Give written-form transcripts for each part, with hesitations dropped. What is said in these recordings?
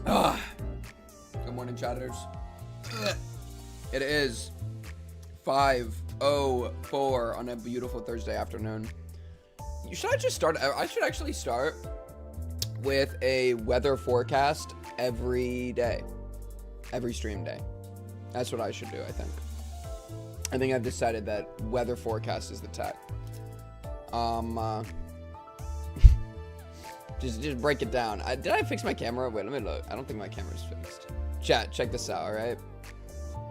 Good morning, chatters. It is 5:04 on a beautiful Thursday afternoon. Should I just start? I should actually start with a weather forecast every day, every stream day. That's what I should do. I think I've decided that weather forecast is the tech. Just break it down. Did I fix my camera? Wait, let me look. I don't think my camera's fixed. Chat, check this out, all right?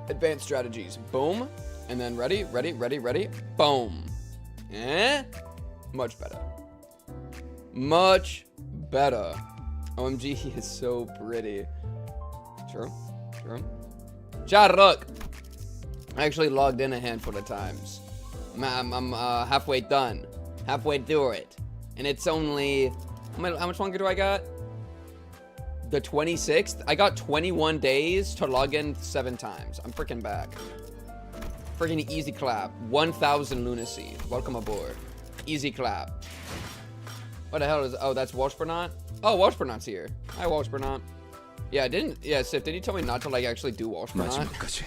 Advanced strategies. Boom. And then ready. Boom. Much better. Much better. OMG, he is so pretty. True. Chat, look. I actually logged in a handful of times. I'm halfway done. Halfway through it. And it's only... How much longer do I got? The 26th? I got 21 days to log in 7 times. I'm freaking back. Freaking easy clap. 1,000 lunacy. Welcome aboard. Easy clap. What the hell is... Oh, that's Walshburnaut? Oh, Walshburnaut's here. Hi, Walshburnaut. Yeah, Sif, did you tell me not to, like, actually do Walshburnaut?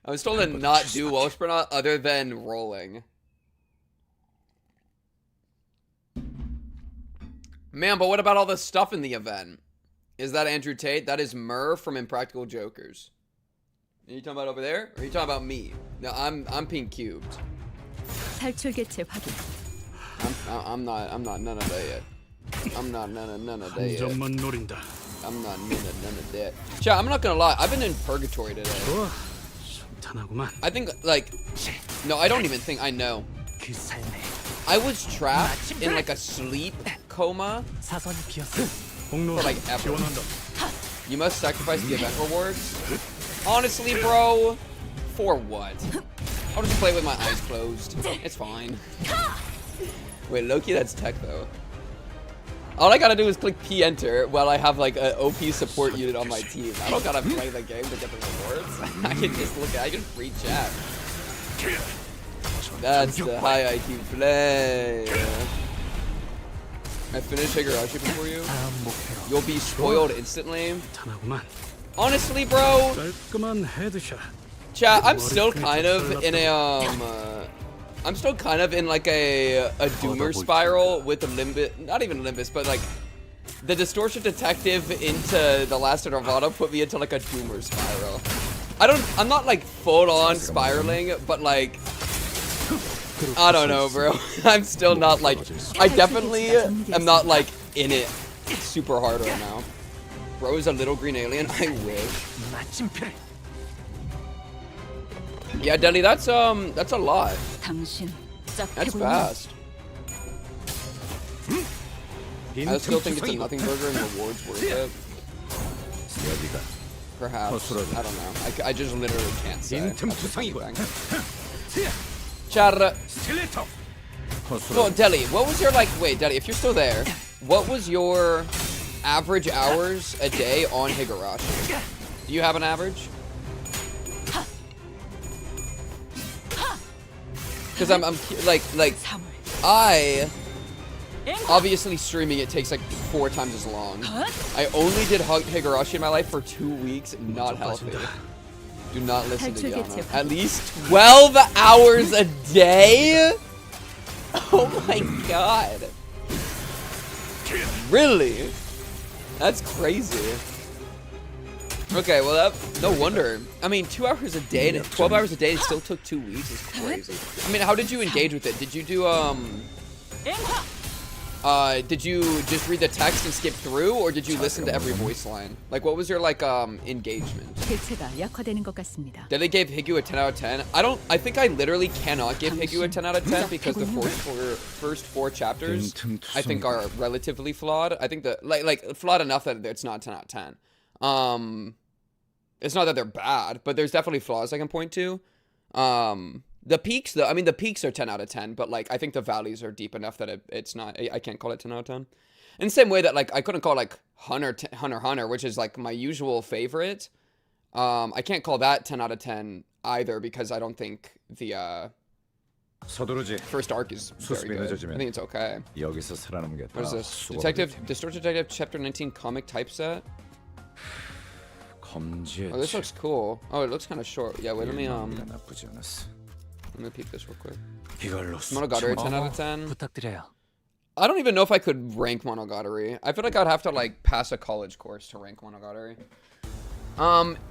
I was told to not do Walshburnaut other than rolling. Man, but what about all the stuff in the event? Is that Andrew Tate? That is Murr from Impractical Jokers. Are you talking about over there? Or are you talking about me? No, I'm pink cubed. I'm not none of that yet. I'm not none of that yet. I'm not none of that. Chat, I'm not gonna lie. I've been in purgatory today. I think, like... No, I don't even think I know. I was trapped in, like, a sleep coma for, like, ever. You must sacrifice the event rewards? Honestly, bro, for what? I'll just play with my eyes closed. It's fine. Wait, Loki, that's tech, though. All I gotta do is click P-enter while I have, like, an OP support unit on my team. I don't gotta play the game to get the rewards. I can just look at I can free chat. That's the high IQ play. I finished Higurashi before you. You'll be spoiled instantly. Honestly, bro. Chat, I'm still kind of in a I'm still kind of in like a doomer spiral with the Limbus, not even Limbus, but like the Distortion Detective into the last Intervallo put me into like a doomer spiral. I'm not like full on spiraling, but like, I don't know, bro. I'm still not like, I definitely am not like in it super hard right now. Bro is a little green alien, I wish. Yeah, Deli, that's a lot. That's fast. I still think it's a nothing burger and rewards worth it. Perhaps. I don't know. I just literally can't say. Char. Oh, Deli, what was your, like, wait, Deli, if you're still there, what was your average hours a day on Higurashi? Do you have an average? Because I'm like, I, obviously streaming it takes like 4 times as long. I only did Higurashi in my life for 2 weeks, not healthy. Do not listen to Yana. At least 12 hours a day? Oh my god. Really? That's crazy. Okay, well, that, no wonder. I mean, 2 hours a day, 12 hours a day, it still took 2 weeks. It's crazy. I mean, how did you engage with it? Did you do, did you just read the text and skip through, or did you listen to every voice line? Like, what was your, like, engagement? Did they give Higyu a 10 out of 10? I think I literally cannot give Higyu a 10 out of 10 because the first 4 chapters, I think, are relatively flawed. I think that, like, flawed enough that it's not 10 out of 10. It's not that they're bad, but there's definitely flaws I can point to. The peaks, though, I mean, the peaks are 10 out of 10, but, like, I think the valleys are deep enough that it's not, I can't call it 10 out of 10. In the same way that, like, I couldn't call, like, Hunter, which is, like, my usual favorite. I can't call that 10 out of 10 either because I don't think the, first arc is very good. I think it's okay. What is this? Distorted Detective Chapter 19 comic typeset? Oh, this looks cool. Oh, it looks kind of short. Yeah, wait, let me peek this real quick. Monogatari 10 out of 10. I don't even know if I could rank Monogatari. I feel like I'd have to like pass a college course to rank Monogatari.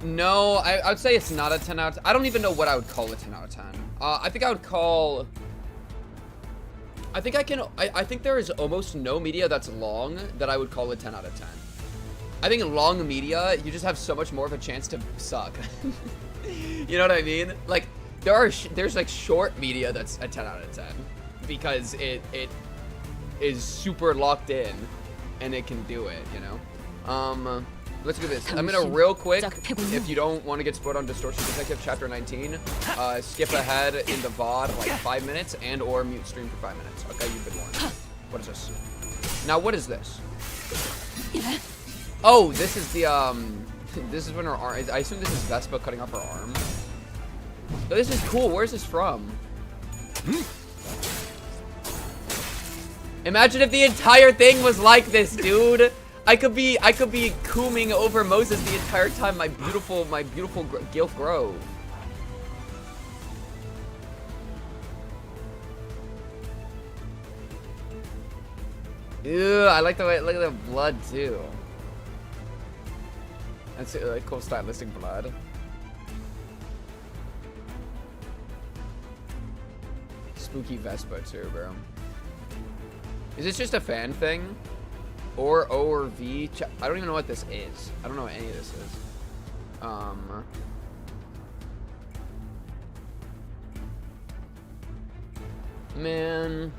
No, I would say it's not a 10 out of 10. I don't even know what I would call a 10 out of 10. I think I would call... I think there is almost no media that's long that I would call a 10 out of 10. I think long media, you just have so much more of a chance to suck. You know what I mean? Like, there's like short media that's a 10 out of 10 because it is super locked in and it can do it, you know? Let's do this. I'm gonna real quick, if you don't want to get spoiled on Distortion Detective Chapter 19, skip ahead in the VOD like 5 minutes and or mute stream for 5 minutes. Okay, you've been warned. What is this? Now, what is this? Oh, this is the, this is when her arm, I assume this is Vespa cutting off her arm. Oh, this is cool. Where's this from? Imagine if the entire thing was like this, dude. I could be cooming over Moses the entire time my beautiful Gilf Grove. Ew, I like the way, look at the blood too. That's a cool stylistic blood. Spooky Vespa too, bro. Is this just a fan thing? Or O or V? I don't even know what this is. I don't know what any of this is. Man.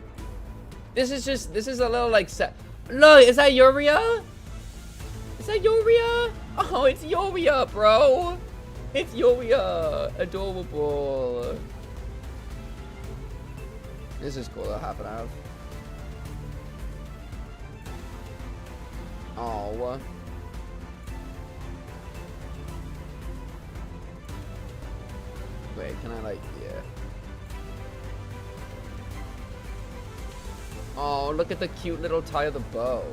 This is a little like set. Look, is that Yuria? Is that Yuria? Oh, it's Yuria, bro. It's Yuria. Adorable. This is cool, half and half. Oh. Wait, can I like, yeah. Oh, look at the cute little tie of the bow.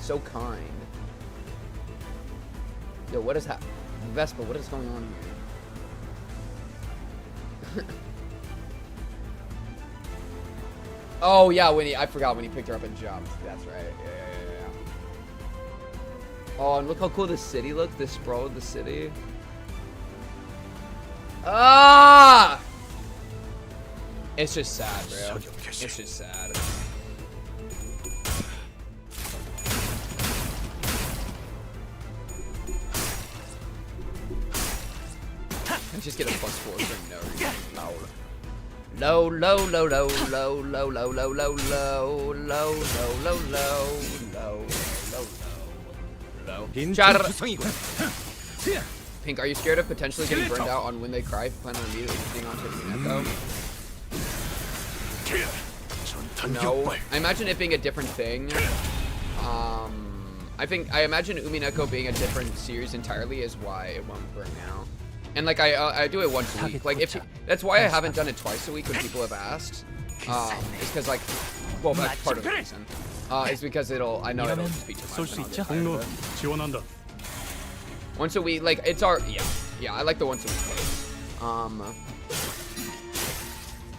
So kind. Yo, what is happening? Vespa, what is going on here? Oh yeah, I forgot when he picked her up and jumped. That's right. Yeah. Oh, and look how cool this city looks. This sprawl of the city. Ah! It's just sad, bro. It's just sad. I just get a +4 for no reason. Low. Pink, are you scared of potentially getting burned out on when they cry if you plan on immediately being onto Umineko? No. I imagine it being a different thing. I imagine Umineko being a different series entirely is why it won't burn out. And like I do it once a week. Like that's why I haven't done it twice a week when people have asked. It's because like, well, that's part of the reason. It's because I know it'll just be too much. Once a week, like it's yeah. I like the once a week case.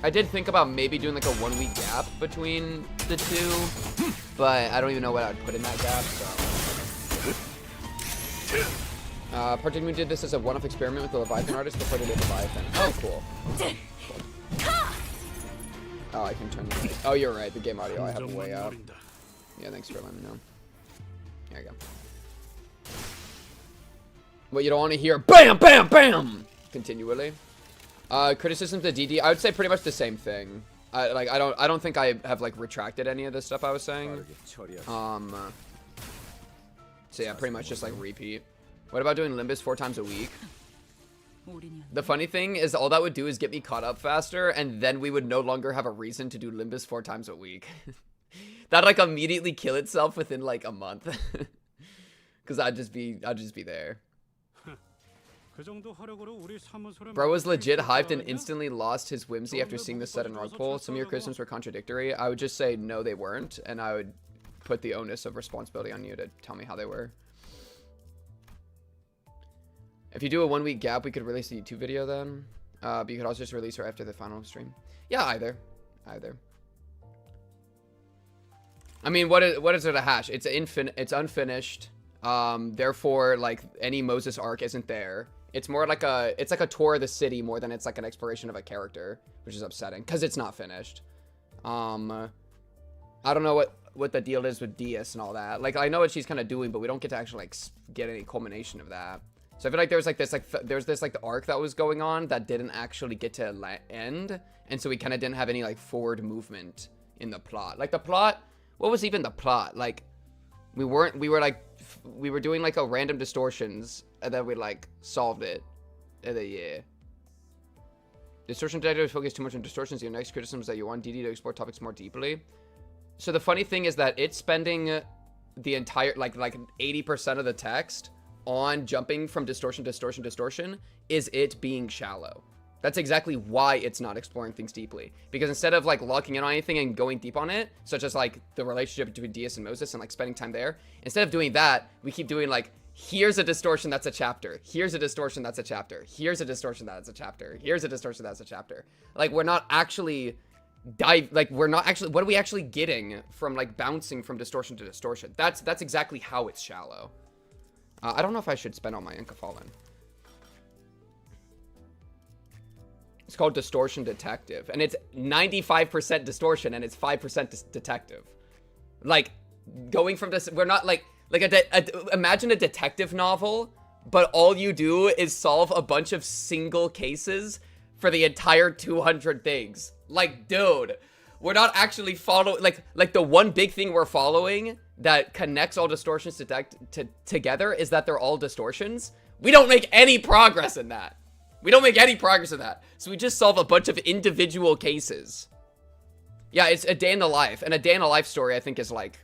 I did think about maybe doing like a 1 week gap between the two, but I don't even know what I'd put in that gap. So. Particularly did this as a one-off experiment with the Leviathan artist before they did Leviathan. Oh, cool. Oh, I can turn the... Oh, you're right. The game audio I have way up. Yeah, thanks for letting me know. There you go. What you don't want to hear? Bam, bam, bam! Continually. Criticisms of DD. I would say pretty much the same thing. I don't think I have like retracted any of the stuff I was saying. So yeah, pretty much just like repeat. What about doing Limbus 4 times a week? The funny thing is all that would do is get me caught up faster, and then we would no longer have a reason to do Limbus 4 times a week. That'd like immediately kill itself within like a month. Cause I'd just be there. Bro was legit hyped and instantly lost his whimsy after seeing the sudden rug pull. Some of your criticisms were contradictory. I would just say no, they weren't, and I would put the onus of responsibility on you to tell me how they were. If you do a 1 week gap, we could release a YouTube video then. But you could also just release her after the final stream. Yeah, either. I mean, what is it a hash? It's it's unfinished. Therefore, like, any Moses arc isn't there. It's more like it's like a tour of the city more than it's like an exploration of a character, which is upsetting because it's not finished. I don't know what the deal is with Diaz and all that. Like, I know what she's kind of doing, but we don't get to actually like get any culmination of that. So I feel like there's this like the arc that was going on that didn't actually get to end, and so we kind of didn't have any like forward movement in the plot. Like the plot, what was even the plot? Like we were doing like a random distortions, and then we like solved it, and then yeah. Distortion detectors focus too much on distortions. Your next criticism is that you want DD to explore topics more deeply. So the funny thing is that it's spending the entire like 80% of the text on jumping from distortion to distortion to distortion is it being shallow. That's exactly why it's not exploring things deeply. Because instead of like locking in on anything and going deep on it, such as like the relationship between Diaz and Moses and like spending time there, instead of doing that, we keep doing like, here's a distortion that's a chapter. Here's a distortion that's a chapter. Here's a distortion that's a chapter. Here's a distortion that's a chapter. Like we're not actually what are we actually getting from like bouncing from distortion to distortion? That's exactly how it's shallow. I don't know if I should spend all my Inca Fallen. It's called Distortion Detective, and it's 95% distortion and it's 5% detective. Like going from this, we're not like imagine a detective novel, but all you do is solve a bunch of single cases for the entire 200 things. Like, dude, we're not actually following, like the one big thing we're following that connects all distortions together is that they're all distortions. We don't make any progress in that. So we just solve a bunch of individual cases. Yeah, it's a day in the life, and a day in the life story I think is like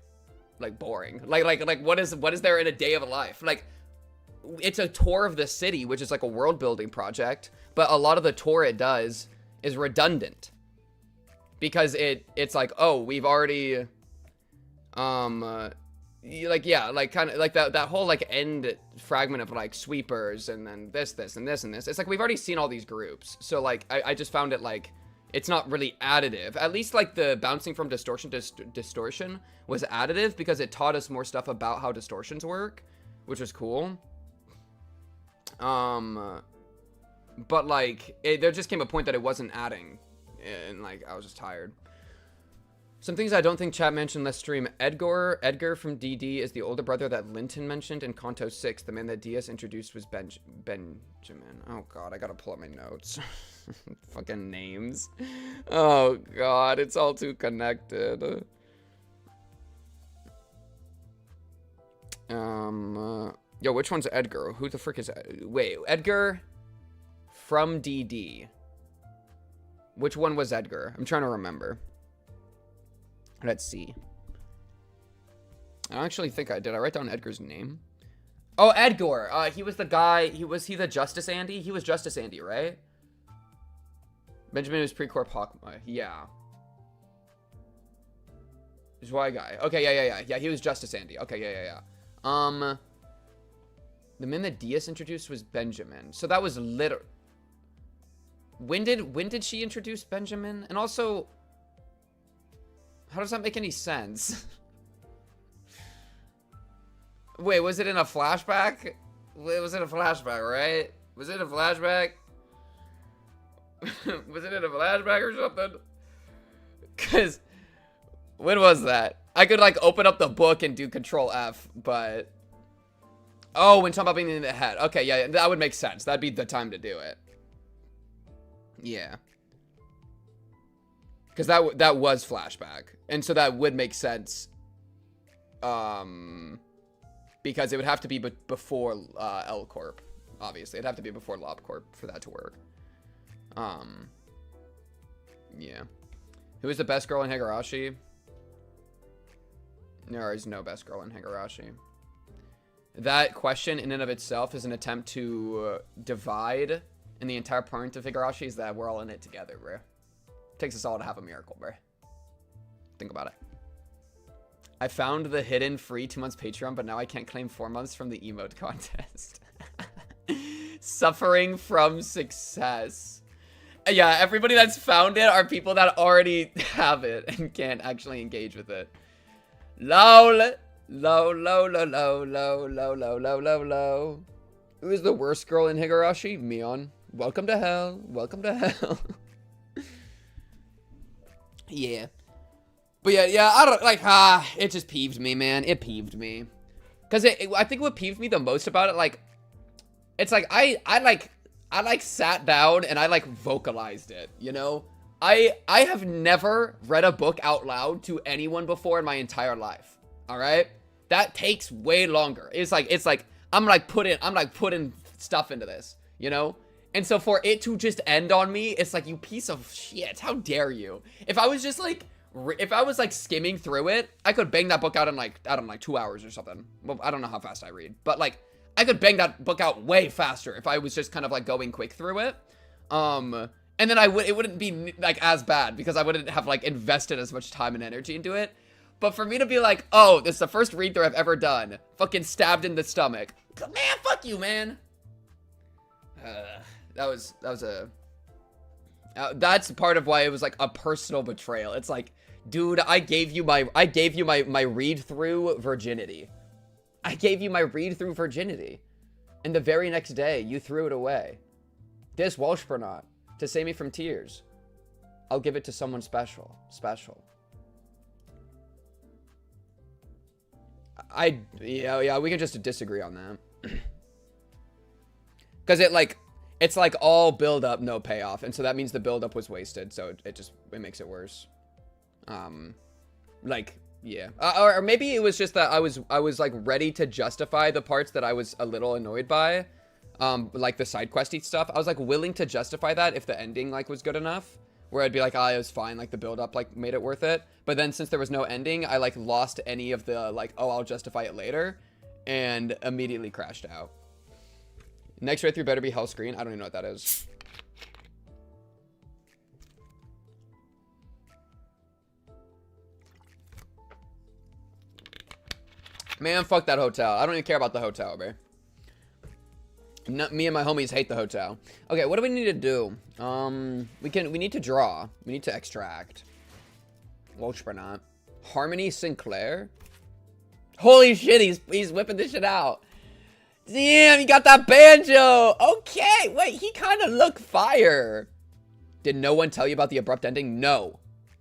boring. Like what is there in a day of a life? Like it's a tour of the city, which is like a world building project, but a lot of the tour it does is redundant. Because it's like, oh, we've already like, yeah, like kind of like that whole like end fragment of like sweepers and then this and this and this. It's like we've already seen all these groups. So like I just found it like it's not really additive. At least like the bouncing from distortion to distortion was additive because it taught us more stuff about how distortions work, which was cool. But like there just came a point that it wasn't adding, and like I was just tired. Some things I don't think chat mentioned last stream. Edgar from DD is the older brother that Linton mentioned in Kanto 6. The man that Diaz introduced was Benjamin. Oh god, I gotta pull up my notes. Fucking names. Oh god, it's all too connected. Yo, which one's Edgar? Who the frick is wait, Edgar from DD. Which one was Edgar? I'm trying to remember. Let's see. I actually think did I write down Edgar's name? Oh, Edgar. He was the guy. Was he the Justice Andy? He was Justice Andy, right? Benjamin was pre-corp Hawkeye. Yeah. He's why guy. Okay, yeah. Yeah, he was Justice Andy. Okay, yeah. The man that Diaz introduced was Benjamin. So that was when did she introduce Benjamin? And also, how does that make any sense? Wait, was it in a flashback? Was it a flashback, right? Was it a flashback? Was it in a flashback or something? Because, when was that? I could, like, open up the book and do Control F, but... Oh, when talking about being in the head. Okay, yeah, that would make sense. That'd be the time to do it. Yeah. Because that was flashback. And so that would make sense. Because it would have to be before L-Corp. Obviously. It'd have to be before LobCorp for that to work. Yeah. Who is the best girl in Higurashi? There is no best girl in Higurashi. That question in and of itself is an attempt to divide in the entire point of Higurashi is that we're all in it together, bro. Takes us all to have a miracle, bro. Think about it. I found the hidden free 2 months Patreon, but now I can't claim 4 months from the emote contest. Suffering from success. Yeah, everybody that's found it are people that already have it and can't actually engage with it. Lol. Low, low, low, low, low, low, low, low, low, low. Who is the worst girl in Higurashi? Mion. Welcome to hell. Welcome to hell. Yeah. But yeah, I don't, like, it just peeved me, man. It peeved me. Because I think what peeved me the most about it, like, it's like, I sat down and I, like, vocalized it, you know? I have never read a book out loud to anyone before in my entire life. All right? That takes way longer. It's like, I'm putting stuff into this, you know? And so for it to just end on me, it's like, you piece of shit. How dare you? If I was just like, if I was like skimming through it, I could bang that book out in like, I don't know, like 2 hours or something. Well, I don't know how fast I read, but like, I could bang that book out way faster if I was just kind of like going quick through it. And then it wouldn't be like as bad because I wouldn't have like invested as much time and energy into it. But for me to be like, oh, this is the first read through I've ever done. Fucking stabbed in the stomach. Man, fuck you, man. That's part of why it was like a personal betrayal. It's like, dude, I gave you my read through virginity. I gave you my read through virginity. And the very next day, you threw it away. This Walshpernot, to save me from tears. I'll give it to someone special. Yeah, we can just disagree on that. Because it's like all build up, no payoff. And so that means the build up was wasted. So it makes it worse. Like, yeah. Or maybe it was just that I was like ready to justify the parts that I was a little annoyed by. Like the side questy stuff. I was like willing to justify that if the ending like was good enough. Where I'd be like, it was fine, like the build up like made it worth it. But then since there was no ending, I like lost any of the like, oh, I'll justify it later, and immediately crashed out. Next right through better be hell screen. I don't even know what that is. Man, fuck that hotel. I don't even care about the hotel, bro. Me and my homies hate the hotel. Okay, what do we need to do? We need to draw. We need to extract. Walshpernot. Harmony Sinclair. Holy shit, he's whipping this shit out. Damn, he got that banjo. Okay, wait, he kind of looked fire. Did no one tell you about the abrupt ending? No.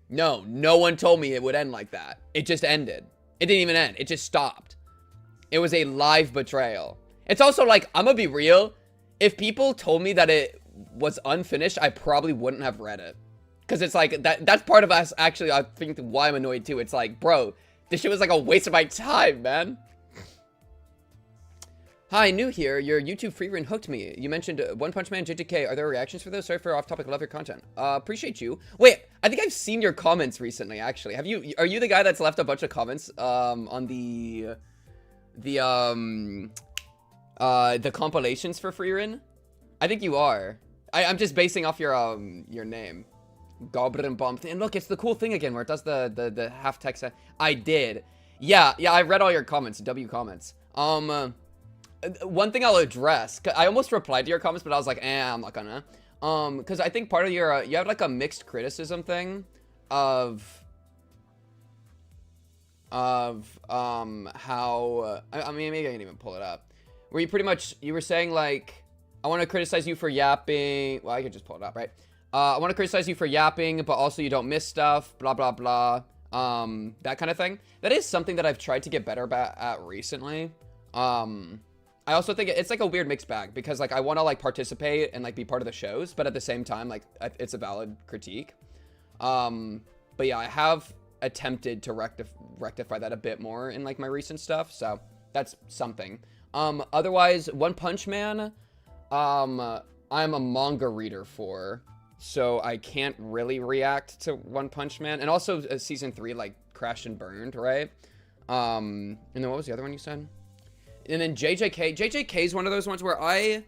No one told me it would end like that. It just ended. It didn't even end. It just stopped. It was a live betrayal. It's also like, I'm gonna be real. If people told me that it was unfinished, I probably wouldn't have read it. Because it's like, that's part of us, actually, I think why I'm annoyed too. It's like, bro, this shit was like a waste of my time, man. Hi, new here. Your YouTube free run hooked me. You mentioned One Punch Man, JJK. Are there reactions for those? Sorry for off topic. Love your content. Appreciate you. Wait, I think I've seen your comments recently, actually. Are you the guy that's left a bunch of comments, on the compilations for Freerin? I think you are. I'm just basing off your name. Goblin Bomb. And look, it's the cool thing again where it does the half text. I did. Yeah, I read all your comments, W comments. One thing I'll address, 'cause I almost replied to your comments, but I was like, I'm not gonna. Because I think part of your, you have like a mixed criticism thing of how, I mean, maybe I can even pull it up. Where you were saying like, I want to criticize you for yapping. Well, I could just pull it up, right? I want to criticize you for yapping, but also you don't miss stuff, blah, blah, blah. That kind of thing. That is something that I've tried to get better at recently. I also think it's like a weird mixed bag because like I want to like participate and like be part of the shows, but at the same time, like it's a valid critique. But yeah, I have attempted to rectify that a bit more in like my recent stuff. So that's something. Otherwise, One Punch Man, I'm a manga reader for, so I can't really react to One Punch Man. And also season 3 like crashed and burned, right? And then what was the other one you said? And then JJK is one of those ones where I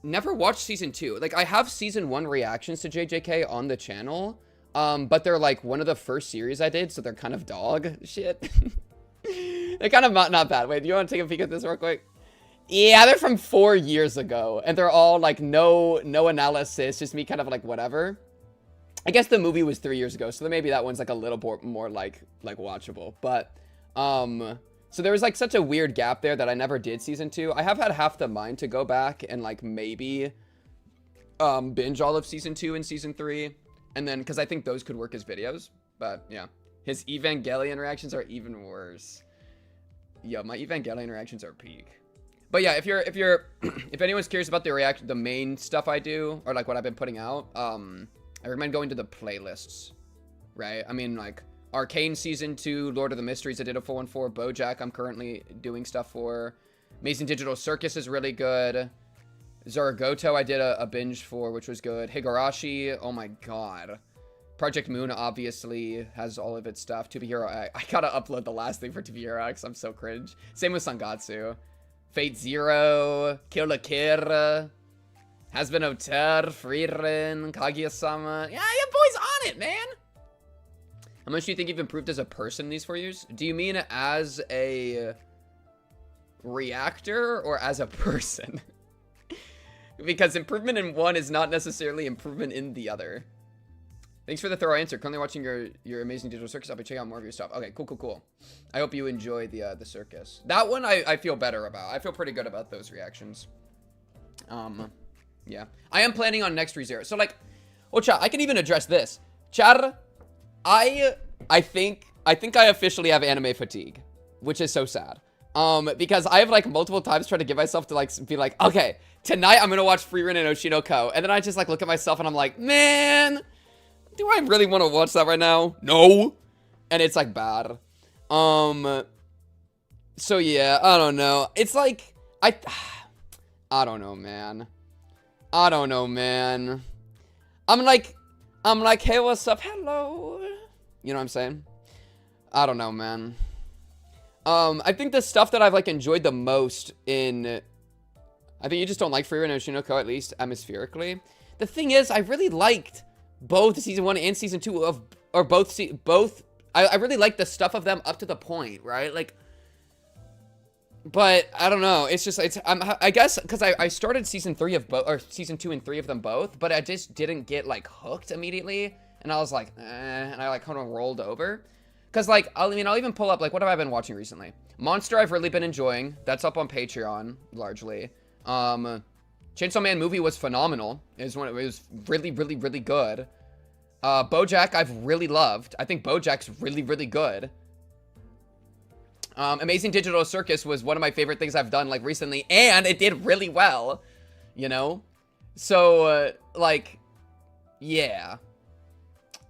never watched season 2. Like, I have season 1 reactions to JJK on the channel, but they're like one of the first series I did, so they're kind of dog shit. They're kind of not bad. Wait, do you want to take a peek at this real quick? Yeah, they're from 4 years ago, and they're all like no analysis, just me kind of like whatever. I guess the movie was 3 years ago, so maybe that one's like a little more like watchable. But so there was like such a weird gap there that I never did season 2. I have had half the mind to go back and like maybe binge all of season 2 and season 3, and then because I think those could work as videos. But yeah, his Evangelion reactions are even worse. Yo, my Evangelion reactions are peak. But yeah, if anyone's curious about the main stuff I do, or like what I've been putting out, I recommend going to the playlists, right? I mean, like Arcane season 2, Lord of the Mysteries, I did a full one for. BoJack, I'm currently doing stuff for. Amazing Digital Circus is really good. Zaragoto, I did a binge for, which was good. Higurashi, oh my god. Project Moon obviously has all of its stuff. To Be Hero X, I gotta upload the last thing for To Be Hero X. I'm so cringe. Same with Sangatsu. Fate Zero, Kill la Kill, Has Been Hotel, Frieren, Kaguya-sama. Yeah, your boy's on it, man. How much do you think you've improved as a person these 4 years? Do you mean as a reactor or as a person? Because improvement in one is not necessarily improvement in the other. Thanks for the thorough answer. Currently watching your Amazing Digital Circus. I'll be checking out more of your stuff. Okay, cool. I hope you enjoy the circus. That one I feel better about. I feel pretty good about those reactions. Yeah. I am planning on next ReZero. So like, well, Char, I can even address this. Char, I think I officially have anime fatigue, which is so sad. Because I have like multiple times tried to get myself to like be like, okay, tonight I'm gonna watch Frieren and Oshinoko, and then I just like look at myself and I'm like, man, do I really want to watch that right now? No. And it's like bad. So yeah, I don't know. It's like I don't know, man. I'm like, hey, what's up? Hello. You know what I'm saying? I don't know, man. I think the stuff that I've like enjoyed the most in, I think you just don't like Frieren and Oshinoko, at least atmospherically. The thing is, I really liked both season 1 and season 2 of, or both. I really like the stuff of them up to the point, right? Like, but I don't know. It's just, I guess because I started season 3 of both, or season 2 and 3 of them both, but I just didn't get like hooked immediately, and I was like, and I like kind of rolled over. Cause like, I'll even pull up, like, what have I been watching recently? Monster I've really been enjoying. That's up on Patreon, largely. Chainsaw Man movie was phenomenal. It was really good. BoJack I've really loved. I think BoJack's really good. Amazing Digital Circus was one of my favorite things I've done, like, recently, and it did really well, you know? So, like, yeah.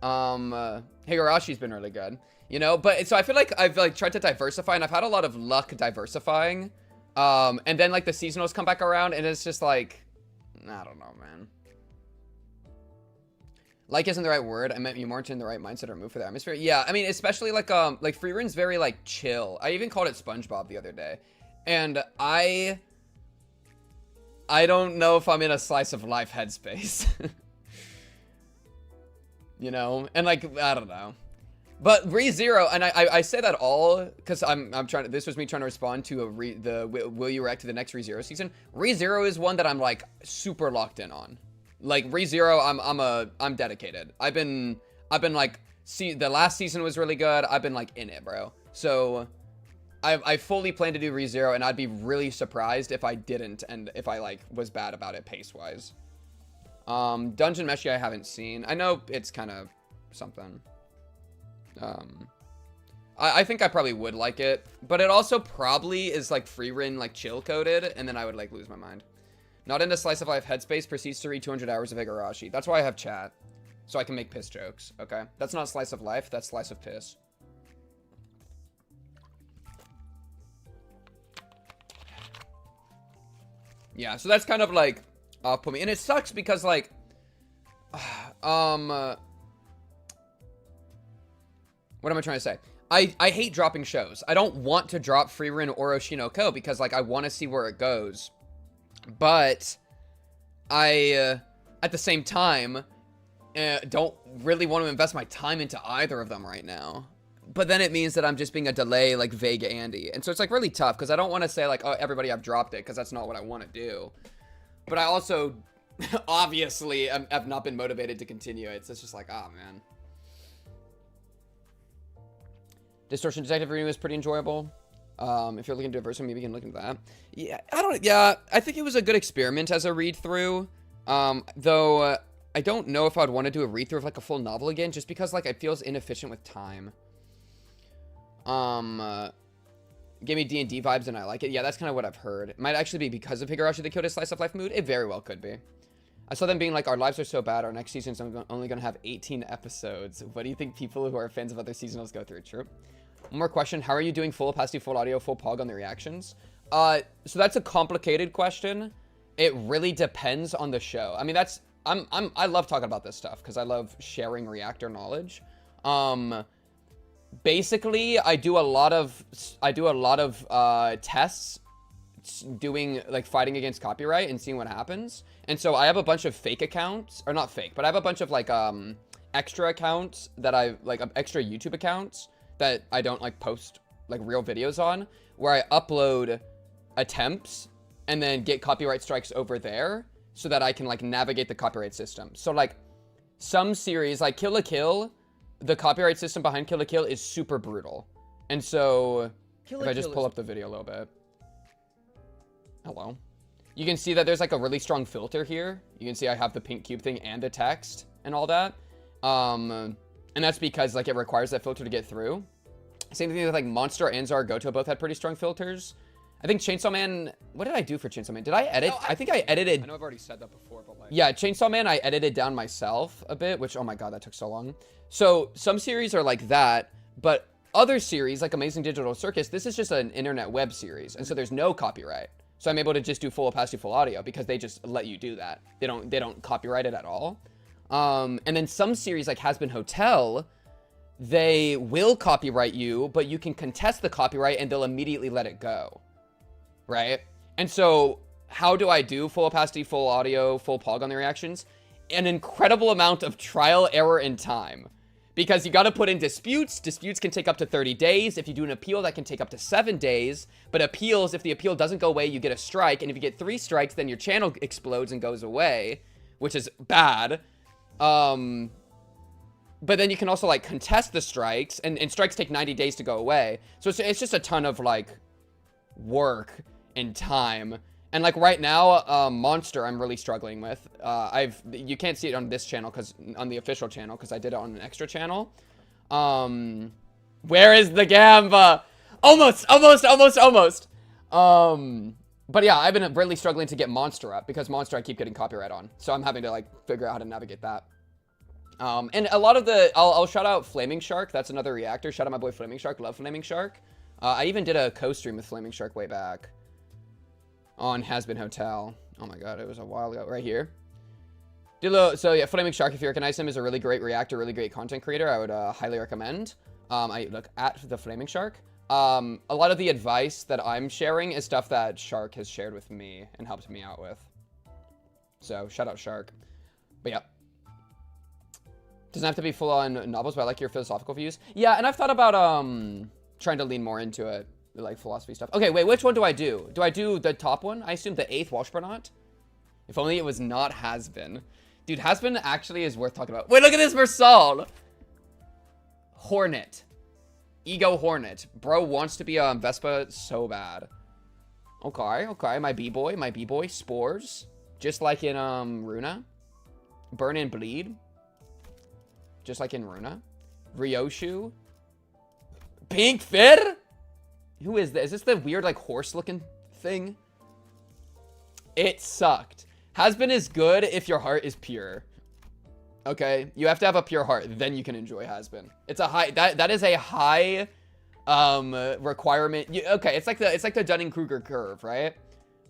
Higurashi's been really good. You know, but so I feel like I've like tried to diversify, and I've had a lot of luck diversifying. And then like the seasonals come back around, and it's just like, I don't know, man. Like isn't the right word. I meant you weren't in the right mindset or mood for the atmosphere. Yeah, I mean, especially like Frieren's very like chill. I even called it SpongeBob the other day, and I don't know if I'm in a slice of life headspace. You know, and like I don't know. But ReZero, and I say that all because I'm trying to, this was me trying to respond to will you react to the next ReZero season? ReZero is one that I'm like super locked in on. Like ReZero, I'm dedicated. I've been like, the last season was really good. I've been like in it, bro. So I fully plan to do ReZero, and I'd be really surprised if I didn't, and if I like was bad about it pace wise. Dungeon Meshi I haven't seen. I know it's kind of something. I think I probably would like it, but it also probably is like Frieren like chill coded, and then I would like lose my mind. Not into slice of life headspace, proceeds to read 200 hours of Higurashi. That's why I have chat, so I can make piss jokes. Okay, that's not slice of life, that's slice of piss. Yeah, so that's kind of like put me, and it sucks because like what am I trying to say? I hate dropping shows. I don't want to drop Frieren or Oshinoko because, like, I want to see where it goes. But I, at the same time, don't really want to invest my time into either of them right now. but then it means that I'm just being a delay, like, vague Andy. And so it's, like, really tough, because I don't want to say, like, oh, everybody, I've dropped it, because that's not what I want to do. But I also, obviously, have not been motivated to continue it. So it's just like, oh, man. Distortion Detective reading was pretty enjoyable. If you're looking to diversify, maybe you can look into that. Yeah, I think it was a good experiment as a read-through. Though, I don't know if I'd want to do a read-through of, like, a full novel again, just because, like, it feels inefficient with time. Gave me D&D vibes, and I like it. Yeah, that's kind of what I've heard. It might actually be because of Higurashi the Kyoto Slice of Life mood. It very well could be. I saw them being like, our lives are so bad, our next season's only going to have 18 episodes. What do you think people who are fans of other seasonals go through? True. One more question. How are you doing full opacity, full audio, full pog on the reactions? So that's a complicated question. It really depends on the show. I mean, I love talking about this stuff because I love sharing reactor knowledge. Basically, I do a lot of tests doing, like, fighting against copyright and seeing what happens. And so I have a bunch of fake accounts, or not fake, but I have a bunch of, like, extra accounts that extra YouTube accounts that I don't, like, post, like, real videos on, where I upload attempts and then get copyright strikes over there so that I can, like, navigate the copyright system. So, like, some series, like Kill la Kill, the copyright system behind Kill la Kill is super brutal. And so, if I just pull up the video a little bit. Hello. You can see that there's, like, a really strong filter here. You can see I have the pink cube thing and the text and all that. And that's because, like, it requires that filter to get through. Same thing with, like, Monster and Zaragoto both had pretty strong filters. I think Chainsaw Man... What did I do for Chainsaw Man? Did I edit? No, I think I edited... I know I've already said that before, but, like... Yeah, Chainsaw Man, I edited down myself a bit, which, oh my god, that took so long. So, some series are like that, but other series, like Amazing Digital Circus, this is just an internet web series, and so there's no copyright. So I'm able to just do full opacity, full audio, because they just let you do that. They don't copyright it at all. And then some series, like Has Been Hotel, they will copyright you, but you can contest the copyright, and they'll immediately let it go. Right? And so, how do I do full opacity, full audio, full pog on the reactions? An incredible amount of trial, error, and time. Because you got to put in disputes. Disputes can take up to 30 days. If you do an appeal, that can take up to 7 days. But appeals, if the appeal doesn't go away, you get a strike. And if you get 3 strikes, then your channel explodes and goes away, which is bad. But then you can also, like, contest the strikes. And strikes take 90 days to go away. So it's just a ton of, like, work and time. And, like, right now, Monster, I'm really struggling with. You can't see it on this channel, on the official channel, because I did it on an extra channel. Where is the Gamba? Almost. But yeah, I've been really struggling to get Monster up, because Monster I keep getting copyright on. So I'm having to, like, figure out how to navigate that. And a lot of I'll shout out Flaming Shark. That's another reactor. Shout out my boy Flaming Shark. Love Flaming Shark. I even did a co-stream with Flaming Shark way back on Has Been Hotel. Oh my god, it was a while ago. Right here. So yeah, Flaming Shark, if you recognize him, is a really great reactor, really great content creator. I would highly recommend. I look at the Flaming Shark. A lot of the advice that I'm sharing is stuff that Shark has shared with me and helped me out with. So, shout out Shark. But yeah. Doesn't have to be full-on novels, but I like your philosophical views. Yeah, and I've thought about trying to lean more into it. Like philosophy stuff. Okay, wait, which one do I do? Do I do the top one? I assume the 8th Washburnout? If only it was not Has Been. Dude, Has Been actually is worth talking about. Wait, look at this Versal! Hornet. Ego Hornet. Bro wants to be Vespa so bad. Okay. My B-boy. Spores. Just like in Runa. Burn and Bleed. Just like in Runa. Ryoshu. Pink Fir? Who is this? Is this the weird, like, horse-looking thing? It sucked. Has Been is good if your heart is pure. Okay? You have to have a pure heart. Then you can enjoy Has Been. It's a high... That is a high requirement. Okay, it's like the Dunning-Kruger curve, right?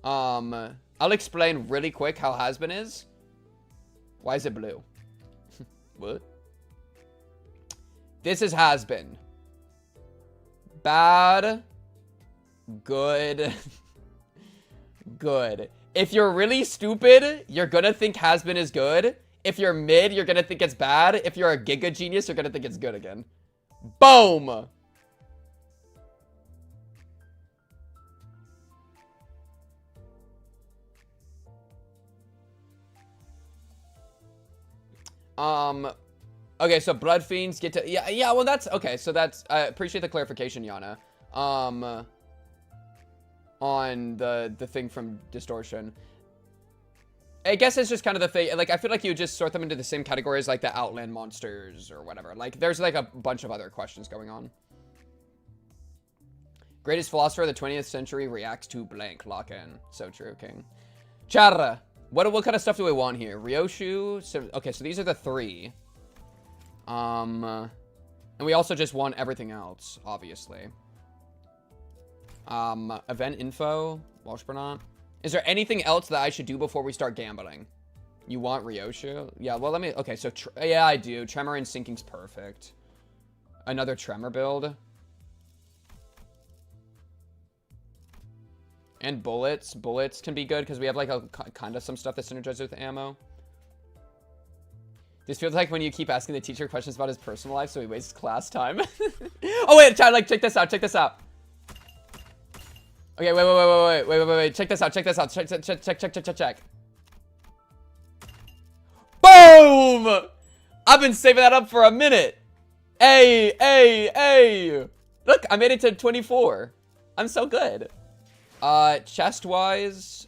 I'll explain really quick how Has Been is. Why is it blue? What? This is Has Been. Bad... Good. Good. If you're really stupid, you're gonna think Has Been is good. If you're mid, you're gonna think it's bad. If you're a giga genius, you're gonna think it's good again. Boom. Okay, so blood fiends get to yeah, well that's okay, so that's I appreciate the clarification, Yana. On the thing from Distortion. I guess it's just kind of the thing, like I feel like you just sort them into the same categories like the Outland monsters or whatever. Like there's like a bunch of other questions going on. Greatest philosopher of the 20th century reacts to blank. Lock in. So true, King. Chara. What kind of stuff do we want here? Ryoshu. So, okay, so these are the 3. And we also just want everything else, obviously. Event info. Walshburnout. Is there anything else that I should do before we start gambling? You want Ryoshu? Yeah, well, let me... Okay, so... yeah, I do. Tremor and Sinking's perfect. Another Tremor build. And bullets. Bullets can be good because we have like a kind of some stuff that synergizes with ammo. This feels like when you keep asking the teacher questions about his personal life, so he wastes class time. Oh wait, like check this out. Check this out. Okay, wait. Check this out. Check. Boom! I've been saving that up for a minute. Hey. Look, I made it to 24. I'm so good. Chest-wise,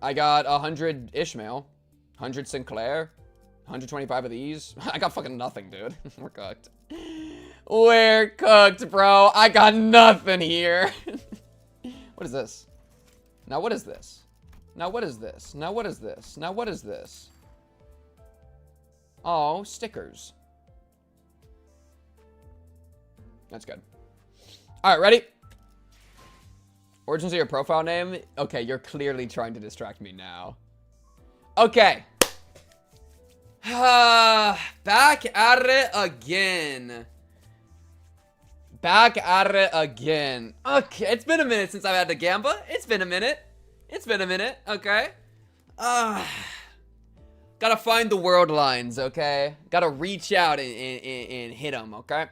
I got 100 Ishmael, 100 Sinclair, 125 of these. I got fucking nothing, dude. We're cooked. We're cooked, bro. I got nothing here. What is this? Now what is this? Now what is this? Now what is this? Now what is this? Oh, stickers. That's good. All right, ready? Origins of your profile name? Okay, you're clearly trying to distract me now. Okay. Back at it again. Back at it again. Okay, it's been a minute since I've had to gamble. It's been a minute. Okay. Gotta find the world lines, okay? Gotta reach out and hit them, okay?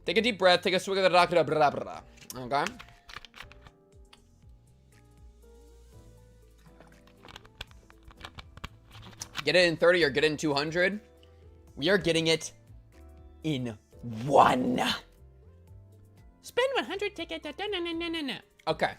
Take a deep breath. Take a swig of the doctor. Blah, blah, blah. Okay? Get it in 30 or get it in 200. We are getting it in 1. Spend 100 tickets. Okay.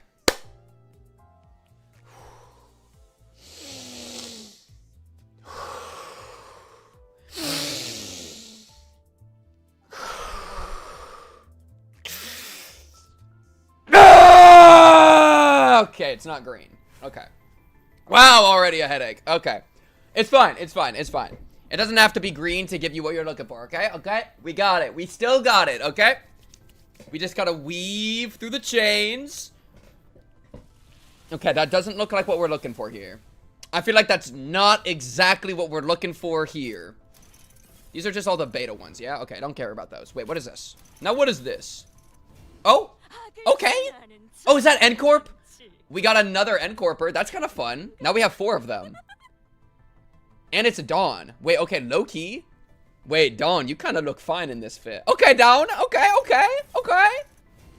Okay, it's not green. Okay. Wow, already a headache. Okay. It's fine. It doesn't have to be green to give you what you're looking for, okay? Okay? We got it. We still got it, okay? We just gotta weave through the chains. Okay, that doesn't look like what we're looking for here. I feel like that's not exactly what we're looking for here. These are just all the beta ones, yeah? Okay, I don't care about those. Wait, what is this? Now, what is this? Oh, okay. Oh, is that N-Corp? We got another N-Corper. That's kind of fun. Now we have 4 of them. And it's Dawn. Wait, okay, low-key. Wait, Dawn, you kind of look fine in this fit. Okay, Dawn. Okay.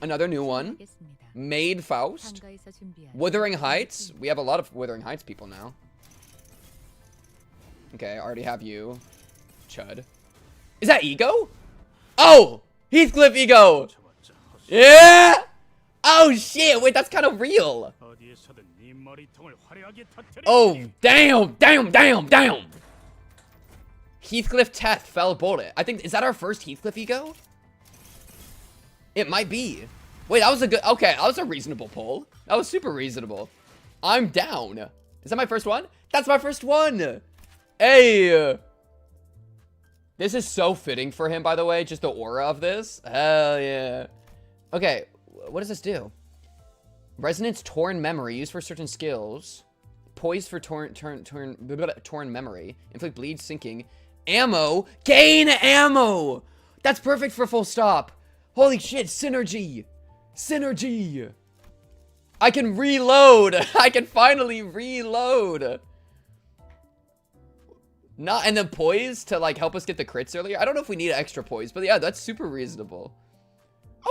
Another new one. Maid Faust. Wuthering Heights. We have a lot of Wuthering Heights people now. Okay, I already have you. Chud. Is that Ego? Oh! Heathcliff Ego! Yeah! Oh, shit. Wait, that's kind of real. Oh, damn. Heathcliff Teth, Fell Bullet. I think, is that our first Heathcliff Ego? It might be. Wait, that was a good, okay, that was a reasonable pull. That was super reasonable. I'm down. Is that my first one? That's my first one. Hey. This is so fitting for him, by the way, just the aura of this. Hell yeah. Okay, what does this do? Resonance Torn Memory, used for certain skills. Poised for torn memory. Inflict bleed, sinking. Ammo. Gain ammo. That's perfect for full stop. Holy shit, synergy. I can reload. I can finally reload. Not, and then poise to like help us get the crits earlier. I don't know if we need extra poise, but yeah, that's super reasonable.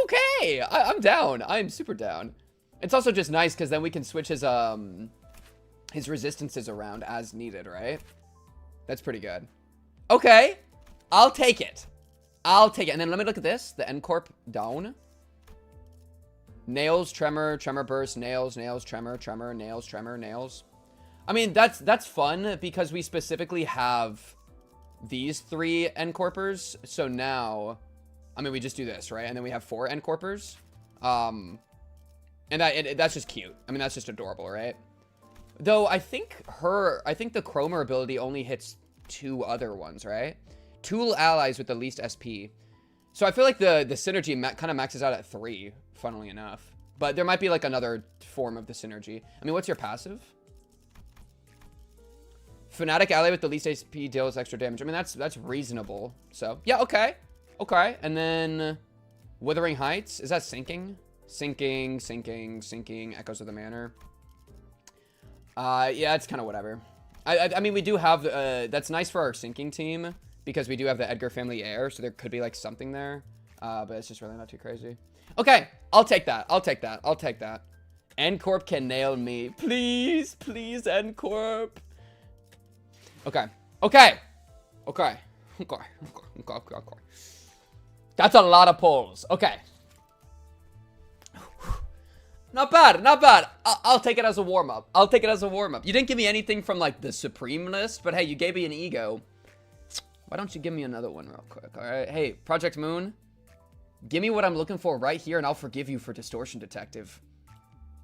Okay, I'm down. I'm super down. It's also just nice because then we can switch his resistances around as needed, right? That's pretty good. Okay, I'll take it. I'll take it. And then let me look at this. The N-Corp down. Nails, tremor, tremor burst, nails, nails, tremor, tremor, nails, tremor, nails. I mean, that's fun because we specifically have these 3 N-Corpers. So now, I mean, we just do this, right? And then we have 4 N-Corpers. And that's just cute. I mean, that's just adorable, right? Though I think the Chromer ability only hits 2 other ones, right? 2 allies with the least SP. So I feel like the synergy kind of maxes out at 3, funnily enough. But there might be like another form of the synergy. I mean, what's your passive? Fanatic ally with the least SP deals extra damage. I mean, that's reasonable. So, yeah, okay. Okay. And then Withering Heights. Is that sinking? Sinking, sinking, sinking. Echoes of the Manor. Yeah, it's kind of whatever. I mean, we do have, that's nice for our sinking team because we do have the Edgar family heir, so there could be like something there, but it's just really not too crazy. Okay, I'll take that. I'll take that. I'll take that. N-Corp can nail me. Please, please, N-Corp. Okay. Okay. Okay. Okay. Okay. Okay. Okay. That's a lot of pulls. Okay. Not bad, not bad. I'll take it as a warm-up. I'll take it as a warm-up. You didn't give me anything from, like, the Supreme list, but hey, you gave me an ego. Why don't you give me another one real quick, all right? Hey, Project Moon, give me what I'm looking for right here, and I'll forgive you for Distortion Detective.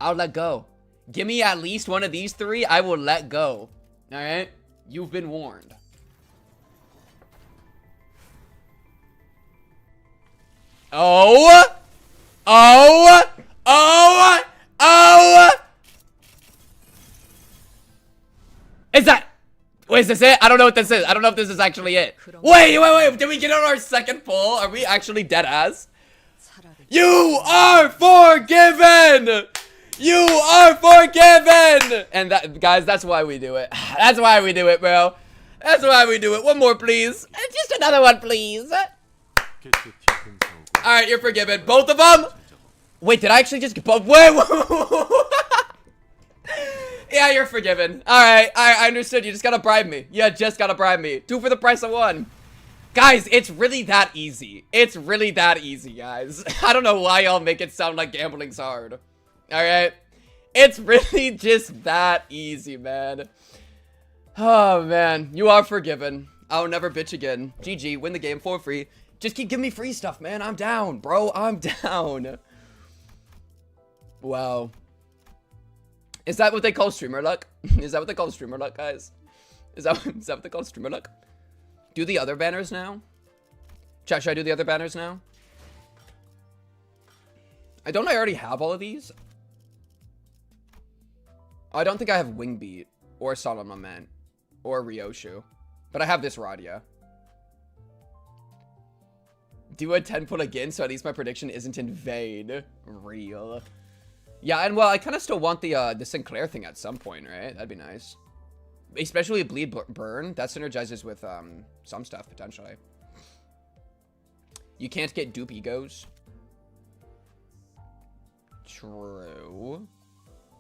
I'll let go. Give me at least one of these 3, I will let go. All right? You've been warned. Oh! Oh! Oh! Oh! Is that... Wait, is this it? I don't know what this is. I don't know if this is actually it. Wait. Did we get on our second pull? Are we actually dead ass? You are forgiven! You are forgiven! And that, guys, that's why we do it. That's why we do it, bro. That's why we do it. One more, please. Just another one, please. Alright, you're forgiven. Both of them? Wait, did I actually just get both? Wait. Yeah, you're forgiven. Alright, I understood. You just gotta bribe me. You just gotta bribe me. 2 for the price of 1. Guys, it's really that easy. It's really that easy, guys. I don't know why y'all make it sound like gambling's hard. Alright? It's really just that easy, man. Oh, man. You are forgiven. I'll never bitch again. GG, win the game for free. Just keep giving me free stuff, man. I'm down, bro. I'm down. Wow. Is that what they call streamer luck? Is that what they call streamer luck, guys? Is that what they call streamer luck? Do the other banners now? Chat, should I do the other banners now? I already have all of these? Oh, I don't think I have Wingbeat or Solemn Lament or Ryoshu. But I have this Radia. Do a 10 pull again, so at least my prediction isn't in vain. Real. Yeah, and well, I kind of still want the Sinclair thing at some point, right? That'd be nice. Especially Bleed Burn. That synergizes with some stuff, potentially. You can't get dupe egos. True.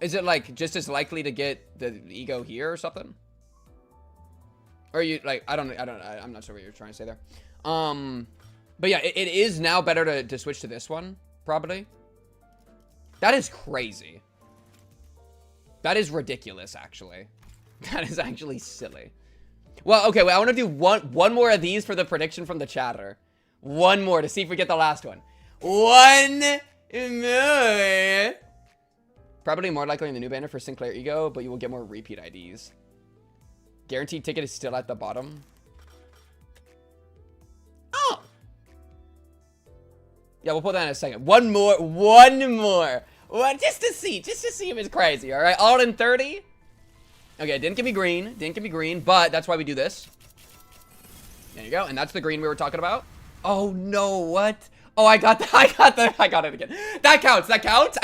Is it, like, just as likely to get the ego here or something? Or you, like, I'm not sure what you're trying to say there. But yeah, it is now better to switch to this one, probably. That is crazy. That is ridiculous, actually. That is actually silly. Well, okay, well, I want to do one more of these for the prediction from the chatter. One more to see if we get the last one. One more. Probably more likely in the new banner for Sinclair Ego, but you will get more repeat IDs. Guaranteed ticket is still at the bottom. Oh! Yeah, we'll put that in a second. One more. Just to see if it's crazy, all right? All in 30. Okay, didn't give me green, but that's why we do this. There you go, and that's the green we were talking about. Oh, no, what? Oh, I got it again. That counts. I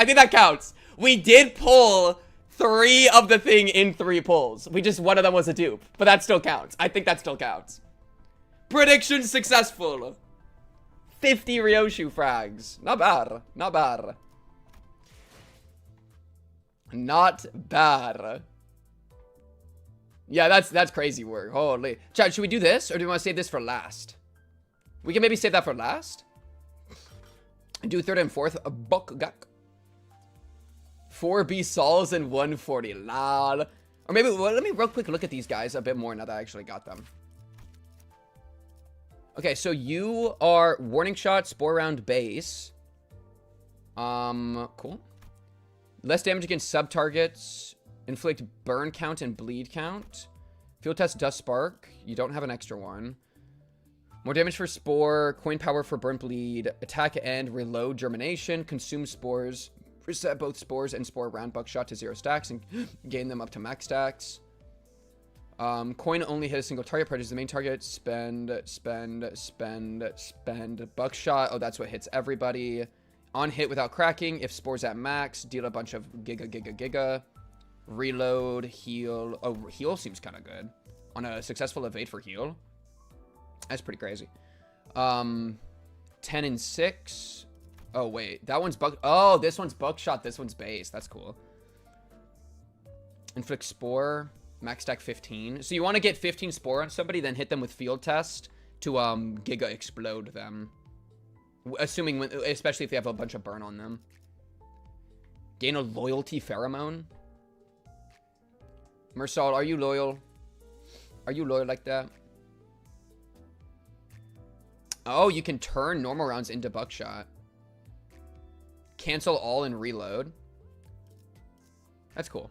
think that counts. We did pull 3 of the thing in 3 pulls. One of them was a dupe. But that still counts. I think that still counts. Prediction successful. 50 Ryoshu frags. Not bad. Not bad. Not bad. Yeah, that's crazy work. Holy. Chat, should we do this? Or do we want to save this for last? We can maybe save that for last. And do 3rd and 4th. A Bokugak. 4 B Sols and 140. Lol. Or maybe, well, let me real quick look at these guys a bit more now that I actually got them. Okay, so you are Warning Shot, Spore Round Base. Cool. Less damage against sub-targets. Inflict burn count and bleed count. Field test Dust Spark. You don't have an extra one. More damage for Spore. Coin power for burn bleed. Attack and reload germination. Consume spores. Reset both spores and spore round buckshot to 0 stacks and gain them up to max stacks. Coin only hit a single target. Prejudice the main target. Spend. Buckshot. Oh, that's what hits everybody. On hit without cracking. If spores at max, deal a bunch of giga. Reload. Heal. Oh, heal seems kind of good. On a successful evade for heal. That's pretty crazy. 10 and 6. Oh, wait. That one's oh, this one's buckshot. This one's base. That's cool. Inflict spore. Max stack 15. So you want to get 15 spore on somebody, then hit them with field test to giga explode them. Assuming, especially if they have a bunch of burn on them. Gain a loyalty pheromone. Mersal, are you loyal? Are you loyal like that? Oh, you can turn normal rounds into buckshot. Cancel all and reload. That's cool.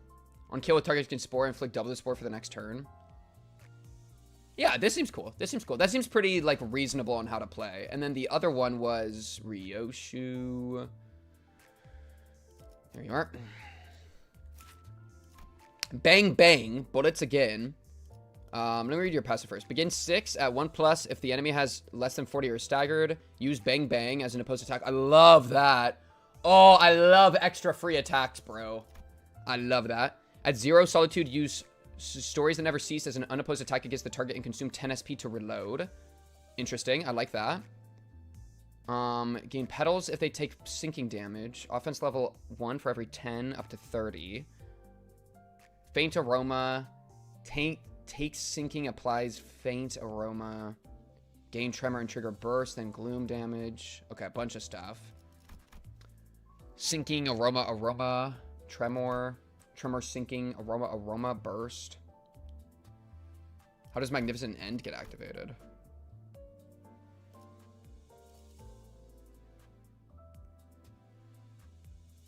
On kill with targets, you can spore, inflict double the spore for the next turn. Yeah, this seems cool. This seems cool. That seems pretty, like, reasonable on how to play. And then the other one was Ryoshu. There you are. Bang, bang. Bullets again. Let me read your passive first. Begin 6 at 1+. If the enemy has less than 40 or staggered, use bang, bang as an opposed attack. I love that. Oh, I love extra free attacks, bro. I love that. At 0, Solitude, use Stories That Never Cease as an unopposed attack against the target and consume 10 SP to reload. Interesting. I like that. Gain petals if they take sinking damage. Offense level 1 for every 10 up to 30. Faint aroma. Takes sinking, applies faint aroma. Gain tremor and trigger burst, then gloom damage. Okay, a bunch of stuff. Sinking, aroma, tremor, sinking, aroma, burst. How does Magnificent End get activated?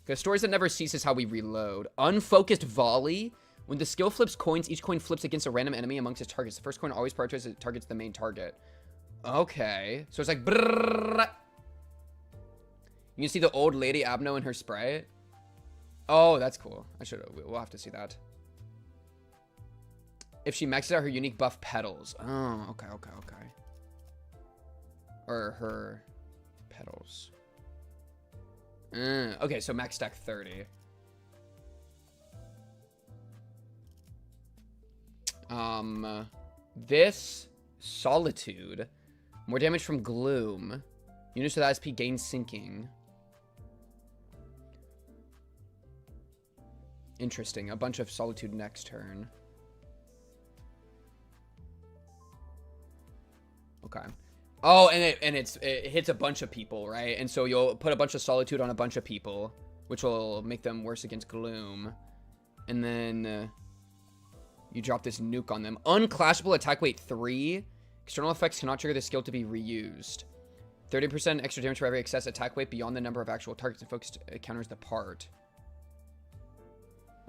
Because Stories That Never Cease is how we reload. Unfocused volley. When the skill flips coins, each coin flips against a random enemy amongst its targets. The first coin always prioritizes it targets the main target. Okay. So it's like... brrrr. You can see the old lady Abno in her spray. Oh, that's cool. We'll have to see that. If she maxes out her unique buff petals. Oh, okay. Or her petals. Okay, so max stack 30. This Solitude. More damage from Gloom. Units with SP gain sinking. Interesting. A bunch of Solitude next turn. Okay. Oh, and it hits a bunch of people, right? And so you'll put a bunch of Solitude on a bunch of people, which will make them worse against Gloom. And then you drop this nuke on them. Unclashable attack weight 3. External effects cannot trigger the skill to be reused. 30% extra damage for every excess attack weight beyond the number of actual targets and focused counters the part.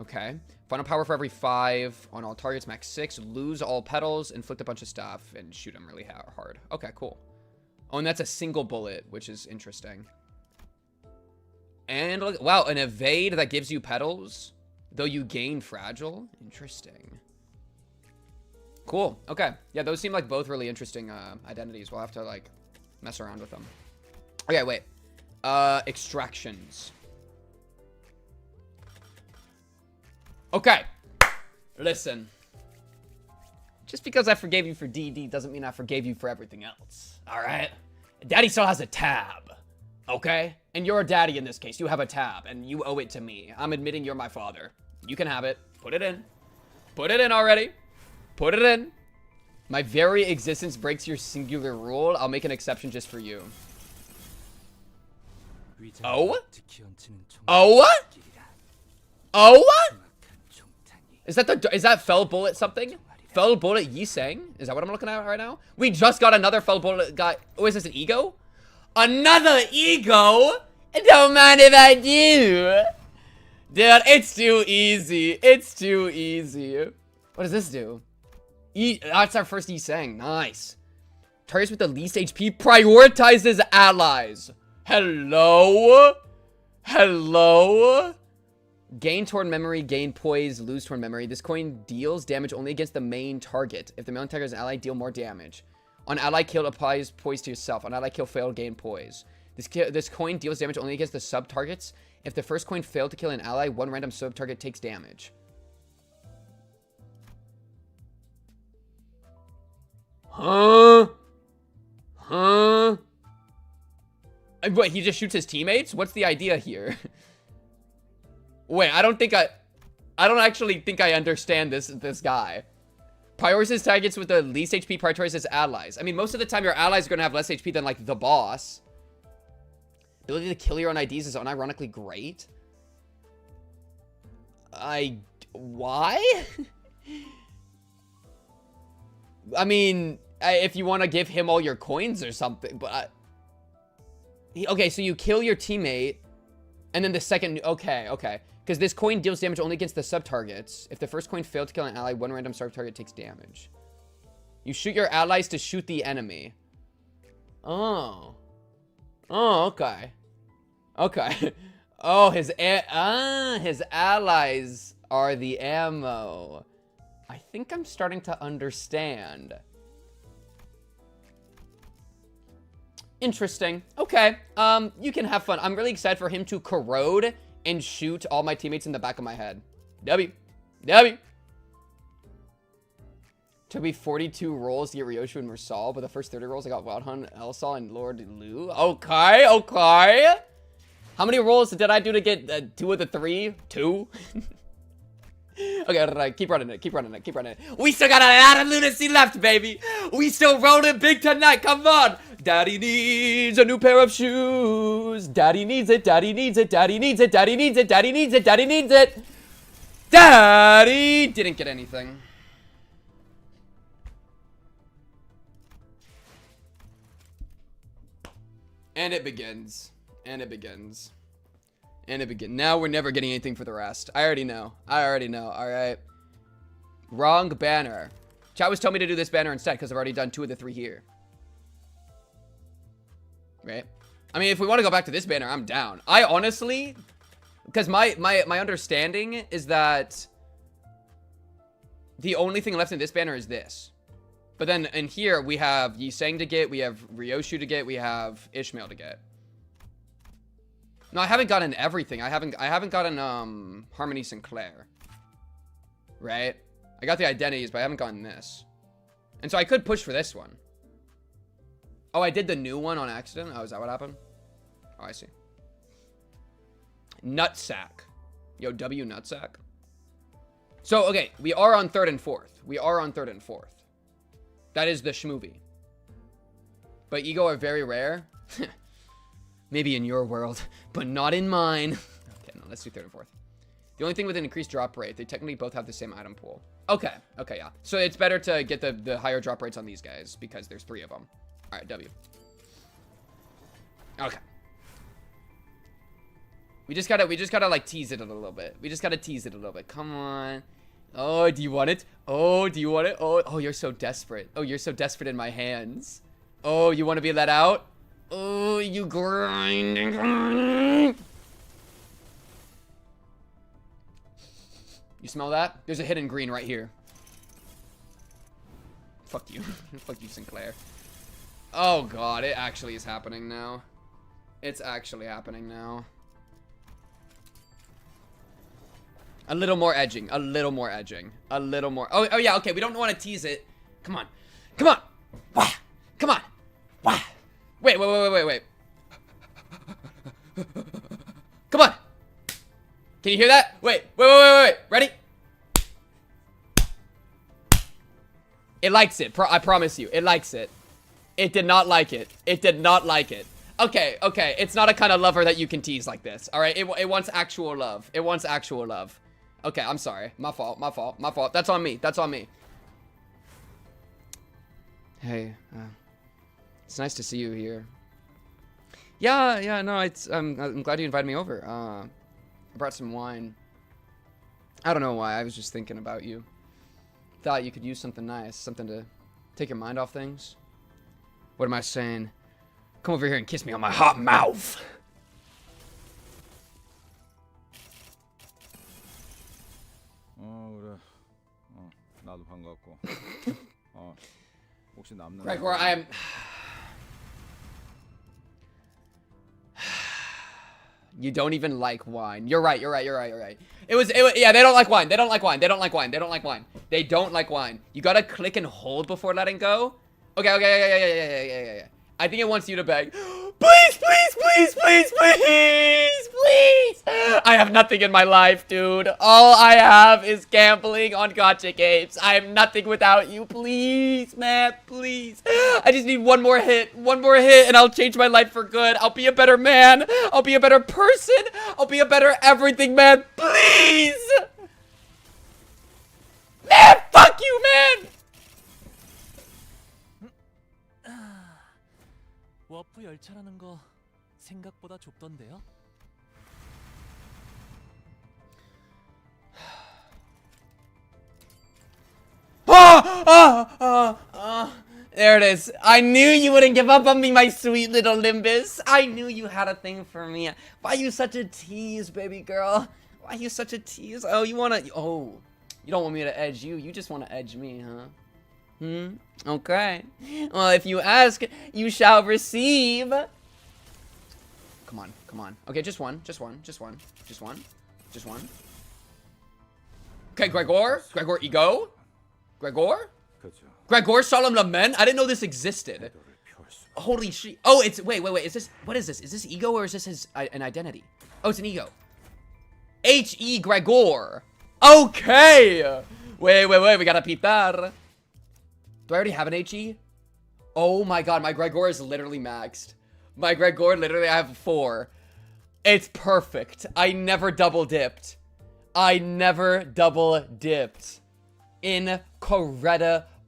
Okay. Final power for every 5 on all targets, max 6. Lose all petals, inflict a bunch of stuff, and shoot them really hard. Okay, cool. Oh, and that's a single bullet, which is interesting. And, wow, an evade that gives you petals, though you gain fragile? Interesting. Cool. Okay. Yeah, those seem like both really interesting identities. We'll have to, like, mess around with them. Okay, wait. Extractions. Okay. Listen. Just because I forgave you for DD doesn't mean I forgave you for everything else. Alright? Daddy still has a tab. Okay? And you're a daddy in this case. You have a tab, and you owe it to me. I'm admitting you're my father. You can have it. Put it in. Put it in already. Put it in. My very existence breaks your singular rule. I'll make an exception just for you. Oh? Oh? Oh? Is that fell bullet something? Fell bullet Yiseng? Is that what I'm looking at right now? We just got another fell bullet guy. Oh, is this an ego? Another ego? Don't mind if I do. Dude, it's too easy. It's too easy. What does this do? That's our first Yiseng. Nice. Targets with the least HP prioritizes allies. Hello? Hello? Gain torn memory, gain poise, lose torn memory. This coin deals damage only against the main target. If the main target is an ally, deal more damage. On ally kill, applies poise to yourself. On ally kill failed, gain poise. This coin deals damage only against the sub-targets. If the first coin failed to kill an ally, one random sub-target takes damage. Huh? Huh? What, he just shoots his teammates? What's the idea here? Wait, I don't actually think I understand this guy. Prioritizes targets with the least HP, prioritizes allies. I mean, most of the time your allies are gonna have less HP than, like, the boss. Ability to kill your own IDs is unironically great. Why? I mean, if you want to give him all your coins or something, but... okay, so you kill your teammate, and then the second... Okay. Because this coin deals damage only against the sub-targets. If the first coin failed to kill an ally, one random sub-target takes damage. You shoot your allies to shoot the enemy. Oh. Oh, okay. Okay. Oh, his allies are the ammo. I think I'm starting to understand. Interesting. Okay. You can have fun. I'm really excited for him to corrode and shoot all my teammates in the back of my head. W. Took me 42 rolls to get Ryoshu and Mersal, but the first 30 rolls I got Wild Hunt, Elsal, and Lord Lu. Okay. How many rolls did I do to get 2 of the 3? 2? Okay, keep running it. We still got a lot of lunacy left, baby. We still rolling big tonight. Come on. Daddy needs a new pair of shoes. Daddy needs it. Daddy didn't get anything. And it begins. Now we're never getting anything for the rest. I already know. Alright. Wrong banner. Chat was telling me to do this banner instead because I've already done 2 of the 3 here. Right? I mean, if we want to go back to this banner, I'm down. I honestly... because my understanding is that the only thing left in this banner is this. But then in here, we have Yiseng to get, we have Ryoshu to get, we have Ishmael to get. No, I haven't gotten everything. I haven't gotten Harmony Sinclair. Right? I got the identities, but I haven't gotten this. And so I could push for this one. Oh, I did the new one on accident? Oh, is that what happened? Oh, I see. Nutsack. Yo, W Nutsack. So, okay, we are on 3rd and 4th. That is the schmovie. But ego are very rare. Maybe in your world, but not in mine. Okay, no, let's do 3rd and 4th. The only thing with an increased drop rate, they technically both have the same item pool. Okay, yeah. So it's better to get the higher drop rates on these guys because there's 3 of them. All right, W. Okay. We just gotta like tease it a little bit. Come on. Oh, do you want it? Oh, you're so desperate. Oh, you're so desperate in my hands. Oh, you want to be let out? Oh, you grinding. You smell that? There's a hidden green right here. Fuck you. Fuck you, Sinclair. Oh god, it actually is happening now. It's actually happening now. A little more edging. A little more edging. A little more. Oh yeah, okay. We don't want to tease it. Come on. Come on. Wah. Come on. Wah. Wait. Come on. Can you hear that? Wait. Ready? It likes it. I promise you. It likes it. It did not like it. It did not like it. Okay. It's not a kind of lover that you can tease like this. All right. It wants actual love. It wants actual love. Okay. I'm sorry. My fault. That's on me. Hey. It's nice to see you here. Yeah. No. I'm glad you invited me over. I brought some wine. I don't know why. I was just thinking about you. Thought you could use something nice, something to take your mind off things. What am I saying? Come over here and kiss me on my hot mouth. 그래. 나도 반갑고. 혹시 남는 Gregor, I am. You don't even like wine. You're right. It was yeah, they don't like wine. They don't like wine. You gotta click and hold before letting go. Okay, yeah. I think it wants you to beg. Please. I have nothing in my life, dude. All I have is gambling on gacha games. I am nothing without you. Please, man, please. I just need one more hit, and I'll change my life for good. I'll be a better man. I'll be a better person. I'll be a better everything, man. Please. Man, fuck you, man. 워프 열차라는 거 생각보다 좁던데요? There it is. I knew you wouldn't give up on me, my sweet little Limbus. I knew you had a thing for me. Why you such a tease, baby girl? Why you such a tease? Oh, you don't want me to edge you. You just want to edge me, huh? Okay. Well, if you ask, you shall receive. Come on. Okay, just one. Okay, Gregor, ego. Gregor Solemn Lament? I didn't know this existed. Holy shit. Oh, it's, wait. Is this, what is this? Is this ego or is this an identity? Oh, it's an ego. H.E. Gregor. Okay. Wait, we gotta peep that. Do I already have an HE? Oh my god, my Gregor is literally maxed. I have 4. It's perfect. I never double dipped. Incredible.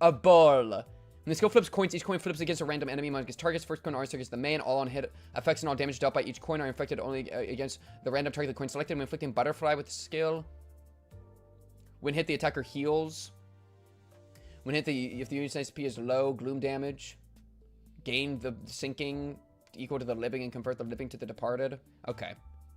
When the skill flips coins, each coin flips against a random enemy among its targets. First coin always targets the main. All on hit effects and all damage dealt by each coin are inflicted only against the random target the coin selected. When inflicting butterfly with the skill. When hit, the attacker heals. When hit, if the unit's SP is low, gloom damage. Gain the sinking equal to the living and convert the living to the departed. Okay.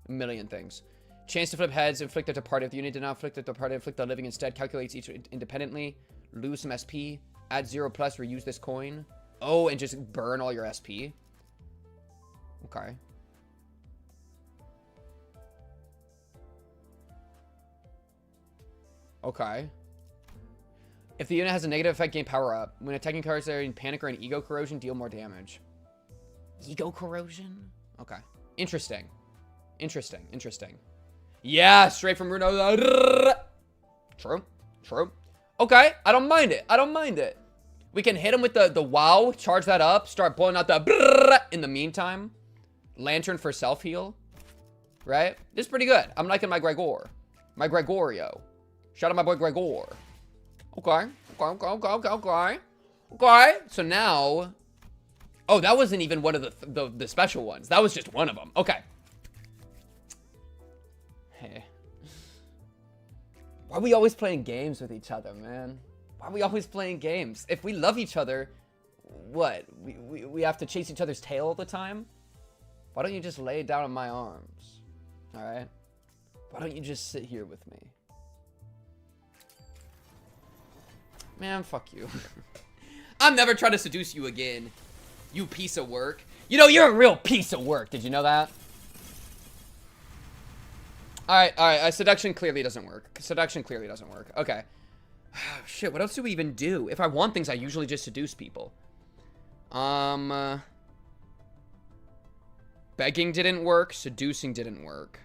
A million things. Chance to flip heads, inflict the departed. If the unit did not inflict the departed, inflict the living instead. Calculates each independently. Lose some SP. Add 0+, reuse this coin. Oh, and just burn all your SP. Okay. Okay. If the unit has a negative effect, gain power up. When attacking cards that are in panic or in ego corrosion, deal more damage. Ego corrosion? Okay. Interesting. Yeah, straight from Bruno. True. Okay, I don't mind it. We can hit him with the wow, charge that up, start blowing out the in the meantime. Lantern for self-heal. Right? This is pretty good. I'm liking my Gregor. My Gregorio. Shout out my boy Gregor. Okay. So now... Oh, that wasn't even one of the special ones. That was just one of them. Okay. Hey. Why are we always playing games with each other, man? Why are we always playing games? If we love each other, what? We have to chase each other's tail all the time? Why don't you just lay down in my arms? Alright? Why don't you just sit here with me? Man, fuck you. I'm never trying to seduce you again. You piece of work. You know, you're a real piece of work. Did you know that? Alright. Seduction clearly doesn't work. Okay. Shit, what else do we even do? If I want things, I usually just seduce people. Begging didn't work. Seducing didn't work.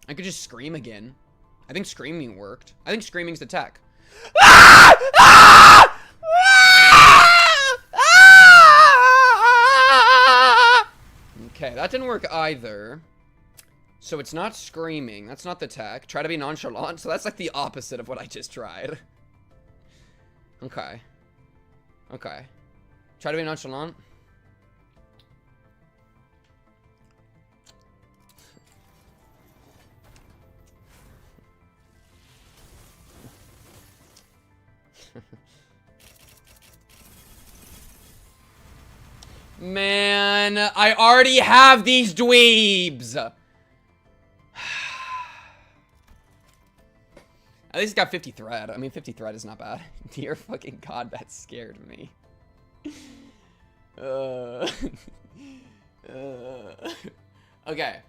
I could just scream again. I think screaming worked. I think screaming's the tech. Okay, that didn't work either. So it's not screaming. That's not the tech. Try to be nonchalant. So that's like the opposite of what I just tried. Okay. Try to be nonchalant. Man, I already have these dweebs. At least it's got 50 thread. I mean, 50 thread is not bad. Dear fucking god, that scared me. Okay.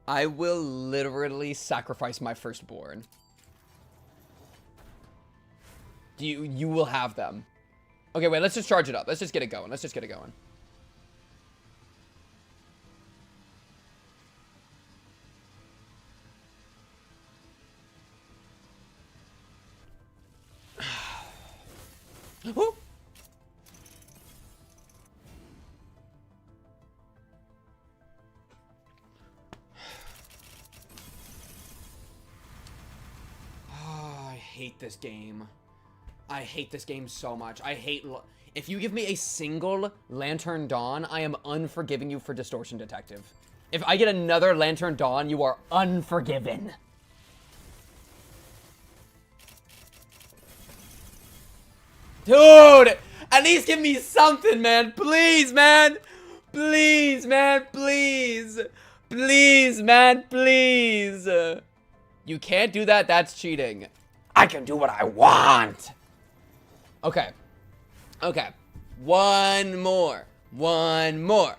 I will literally sacrifice my firstborn. You will have them. Okay, wait, let's just charge it up. Let's just get it going. Oh! I hate this game. I hate this game so much. If you give me a single Lantern Dawn, I am unforgiving you for Distortion Detective. If I get another Lantern Dawn, you are unforgiven. Dude! At least give me something, man. Please, man. Please, man. Please. Please, man. Please. You can't do that. That's cheating. I can do what I want. Okay. One more. One more.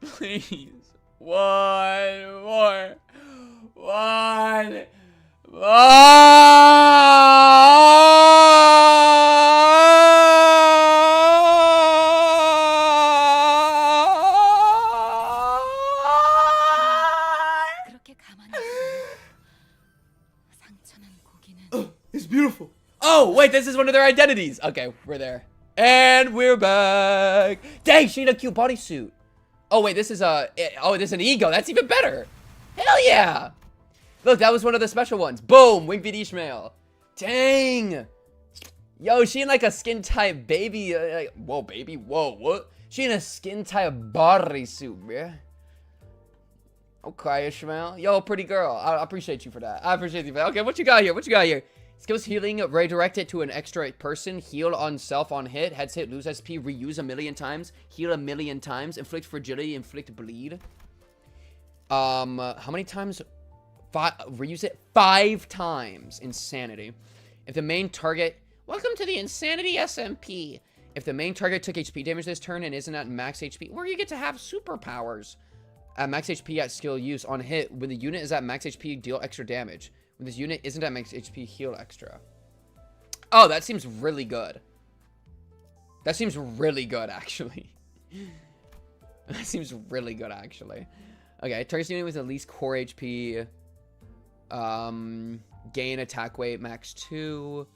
Please. One more. It's beautiful. Oh, wait, this is one of their identities. Okay, we're there. And we're back. Dang, she need a cute bodysuit. Oh, wait, this is this is an ego. That's even better. Hell yeah. Look, that was one of the special ones. Boom, Wing Beat Ishmael. Dang. Yo, she in like a skin type baby. Whoa, baby. Whoa, what? She in a skin type bodysuit, bruh. Okay, Ishmael. Yo, pretty girl. I appreciate you for that. Okay, what you got here? Skills healing, redirect it to an extra person, heal on self on hit, heads hit, lose SP, reuse 1,000,000 times, heal 1,000,000 times, inflict fragility, inflict bleed. How many times? Reuse it 5 times. Insanity. If the main target, welcome to the Insanity SMP. If the main target took HP damage this turn and isn't at max HP, where you get to have superpowers. At max HP at skill use on hit, when the unit is at max HP, deal extra damage. When this unit isn't at max HP, heal extra. Oh, that seems really good. Actually. Okay, target unit with at least core HP. Gain attack weight, max 2.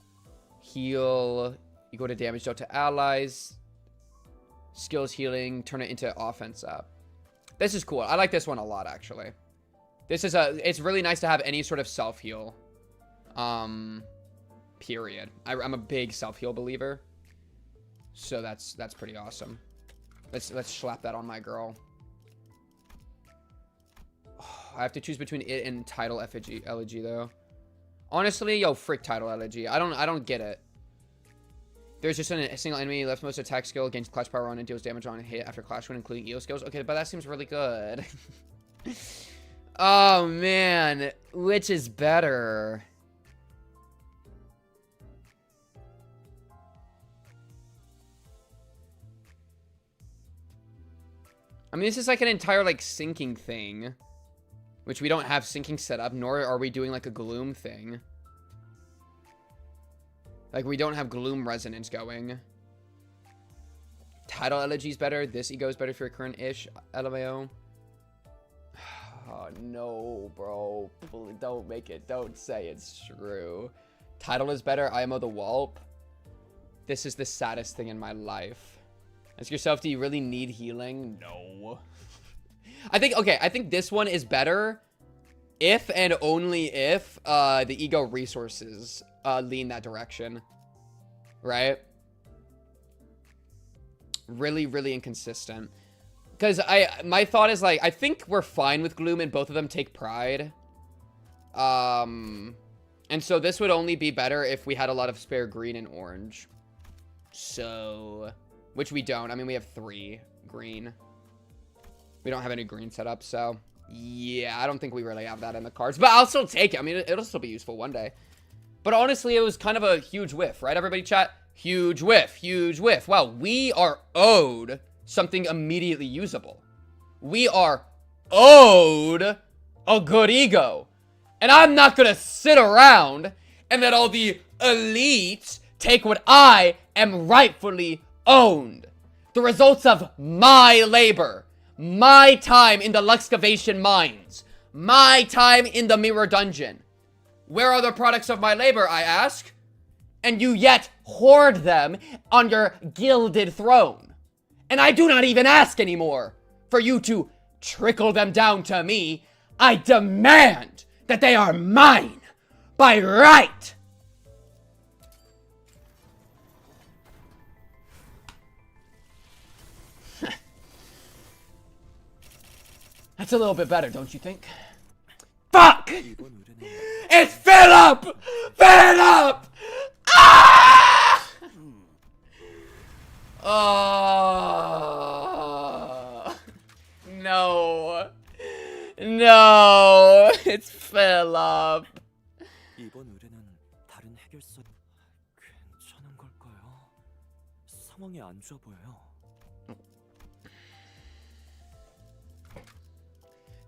Heal. You go to damage dealt to allies. Skills healing, turn it into offense up. This is cool. I like this one a lot, actually. It's really nice to have any sort of self-heal. Period. I'm a big self-heal believer. So that's pretty awesome. Let's slap that on my girl. I have to choose between it and title effigy elegy though. Honestly, yo, frick title elegy. I don't get it. There's just a single enemy left most attack skill gains clash power on and deals damage on a hit after clash when including EO skills. Okay, but that seems really good. Oh man, which is better? I mean, this is like an entire like syncing thing, which we don't have syncing set up, nor are we doing like a gloom thing. Like we don't have gloom resonance going. Title elegy is better. This ego is better for your current-ish LMAO. Oh no, bro. Don't make it. Don't say it's true. Title is better. IMO the Whelp. This is the saddest thing in my life. Ask yourself, do you really need healing? No. I think this one is better if and only if the ego resources lean that direction. Right? Really, really inconsistent. Because my thought is like, I think we're fine with Gloom and both of them take Pride. And so this would only be better if we had a lot of spare green and orange. So, which we don't. I mean, we have 3 green. We don't have any green set up, so yeah, I don't think we really have that in the cards. But I'll still take it. I mean, it'll still be useful one day. But honestly, it was kind of a huge whiff, right? Everybody chat? Huge whiff, huge whiff. Wow, we are owed something immediately usable. We are owed a good ego. And I'm not gonna sit around and let all the elites take what I am rightfully owned. The results of my labor, my time in the Luxcavation mines, my time in the Mirror Dungeon. Where are the products of my labor, I ask? And you yet hoard them on your gilded throne. And I do not even ask anymore for you to trickle them down to me. I demand that they are mine by right. That's a little bit better, don't you think? Fuck! It's Philip! Philip! Ah! Oh. No. No. It's Philip. 이번 의뢰는 다른 해결사 괜찮은 걸까요? 상황이 안 좋아 보여요.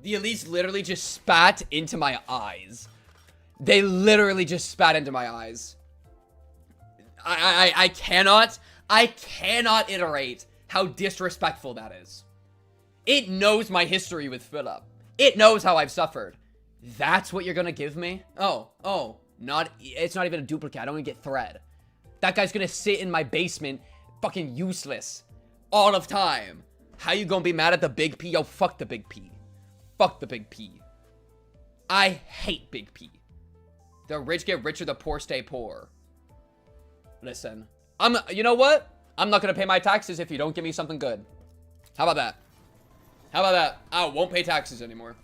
The elites literally just spat into my eyes. They literally just spat into my eyes. I cannot iterate how disrespectful that is. It knows my history with Philip. It knows how I've suffered. That's what you're gonna give me? Oh, it's not even a duplicate. I don't even get thread. That guy's gonna sit in my basement, fucking useless, all of time. How you gonna be mad at the big P? Yo, fuck the big P. Fuck the big P. I hate big P. The rich get richer, the poor stay poor. Listen, you know what? I'm not gonna pay my taxes if you don't give me something good. How about that? How about that? I won't pay taxes anymore.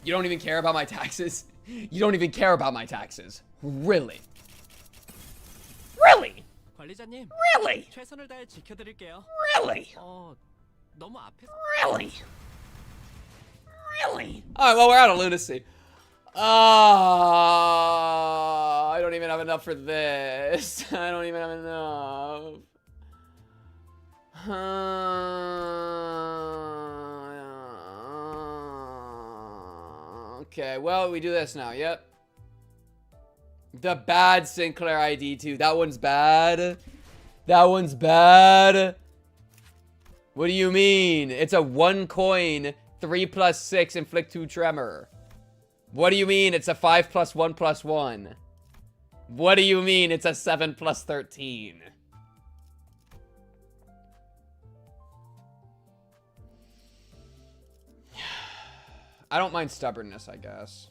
You don't even care about my taxes? You don't even care about my taxes. Really? Really? 관리자님. Really? 최선을 다해 지켜드릴게요. Really? 너무 앞에서. Really? Really? Alright, well, we're out of lunacy. I don't even have enough for this. I don't even have enough. Okay, well, we do this now. Yep. The bad Sinclair ID too. That one's bad. That one's bad. What do you mean? It's a 1 coin, 3+6, inflict 2 tremor. What do you mean it's a 5+1+1? What do you mean it's a 7+13? I don't mind stubbornness, I guess.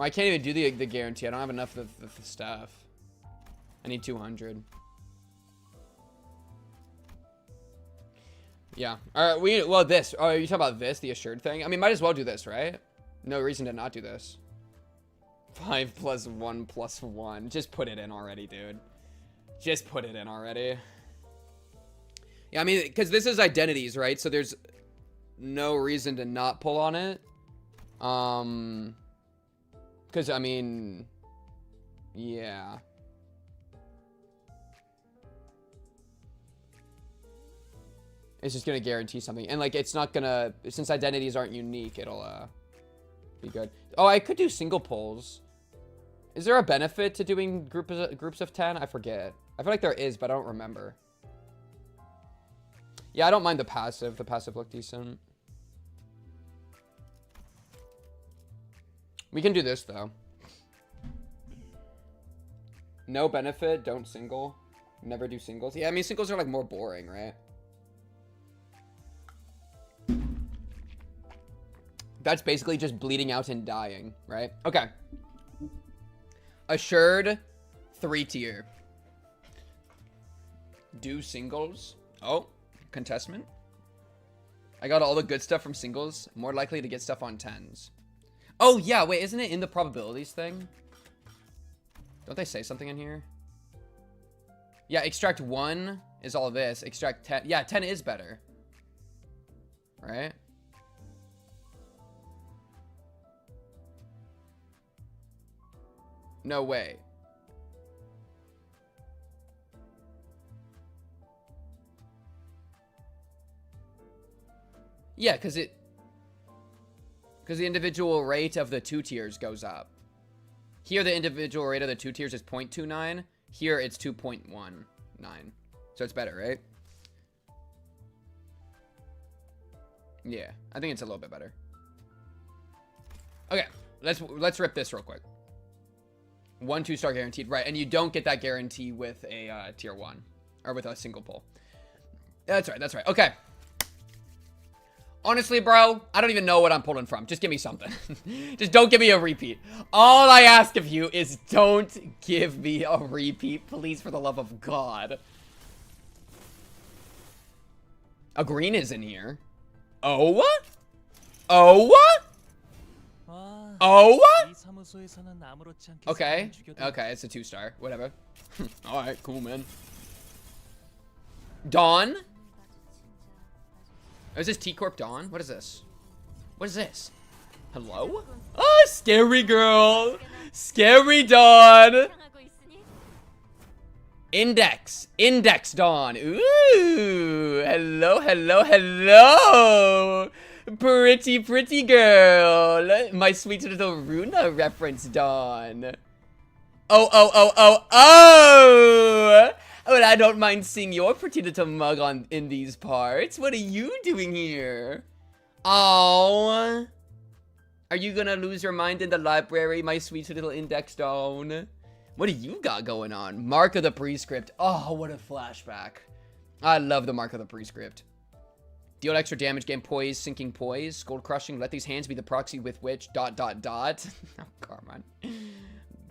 I can't even do the guarantee. I don't have enough of the stuff. I need 200. Yeah. All right. Well, this. Oh, are you talking about this, the assured thing? I mean, might as well do this, right? No reason to not do this. 5 + 1 + 1. Just put it in already, dude. Just put it in already. Yeah, I mean, because this is identities, right? So there's no reason to not pull on it. Because, I mean, yeah. It's just going to guarantee something. And, like, it's not going to, since identities aren't unique, it'll be good. Oh, I could do single pulls. Is there a benefit to doing groups of 10? I forget. I feel like there is, but I don't remember. Yeah, I don't mind the passive. The passive look decent. We can do this, though. No benefit, don't single. Never do singles. Yeah, I mean, singles are, like, more boring, right? That's basically just bleeding out and dying, right? Okay. Assured 3-tier. Do singles. Oh, contestment. I got all the good stuff from singles. More likely to get stuff on 10s. Oh, yeah. Wait, isn't it in the probabilities thing? Don't they say something in here? Yeah, extract 1 is all this. Extract 10. Yeah, 10 is better. Right? No way. Yeah, because the individual rate of the 2 tiers goes up. Here, the individual rate of the 2 tiers is 0.29. Here, it's 2.19. So it's better, right? Yeah, I think it's a little bit better. Okay, let's rip this real quick. 1 2-star guaranteed, right? And you don't get that guarantee with a tier 1 or with a single pull. That's right. That's right. Okay. Honestly, bro, I don't even know what I'm pulling from. Just give me something. Just don't give me a repeat. All I ask of you is don't give me a repeat, please, for the love of God. A green is in here. Oh, what? Oh, what? Oh, what? Okay. Okay, it's a 2-star. Whatever. Alright, cool, man. Dawn? Oh, is this T-Corp Dawn? What is this? What is this? Hello? Oh, scary girl. Scary Dawn. Index. Index Dawn. Ooh. Hello, hello, hello. Pretty, pretty girl. My sweet little Runa reference, Dawn. Oh, oh, oh, oh, oh! Well, I don't mind seeing your pretty little mug in these parts. What are you doing here? Oh. Are you gonna lose your mind in the library, my sweet little Index Dawn? What do you got going on? Mark of the Prescript. Oh, what a flashback. I love the Mark of the Prescript. Deal extra damage, gain poise, sinking poise, skull crushing. Let these hands be the proxy with which ... Oh, come on.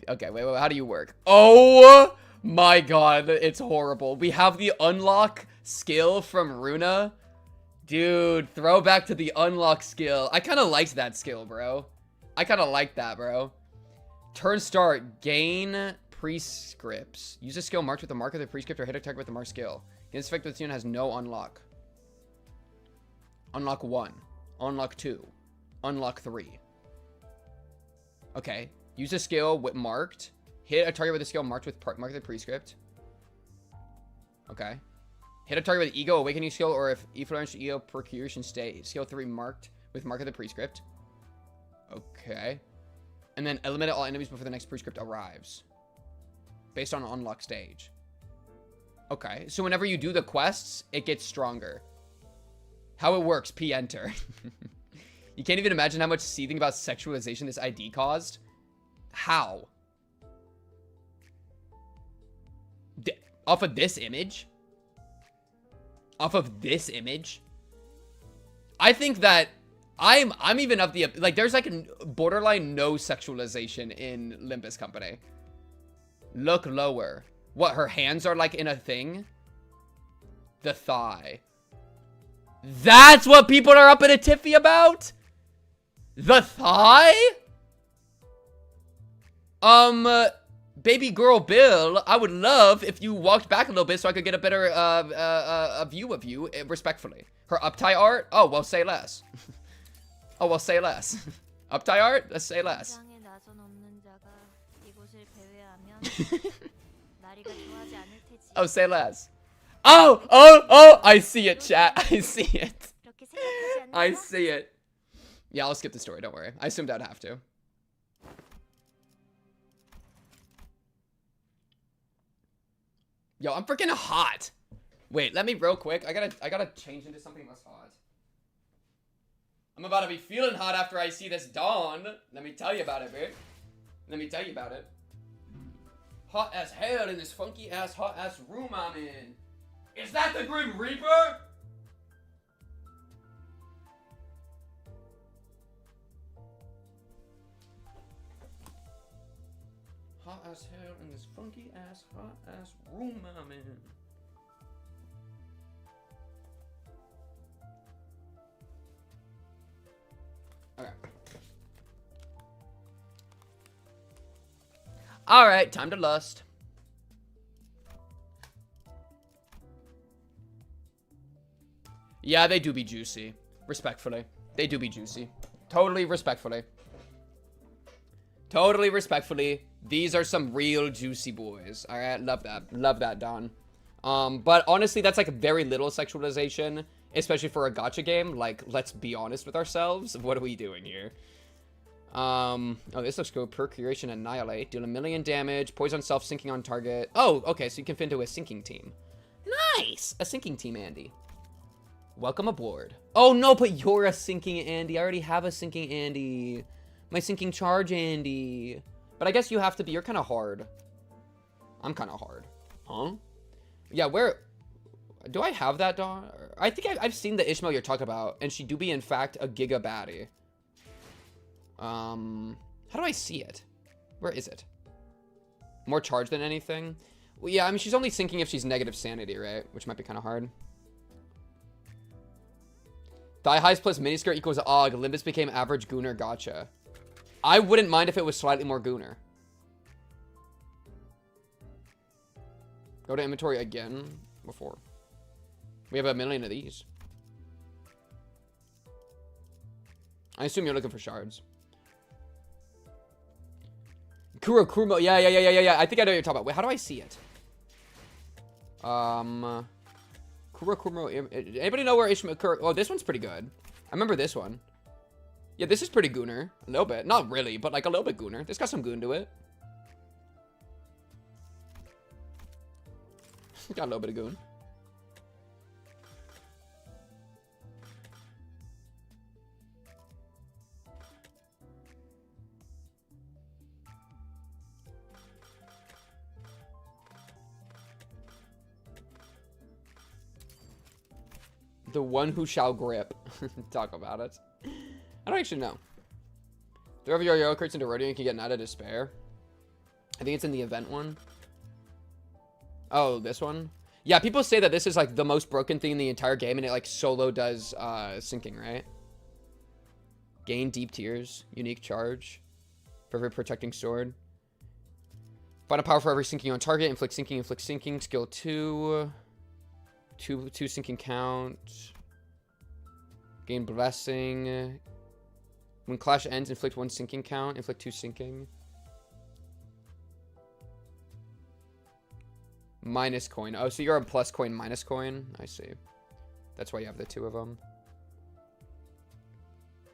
Okay, wait, how do you work? Oh my god, it's horrible. We have the unlock skill from Runa. Dude, throw back to the unlock skill. I kind of liked that skill, bro. I kind of liked that, bro. Turn start, gain prescripts. Use a skill marked with the mark of the prescript or hit a target with the mark skill. This effect with the unit has no unlock. Unlock 1. Unlock 2. Unlock 3. Okay. Use a skill with marked. Hit a target with a skill marked with mark the prescript. Okay. Hit a target with ego awakening skill or if effluence ego procuration state. Skill 3 marked with mark of the prescript. Okay. And then eliminate all enemies before the next prescript arrives. Based on unlock stage. Okay. So whenever you do the quests, it gets stronger. How it works, P enter. You can't even imagine how much seething about sexualization this ID caused. How? Off of this image? Off of this image? I think that I'm even of the, like, there's like a borderline no sexualization in Limbus Company. Look lower. What, her hands are like in a thing? The thigh. That's what people are up in a tiffy about? The thigh? Baby girl Bill, I would love if you walked back a little bit so I could get a better a view of you, respectfully. Her uptie art? Oh, well, say less. Oh, well, say less. Uptie art? Let's say less. Oh, say less. Oh, I see it, chat. I see it. I see it. Yeah, I'll skip the story, don't worry. I assumed I'd have to. Yo, I'm freaking hot. Wait, let me real quick. I gotta change into something less hot. I'm about to be feeling hot after I see this dawn. Let me tell you about it, babe. Let me tell you about it. Hot as hell in this funky ass, hot ass room I'm in. Is that the Grim Reaper? Hot as hell in this funky ass, hot ass room I'm in. Okay. Alright, time to lust. Yeah, they do be juicy. Respectfully. They do be juicy. Totally respectfully. Totally respectfully. These are some real juicy boys. Alright, love that. Love that, Don. But honestly, that's like very little sexualization. Especially for a gacha game. Like, let's be honest with ourselves. What are we doing here? Oh, this looks good. Procuration Annihilate. Deal 1,000,000 damage. Poison self, sinking on target. Oh, okay, so you can fit into a sinking team. Nice! A sinking team, Andy. Welcome aboard. Oh, no, but you're a sinking Andy. I already have a sinking Andy. My sinking charge Andy. But I guess you have to be. You're kind of hard. I'm kind of hard. Huh? Yeah, where... Do I have that, Dawn? I think I've seen the Ishmael you're talking about. And she do be, in fact, a giga baddie. How do I see it? Where is it? More charge than anything? Well, yeah, I mean, she's only sinking if she's negative sanity, right? Which might be kind of hard. Thigh highs plus miniskirt equals Og. Limbus became average Gooner. Gotcha. I wouldn't mind if it was slightly more Gooner. Go to inventory again. Before. We have 1,000,000 of these. I assume you're looking for shards. Kuromo. Yeah. I think I know what you're talking about. Wait, how do I see it? Kuromo. Anybody know where Ishmael... Oh, this one's pretty good. I remember this one. Yeah, this is pretty Gooner. A little bit. Not really, but like a little bit Gooner. This got some goon to it. Got a little bit of goon. The one who shall grip. Talk about it. I don't actually know. Throw over your yellow cards into rodeo and you can get Night of Despair. I think it's in the event one. Oh, this one? Yeah, people say that this is like the most broken thing in the entire game and it like solo does sinking, right? Gain deep tears. Unique charge. For every protecting sword. Final power for every sinking on target. Inflict sinking. Skill 2. Two sinking count. Gain blessing. When clash ends, inflict 1 sinking count. Inflict 2 sinking. Minus coin. Oh, so you're a plus coin, minus coin. I see. That's why you have the 2 of them.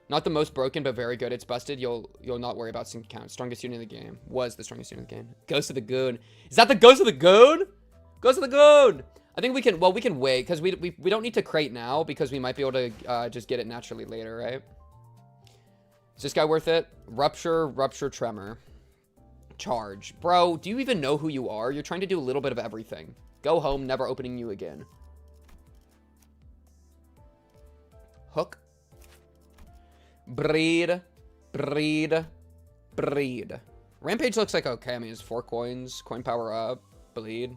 Not the most broken, but very good. It's busted. You'll not worry about sinking count. Strongest unit in the game. Was the strongest unit in the game. Ghost of the Goon. Is that the Ghost of the Goon? Ghost of the Goon! I think we can, well, we can wait, because we don't need to crate now, because we might be able to just get it naturally later, right? Is this guy worth it? Rupture, Tremor. Charge. Bro, do you even know who you are? You're trying to do a little bit of everything. Go home, never opening you again. Hook. Breed. Breed. Breed. Rampage looks like okay. I mean, it's 4 coins. Coin power up. Bleed.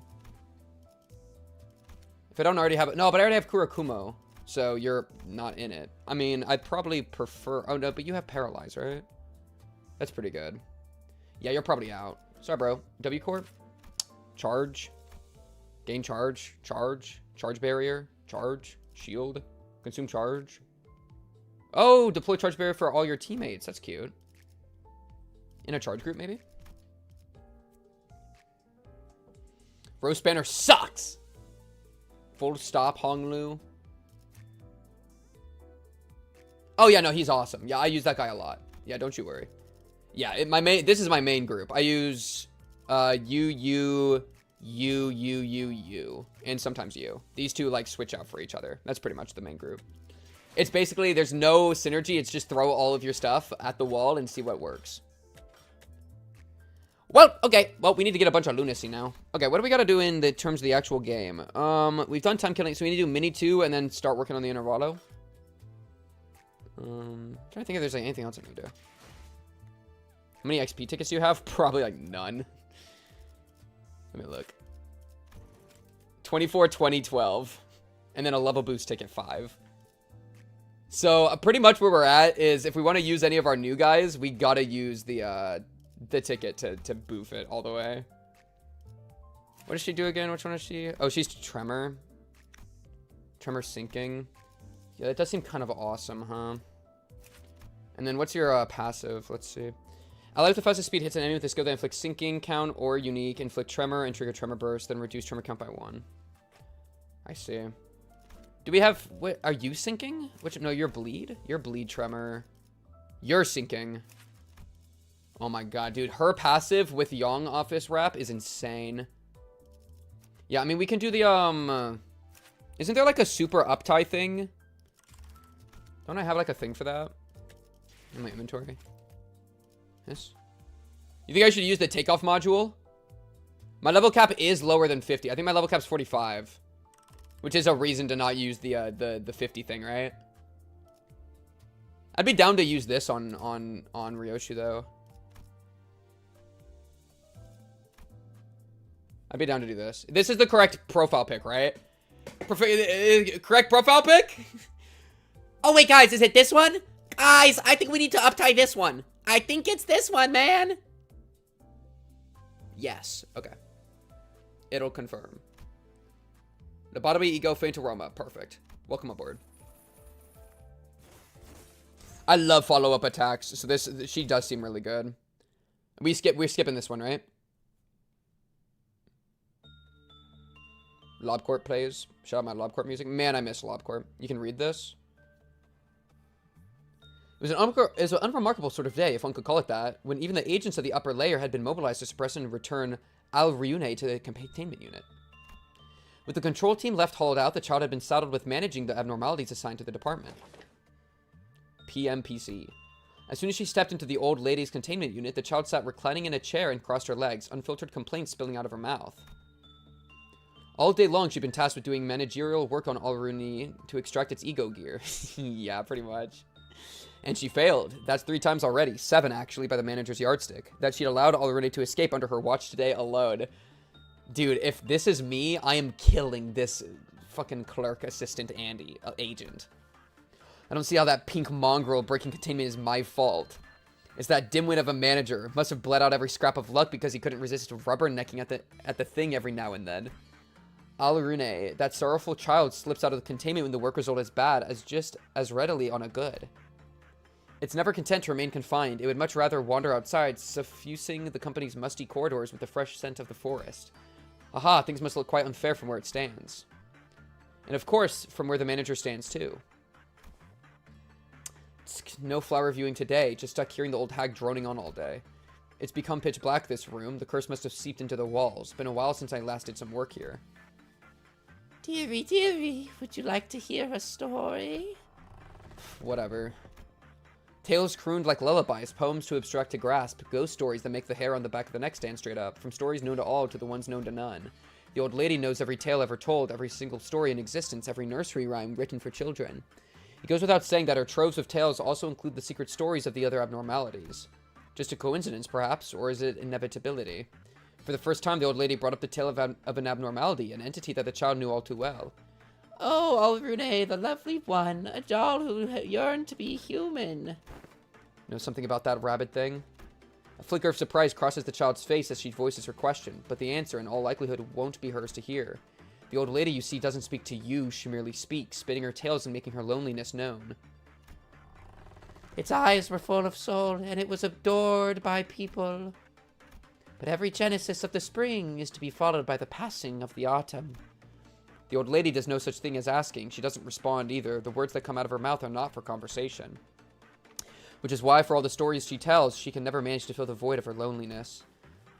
If I don't already have it. No, but I already have Kurakumo. So you're not in it. I mean, I'd probably prefer... Oh, no, but you have Paralyze, right? That's pretty good. Yeah, you're probably out. Sorry, bro. W Corp. Charge. Gain charge. Charge. Charge barrier. Charge. Shield. Consume charge. Oh, deploy charge barrier for all your teammates. That's cute. In a charge group, maybe? Roast Banner sucks! Full stop, Honglu. Oh, yeah, no, he's awesome. Yeah, I use that guy a lot. Yeah, don't you worry. Yeah, this is my main group. I use you, and sometimes you. These two, like, switch out for each other. That's pretty much the main group. It's basically, there's no synergy. It's just throw all of your stuff at the wall and see what works. Well, okay. Well, we need to get a bunch of lunacy now. Okay, what do we got to do in the terms of the actual game? We've done time killing, so we need to do mini 2 and then start working on the Intervallo. Trying to think if there's like anything else I need to do. How many XP tickets do you have? Probably like none. Let me look. 24, 20, 12. And then a level boost ticket 5. So pretty much where we're at is if we want to use any of our new guys, we gotta use the ticket to boof it all the way. What does she do again? Which one is she? Oh, she's Tremor. Tremor sinking. Yeah, that does seem kind of awesome, huh? And then what's your passive? Let's see. Ally with the fastest speed hits an enemy with a skill that inflicts sinking count or unique, inflict tremor and trigger tremor burst, then reduce tremor count by 1. I see. Do we have, what, are you sinking? Which, no, you're bleed? You're bleed tremor. You're sinking. Oh my god, dude. Her passive with Young Office Wrap is insane. Yeah, I mean, we can do the, isn't there like a super uptie thing? Don't I have like a thing for that? In my inventory? Yes. You think I should use the takeoff module? My level cap is lower than 50. I think my level cap's 45. Which is a reason to not use the 50 thing, right? I'd be down to use this on Ryoshi, though. I'd be down to do this. This is the correct profile pick, right? Correct profile pick? Oh, wait, guys, is it this one? Guys, I think we need to uptie this one. I think it's this one, man. Yes. Okay. It'll confirm. Lobotomy, ego, faint aroma. Perfect. Welcome aboard. I love follow-up attacks. So she does seem really good. We're skipping this one, right? LobCorp plays. Shout out my LobCorp music. Man, I miss LobCorp. You can read this. It was an unremarkable sort of day, if one could call it that, when even the agents of the upper layer had been mobilized to suppress and return Al Ryune to the containment unit. With the control team left hollowed out, the child had been saddled with managing the abnormalities assigned to the department. PMPC. As soon as she stepped into the old lady's containment unit, the child sat reclining in a chair and crossed her legs, unfiltered complaints spilling out of her mouth. All day long, she'd been tasked with doing managerial work on Al Ryune to extract its ego gear. Yeah, pretty much. And she failed. That's 3 times already. 7, actually, by the manager's yardstick. That she'd allowed Al Ryune to escape under her watch today alone. Dude, if this is me, I am killing this fucking clerk, assistant, agent. I don't see how that pink mongrel breaking containment is my fault. It's that dimwit of a manager. Must have bled out every scrap of luck because he couldn't resist rubbernecking at the thing every now and then. Al Ryune, that sorrowful child, slips out of the containment when the work result is bad as just as readily on a good. It's never content to remain confined. It would much rather wander outside, suffusing the company's musty corridors with the fresh scent of the forest. Aha, things must look quite unfair from where it stands. And of course, from where the manager stands too. It's no flower viewing today, just stuck hearing the old hag droning on all day. It's become pitch black, this room. The curse must have seeped into the walls. Been a while since I last did some work here. Dearie, dearie, would you like to hear a story? Whatever. Tales crooned like lullabies, poems too abstract to grasp, ghost stories that make the hair on the back of the neck stand straight up, from stories known to all to the ones known to none. The old lady knows every tale ever told, every single story in existence, every nursery rhyme written for children. It goes without saying that her troves of tales also include the secret stories of the other abnormalities. Just a coincidence, perhaps, or is it inevitability? For the first time, the old lady brought up the tale of an abnormality, an entity that the child knew all too well. Oh, Alrune, the lovely one, a doll who yearned to be human. Know something about that rabbit thing? A flicker of surprise crosses the child's face as she voices her question, but the answer, in all likelihood, won't be hers to hear. The old lady, you see, doesn't speak to you, she merely speaks, spinning her tales and making her loneliness known. Its eyes were full of soul, and it was adored by people. But every genesis of the spring is to be followed by the passing of the autumn. The old lady does no such thing as asking. She doesn't respond either. The words that come out of her mouth are not for conversation. Which is why, for all the stories she tells, she can never manage to fill the void of her loneliness.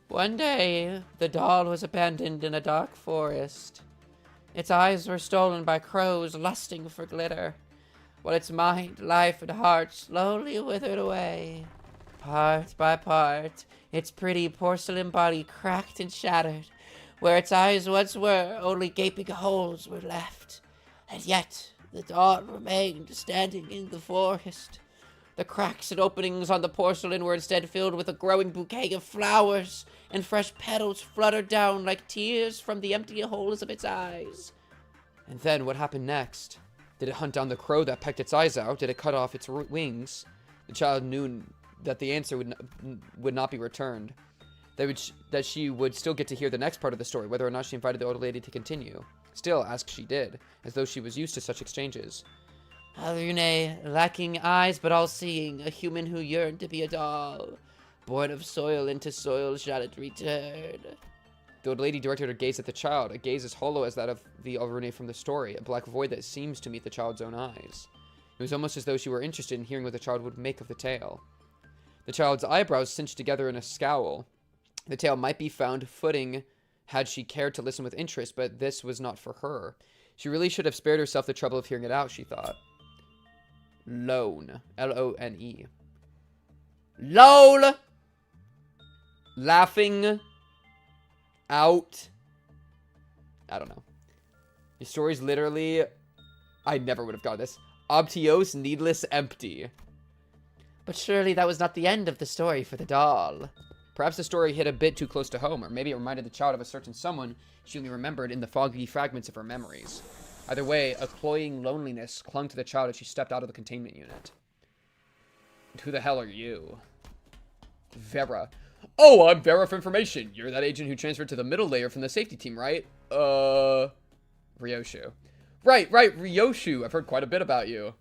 One day, the doll was abandoned in a dark forest. Its eyes were stolen by crows lusting for glitter, while its mind, life, and heart slowly withered away. Part by part, its pretty porcelain body cracked and shattered. Where its eyes once were, only gaping holes were left. And yet, the doll remained standing in the forest. The cracks and openings on the porcelain were instead filled with a growing bouquet of flowers, and fresh petals fluttered down like tears from the empty holes of its eyes. And then, what happened next? Did it hunt down the crow that pecked its eyes out? Did it cut off its wings? The child knew that the answer would not be returned. That she would still get to hear the next part of the story, whether or not she invited the old lady to continue. Still, ask she did, as though she was used to such exchanges. Alrune, lacking eyes but all-seeing, a human who yearned to be a doll. Born of soil, into soil shall it return. The old lady directed her gaze at the child, a gaze as hollow as that of the Alrune from the story, a black void that seems to meet the child's own eyes. It was almost as though she were interested in hearing what the child would make of the tale. The child's eyebrows cinched together in a scowl. The tale might be found footing had she cared to listen with interest, but this was not for her. She really should have spared herself the trouble of hearing it out, she thought. Lone. L-O-N-E. LOL! Laughing out. I don't know. The story's literally... I never would have got this. Obtiose, needless, empty. But surely that was not the end of the story for the doll. Perhaps the story hit a bit too close to home, or maybe it reminded the child of a certain someone she only remembered in the foggy fragments of her memories. Either way, a cloying loneliness clung to the child as she stepped out of the containment unit. And who the hell are you? Vera. Oh, I'm Vera for information. You're that agent who transferred to the middle layer from the safety team, right? Ryoshu. Right, Ryoshu. I've heard quite a bit about you.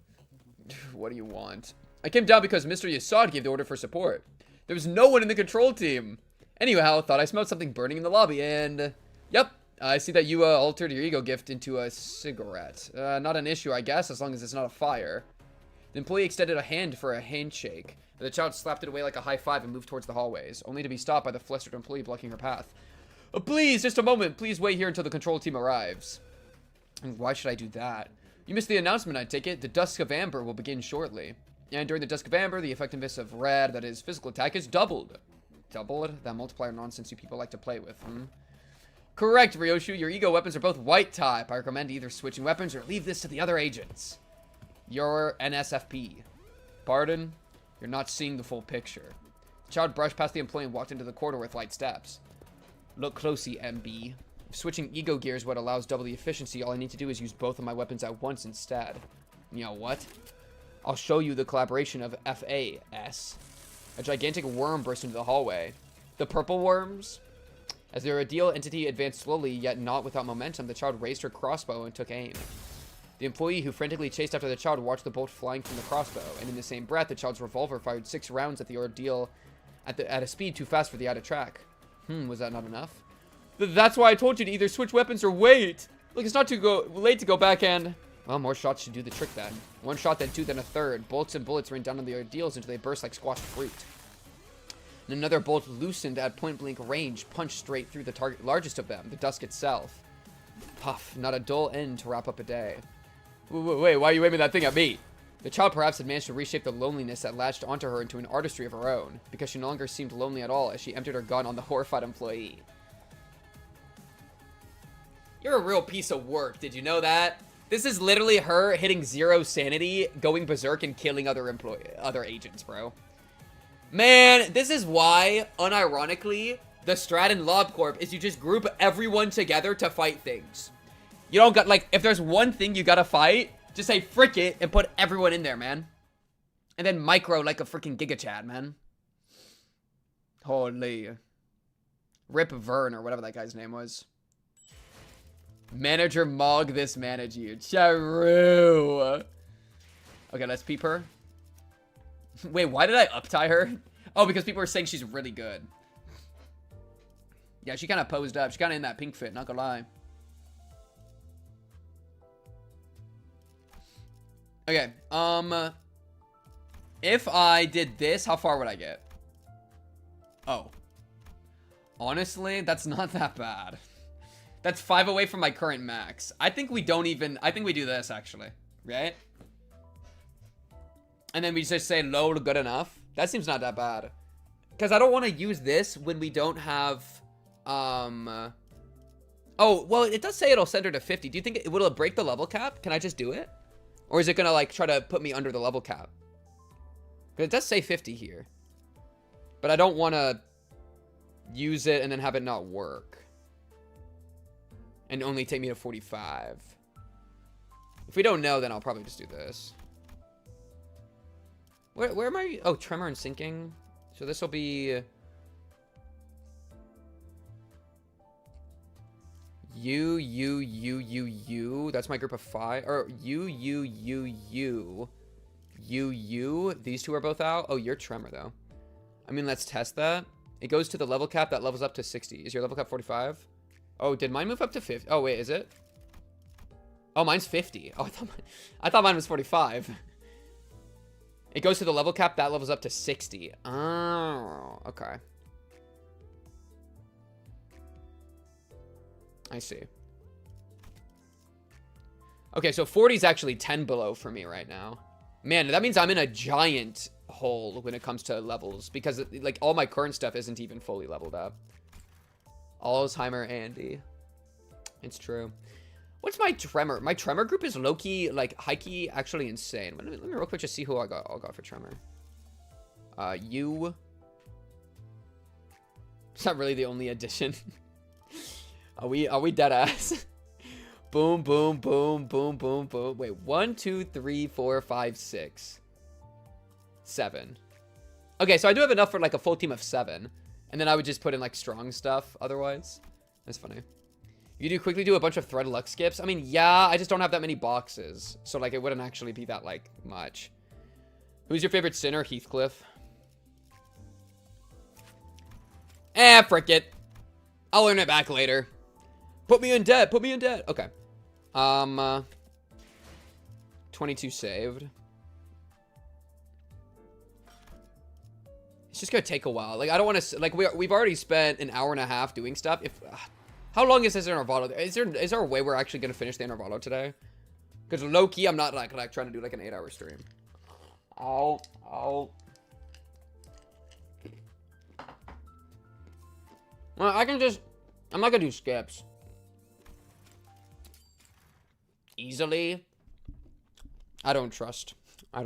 What do you want? I came down because Mr. Yasad gave the order for support. There was no one in the control team. Anyhow, thought I smelled something burning in the lobby, and... Yep, I see that you altered your ego gift into a cigarette. Not an issue, I guess, as long as it's not a fire. The employee extended a hand for a handshake, but the child slapped it away like a high five and moved towards the hallways, only to be stopped by the flustered employee blocking her path. Please, just a moment. Please wait here until the control team arrives. And why should I do that? You missed the announcement, I take it. The Dusk of Amber will begin shortly. And during the Dusk of Amber, the effectiveness of red, that is, physical attack, is doubled. Doubled? That multiplier nonsense you people like to play with, Correct, Ryoshu. Your ego weapons are both white type. I recommend either switching weapons or leave this to the other agents. You're NSFP. Pardon? You're not seeing the full picture. The child brushed past the employee and walked into the corridor with light steps. Look closely, MB. If switching ego gear is what allows double the efficiency, all I need to do is use both of my weapons at once instead. You know what? I'll show you the collaboration of FAS. A gigantic worm burst into the hallway. The purple worms? As the ordeal entity advanced slowly, yet not without momentum, the child raised her crossbow and took aim. The employee who frantically chased after the child watched the bolt flying from the crossbow, and in the same breath, the child's revolver fired 6 rounds at the ordeal at a speed too fast for the out of track. Was that not enough? That's why I told you to either switch weapons or wait! Look, it's not too late to go back and... Well, more shots should do the trick then. One shot, then two, then a third. Bolts and bullets rained down on the ordeals until they burst like squashed fruit. And another bolt loosened at point-blank range, punched straight through the target, largest of them, the dusk itself. Puff, not a dull end to wrap up a day. Wait, why are you aiming that thing at me? The child perhaps had managed to reshape the loneliness that latched onto her into an artistry of her own, because she no longer seemed lonely at all as she emptied her gun on the horrified employee. You're a real piece of work, did you know that? This is literally her hitting 0 sanity, going berserk, and killing other agents, bro. Man, this is why, unironically, the strat in LobCorp is you just group everyone together to fight things. You don't got, like, if there's one thing you gotta fight, just say frick it and put everyone in there, man. And then micro like a freaking Giga Chad, man. Holy. Rip Vern or whatever that guy's name was. Manager Mog this manage you. Charu. Okay, let's peep her. Wait, why did I uptie her? Oh, because people were saying she's really good. Yeah, she kind of posed up. She kind of in that pink fit, not gonna lie. Okay, if I did this, how far would I get? Oh. Honestly, that's not that bad. That's 5 away from my current max. I think we don't even... I think we do this, actually. Right? And then we just say low to good enough. That seems not that bad. Because I don't want to use this when we don't have... Oh, well, it does say it'll send her to 50. Do you think will it break the level cap? Can I just do it? Or is it going to, like, try to put me under the level cap? Because it does say 50 here. But I don't want to use it and then have it not work. And only take me to 45. If we don't know, then I'll probably just do this. Where am I? Oh, tremor and sinking. So this will be... U. That's my group of 5. Or U. These two are both out. Oh, you're tremor, though. I mean, let's test that. It goes to the level cap that levels up to 60. Is your level cap 45? Oh, did mine move up to 50? Oh, wait, is it? Oh, mine's 50. Oh, I thought mine was 45. It goes to the level cap that levels up to 60. Oh, okay. I see. Okay, so 40 is actually 10 below for me right now. Man, that means I'm in a giant hole when it comes to levels. Because, like, all my current stuff isn't even fully leveled up. Alzheimer Andy. It's true. What's my tremor? My tremor group is low-key, like, high-key, actually insane. Let me real quick just see who I'll go for tremor. You. It's not really the only addition. Are we dead ass? Boom, boom, boom, boom, boom, boom. Wait, 1, 2, 3, 4, 5, 6, 7. Okay, so I do have enough for like a full team of 7. And then I would just put in like strong stuff otherwise. That's funny. You do quickly do a bunch of thread luck skips. I mean, yeah, I just don't have that many boxes. So like it wouldn't actually be that like much. Who's your favorite sinner? Heathcliff. Frick it. I'll earn it back later. Put me in debt. Put me in debt. Okay. 22 saved. It's just gonna take a while. Like I don't want to. Like we've already spent an hour and a half doing stuff. If how long is this Intervallo? Is there a way we're actually gonna finish the Intervallo today? Because low key, I'm not like trying to do like an 8-hour stream. Ow. Well, I can just. I'm not gonna do skips. Easily. I don't trust. I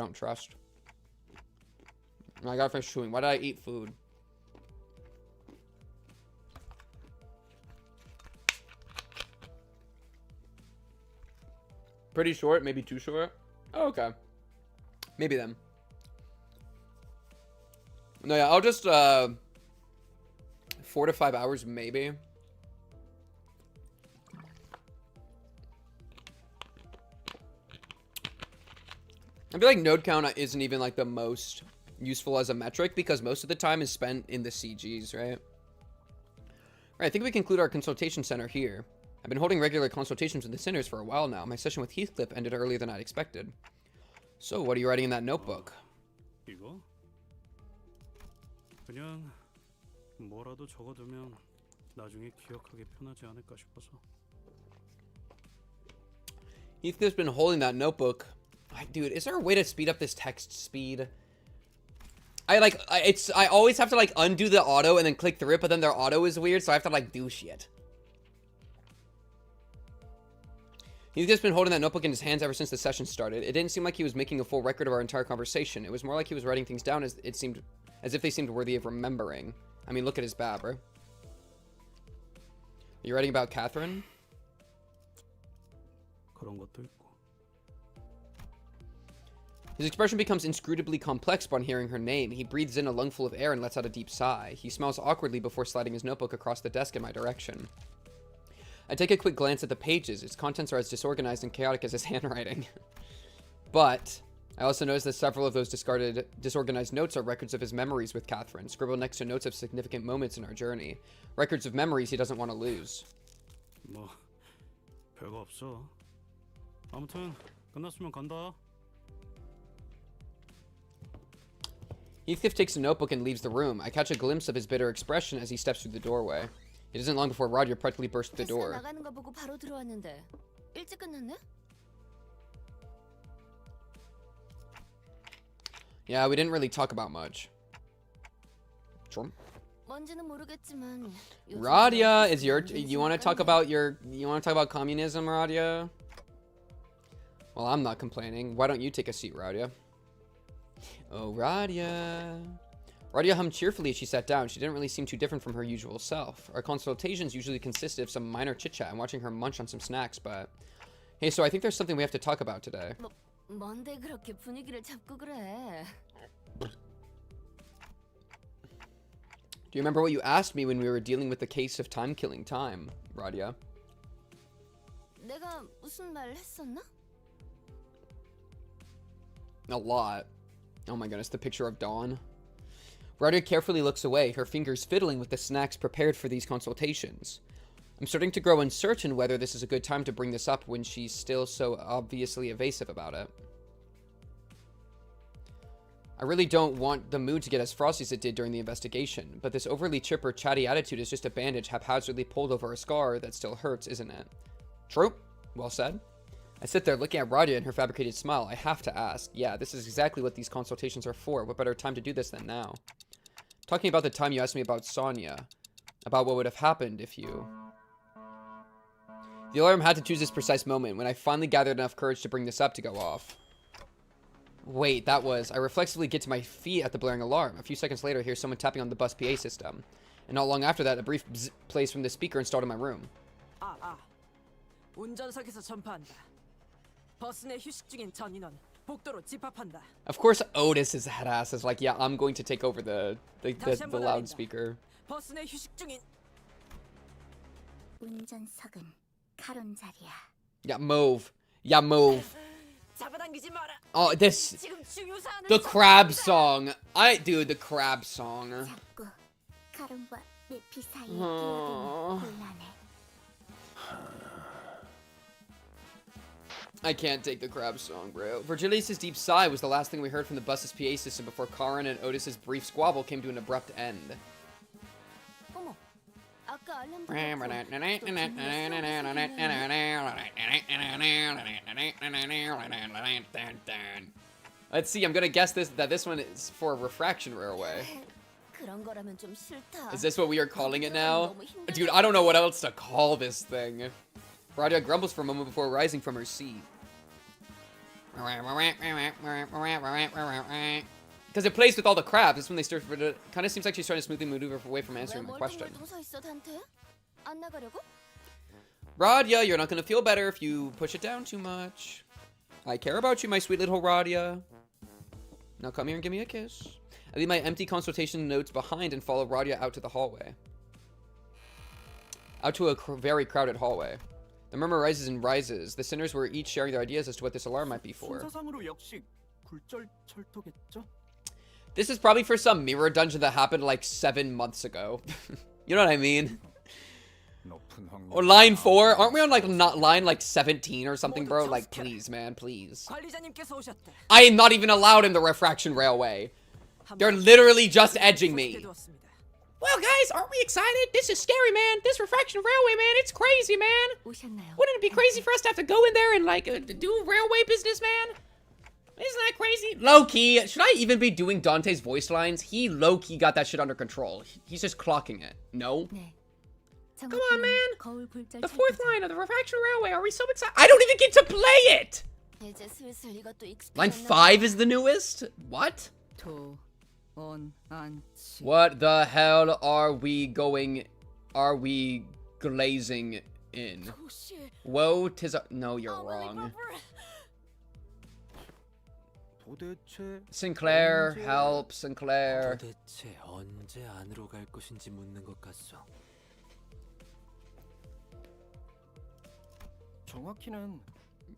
gotta finish chewing. Why did I eat food? Pretty short, maybe too short. Oh, okay. Maybe then. No, yeah, I'll just 4 to 5 hours maybe. I feel like node count isn't even like the most useful as a metric because most of the time is spent in the CGs, right? Alright, I think we conclude our consultation center here. I've been holding regular consultations with the sinners for a while now. My session with Heathcliff ended earlier than I'd expected. So, what are you writing in that notebook? 이거? 그냥 뭐라도 적어두면 나중에 기억하기 편하지 않을까 싶어서. Heathcliff's been holding that notebook. Dude, is there a way to speed up this text speed? I always have to like undo the auto and then click through it, but then their auto is weird, so I have to like do shit. He's just been holding that notebook in his hands ever since the session started. It didn't seem like he was making a full record of our entire conversation. It was more like he was writing things down as if they seemed worthy of remembering. I mean, look at his bab, bro. Are you writing about Catherine? 그런 것도 있고. His expression becomes inscrutably complex upon hearing her name. He breathes in a lungful of air and lets out a deep sigh. He smiles awkwardly before sliding his notebook across the desk in my direction. I take a quick glance at the pages. Its contents are as disorganized and chaotic as his handwriting. But I also notice that several of those disorganized notes are records of his memories with Catherine, scribbled next to notes of significant moments in our journey. Records of memories he doesn't want to lose. 뭐 별거 없어. 아무튼 끝났으면 간다. Heathcliff takes a notebook and leaves the room. I catch a glimpse of his bitter expression as he steps through the doorway. It isn't long before Roger practically bursts through the door. 나가는 거 보고 바로 들어왔는데 일찍 끝났네? Yeah, we didn't really talk about much. Sure. 뭔지는 모르겠지만 Radia, you want to talk about communism, Radia? Well, I'm not complaining. Why don't you take a seat, Radia? Oh, Radia. Radia hummed cheerfully as she sat down. She didn't really seem too different from her usual self. Our consultations usually consisted of some minor chit-chat and watching her munch on some snacks, but... Hey, so I think there's something we have to talk about today. 뭔데 그렇게 분위기를 잡고 그래? Do you remember what you asked me when we were dealing with the case of time-killing time, Radia? 내가 무슨 말 했었나? A lot. Oh my goodness, the picture of Dawn. Radia carefully looks away, her fingers fiddling with the snacks prepared for these consultations. I'm starting to grow uncertain whether this is a good time to bring this up when she's still so obviously evasive about it. I really don't want the mood to get as frosty as it did during the investigation, but this overly chipper, chatty attitude is just a bandage haphazardly pulled over a scar that still hurts, isn't it? True. Well said. I sit there looking at Radia and her fabricated smile. I have to ask. Yeah, this is exactly what these consultations are for. What better time to do this than now? Talking about the time you asked me about Sonia. About what would have happened if you... The alarm had to choose this precise moment when I finally gathered enough courage to bring this up to go off. Wait, that was... I reflexively get to my feet at the blaring alarm. A few seconds later, I hear someone tapping on the bus PA system. And not long after that, a brief bzz plays from the speaker installed in my room. 운전석에서 전파한다. 버스 내 휴식 중인 전 인원 복도로 집합한다. Of course, Otis is that ass is like, yeah, I'm going to take over the loudspeaker. 버스 내 휴식 중인 운전석은 카론 자리야. Yeah, move. Yeah, move. 잡아당기지 마라. Oh, this... 지금 중요 사안을 The crab song. Dude, the crab song. 자꾸 카론과 내피 사이에 끼어든 곤란해. I can't take the crab song, bro. Virgilius' deep sigh was the last thing we heard from the bus's PA system before Karin and Otis's brief squabble came to an abrupt end. 어머, 아까 알람 Let's see, I'm gonna guess that this one is for Refraction Railway. 그런 거라면 좀 싫다. Is this what we are calling it now? Dude, I don't know what else to call this thing. Radia grumbles for a moment before rising from her seat. Because it plays with all the crabs. That's when they start. It kind of seems like she's trying to smoothly maneuver away from answering the question. Radia, you're not going to feel better if you push it down too much. I care about you, my sweet little Radia. Now come here and give me a kiss. I leave my empty consultation notes behind and follow Radia out to the hallway. Out to a very crowded hallway. The murmur rises and rises. The sinners were each sharing their ideas as to what this alarm might be for. 순서상으로 역시 굴절철도겠죠? This is probably for some mirror dungeon that happened like 7 months ago. You know what I mean? Or line 4? Aren't we on like not line like 17 or something, bro? Like, please, man, please. 관리자님께서 오셨대. I am not even allowed in the Refraction Railway. They're literally just edging me. Well, guys, aren't we excited? This is scary, man. This Refraction Railway, man, it's crazy, man. 오셨나요? Wouldn't it be crazy for us to have to go in there and, like, do railway business, man? Isn't that crazy? Low-key, should I even be doing Dante's voice lines? He low-key got that shit under control. He's just clocking it. No? 네. Come on, man. The fourth line of the Refraction Railway. Are we so excited? I don't even get to play it. 이제 슬슬 이것도 Line 익숙해졌나 5 is the newest? What? What the hell are we glazing in? 도시 Woe, tis a... No, you're wrong. 도대체 Sinclair, help, Sinclair. 도대체 언제 안으로 갈 것인지 묻는 것 같소. 정확히는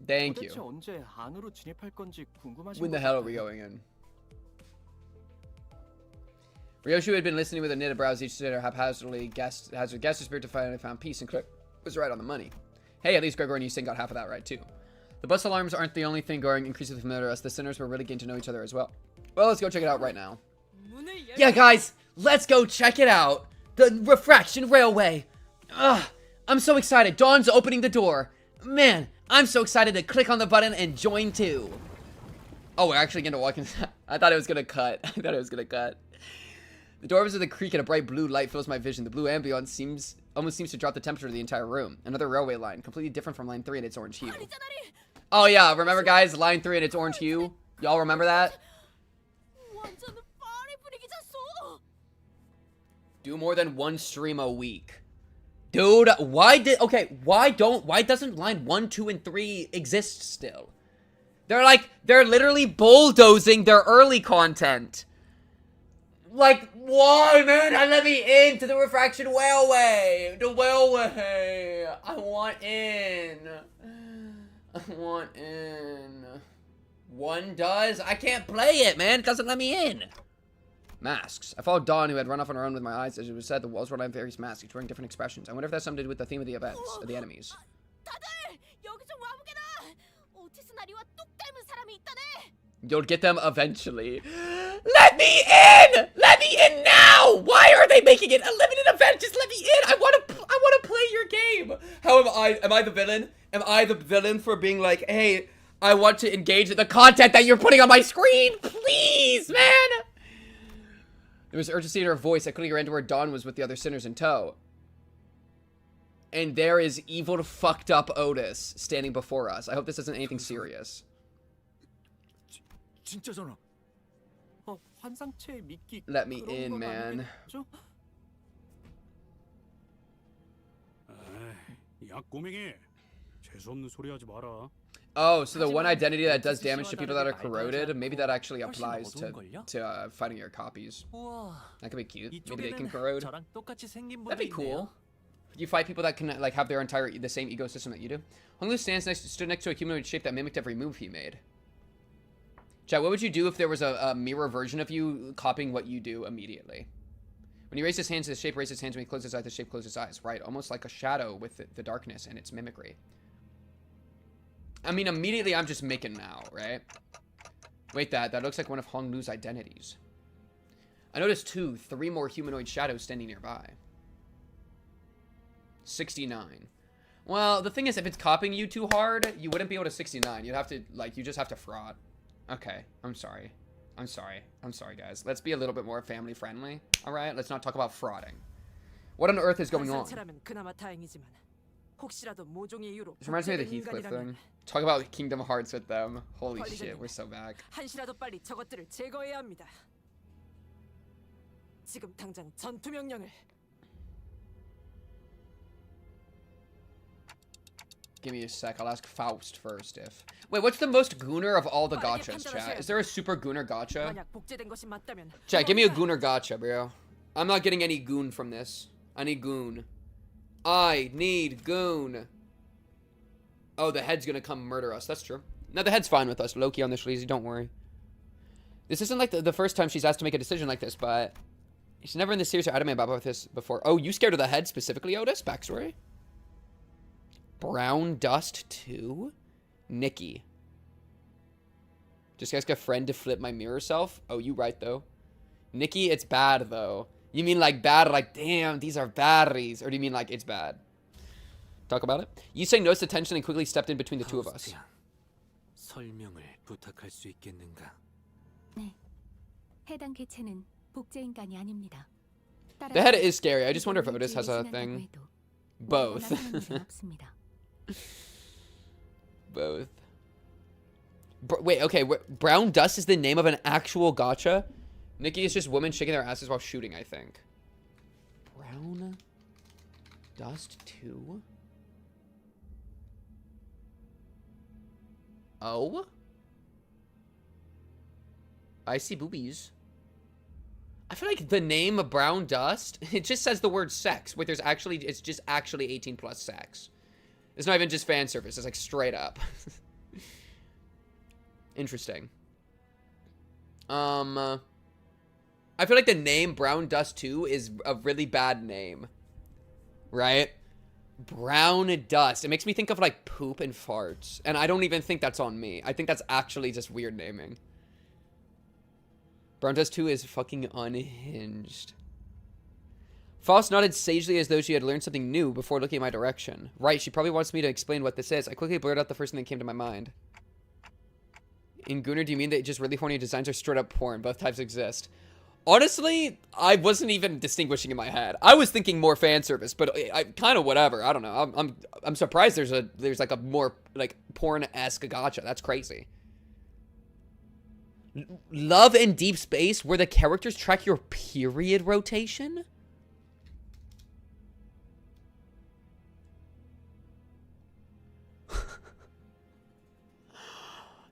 Thank 도대체 you. 언제 안으로 진입할 건지 궁금하신 When the 것 hell are we 같아요. going in? Ryoshu had been listening with a knitted brows each sitter haphazardly guessed the spirit to finally found peace, and Claire was right on the money. Hey, at least Gregor and Yusing got half of that right too. The bus alarms aren't the only thing growing increasingly familiar to us. The sinners were really getting to know each other as well. Well, let's go check it out right now. Yeah, guys, let's go check it out. The Refraction Railway. Ugh, I'm so excited. Dawn's opening the door. Man, I'm so excited to click on the button and join too. Oh, we're actually gonna walk in. I thought it was gonna cut. The doors with a creak and a bright blue light fills my vision. The blue ambiance almost seems to drop the temperature of the entire room. Another railway line, completely different from line 3 in its orange hue. Oh yeah, remember guys, line 3 in its orange hue? Y'all remember that? 완전 파리 분위기 잤어. Do more than one stream a week. Dude, why doesn't line 1, 2, and 3 exist still? They're literally bulldozing their early content. Like, why, man? Let me into the Refraction Railway. The railway. I want in. One does? I can't play it, man. It doesn't let me in. Masks. I followed Dawn, who had run off on her own with my eyes. As it was said, the walls were lined with various masks, each wearing different expressions. I wonder if that's something to do with the theme of the events, or the enemies. 다들 여기 좀 와보게나. 오티스 나리와 똑 닮은 사람이 있다네. You'll get them eventually. Let me in! Let me in now! Why are they making it a limited event? Just let me in! I want to play your game! How am I? Am I the villain? Am I the villain for being like, hey, I want to engage in the content that you're putting on my screen? Please, man! There was urgency in her voice. I couldn't get into where Dawn was with the other sinners in tow. And there is evil, fucked up Otis standing before us. I hope this isn't anything serious. 진짜잖아. 환상체에 믿기 Let me 그런 in, 건 man. 아니겠죠? 야 꼬맹이, 재수 없는 소리 하지 마라. Oh, so the one identity that does damage to people that are corroded, maybe that actually applies to fighting your copies. That could be cute. Maybe they can corrode. 저랑 똑같이 생긴 That'd be 분도 cool. 있네요. You fight people that can like have their the same ecosystem that you do. Honglu stood next to a humanoid shape that mimicked every move he made. Chat, what would you do if there was a mirror version of you copying what you do immediately? When he raised his hands, the shape raised his hands. When he closed his eyes, the shape closed his eyes. Right, almost like a shadow with the darkness and its mimicry. I mean, immediately I'm just making now, right? Wait, that looks like one of Honglu's identities. I noticed 3 more humanoid shadows standing nearby. 69. Well, the thing is, if it's copying you too hard, you wouldn't be able to 69. You'd have to, like, you just have to fraud. Okay, I'm sorry, guys. Let's be a little bit more family friendly, alright? Let's not talk about frauding. What on earth is going on? 환상체라면 그나마 다행이지만 혹시라도 모종의 이유로 This reminds me of the 복제된 Heathcliff 인간이라면 thing. Talk about Kingdom Hearts with them. Holy shit, we're so back. 한시라도 빨리 저것들을 제거해야 합니다. 지금 당장 전투 명령을. Give me a sec. I'll ask Faust first if... Wait, what's the most gooner of all the gachas, chat? Is there a super gooner gacha? 만약 복제된 것이 맞다면 Chat, give me a gooner gacha, bro. I'm not getting any goon from this. I need goon. I need goon. Oh, the head's gonna come murder us. That's true. No, the head's fine with us. Loki on the sleazy, don't worry. This isn't like the first time she's asked to make a decision like this, but... She's never in the series or anime about this before. Oh, you scared of the head specifically, Otis? Backstory? Brown Dust 2? Nikki. Just ask a friend to flip my mirror self? Oh, you right, though. Nikki, it's bad, though. You mean like bad, like, damn, these are batteries. Or do you mean like it's bad? Talk about it. You say noticed the tension and quickly stepped in between the two of us. 설명을 부탁할 수 있겠는가? 네. 해당 개체는 복제 인간이 아닙니다. The head is scary. I just wonder if Otis has a thing. Both. 원하시는 없습니다. Both. Wait, okay. Brown Dust is the name of an actual gacha? Nikki is just women shaking their asses while shooting, I think. Brown Dust 2? Oh? I see boobies. I feel like the name of Brown Dust, it just says the word sex. Wait, it's just actually 18 plus sex. It's not even just fan service. It's like straight up. Interesting. I feel like the name Brown Dust 2 is a really bad name. Right? Brown Dust. It makes me think of like poop and farts. And I don't even think that's on me. I think that's actually just weird naming. Brown Dust 2 is fucking unhinged. Faust nodded sagely as though she had learned something new before looking in my direction. Right, she probably wants me to explain what this is. I quickly blurted out the first thing that came to my mind. In Gunnar, do you mean that just really horny designs are straight up porn? Both types exist. Honestly, I wasn't even distinguishing in my head. I was thinking more fan service, but I kind of whatever. I don't know. I'm surprised there's like a more like porn-esque gacha. That's crazy. Love and Deep Space, where the characters track your period rotation?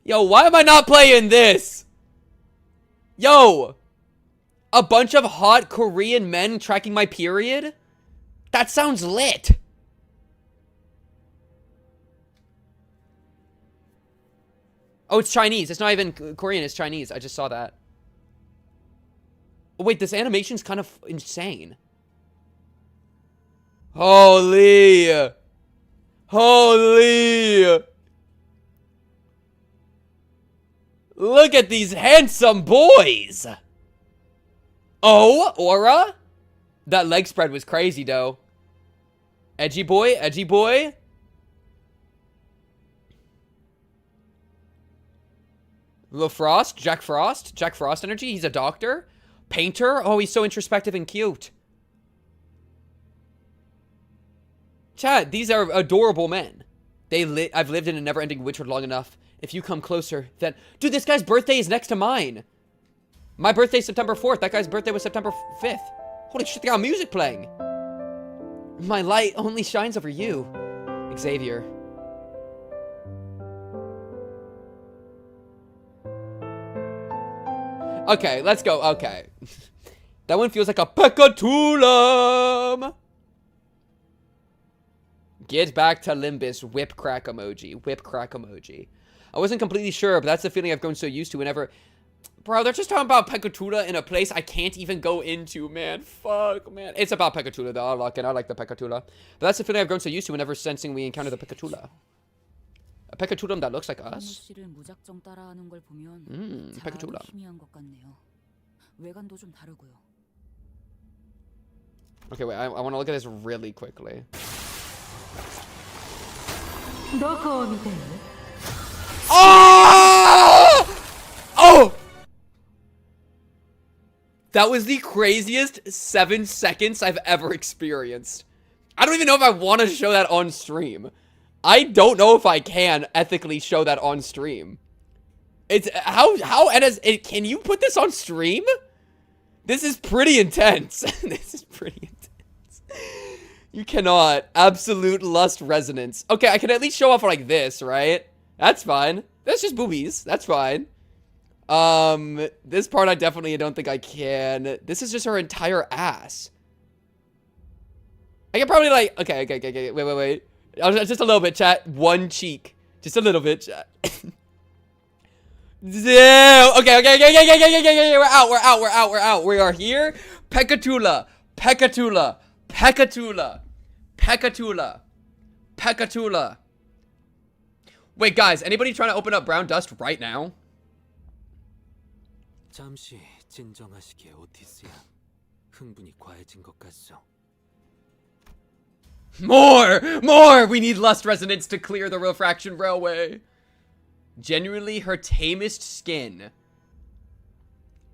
Yo, why am I not playing this? Yo! A bunch of hot Korean men tracking my period? That sounds lit. Oh, it's Chinese. It's not even Korean. It's Chinese. I just saw that. Oh, wait, this animation's kind of insane. Holy. Holy. Look at these handsome boys. Oh, Aura? That leg spread was crazy, though. Edgy boy, edgy boy. Lil Frost, Jack Frost energy. He's a doctor. Painter. Oh, he's so introspective and cute. Chat, these are adorable men. I've lived in a never-ending winter long enough. If you come closer, then... Dude, this guy's birthday is next to mine. My birthday's September 4th. That guy's birthday was September 5th. Holy shit, they got music playing. My light only shines over you, Xavier. Okay, let's go. Okay. That one feels like a peccatulum. Get back to Limbus. Whip crack emoji. Whip crack emoji. I wasn't completely sure, but that's the feeling I've grown so used to whenever... Bro, they're just talking about Peccatula in a place I can't even go into, man. Fuck, man. It's about Peccatula, though. I like it. I like the Peccatula. But that's the feeling I've grown so used to whenever sensing we encounter the Peccatula. A Peccatulum that looks like us? Peccatula. Okay, wait. I want to look at this really quickly. Oh! Oh! That was the craziest 7 seconds I've ever experienced. I don't even know if I want to show that on stream. I don't know if I can ethically show that on stream. It's can you put this on stream? This is pretty intense. This is pretty intense. You cannot. Absolute lust resonance. Okay, I can at least show off like this, right? That's fine. That's just boobies. That's fine. This part I definitely don't think I can. This is just her entire ass. I can probably like, okay, wait. Just a little bit, chat. One cheek. Just a little bit, chat. Damn. Okay. We're out. We are here. Peccatula. Wait, guys, anybody trying to open up Brown Dust right now? 잠시 진정하시게 오티스야. 흥분이 과해진 것 같소. More! We need lust resonance to clear the refraction railway. Genuinely her tamest skin.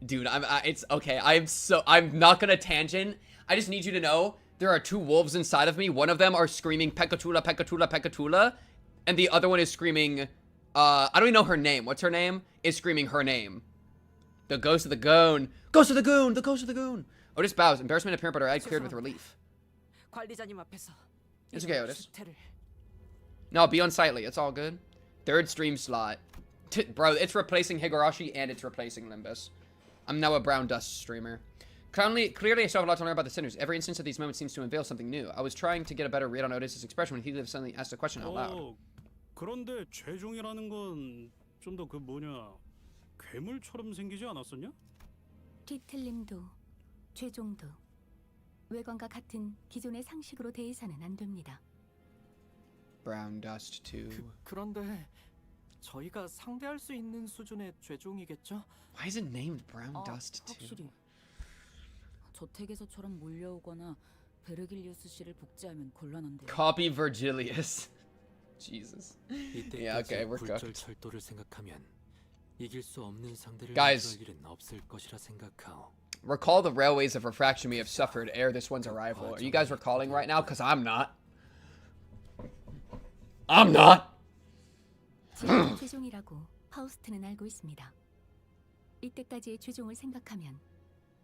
Dude, it's okay. I'm not gonna tangent. I just need you to know there are two wolves inside of me. One of them are screaming Pekatula, Pekatula, Pekatula, and the other one is screaming, I don't even know her name. What's her name? Is screaming her name. The ghost of the goon. Ghost of the goon! The ghost of the goon! Otis bows. Embarrassment apparent, but her eyes cleared with relief. 관리자님 앞에서 It's okay, Otis. 주태를 No, be unsightly. It's all good. Third stream slot. Bro, it's replacing Higurashi and it's replacing Limbus. I'm now a Brown Dust streamer. Clearly, I still have a lot to learn about the sinners. Every instance of these moments seems to unveil something new. I was trying to get a better read on Otis's expression when he suddenly asked a question out loud. 그런데 죄종이라는 건 좀 더 그 뭐냐 괴물처럼 생기지 않았었냐? 뒤틀림도 죄종도 외관과 같은 기존의 상식으로 대해서는 안 됩니다. Brown Dust 2. 그런데 저희가 상대할 수 있는 수준의 죄종이겠죠? Why is it named Brown Dust 2? 확실히 저택에서처럼 몰려오거나 베르길리우스 씨를 복제하면 곤란한데요. Copy Virgilius. Jesus. 이때까지 Yeah, okay, we're 굴절 cooked. 철도를 생각하면 이길 수 없는 상대를 Guys. 만날 일은 없을 것이라 생각하오. Recall the railways of refraction we have suffered ere this one's arrival. Are you guys recalling right now? Because I'm not. I'm not! 진짜 죄종이라고 파우스트는 알고 있습니다. 이때까지의 죄종을 생각하면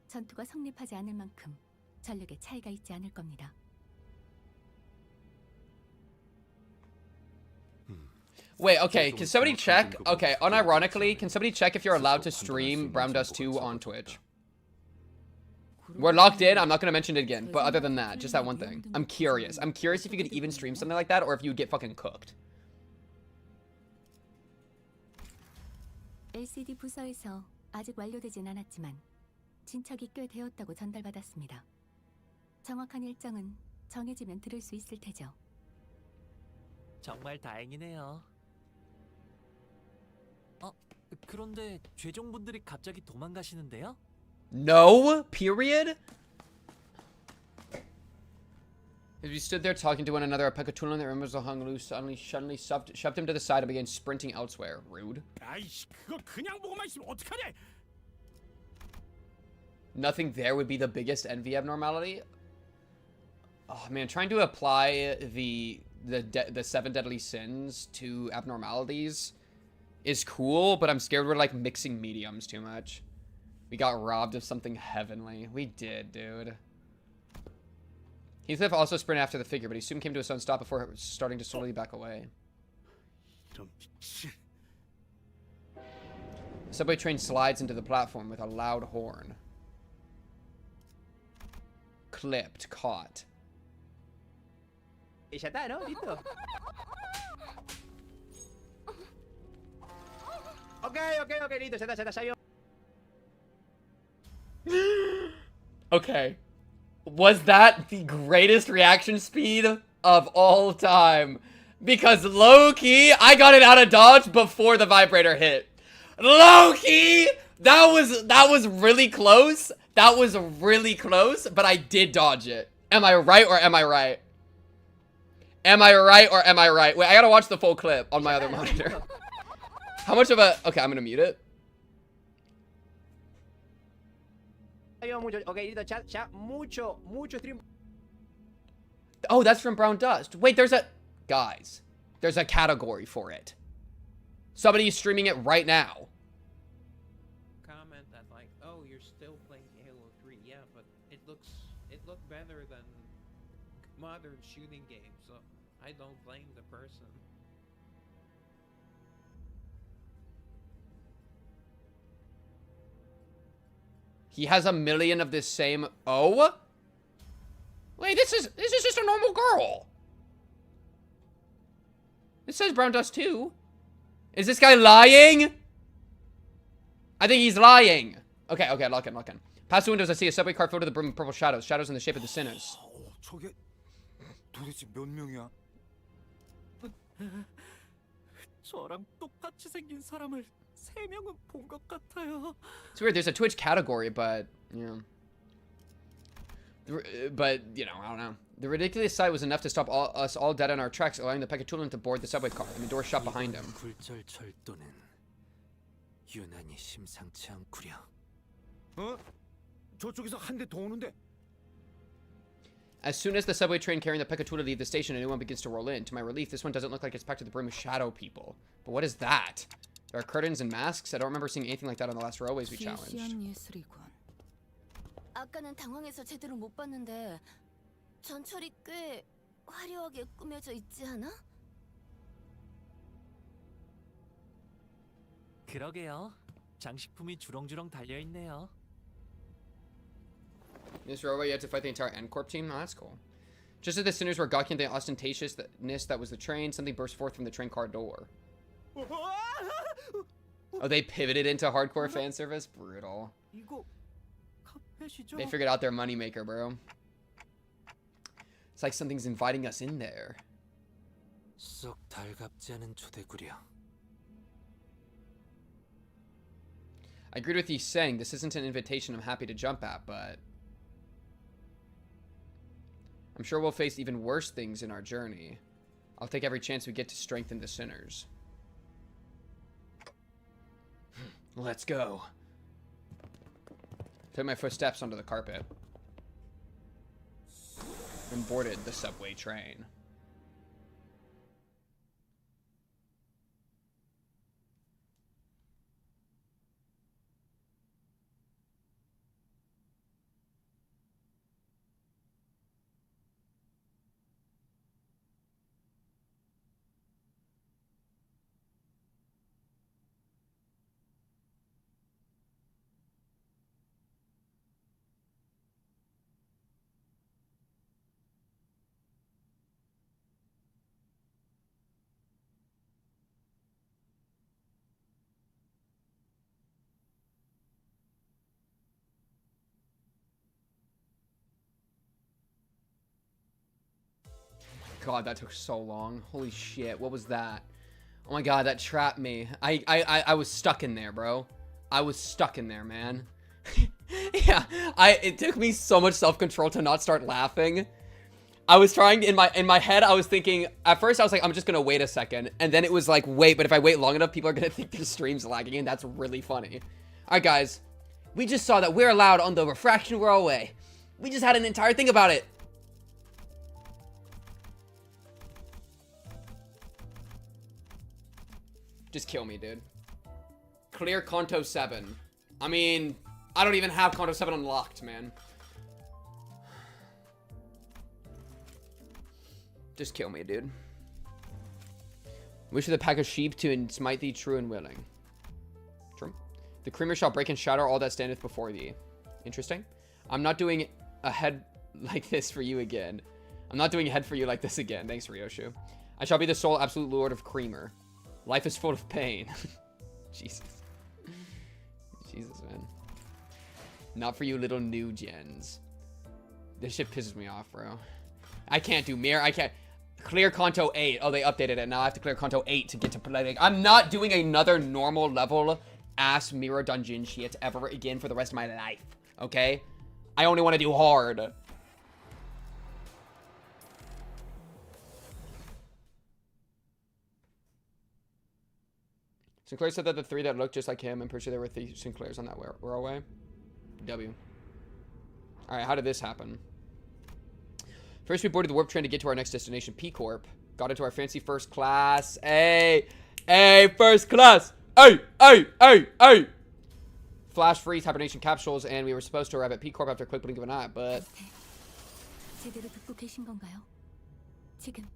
전투가 성립하지 않을 만큼 전력의 차이가 있지 않을 겁니다. Wait, okay, can somebody check? Okay, unironically, can somebody check if you're allowed to stream Brown Dust 2 on Twitch? We're locked in, I'm not gonna mention it again, but other than that, just that one thing. I'm curious. I'm curious if you could even stream something like that, or if you would get fucking cooked. LCD 부서에서 아직 완료되진 않았지만 진척이 꽤 되었다고 전달받았습니다. 정확한 일정은 정해지면 들을 수 있을 테죠. 정말 다행이네요. 그런데 죄종분들이 갑자기 도망가시는데요? No? Period? As we stood there talking to one another, a Pekatulin that remembers hung loose suddenly shoved him to the side and began sprinting elsewhere. Rude. 아이씨, 그거 그냥 보고만 있으면 어떡하냐? Nothing there would be the biggest envy abnormality. Oh man, trying to apply the 7 deadly sins to abnormalities is cool, but I'm scared we're like mixing mediums too much. We got robbed of something heavenly. We did, dude. Heathcliff also sprinted after the figure, but he soon came to a sudden stop before starting to slowly back away. The subway train slides into the platform with a loud horn. Clipped. Caught. Ya está, ¿no? Listo. Okay, listo, ya está, ya vio. Okay. Was that the greatest reaction speed of all time? Because low-key, I got it out of dodge before the vibrator hit. Low-key! That was really close. That was really close, but I did dodge it. Am I right or am I right? Am I right or am I right? Wait, I gotta watch the full clip on my other monitor. How much of a... Okay, I'm gonna mute it. Okay, listo, ya mucho stream. Oh, that's from Brown Dust. Wait, there's a... Guys, there's a category for it. Somebody's streaming it right now. Comment that like, oh, you're still playing Halo 3. Yeah, but it looked better than modern shooting games, so I don't blame the person. He has a million of this same... Oh? Wait, this is just a normal girl. It says Brown Dust 2. Is this guy lying? I think he's lying. Okay, lock in. Past the windows, I see a subway car filled to the brim with purple shadows. Shadows in the shape of the sinners. 저게 도대체 몇 명이야? 저랑 똑같이 생긴 사람을 3명은 본 것 같아요. It's weird, there's a Twitch category, but, you know. But, you know, I don't know. The ridiculous sight was enough to stop us all dead on our tracks, allowing the Pekatulin to board the subway car, and the door shut behind him. 굴절 철도는 유난히 심상치 않구려. 어? 저쪽에서 한 대 더 오는데. As soon as the subway train carrying the Pekatula leave the station, a new one begins to roll in. To my relief, this one doesn't look like it's packed to the brim with shadow people. But what is that? There are curtains and masks? I don't remember seeing anything like that on the last railways we challenged. 아까는 당황해서 제대로 못 봤는데 전철이 꽤 화려하게 꾸며져 있지 않아? 그러게요. 장식품이 주렁주렁 달려 있네요. This railway, you had to fight the entire N-Corp team? Oh, that's cool. Just as the sinners were gawking at the ostentatiousness that was the train, something burst forth from the train car door. Oh, they pivoted into hardcore fan service? Brutal. They figured out their moneymaker, bro. It's like something's inviting us in there. 썩 달갑지 않은 초대구려. I agreed with you saying this isn't an invitation I'm happy to jump at, but I'm sure we'll face even worse things in our journey. I'll take every chance we get to strengthen the sinners. Let's go. Took my footsteps onto the carpet and boarded the subway train. God, that took so long. Holy shit, what was that? Oh my god, that trapped me. I was stuck in there, bro. I was stuck in there, man. Yeah, it took me so much self-control to not start laughing. I was trying, in my head, I was thinking, at first I was like, I'm just gonna wait a second. And then it was like, wait, but if I wait long enough, people are gonna think their stream's lagging, and that's really funny. Alright, guys. We just saw that we're allowed on the refraction railway. We just had an entire thing about it. Just kill me, dude. Clear Kanto 7. I mean, I don't even have Kanto 7 unlocked, man. Just kill me, dude. Wish for the pack of sheep to smite thee true and willing. True. The creamer shall break and shatter all that standeth before thee. Interesting. I'm not doing a head like this for you again. I'm not doing a head for you like this again. Thanks, Ryoshu. I shall be the sole absolute lord of creamer. Life is full of pain. Jesus. Jesus, man. Not for you little new gens. This shit pisses me off, bro. I can't do mirror. I can't. Clear Kanto 8. Oh, they updated it. Now I have to clear Kanto 8 to get to play. Like, I'm not doing another normal level ass mirror dungeon shit ever again for the rest of my life. Okay? I only want to do hard. Sinclair said that the three that looked just like him, I'm pretty sure there were three Sinclairs on that railway. W. Alright, how did this happen? First, we boarded the warp train to get to our next destination, P-Corp. Got into our fancy first class. Hey! Hey, first class! Hey! Hey! Hey! Hey! Flash freeze hibernation capsules, and we were supposed to arrive at P-Corp after a quick blink of an eye, but... 제대로 듣고 계신 건가요? 지금.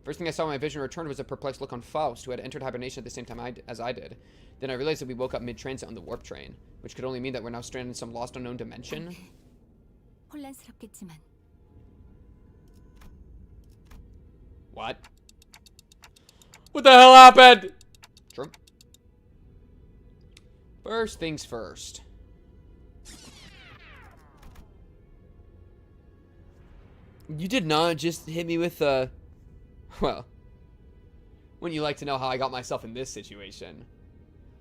First thing I saw when my vision returned was a perplexed look on Faust, who had entered hibernation at the same time as I did. Then I realized that we woke up mid-transit on the warp train, which could only mean that we're now stranded in some lost unknown dimension. 혼란스럽겠지만. What? What the hell happened? True. First things first. You did not just hit me with a... Well, wouldn't you like to know how I got myself in this situation?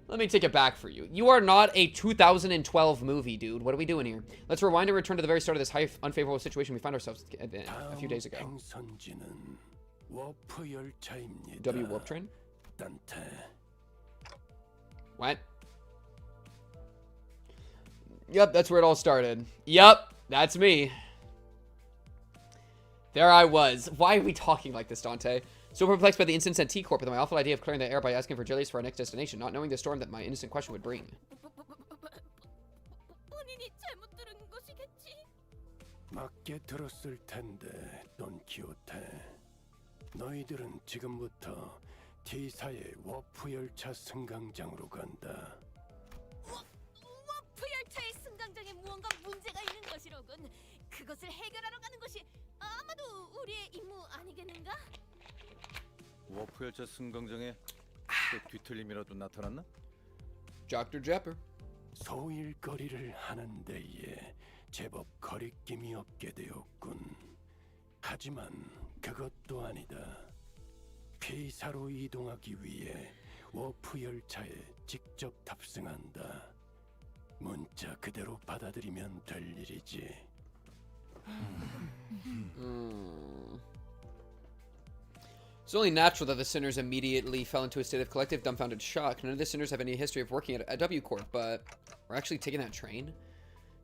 Let me take it back for you. You are not a 2012 movie, dude. What are we doing here? Let's rewind and return to the very start of this high unfavorable situation we found ourselves in a few days ago. W warp train? What? Yep, that's where it all started. Yep, That's me. There I was. Why are we talking like this, Dante? So perplexed by the instance at T-Corp with my awful idea of clearing the air by asking for Julius for our next destination, not knowing the storm that my innocent question would bring. 본인이 잘못 들은 것이겠지. 맞게 들었을 텐데, 돈키호테. 너희들은 지금부터 T사의 워프 열차 승강장으로 간다. 워프 열차의 승강장에 무언가 문제가 있는 것이로군. 그것을 해결하러 가는 것이 아마도 우리의 임무 아니겠는가? 워프 열차 승강장에 또 뒤틀림이라도 나타났나? Dr. Jepper. 소일거리를 하는 데에 제법 거리낌이 없게 되었군. 하지만 그것도 아니다. P사로 이동하기 위해 워프 열차에 직접 탑승한다. 문자 그대로 받아들이면 될 일이지. It's only natural that the sinners immediately fell into a state of collective dumbfounded shock. None of the sinners have any history of working at WCorp, but we're actually taking that train?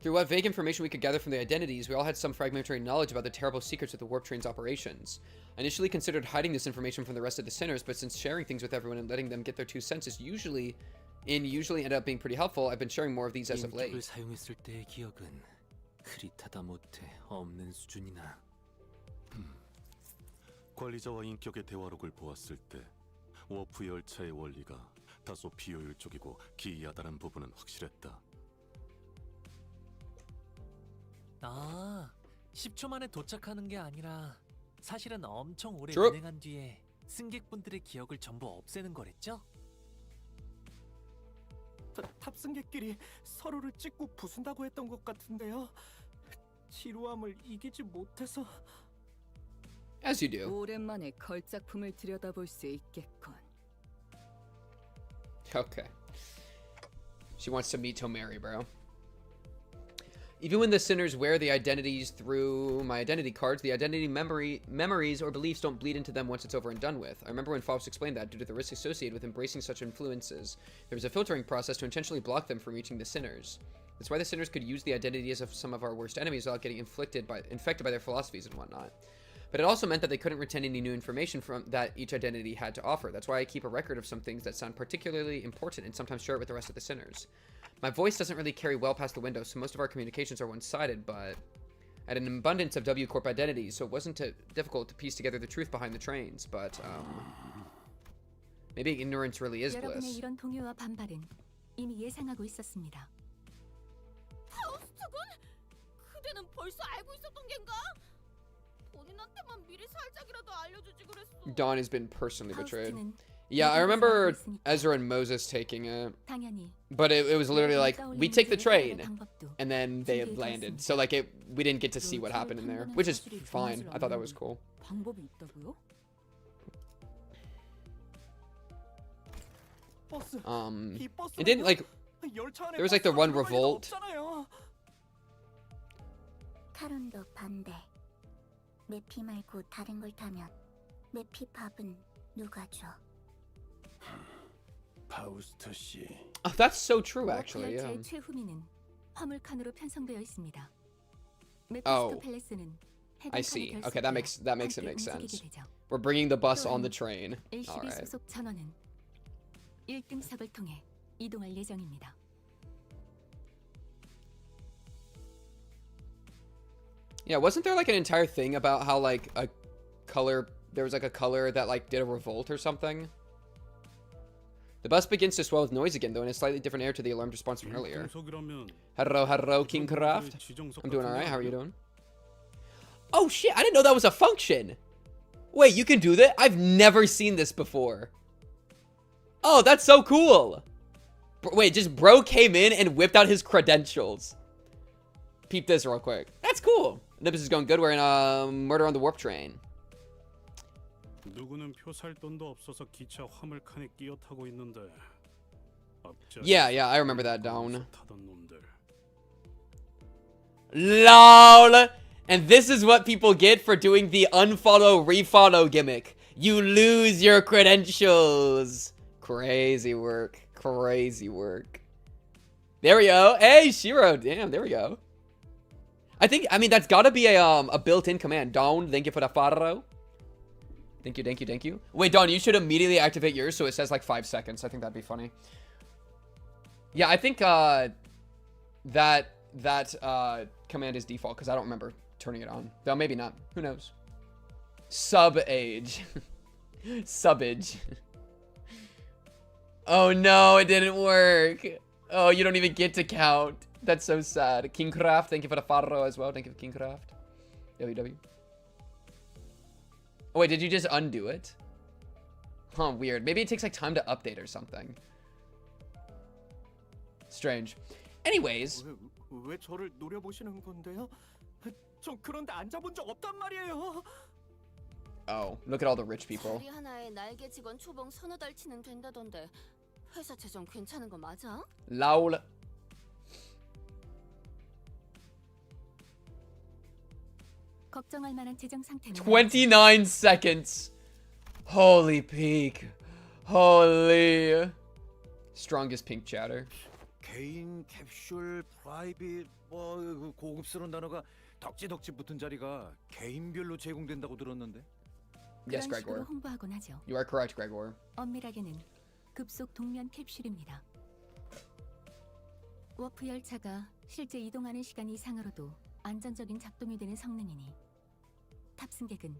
Through what vague information we could gather from the identities, we all had some fragmentary knowledge about the terrible secrets of the warp train's operations. I initially considered hiding this information from the rest of the sinners, but since sharing things with everyone and letting them get their 2 cents is usually ended up being pretty helpful, I've been sharing more of these as of late. 사용했을 때의 기억은 흐릿하다 못해 없는 수준이나. 관리자와 인격의 대화록을 보았을 때 워프 열차의 원리가 다소 비효율적이고 기이하다는 부분은 확실했다. 아, 10초 만에 도착하는 게 아니라 사실은 엄청 오래 Sure. 운행한 뒤에 승객분들의 기억을 전부 없애는 거랬죠? 탑승객끼리 서로를 찍고 부순다고 했던 것 같은데요. 지루함을 이기지 못해서. As you do. 오랜만에 걸작품을 들여다볼 수 있겠군. Okay. She wants to meet Tomari, bro. Even when the sinners wear the identities through my identity cards, the identity memories or beliefs don't bleed into them once it's over and done with. I remember when Faust explained that, due to the risk associated with embracing such influences, there was a filtering process to intentionally block them from reaching the sinners. That's why the sinners could use the identities of some of our worst enemies without getting infected by their philosophies and whatnot. But it also meant that they couldn't retain any new information from that each identity had to offer. That's why I keep a record of some things that sound particularly important and sometimes share it with the rest of the sinners. My voice doesn't really carry well past the window, so most of our communications are one-sided, but I had an abundance of WCorp identities, so it wasn't difficult to piece together the truth behind the trains, but, maybe ignorance really is 여러분의 bliss. 이런 동요와 반발은 이미 예상하고 있었습니다. 파우스트군? 그대는 벌써 알고 있었던 겐가? 본인한테만 미리 살짝이라도 알려주지 그랬어. Dawn has been personally betrayed. 파우스트는 Yeah, I remember Ezra and Moses taking it. 당연히 But it was literally like, we take the train, 방법도 and then they landed. So like, we didn't get to see what happened in there, which is fine. I thought that was cool. 방법이 있다고요? It didn't like, there was like the one revolt. 카론도 반대. 매피 말고 다른 걸 타면 매피 밥은 누가 줘? 파우스트 씨. Oh, that's so true, actually. Yeah. 열차의 최후미는 화물칸으로 편성되어 있습니다. Oh, 메피스토 펠레스는 I see. Okay, that makes it make sense. 되죠. We're bringing the bus on the train. LCB All right. 소속 전원은 1등석을 통해 이동할 예정입니다. Yeah, wasn't there like an entire thing about how like there was like a color that like did a revolt or something? The bus begins to swell with noise again, though in a slightly different air to the alarm response from earlier. Hello, Kingcraft. I'm doing alright, how are you doing? Oh shit, I didn't know that was a function! Wait, you can do that? I've never seen this before. Oh, that's so cool! Wait, just bro came in and whipped out his credentials. Peep this real quick. That's cool. This is going good. We're in Murder on the Warp Train. 누구는 표 살 돈도 없어서 기차 화물칸에 끼어 타고 있는데. Yeah, I remember that down. 타던 놈들. LOL! And this is what people get for doing the unfollow, refollow gimmick. You lose your credentials. Crazy work. Crazy work. There we go. Hey, Shiro. Damn, there we go. I mean, that's gotta be a built-in command. Dawn, thank you for the farro. Thank you, thank you, thank you. Wait, Dawn, you should immediately activate yours so it says like 5 seconds. I think that'd be funny. Yeah, I think that command is default because I don't remember turning it on. Though maybe not. Who knows? Sub-age. Sub-age. Oh no, it didn't work. Oh, you don't even get to count. That's so sad. Kingcraft, thank you for the farro as well. Thank you for Kingcraft. WW. Oh wait, did you just undo it? Huh, weird. Maybe it takes like time to update or something. Strange. Anyways. 왜 저를 노려보시는 건데요? 전 그런데 앉아본 적 없단 말이에요. Oh, look at all the rich people. 자리 하나에 날개 직원 초봉 서너 달치는 된다던데 회사 재정 괜찮은 거 맞아? Lol. 걱정할 만한 재정 상태는 29 seconds. Holy peak. Holy. Strongest pink chatter. 개인, 캡슐, 프라이빗, 뭐 고급스러운 단어가 덕지덕지 붙은 자리가 개인별로 제공된다고 들었는데. Yes, 그런 식으로 Gregor. 홍보하곤 하죠. You are correct, Gregor. 엄밀하게는 급속 동면 캡슐입니다. 워프 열차가 실제 이동하는 시간 이상으로도 안전적인 작동이 되는 성능이니 탑승객은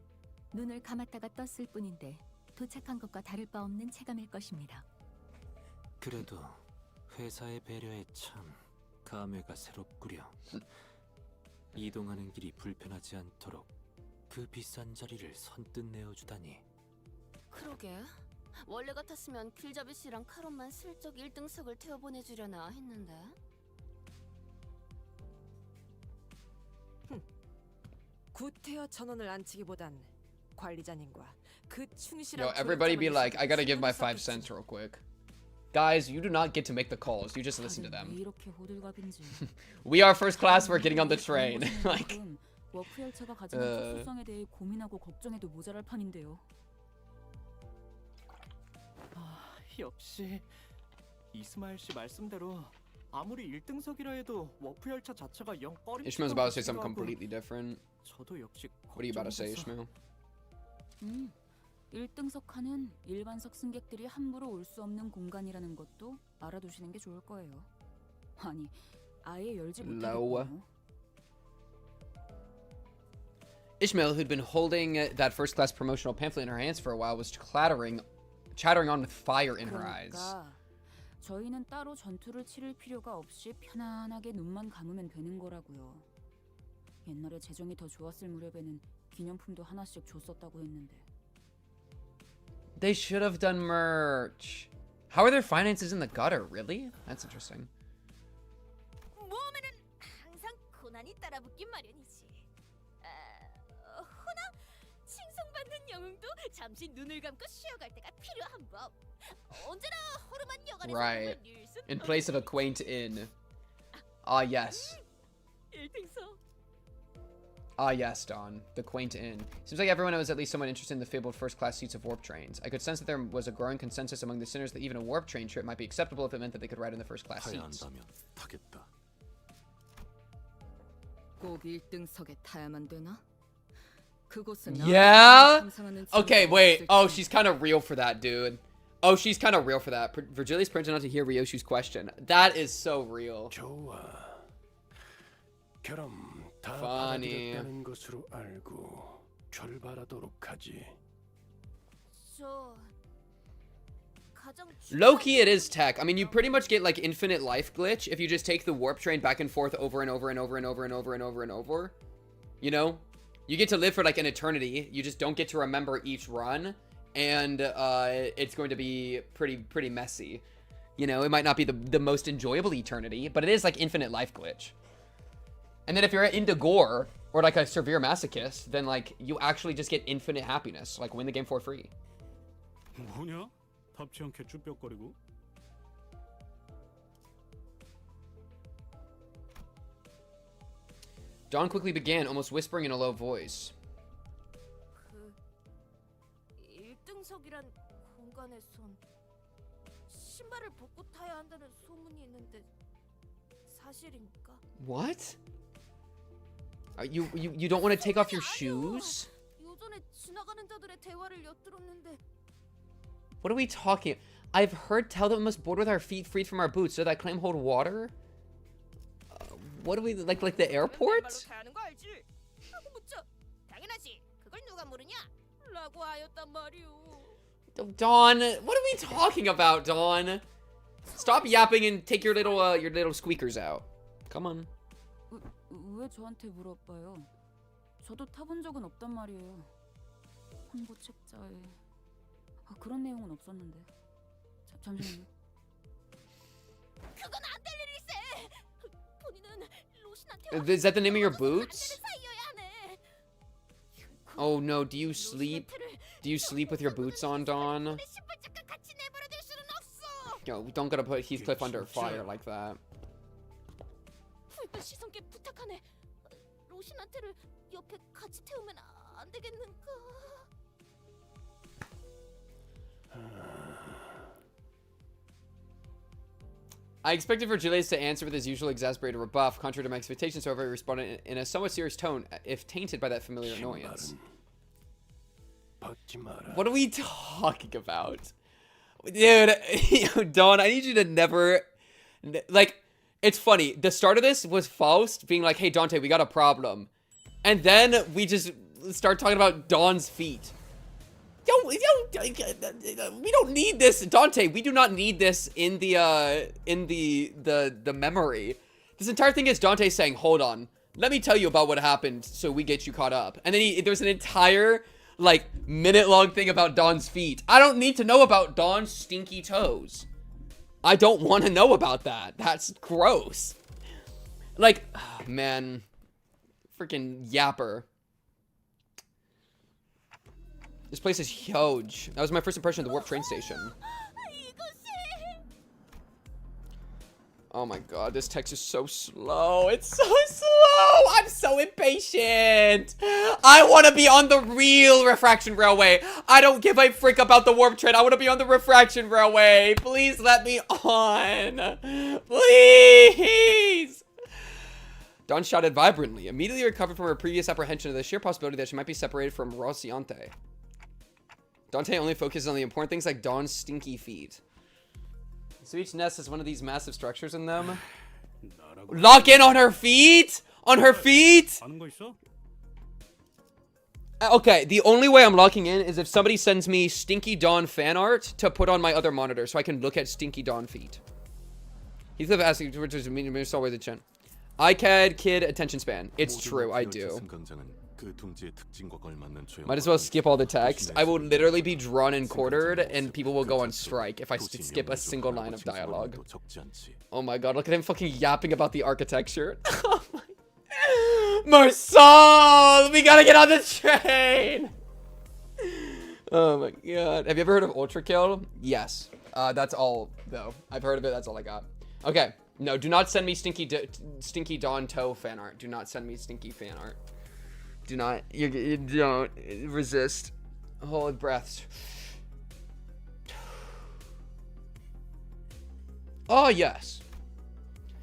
눈을 감았다가 떴을 뿐인데 도착한 것과 다를 바 없는 체감일 것입니다. 그래도 회사의 배려에 참 감회가 새롭구려. 이동하는 길이 불편하지 않도록 그 비싼 자리를 선뜻 내어주다니. 그러게. 원래 같았으면 길잡이 씨랑 카론만 슬쩍 1등석을 태워보내주려나 했는데. 구태여 전원을 안치기보단 관리자님과 그 충실한 Yo, everybody be like, I gotta give my 5 cents real quick. Guys, you do not get to make the calls. You just listen to them. 이렇게 호들갑인지. We are first class. We're getting on the train. Like. 워프 열차가 가지는 특수성에 대해 고민하고 걱정해도 모자랄 판인데요. 아, 역시 이스마일 씨 말씀대로 아무리 1등석이라 해도 워프 열차 자체가 영 꺼림칙한 Ishmael's about to say something 곳이기도 하고 completely different. 저도 역시 What are you about to say, Ishmael? 1등석 칸은 일반석 승객들이 함부로 올 수 없는 공간이라는 것도 알아두시는 게 좋을 거예요. 아니, 아예 열지 못하겠군요. Ishmael, who'd been holding that first class promotional pamphlet in her hands for a while, was chattering on with fire in her eyes. 그러니까 저희는 따로 전투를 치를 필요가 없이 편안하게 눈만 감으면 되는 거라고요. 옛날에 재정이 더 좋았을 무렵에는 기념품도 하나씩 줬었다고 했는데. They should have done merch. How are their finances in the gutter? Really? That's interesting. 모험에는 항상 고난이 따라붙긴 마련이지. 허나 칭송받는 영웅도 잠시 눈을 감고 쉬어갈 때가 필요한 법. 언제나 허름한 여간에서 Right. 몸을 닐순 In place of a quaint inn. Ah, yes. 1등석. Ah, yes, Dawn. The quaint inn. Seems like everyone was at least somewhat interested in the fabled first-class seats of warp trains. I could sense that there was a growing consensus among the sinners that even a warp train trip might be acceptable if it meant that they could ride in the first-class 타야 seats. 한다면 타겠다. 꼭 1등석에 타야만 되나? 그곳은 Yeah? Okay, wait. Oh, she's kind of real for that, dude. Oh, she's kind of real for that. Virgilia's printed not to hear Ryoshu's question. That is so real. 좋아. 그럼 다 Funny. 받아들였다는 것으로 알고 출발하도록 하지. 저 가장 Low-key, it is tech. I mean, you pretty much get like infinite life glitch if you just take the warp train back and forth over and over and over and over and over and over and over. You know? You get to live for like an eternity. You just don't get to remember each run. And it's going to be pretty messy. You know, it might not be the most enjoyable eternity, but it is like infinite life glitch. And then if you're into gore or like a severe masochist, then like you actually just get infinite happiness. Like win the game for free. 뭐냐? 답지 않게 쭈뼛거리고. Dawn quickly began, almost whispering in a low voice. 그 1등석이란 공간에선 신발을 벗고 타야 한다는 소문이 있는데 사실인가? What? You don't want to take off your shoes? 요전에 지나가는 자들의 대화를 엿들었는데 What are we talking? I've heard tell that we must board with our feet freed from our boots so that claim hold water? What do we like the airport? 타는 거 알지? 하고 묻자. 당연하지. 그걸 누가 모르냐? 라고 하였단 말이오. Dawn, what are we talking about, Dawn? Stop yapping and take your little squeakers out. Come on. 왜 저한테 물어봐요? 저도 타본 적은 없단 말이에요. 홍보 책자에 그런 내용은 없었는데. 잠시만요. 그건 안 될 일일세. 본인은 로신한테 Is that the name of your boots? Oh no, do you sleep? Do you sleep with your boots on, Dawn? Yo, don't gotta put Heathcliff under fire like that. 불빛 시선께 부탁하네. 로신한테를 옆에 같이 태우면 안 되겠는가? I expected for Julius to answer with his usual exasperated rebuff, contrary to my expectations, however, he responded in a somewhat serious tone, if tainted by that familiar annoyance. What are we talking about? Dude, Dawn, I need you to never... Like, it's funny. The start of this was Faust being like, hey, Dante, we got a problem. And then we just start talking about Dawn's feet. Yo, we don't need this, Dante. We do not need this in the memory. This entire thing is Dante saying, "Hold on, let me tell you about what happened, so we get you caught up." And then there's an entire like minute-long thing about Dawn's feet. I don't need to know about Dawn's stinky toes. I don't want to know about that. That's gross. Like, oh, man, freaking yapper. This place is huge. That was my first impression of the Warp train station. Oh my god, this text is so slow. It's so slow. I'm so impatient. I want to be on the real Refraction Railway. I don't give a frick about the Warp train. I want to be on the Refraction Railway. Please let me on. Please. Dawn shouted vibrantly, immediately recovered from her previous apprehension of the sheer possibility that she might be separated from Rociante. Dante only focuses on the important things like Dawn's stinky feet. So each nest has one of these massive structures in them. Lock in on her feet? On her feet? Okay, the only way I'm locking in is if somebody sends me Stinky Dawn fan art to put on my other monitor so I can look at Stinky Dawn feet. Heathcliff asking, which is always a chin. iCAD kid attention span. It's true, I do. Might as well skip all the text. I will literally be drawn and quartered, and people will go on strike if I skip a single line of dialogue. Oh my god, look at him fucking yapping about the architecture. Oh my... Marsal! We gotta get on the train! Oh my god. Have you ever heard of Ultra Kill? Yes. That's all, though. I've heard of it, that's all I got. Okay. No, do not send me Stinky Dawn Toe fan art. Do not send me Stinky fan art. Do not. You don't. Resist. Hold breaths. Oh, yes.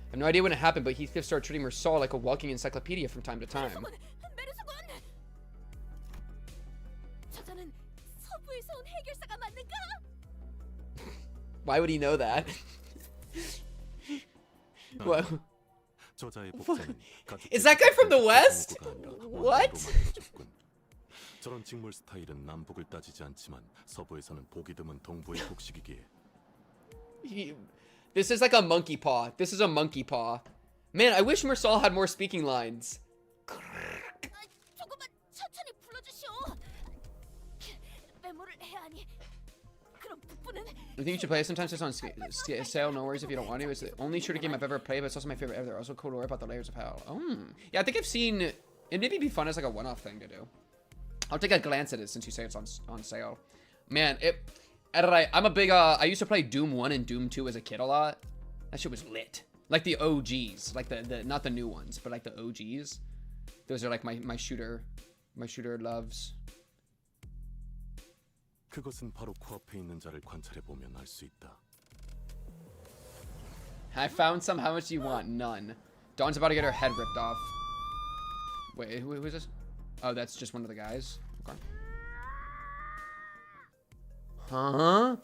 I have no idea when it happened, but Heathcliff started treating Marsal like a walking encyclopedia from time to time. Why would he know that? What? Is that guy from the West? What? 저런 직물 스타일은 남북을 따지지 않지만 서부에서는 보기 드문 동부의 곡식이기에. This is like a monkey paw. This is a monkey paw. Man, I wish Marsal had more speaking lines. 조금만 천천히 불러주시오. 메모를 해야 하니. 그럼 북부는 I think you should play it sometimes. It's on sale. No worries if you don't want to. It's the only shooter game I've ever played, but it's also my favorite ever. Also cool to worry about the layers of hell. Yeah, I think I've seen it. Maybe be fun as like a one-off thing to do. I'll take a glance at it since you say it's on sale. Man, I'm a big I used to play Doom 1 and Doom 2 as a kid a lot. That shit was lit. Like the OGs, like the not the new ones, but like the OGs. Those are like my shooter loves. 그것은 바로 코앞에 있는 자를 관찰해 보면 알 수 있다. I found some. How much do you want? None. Dawn's about to get her head ripped off. Wait, who is this? Oh, that's just one of the guys. Okay. Huh?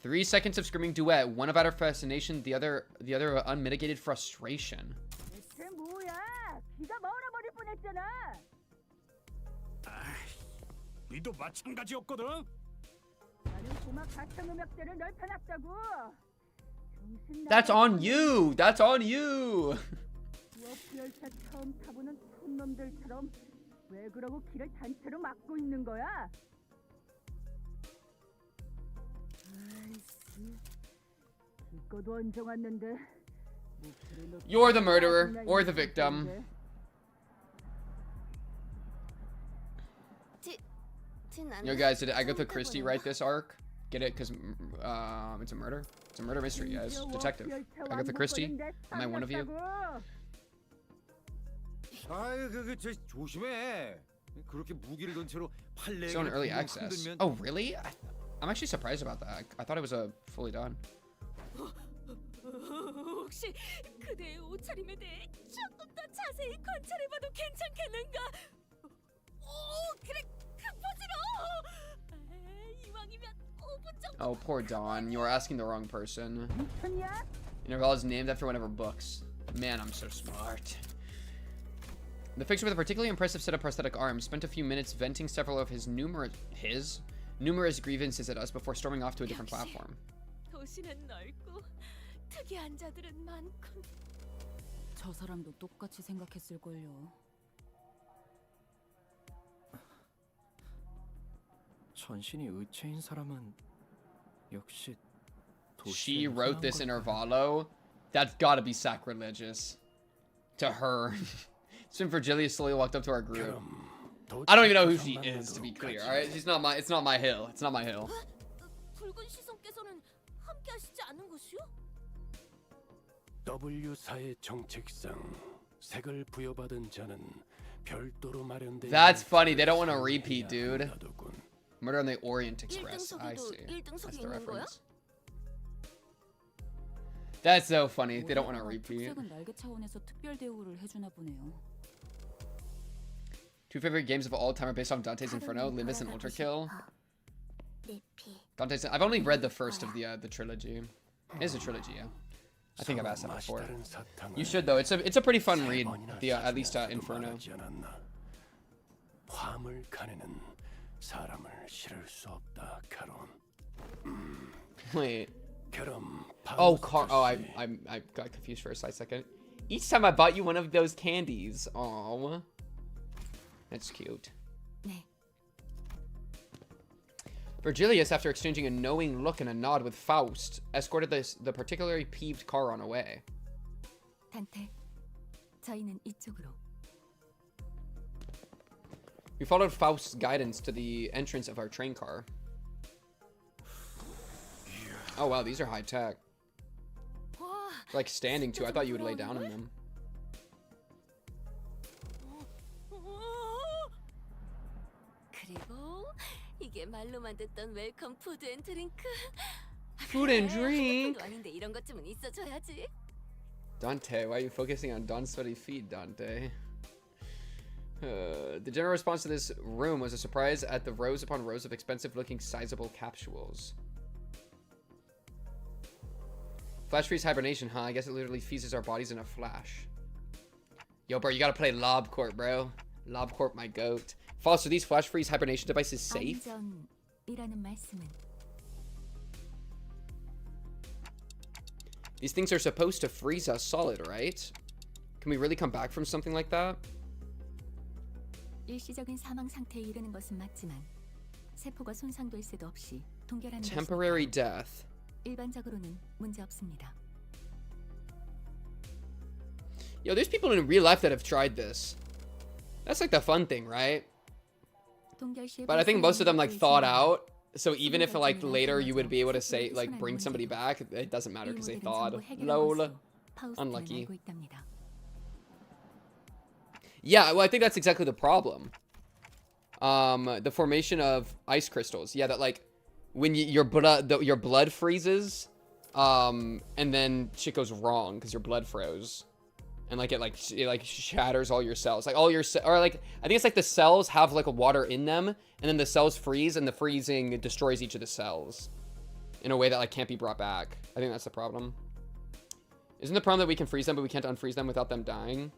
3 seconds of screaming duet. One of utter fascination, the other unmitigated frustration. 대체 뭐야? 귀가 멀어버릴 뻔했잖아. 니도 마찬가지였거든. 나는 고막 가창 음악대를 넓혀놨다고. That's on you. That's on you. 워프 열차 처음 타보는 촌놈들처럼 왜 그러고 길을 단체로 막고 있는 거야? 아이씨, 기껏 원정 왔는데. You're the murderer or the victim. Yo, guys, did Agatha Christie write this arc? Get it? Because it's a murder. It's a murder mystery, guys. Detective. Agatha Christie? Am I one of you? 아이 저 조심해. 그렇게 무기를 든 채로 팔레. Still in early access. Oh, really? I'm actually surprised about that. I thought it was fully done. 혹시 그대의 옷차림에 대해 조금 더 자세히 관찰해봐도 괜찮겠는가? 오, 그래, 그 포즈로. 이왕이면 5분 정도. Oh, poor Dawn. You are asking the wrong person. Intervallo is named after one of her books. Man, I'm so smart. The fixer with a particularly impressive set of prosthetic arms spent a few minutes venting several of his numerous grievances at us before storming off to a different platform. 도시는 넓고 특이한 자들은 많군. 저 사람도 똑같이 생각했을걸요. 전신이 의체인 사람은 역시 She wrote this Intervallo. That's gotta be sacrilegious. To her. Since Virgilia slowly walked up to our group. I don't even know who she is, to be clear. Alright, it's not my hill. It's not my hill. 붉은 시선께서는 함께하시지 않은 것이요? W사의 정책상 색을 부여받은 자는 별도로 마련된. That's funny. They don't want to repeat, dude. Murder on the Orient Express. I see. That's the reference. That's so funny. They don't want to repeat. 날개 차원에서 특별 대우를 해주나 보네요. Two favorite games of all time are based on Dante's Inferno, Limbus, and Ultrakill. Dante's. I've only read the first of the trilogy. It is a trilogy, yeah. I think I've asked that before. You should though. It's a pretty fun read. The at least Inferno. 화물 칸에는 사람을 실을 수 없다, 카론. Wait. Oh, I got confused for a slight second. Each time I bought you one of those candies. Aww. That's cute. Virgilius, after exchanging a knowing look and a nod with Faust, escorted the particularly peeved car on away. 단테, 저희는 이쪽으로. We followed Faust's guidance to the entrance of our train car. Oh wow, these are high tech. Like standing too. I thought you would lay down in them. 그리고 이게 말로만 듣던 웰컴 푸드 앤 드링크. Food and drink. 아닌데 이런 것쯤은 있어줘야지. Dante, why are you focusing on Don's sweaty feet, Dante? The general response to this room was a surprise at the rows upon rows of expensive-looking, sizable capsules. Flash freeze hibernation, huh? I guess it literally freezes our bodies in a flash. Yo, bro, you gotta play LobCorp, bro. LobCorp, my goat. Foster, these flash freeze hibernation devices safe? 안전이라는 말씀은 These things are supposed to freeze us solid, right? Can we really come back from something like that? 일시적인 사망 상태에 이르는 것은 맞지만 세포가 손상될 새도 없이 동결하는 Temporary death. 일반적으로는 문제 없습니다. Yo, there's people in real life that have tried this. That's like the fun thing, right? But I think most of them like thought out. So even if like later you would be able to say like bring somebody back, it doesn't matter because they thought. Lol. Unlucky. Yeah, well I think that's exactly the problem. The formation of ice crystals. Yeah, that like when your blood freezes, and then shit goes wrong because your blood froze. and like it like shatters all your cells, like all your or like I think it's like the cells have like a water in them, and then the cells freeze, and the freezing destroys each of the cells in a way that like can't be brought back. I think that's the problem. Isn't the problem that we can freeze them, but we can't unfreeze them without them dying?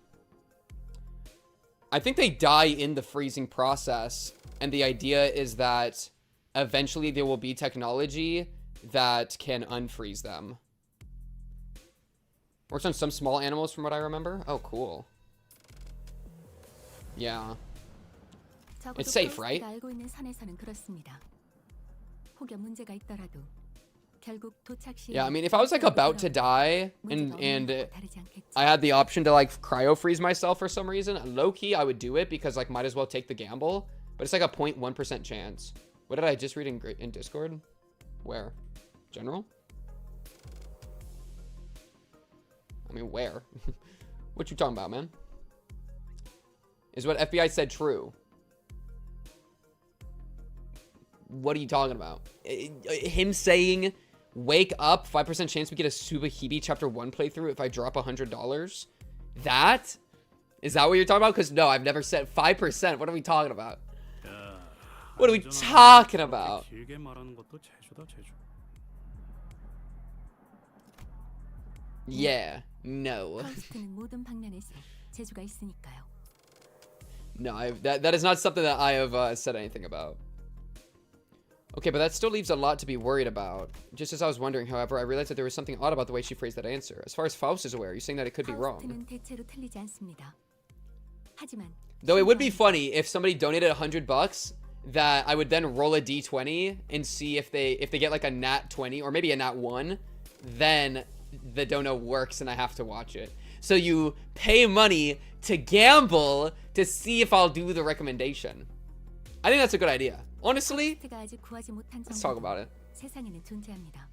I think they die in the freezing process, and the idea is that eventually there will be technology that can unfreeze them. Works on some small animals from what I remember. Oh, cool. Yeah. It's safe, right? 알고 있는 선에서는 그렇습니다. 혹여 문제가 있더라도 결국 도착 시에 Yeah, I mean, if I was like about to die and I had the option to like cryo freeze myself for some reason, low key I would do it because like might as well take the gamble. But it's like a 0.1% chance. What did I just read in Discord? Where? General? I mean, where? What you talking about, man? Is what FBI said true? What are you talking about? Him saying, wake up, 5% chance we get a Subahidi Chapter 1 playthrough if I drop $100? That? Is that what you're talking about? Because no, I've never said 5%. What are we talking about? What are we talking about? Yeah, no. No, that is not something that I have said anything about. Okay, but that still leaves a lot to be worried about. Just as I was wondering, however, I realized that there was something odd about the way she phrased that answer. As far as Faust is aware, you're saying that it could be wrong. Though it would be funny if somebody donated $100 that I would then roll a d20 and see if they get like a nat 20 or maybe a nat 1, then the dono works and I have to watch it. So you pay money to gamble to see if I'll do the recommendation. I think that's a good idea. Honestly, let's talk about it. 세상에는 존재합니다.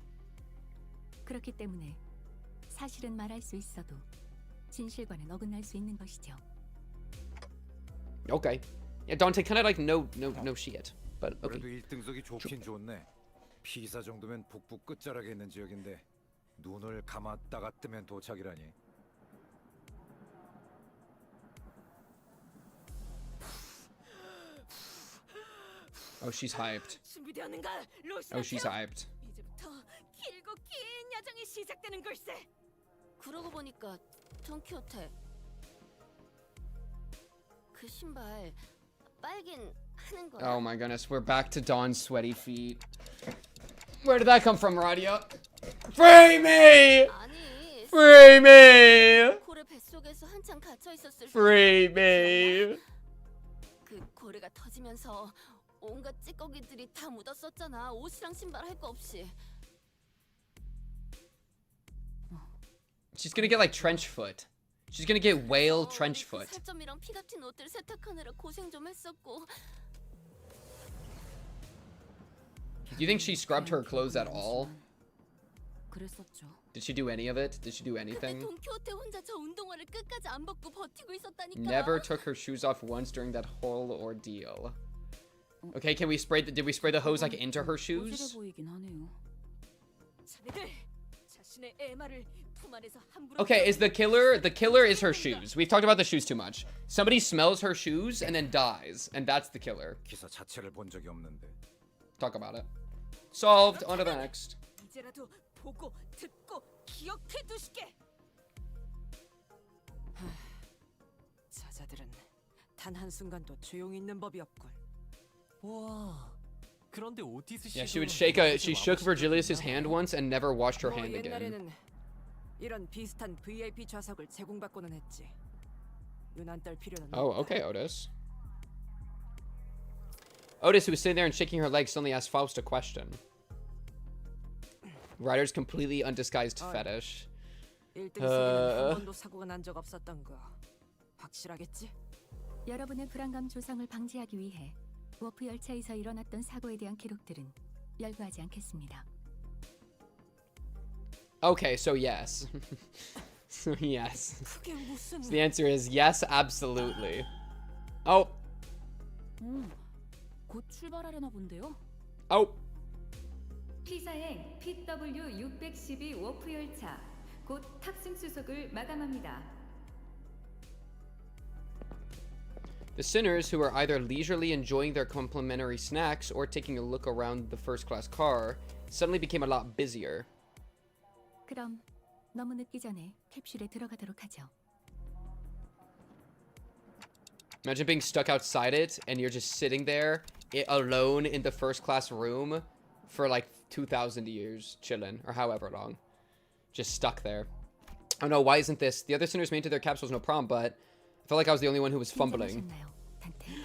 그렇기 때문에 사실은 말할 수 있어도 진실과는 어긋날 수 있는 것이죠. Okay. Yeah, Dante kind of like no shit. But okay. 그래도 1등석이 좋긴 좋네. 피사 정도면 북부 끝자락에 있는 지역인데 눈을 감았다가 뜨면 도착이라니. Oh, she's hyped. 준비되었는가, 로시아? Oh, she's hyped. 이제부터 길고 긴 야정이 시작되는 걸세. 그러고 보니까 돈키호테 그 신발 빨긴 하는 거야. Oh my goodness, we're back to Dawn's sweaty feet. Where did that come from, Radia? Free me! 아니, Free me! 고래 뱃속에서 한참 갇혀 있었을 때. Free me! 그 고래가 터지면서 온갖 찌꺼기들이 다 묻었었잖아. 옷이랑 신발 할 거 없이. She's gonna get like trench foot. She's gonna get whale trench foot. 살점이랑 피 같은 옷들 세탁하느라 고생 좀 했었고. Do you think she scrubbed her clothes at all? 그랬었죠. Did she do any of it? Did she do anything? 돈키호테 혼자 저 운동화를 끝까지 안 벗고 버티고 있었다니까. Never took her shoes off once during that whole ordeal. Okay, can we spray did we spray the hose like into her shoes? Okay, is the killer is her shoes. We've talked about the shoes too much. Somebody smells her shoes and then dies, and that's the killer. 기사 자체를 본 적이 없는데. Talk about it. Solved. On to the next. 이제라도 보고 듣고 기억해 두시게. 사자들은 단 한순간도 조용히 있는 법이 없군. 와. 그런데 오티스 Yeah, she shook Virgilius's hand once and never washed her hand again. 옛날에는 이런 비슷한 VIP 좌석을 제공받고는 했지. 눈 안 떨 필요는 Oh, okay, Otis. Otis, who was sitting there and shaking her legs, suddenly asked Faust a question. Ryder's completely undisguised fetish. 1등석에는 한 번도 사고가 난 적 없었던 거 확실하겠지? 여러분의 불안감 조성을 방지하기 위해 워프 열차에서 일어났던 사고에 대한 기록들은 열거하지 않겠습니다. Okay, so yes. So yes. So the answer is yes, absolutely. Oh. 곧 출발하려나 본데요. Oh. 피사행 PW612 워프 열차 곧 탑승 수속을 마감합니다. The sinners, who are either leisurely enjoying their complimentary snacks or taking a look around the first-class car, suddenly became a lot busier. 그럼 너무 늦기 전에 캡슐에 들어가도록 하죠. Imagine being stuck outside it, and you're just sitting there alone in the first-class room for like 2,000 years, chilling, or however long. Just stuck there. Oh no, why isn't this? The other sinners made it to their capsules, no problem, but I felt like I was the only one who was fumbling.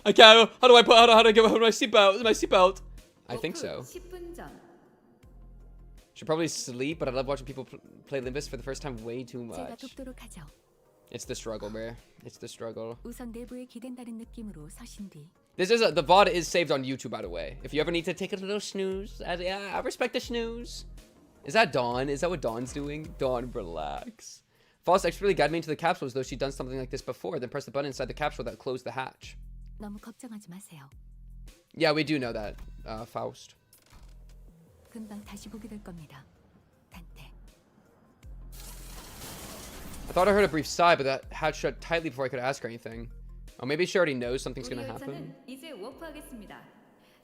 I can't. How do I put? How do I get my seatbelt? My seatbelt. I think so. 10분 전. Should probably sleep, but I love watching people play Limbus for the first time way too 제가 much. 돕도록 하죠. It's the struggle, bro. It's the struggle. 우선 내부에 기댄다는 느낌으로 서신 뒤 This is the VOD is saved on YouTube, by the way. If you ever need to take a little snooze, I respect the snooze. Is that Dawn? Is that what Dawn's doing? Dawn, relax. Faust expertly guided me into the capsule as though she'd done something like this before, then pressed the button inside the capsule that closed the hatch. 너무 걱정하지 마세요. Yeah, we do know that, Faust. 금방 다시 보게 될 겁니다. 단테. I thought I heard a brief sigh, but that hatch shut tightly before I could ask her anything. Oh, maybe she already knows something's 우리 gonna happen. 열차는 이제 워프하겠습니다.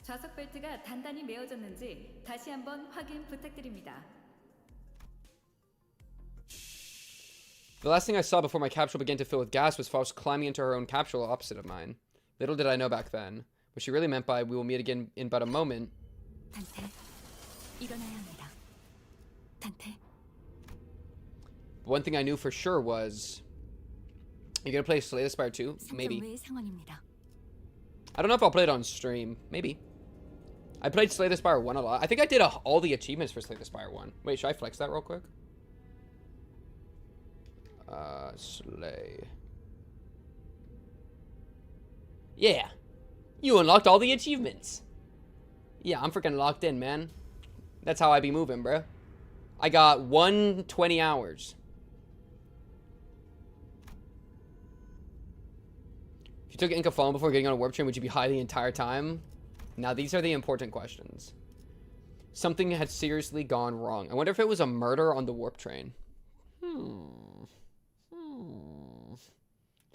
좌석 벨트가 단단히 메어졌는지 다시 한번 확인 부탁드립니다. The last thing I saw before my capsule began to fill with gas was Faust climbing into her own capsule opposite of mine. Little did I know back then what she really meant by "we will meet again in but a moment." 단테. 일어나야 합니다. 단테. One thing I knew for sure was, you're gonna play Slay the Spire 2? Maybe. 상점외의 상황입니다. I don't know if I'll play it on stream. Maybe. I played Slay the Spire 1 a lot. I think I did all the achievements for Slay the Spire 1. Wait, should I flex that real quick? Slay. Yeah. You unlocked all the achievements. Yeah, I'm freaking locked in, man. That's how I be moving, bro. I got 120 hours. If you took Inca Fallen before getting on a warp train, would you be high the entire time? Now, these are the important questions. Something had seriously gone wrong. I wonder if it was a murder on the warp train.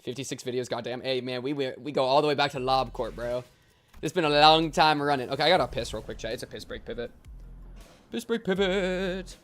56 videos, goddamn. Hey, man, we go all the way back to LobCorp, bro. This has been a long time running. Okay, I gotta piss real quick, chat. It's a piss break pivot. Piss break pivot.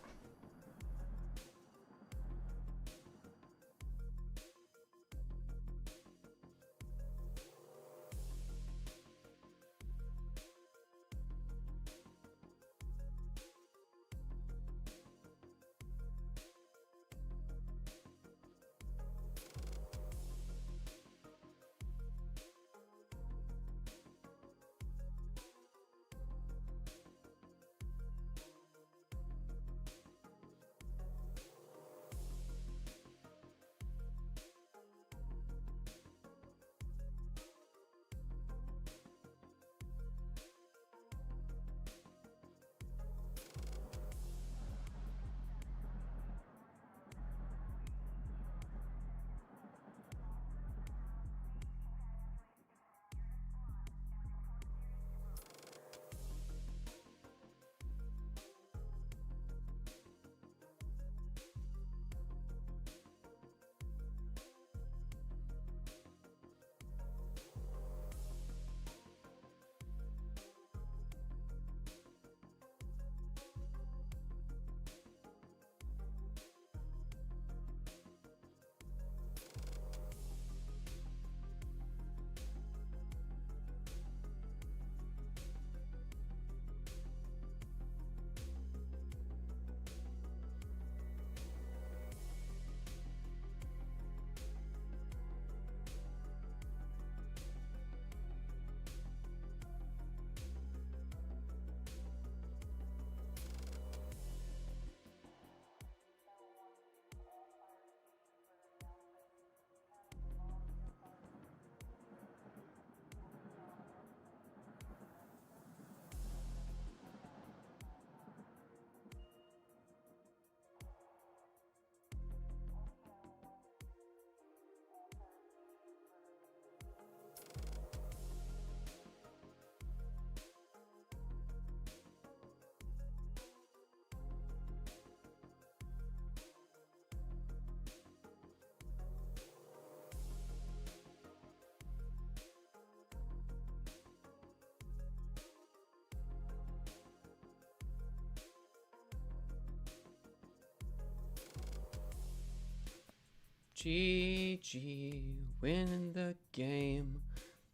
GG, win the game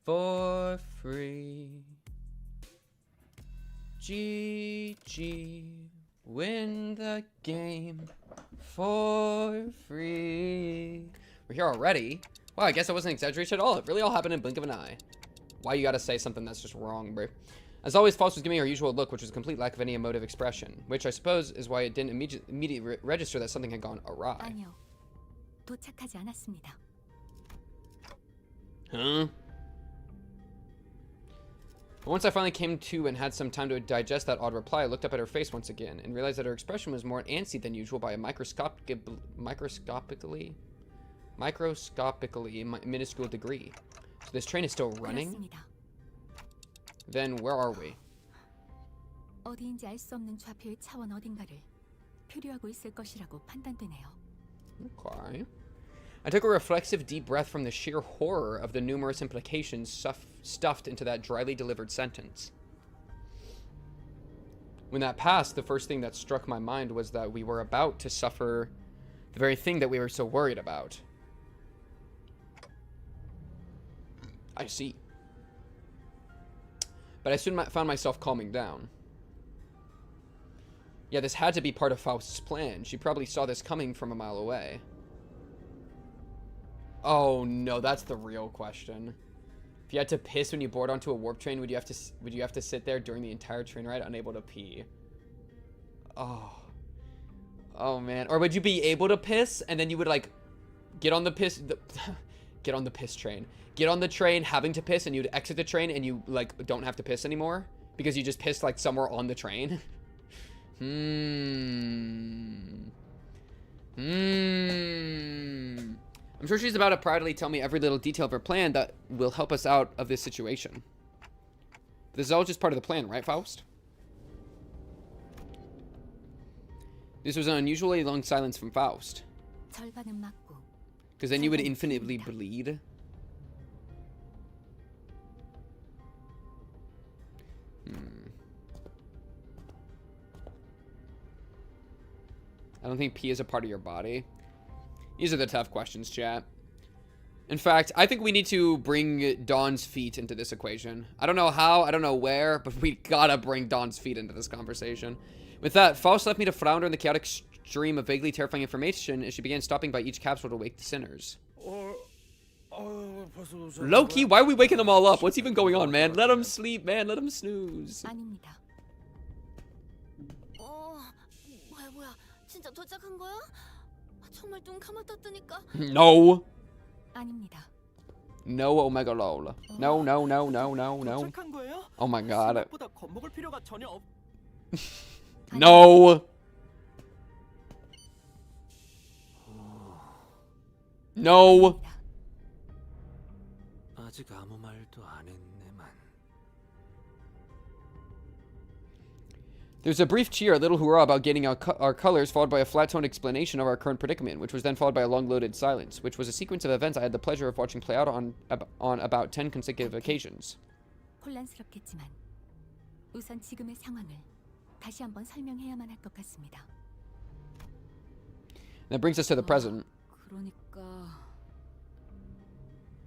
for free. GG, win the game for free. We're here already? Wow, I guess I wasn't exaggerating at all. It really all happened in a blink of an eye. Why you gotta say something that's just wrong, bro? As always, Faust was giving me her usual look, which was a complete lack of any emotive expression, which I suppose is why it didn't immediately register that something had gone awry. 아니요. 도착하지 않았습니다. Huh? But once I finally came to and had some time to digest that odd reply, I looked up at her face once again and realized that her expression was more antsy than usual by a microscopically minuscule degree. So this train is still running? 그렇습니다. Then where are we? 어디인지 알 수 없는 좌표의 차원 어딘가를 표류하고 있을 것이라고 판단되네요. Okay. I took a reflexive deep breath from the sheer horror of the numerous implications stuffed into that dryly delivered sentence. When that passed, the first thing that struck my mind was that we were about to suffer the very thing that we were so worried about. I see. But I soon found myself calming down. Yeah, this had to be part of Faust's plan. She probably saw this coming from a mile away. Oh no, that's the real question. If you had to piss when you board onto a warp train, would you have to sit there during the entire train ride unable to pee? Oh man. Or would you be able to piss and then you would like get on the piss get on the piss train. Get on the train having to piss and you'd exit the train and you like don't have to piss anymore because you just pissed like somewhere on the train. I'm sure she's about to proudly tell me every little detail of her plan that will help us out of this situation. But this is all just part of the plan, right, Faust? This was an unusually long silence from Faust. 절반은 맞고. Because then you would infinitely bleed. I don't think pee is a part of your body. These are the tough questions, chat. In fact, I think we need to bring Dawn's feet into this equation. I don't know how, I don't know where, but we gotta bring Dawn's feet into this conversation. With that, Faust left me to flounder in the chaotic stream of vaguely terrifying information as she began stopping by each capsule to wake the sinners. Loki, why are we waking them all up? What's even going on, man? Let them sleep, man. Let them snooze. 아닙니다. 뭐야? 진짜 도착한 거야? 정말 눈 감았다 뜨니까. No. 아닙니다. No, Omega Lol. No. 도착한 거예요? Oh my god. 생각보다 겁먹을 필요가 전혀 없. No. No. 아직 아무 말도 안 했네만. There's a brief cheer, a little hurrah about getting our colors, followed by a flat-toned explanation of our current predicament, which was then followed by a long-loaded silence, which was a sequence of events I had the pleasure of watching play out on about 10 consecutive occasions. 혼란스럽겠지만 우선 지금의 상황을 다시 한번 설명해야만 할 것 같습니다. That brings us to the present. 그러니까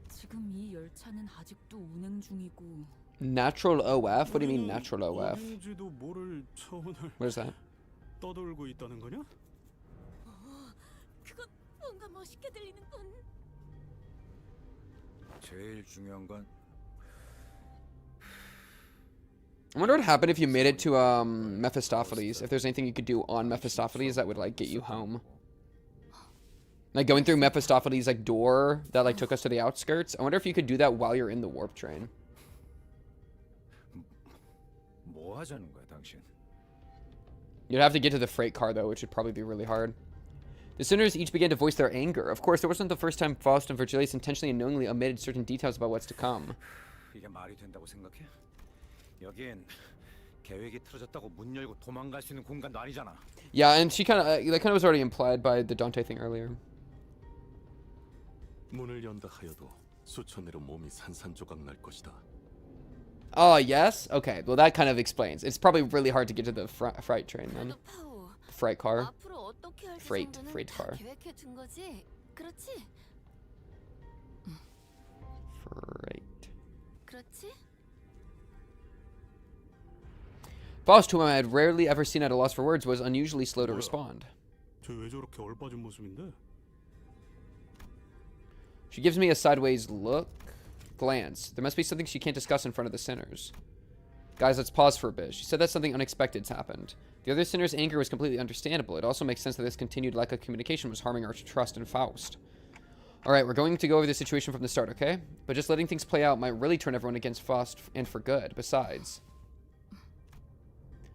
지금 이 열차는 아직도 운행 중이고. Natural OF? What do you mean natural OF? 어딘지도 모를 차원을 What is that? 떠돌고 있다는 거냐? 그건 뭔가 멋있게 들리는군. 제일 중요한 건 I wonder what happened if you made it to Mephistopheles. If there's anything you could do on Mephistopheles that would like get you home. Like going through Mephistopheles like door that like took us to the outskirts. I wonder if you could do that while you're in the warp train. 뭐 하자는 거야, 당신? You'd have to get to the freight car though, which would probably be really hard. The sinners each began to voice their anger. Of course, it wasn't the first time Faust and Virgilius intentionally and knowingly omitted certain details about what's to come. 이게 말이 된다고 생각해? 여긴 계획이 틀어졌다고 문 열고 도망갈 수 있는 공간도 아니잖아. Yeah, and she that kind of was already implied by the Dante thing earlier. 문을 연다 하여도 수천 내로 몸이 산산조각 날 것이다. Oh, yes? Okay, well that kind of explains. It's probably really hard to get to the freight train then. Freight car. Freight car. 그렇지? Right. 그렇지? Faust, whom I had rarely ever seen at a loss for words, was unusually slow to respond. 쟤왜 저렇게 얼빠진 모습인데? She gives me a sideways glance. There must be something she can't discuss in front of the sinners. Guys, let's pause for a bit. She said that something unexpected's happened. The other sinners' anger was completely understandable. It also makes sense that this continued lack of communication was harming our trust in Faust. Alright, we're going to go over the situation from the start, okay? But just letting things play out might really turn everyone against Faust, and for good. Besides,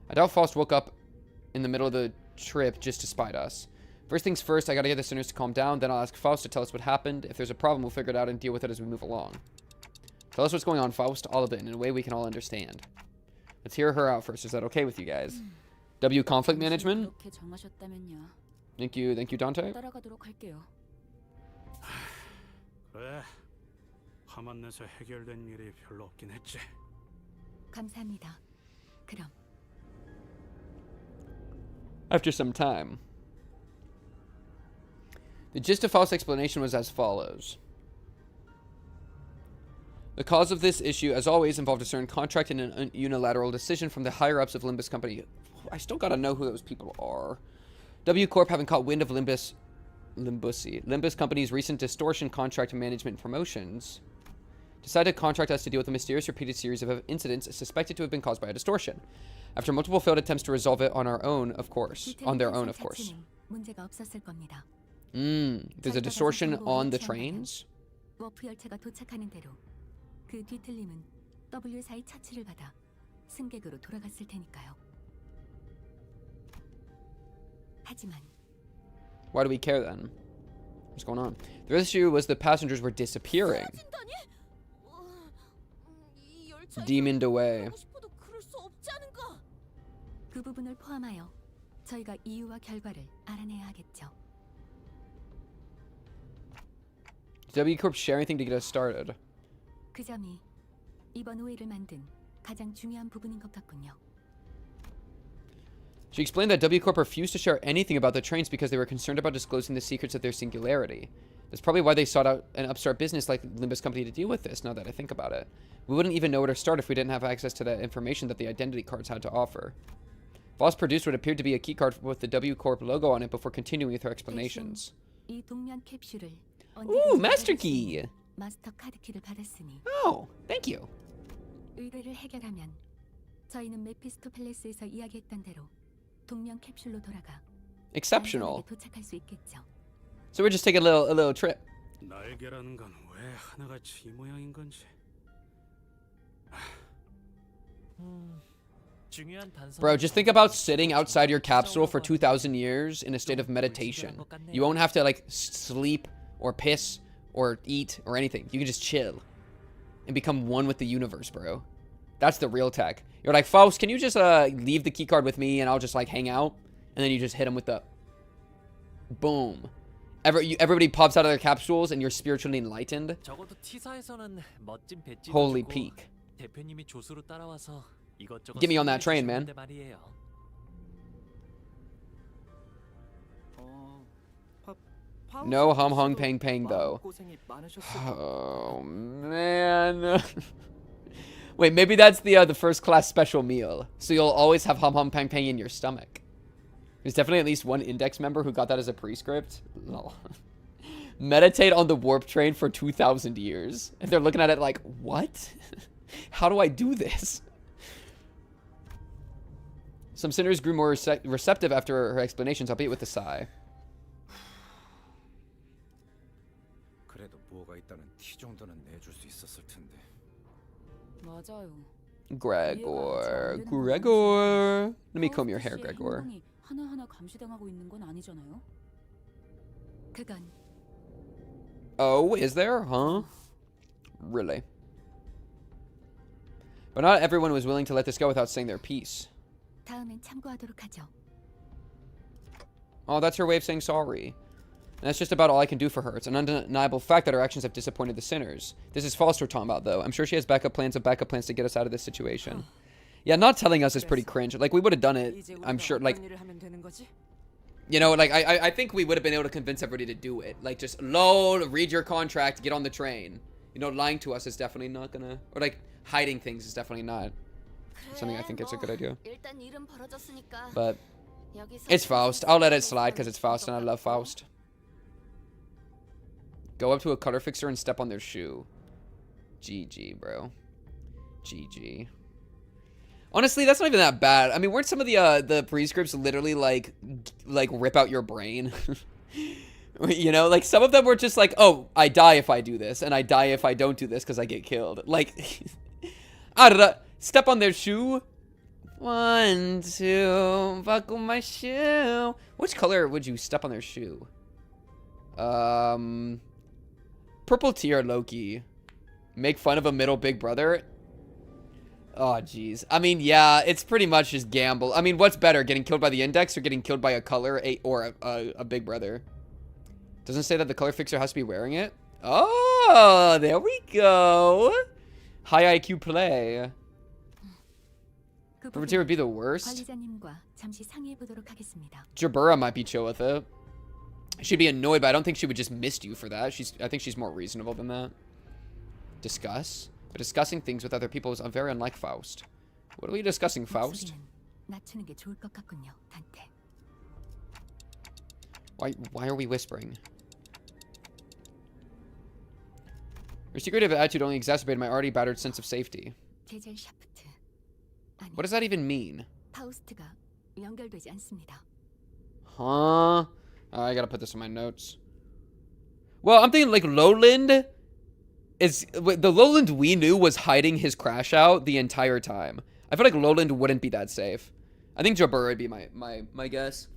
I doubt Faust woke up in the middle of the trip just to spite us. First things first, I gotta get the sinners to calm down, then I'll ask Faust to tell us what happened. If there's a problem, we'll figure it out and deal with it as we move along. Tell us what's going on, Faust, all of it, in a way we can all understand. Let's hear her out first. Is that okay with you guys? W, conflict management? Thank you, Dante. 따라가도록 할게요. 그래. 화만 내서 해결된 일이 별로 없긴 했지. 감사합니다. 그럼 After some time, the gist of Faust's explanation was as follows. The cause of this issue, as always, involved a certain contract and a unilateral decision from the higher-ups of Limbus Company. I still gotta know who those people are. W Corp, having caught wind of Limbus Company's recent distortion contract management promotions, decided to contract us to deal with a mysterious repeated series of incidents suspected to have been caused by a distortion. After multiple failed attempts to resolve it on their own, of course. 문제가 없었을 겁니다. There's a distortion on the trains? 워프 열차가 도착하는 대로 그 뒤틀림은 W사의 처치를 받아 승객으로 돌아갔을 테니까요. 하지만 Why do we care then? What's going on? The real issue was the passengers were disappearing. Demoned away. 그 부분을 포함하여 저희가 이유와 결과를 알아내야 하겠죠. Did W Corp share anything to get us started? 그 점이 이번 오해를 만든 가장 중요한 부분인 것 같군요. She explained that W Corp refused to share anything about the trains because they were concerned about disclosing the secrets of their singularity. That's probably why they sought out an upstart business like Limbus Company to deal with this, now that I think about it. We wouldn't even know where to start if we didn't have access to the information that the identity cards had to offer. Faust produced what appeared to be a keycard with the W Corp logo on it before continuing with her explanations. 이 동면 캡슐을 Ooh, Master Key! 마스터 카드 키를 받았으니. Oh, thank you. 의뢰를 해결하면 저희는 메피스토 팰리스에서 이야기했던 대로 동면 캡슐로 돌아가 Exceptional. 도착할 수 있겠죠. So we're just taking a little trip. 날개라는 건 왜 하나같이 이 모양인 건지. Bro, just think about sitting outside your capsule for 2,000 years in a state of meditation. You won't have to, like, sleep or piss or eat or anything. You can just chill and become one with the universe, bro. That's the real tech. You're like, Faust, can you just leave the keycard with me and I'll just, like, hang out? And then you just hit him with the... Boom. Everybody pops out of their capsules and you're spiritually enlightened. Holy peak. Get me on that train, man. No hum hung pang pang though. Oh man. Wait, maybe that's the first class special meal. So you'll always have hum hum pang pang in your stomach. There's definitely at least one index member who got that as a prescript. No. Meditate on the warp train for 2,000 years. And they're looking at it like, what? How do I do this? Some sinners grew more receptive after her explanations, albeit with a sigh. 그래도 뭐가 있다는 티 정도는 내줄 수 있었을 텐데. 맞아요. Gregor. Let me comb your hair, Gregor. 하나하나 감시당하고 있는 건 아니잖아요. 그건 Oh, is there? Huh? Really? But not everyone was willing to let this go without saying their piece. 다음엔 참고하도록 하죠. Oh, that's her way of saying sorry. And that's just about all I can do for her. It's an undeniable fact that her actions have disappointed the sinners. This is Faust we're talking about, though. I'm sure she has backup plans to get us out of this situation. Yeah, not telling us is pretty cringe. Like, we would have done it, I'm sure, like... You know, like, I think we would have been able to convince everybody to do it. Like, just, lol, read your contract, get on the train. You know, lying to us is definitely not gonna... Or, like, hiding things is definitely not something I think it's a good idea. But it's Faust. I'll let it slide because it's Faust and I love Faust. Go up to a color fixer and step on their shoe. GG, bro. GG. Honestly, that's not even that bad. I mean, weren't some of the prescripts literally like rip out your brain? You know, like some of them were just like, oh, I die if I do this, and I die if I don't do this because I get killed. Like, I don't know. Step on their shoe. 1, 2, buckle my shoe. Which color would you step on their shoe? Purple tier Loki. Make fun of a middle big brother. Oh, jeez. I mean, yeah, it's pretty much just gamble. I mean, what's better, getting killed by the index or getting killed by a color or a big brother? Doesn't say that the color fixer has to be wearing it. Oh, there we go. High IQ play. Purple tier would be the worst. Jabura might be chill with it. She'd be annoyed, but I don't think she would just mist you for that. I think she's more reasonable than that. Discuss. But discussing things with other people is very unlike Faust. What are we discussing, Faust? Why are we whispering? Your secretive attitude only exacerbated my already battered sense of safety. What does that even mean? Huh? I gotta put this in my notes. Well, I'm thinking like Lowland is... The Lowland we knew was hiding his crash out the entire time. I feel like Lowland wouldn't be that safe. I think Jabura would be my guess.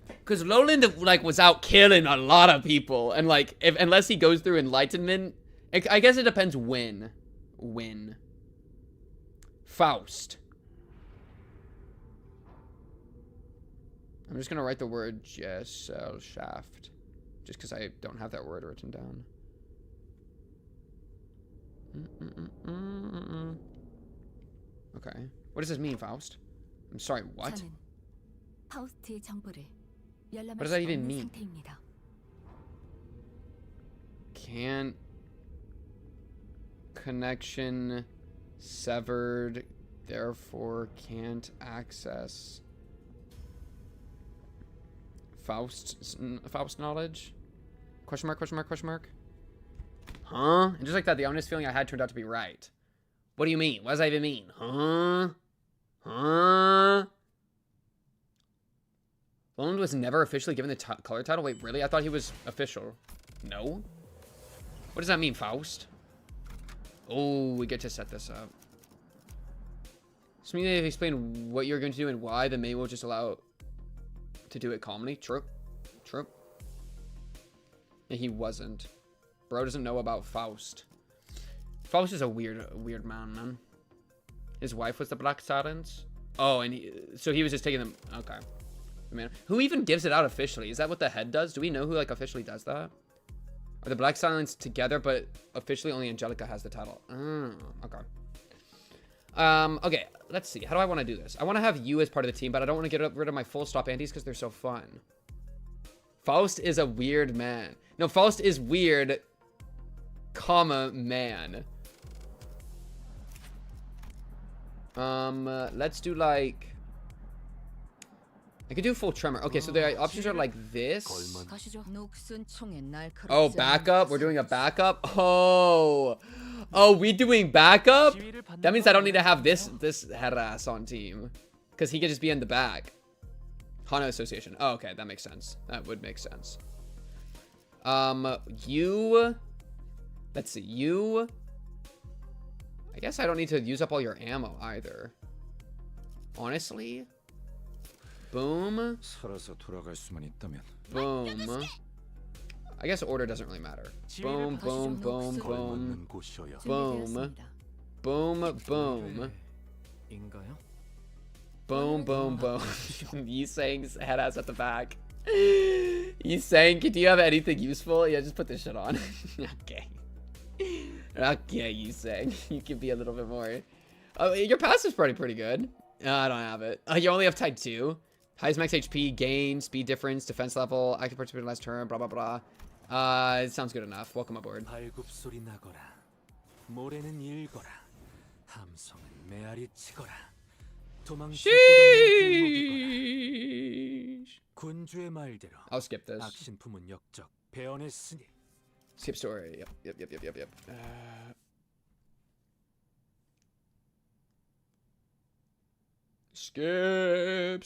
Because Lowland, like, was out killing a lot of people. And, like, unless he goes through Enlightenment... I guess it depends when. When. Faust. I'm just gonna write the word Gesellschaft. Just because I don't have that word written down. Okay. What does this mean, Faust? I'm sorry, what? What does that even mean? Can't... Connection severed, therefore can't access Faust knowledge? Question mark, question mark, question mark? Huh? And just like that, the ominous feeling I had turned out to be right. What do you mean? What does that even mean? Huh? Huh? Lowland was never officially given the color title? Wait, really? I thought he was official. No? What does that mean, Faust? Oh, we get to set this up. So if you explain what you're going to do and why, then maybe we'll just allow to do it calmly. True. True. Yeah, he wasn't. Bro doesn't know about Faust. Faust is a weird man. His wife was the Black Silence. Oh, and so he was just taking them. Okay. Man, who even gives it out officially? Is that what the head does? Do we know who like officially does that? Are the Black Silence together, but officially only Angelica has the title? Okay. Okay, let's see. How do I want to do this? I want to have you as part of the team, but I don't want to get rid of my full stop antis because they're so fun. Faust is a weird man. No, Faust is weird, comma, man. Let's do like... I could do full tremor. Okay, so the options are like this. Oh, backup? We're doing a backup? Oh, we doing backup? That means I don't need to have this harass on team. Because he could just be in the back. Hana Association. Oh, okay, that makes sense. That would make sense. You... Let's see, you... I guess I don't need to use up all your ammo either. Honestly... Boom. Boom. I guess order doesn't really matter. Boom, boom, boom, boom. Boom. Boom, boom. Boom, boom, boom. You saying head ass at the back. You saying, do you have anything useful? Yeah, just put this shit on. Okay. Okay, you saying. You can be a little bit more. Oh, your passive's pretty good. No, I don't have it. You only have type 2? Highest max HP, gain, speed difference, defense level, active participant last turn, blah blah blah. It sounds good enough. Welcome aboard. 발굽소리 나거라. 모래는 일거라. 함성은 메아리 치거라. 도망칠 곳 없는 길목이거라. 군주의 말대로. I'll skip this. 악신품은 역적 배언했으니. Skip story. Yep. Skip.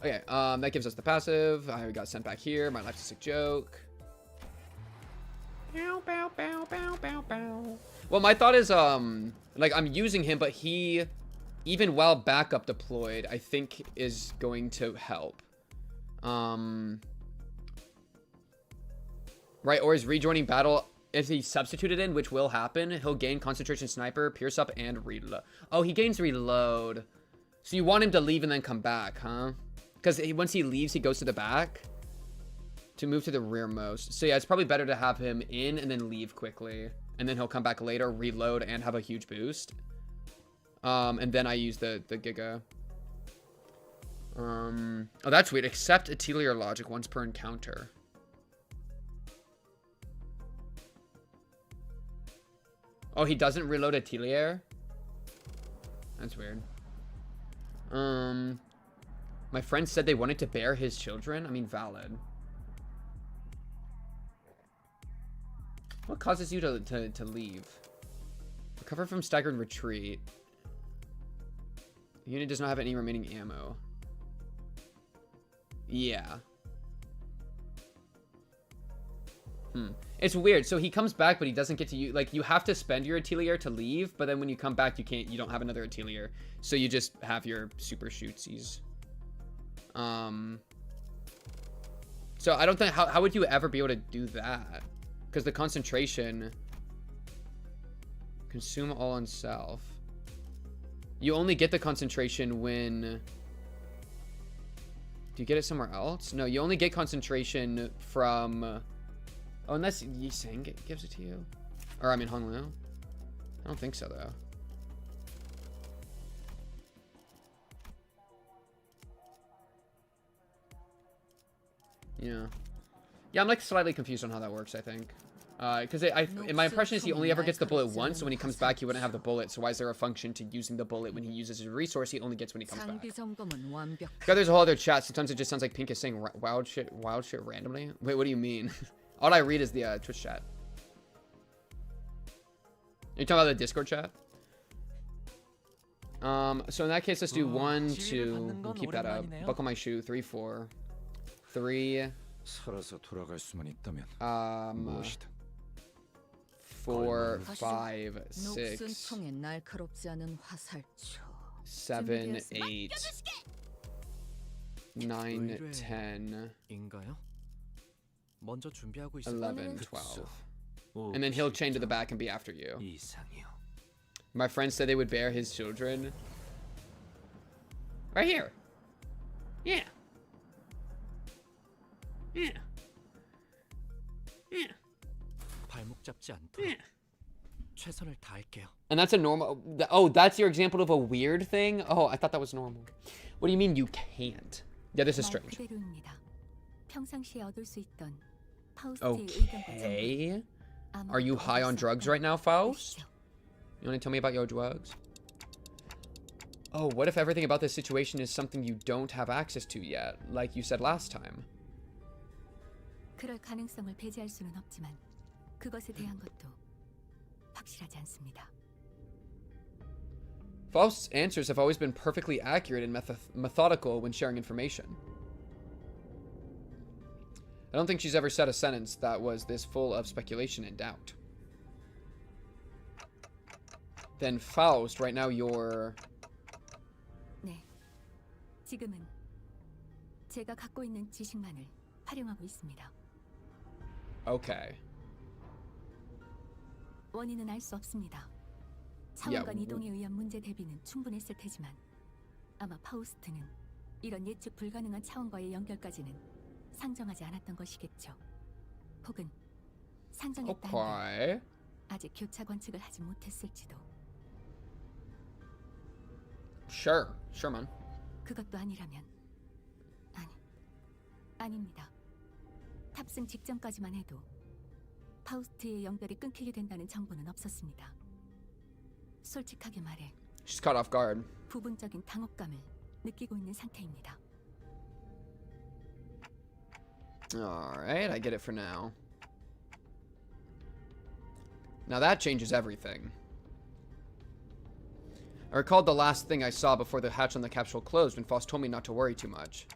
Okay, that gives us the passive. I got sent back here. My life's a sick joke. Well, my thought is, like, I'm using him, but he, even while backup deployed, I think is going to help. Right, or is rejoining battle, if he's substituted in, which will happen, he'll gain concentration sniper, pierce up, and reload. Oh, he gains reload. So you want him to leave and then come back, huh? Because once he leaves, he goes to the back to move to the rearmost. So yeah, it's probably better to have him in and then leave quickly. And then he'll come back later, reload, and have a huge boost. And then I use the Giga. Oh, that's weird. Accept Atelier logic once per encounter. Oh, he doesn't reload Atelier? That's weird. My friend said they wanted to bear his children. I mean, valid. What causes you to leave? Recover from staggered retreat. The unit does not have any remaining ammo. Yeah. It's weird. So he comes back, but he doesn't get to use, like, you have to spend your Atelier to leave, but then when you come back, you don't have another Atelier. So you just have your super shootsies. So I don't think, how would you ever be able to do that? Because the concentration, consume all on self. You only get the concentration when, do you get it somewhere else? No, you only get concentration from, oh, unless Yi Sang gives it to you. Or I mean Hong Liu. I don't think so though. Yeah. Yeah, I'm like slightly confused on how that works, I think. Because in my impression is he only ever gets the bullet once, so when he comes back he wouldn't have the bullet, so why is there a function to using the bullet when he uses his resource he only gets when he comes back? God, there's a whole other chat. Sometimes it just sounds like Pink is saying wild shit randomly. Wait, what do you mean? All I read is the Twitch chat. Are you talking about the Discord chat? So in that case, let's do 1, 2. We'll keep that up. Buckle my shoe. 3, 4. 3. 살아서 돌아갈 수만 있다면 4, 5, 6, 7, 8, 9, 10, 인가요? 먼저 준비하고 있어. 11, 12. And then he'll chain to the back and be after you. My friend said they would bear his children. Right here. Yeah. Yeah. Yeah. 발목 잡지 않도록 최선을 다할게요. And that's a normal. Oh, that's your example of a weird thing? Oh, I thought that was normal. What do you mean you can't? Yeah, this is strange. Okay. Are you high on drugs right now, Faust? You want to tell me about your drugs? Oh, what if everything about this situation is something you don't have access to yet, like you said last time? 그럴 가능성을 배제할 수는 없지만 그것에 대한 것도 확실하지 않습니다. Faust's answers have always been perfectly accurate and methodical when sharing information. I don't think she's ever said a sentence that was this full of speculation and doubt. Then Faust, right now you're... 네, 지금은 제가 갖고 있는 지식만을 활용하고 있습니다. Okay. 원인은 알 수 없습니다. 차원간 이동에 의한 문제 대비는 충분했을 테지만 아마 파우스트는 이런 예측 불가능한 차원과의 연결까지는 상정하지 않았던 것이겠죠. 혹은 상정했다는 걸 아직 교차 관측을 하지 못했을지도. Sure. Sure, man. 그것도 아니라면 아닙니다. 탑승 직전까지만 해도 파우스트의 연결이 끊기게 된다는 정보는 없었습니다. 솔직하게 말해 She's caught off guard. 부분적인 당혹감을 느끼고 있는 상태입니다. Alright, I get it for now. Now that changes everything. I recalled the last thing I saw before the hatch on the capsule closed when Faust told me not to worry too much.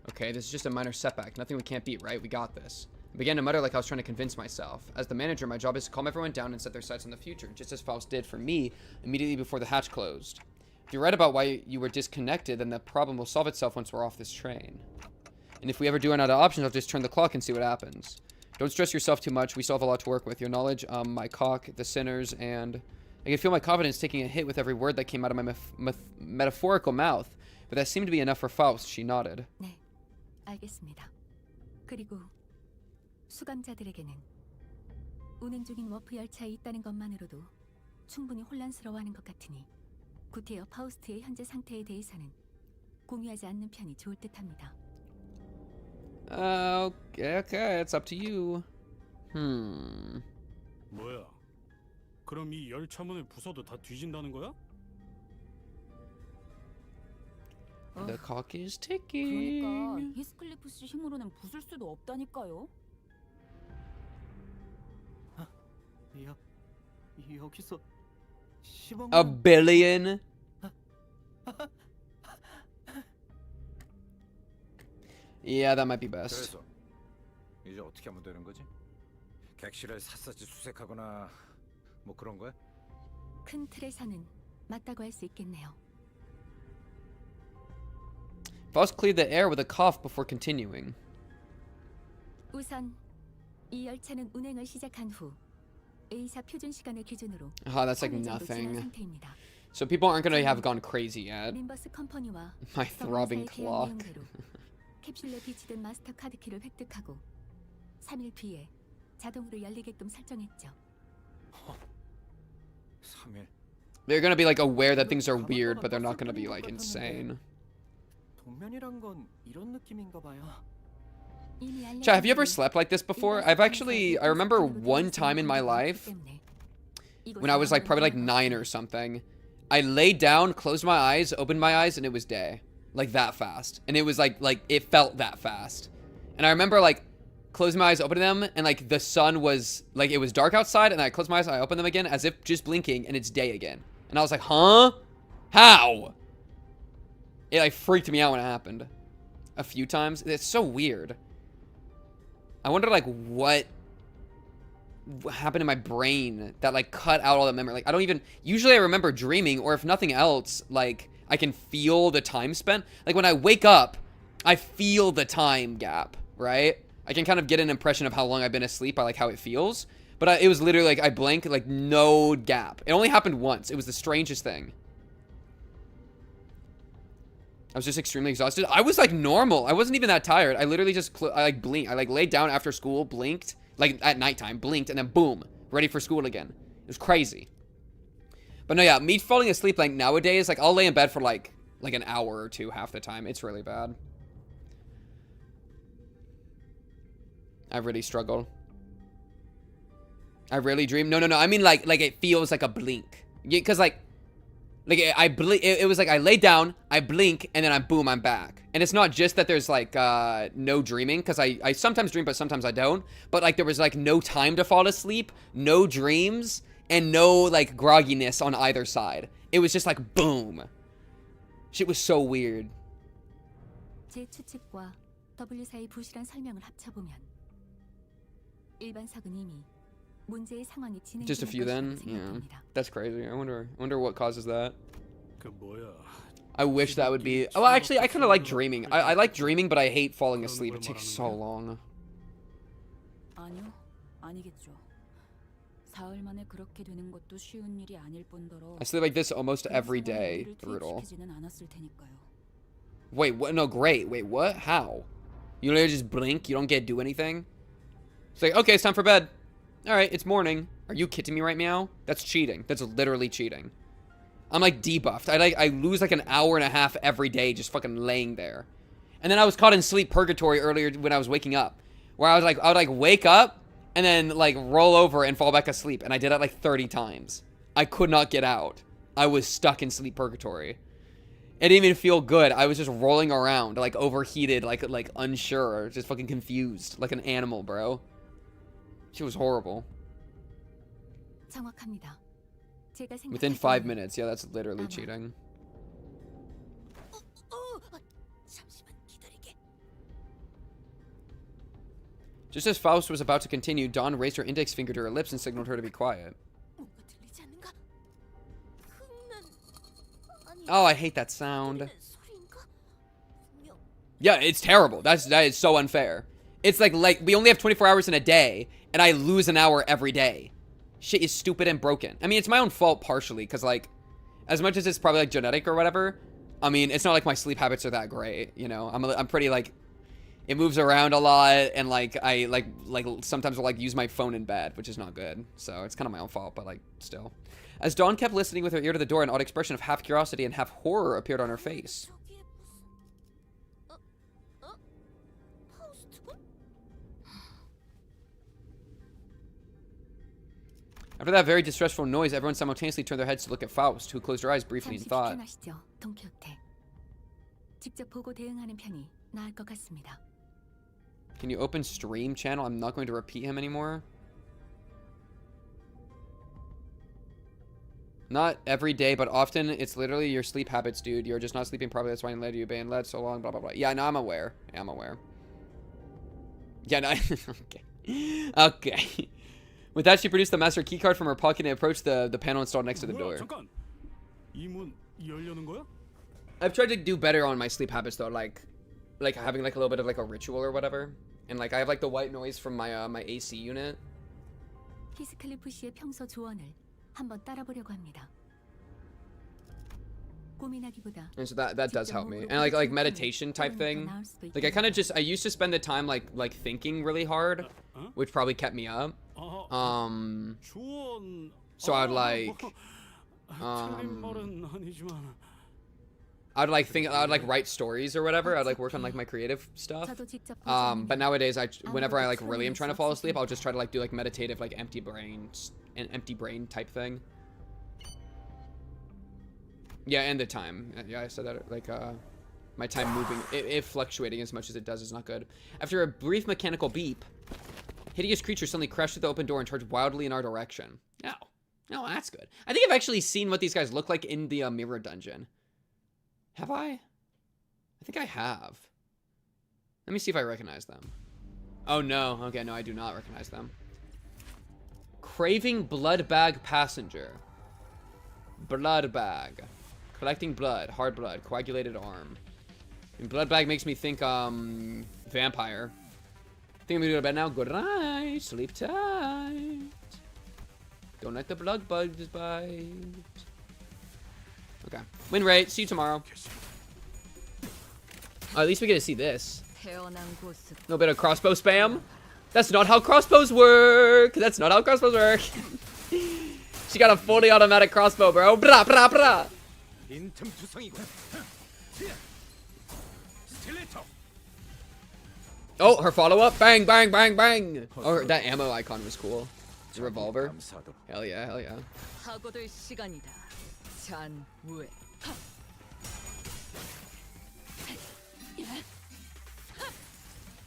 Okay, this is just a minor setback. Nothing we can't beat, right? We got this. I began to mutter like I was trying to convince myself. As the manager, my job is to calm everyone down and set their sights on the future, just as Faust did for me immediately before the hatch closed. If you're right about why you were disconnected, then the problem will solve itself once we're off this train. And if we ever do run out of options, I'll just turn the clock and see what happens. Don't stress yourself too much. We still have a lot to work with. Your knowledge, my cock, the sinners, and... I can feel my confidence taking a hit with every word that came out of my metaphorical mouth. But that seemed to be enough for Faust. She nodded. 네, 알겠습니다. 그리고 수감자들에게는 운행 중인 워프 열차에 있다는 것만으로도 충분히 혼란스러워하는 것 같으니 구태여 파우스트의 현재 상태에 대해서는 공유하지 않는 편이 좋을 듯합니다. Okay, it's up to you. 뭐야? 그럼 이 열차문을 부숴도 다 뒤진다는 거야? The clock is ticking. 그러니까 히스클리프 씨 힘으로는 부술 수도 없다니까요. 여기서 10억 A billion? Yeah, that might be best. 그래서 이제 어떻게 하면 되는 거지? 객실을 샅샅이 수색하거나 뭐 그런 거야? 큰 틀에서는 맞다고 할 수 있겠네요. Faust cleared the air with a cough before continuing. 우선 이 열차는 운행을 시작한 후 A사 표준 시간을 기준으로 That's like 3일 정도 지난 nothing. 상태입니다. So people aren't gonna have gone crazy yet. 림버스 컴퍼니와 My throbbing 서버사의 계약 clock. 내용대로 캡슐에 비치된 마스터 카드 키를 획득하고 3일 뒤에 자동으로 열리게끔 설정했죠. 3일. They're gonna be like aware that things are weird, but they're not gonna be like insane. 동면이란 건 이런 느낌인가 봐요. Chat, have you ever slept like this before? I remember one time in my life when I was like probably like 9 or something. I laid down, closed my eyes, opened my eyes, and it was day. Like that fast. And it was like it felt that fast. And I remember like closing my eyes, opening them, and like the sun was like, it was dark outside, and I closed my eyes, I opened them again as if just blinking, and it's day again. And I was like, huh? How? It like freaked me out when it happened. A few times. It's so weird. I wonder like what happened in my brain that like cut out all the memory. Like I don't even, usually I remember dreaming, or if nothing else, like I can feel the time spent. Like when I wake up, I feel the time gap, right? I can kind of get an impression of how long I've been asleep by like how it feels. But it was literally like I blink, like no gap. It only happened once. It was the strangest thing. I was just extremely exhausted. I was like normal. I wasn't even that tired. I literally just I like blinked. I like laid down after school, blinked, like at nighttime, blinked, and then boom, ready for school again. It was crazy. But no, yeah, me falling asleep like nowadays, like I'll lay in bed for like an hour or two half the time. It's really bad. I really struggle. I really dream. No. I mean like it feels like a blink. Yeah, cause like I blink. It was like I lay down, I blink, and then I'm back. And it's not just that there's like no dreaming, cause I sometimes dream, but sometimes I don't. But like there was like no time to fall asleep, no dreams, and no like grogginess on either side. It was just like boom. Shit was so weird. 제 추측과 W사의 부실한 설명을 합쳐보면 일반석은 이미 문제의 상황이 Just a few then? Yeah. That's crazy. I wonder what causes that. I wish that would be... Oh, actually, I kind of like dreaming. I like dreaming, but I hate falling asleep. It takes so long. 아니요, 아니겠죠. 사흘 만에 그렇게 되는 것도 쉬운 일이 아닐 뿐더러 I sleep like this almost every day. Brutal. 시키지는 않았을 테니까요. Wait, what? No, great. Wait, what? How? You literally just blink? You don't get to do anything? It's like, okay, it's time for bed. Alright, it's morning. Are you kidding me right now? That's cheating. That's literally cheating. I'm like debuffed. I lose like an hour and a half every day just fucking laying there. And then I was caught in sleep purgatory earlier when I was waking up, where I would like wake up and then like roll over and fall back asleep, and I did that like 30 times. I could not get out. I was stuck in sleep purgatory. It didn't even feel good. I was just rolling around, like overheated, like unsure, just fucking confused, like an animal, bro. She was horrible. 정확합니다. 제가 Within 5 minutes. Yeah, that's literally cheating. 잠시만 기다리게. Just as Faust was about to continue, Dawn raised her index finger to her lips and signaled her to be quiet. 뭔가 들리지 않는가? 흥난 아니. Oh, I hate that sound. 들리는 소리인가? 분명 Yeah, it's terrible. That is so unfair. It's like we only have 24 hours in a day, and I lose an hour every day. Shit is stupid and broken. I mean, it's my own fault partially, because, like, as much as it's probably, like, genetic or whatever, I mean, it's not like my sleep habits are that great, you know? I'm pretty, like, it moves around a lot, and, like, I, like sometimes will, like, use my phone in bed, which is not good. So, it's kind of my own fault, but, like, still. As Dawn kept listening with her ear to the door, an odd expression of half curiosity and half horror appeared on her face. After that very distressful noise, everyone simultaneously turned their heads to look at Faust, who closed her eyes briefly in thought. 비켜나시죠, 돈키호테. 직접 보고 대응하는 편이 나을 것 같습니다. Can you open stream channel? I'm not going to repeat him anymore. Not every day, but often. It's literally your sleep habits, dude. You're just not sleeping properly. That's why I let you been led so long, blah, blah, blah. Yeah, no, I'm aware. Yeah, I'm aware. Yeah, no, okay. Okay. With that, she produced the master keycard from her pocket and approached the panel installed next to the door. 잠깐. 이 문 열려는 거야? I've tried to do better on my sleep habits though, like having like a little bit of like a ritual or whatever. And like I have like the white noise from my my AC unit. 히스클리프 씨의 평소 조언을 한번 따라보려고 합니다. 고민하기보다 And so that does help me. And like meditation type thing. Like I used to spend the time like thinking really hard, which probably kept me up. So I'd like I'd like write stories or whatever. I'd like work on like my creative stuff. But nowadays whenever I like really am trying to fall asleep, I'll just try to like do like meditative like empty brain type thing. Yeah, and the time. Yeah, I said that like my time moving, it fluctuating as much as it does is not good. After a brief mechanical beep, hideous creature suddenly crashed through the open door and charged wildly in our direction. Oh, no, that's good. I think I've actually seen what these guys look like in the mirror dungeon. Have I? I think I have. Let me see if I recognize them. Oh no, okay, no, I do not recognize them. Craving blood bag passenger. Blood bag. Collecting blood, hard blood, coagulated arm. And blood bag makes me think, vampire. Think I'm gonna go to bed now? Good night, sleep tight. Don't let the blood bugs bite. Okay, win rate, see you tomorrow. At least we get to see this. A little bit of crossbow spam. That's not how crossbows work. That's not how crossbows work. She got a fully automatic crossbow, bro. Bra, bra, bra. Oh, her follow-up. Bang, bang, bang, bang. Oh, that ammo icon was cool. It's a revolver. Hell yeah, hell yeah.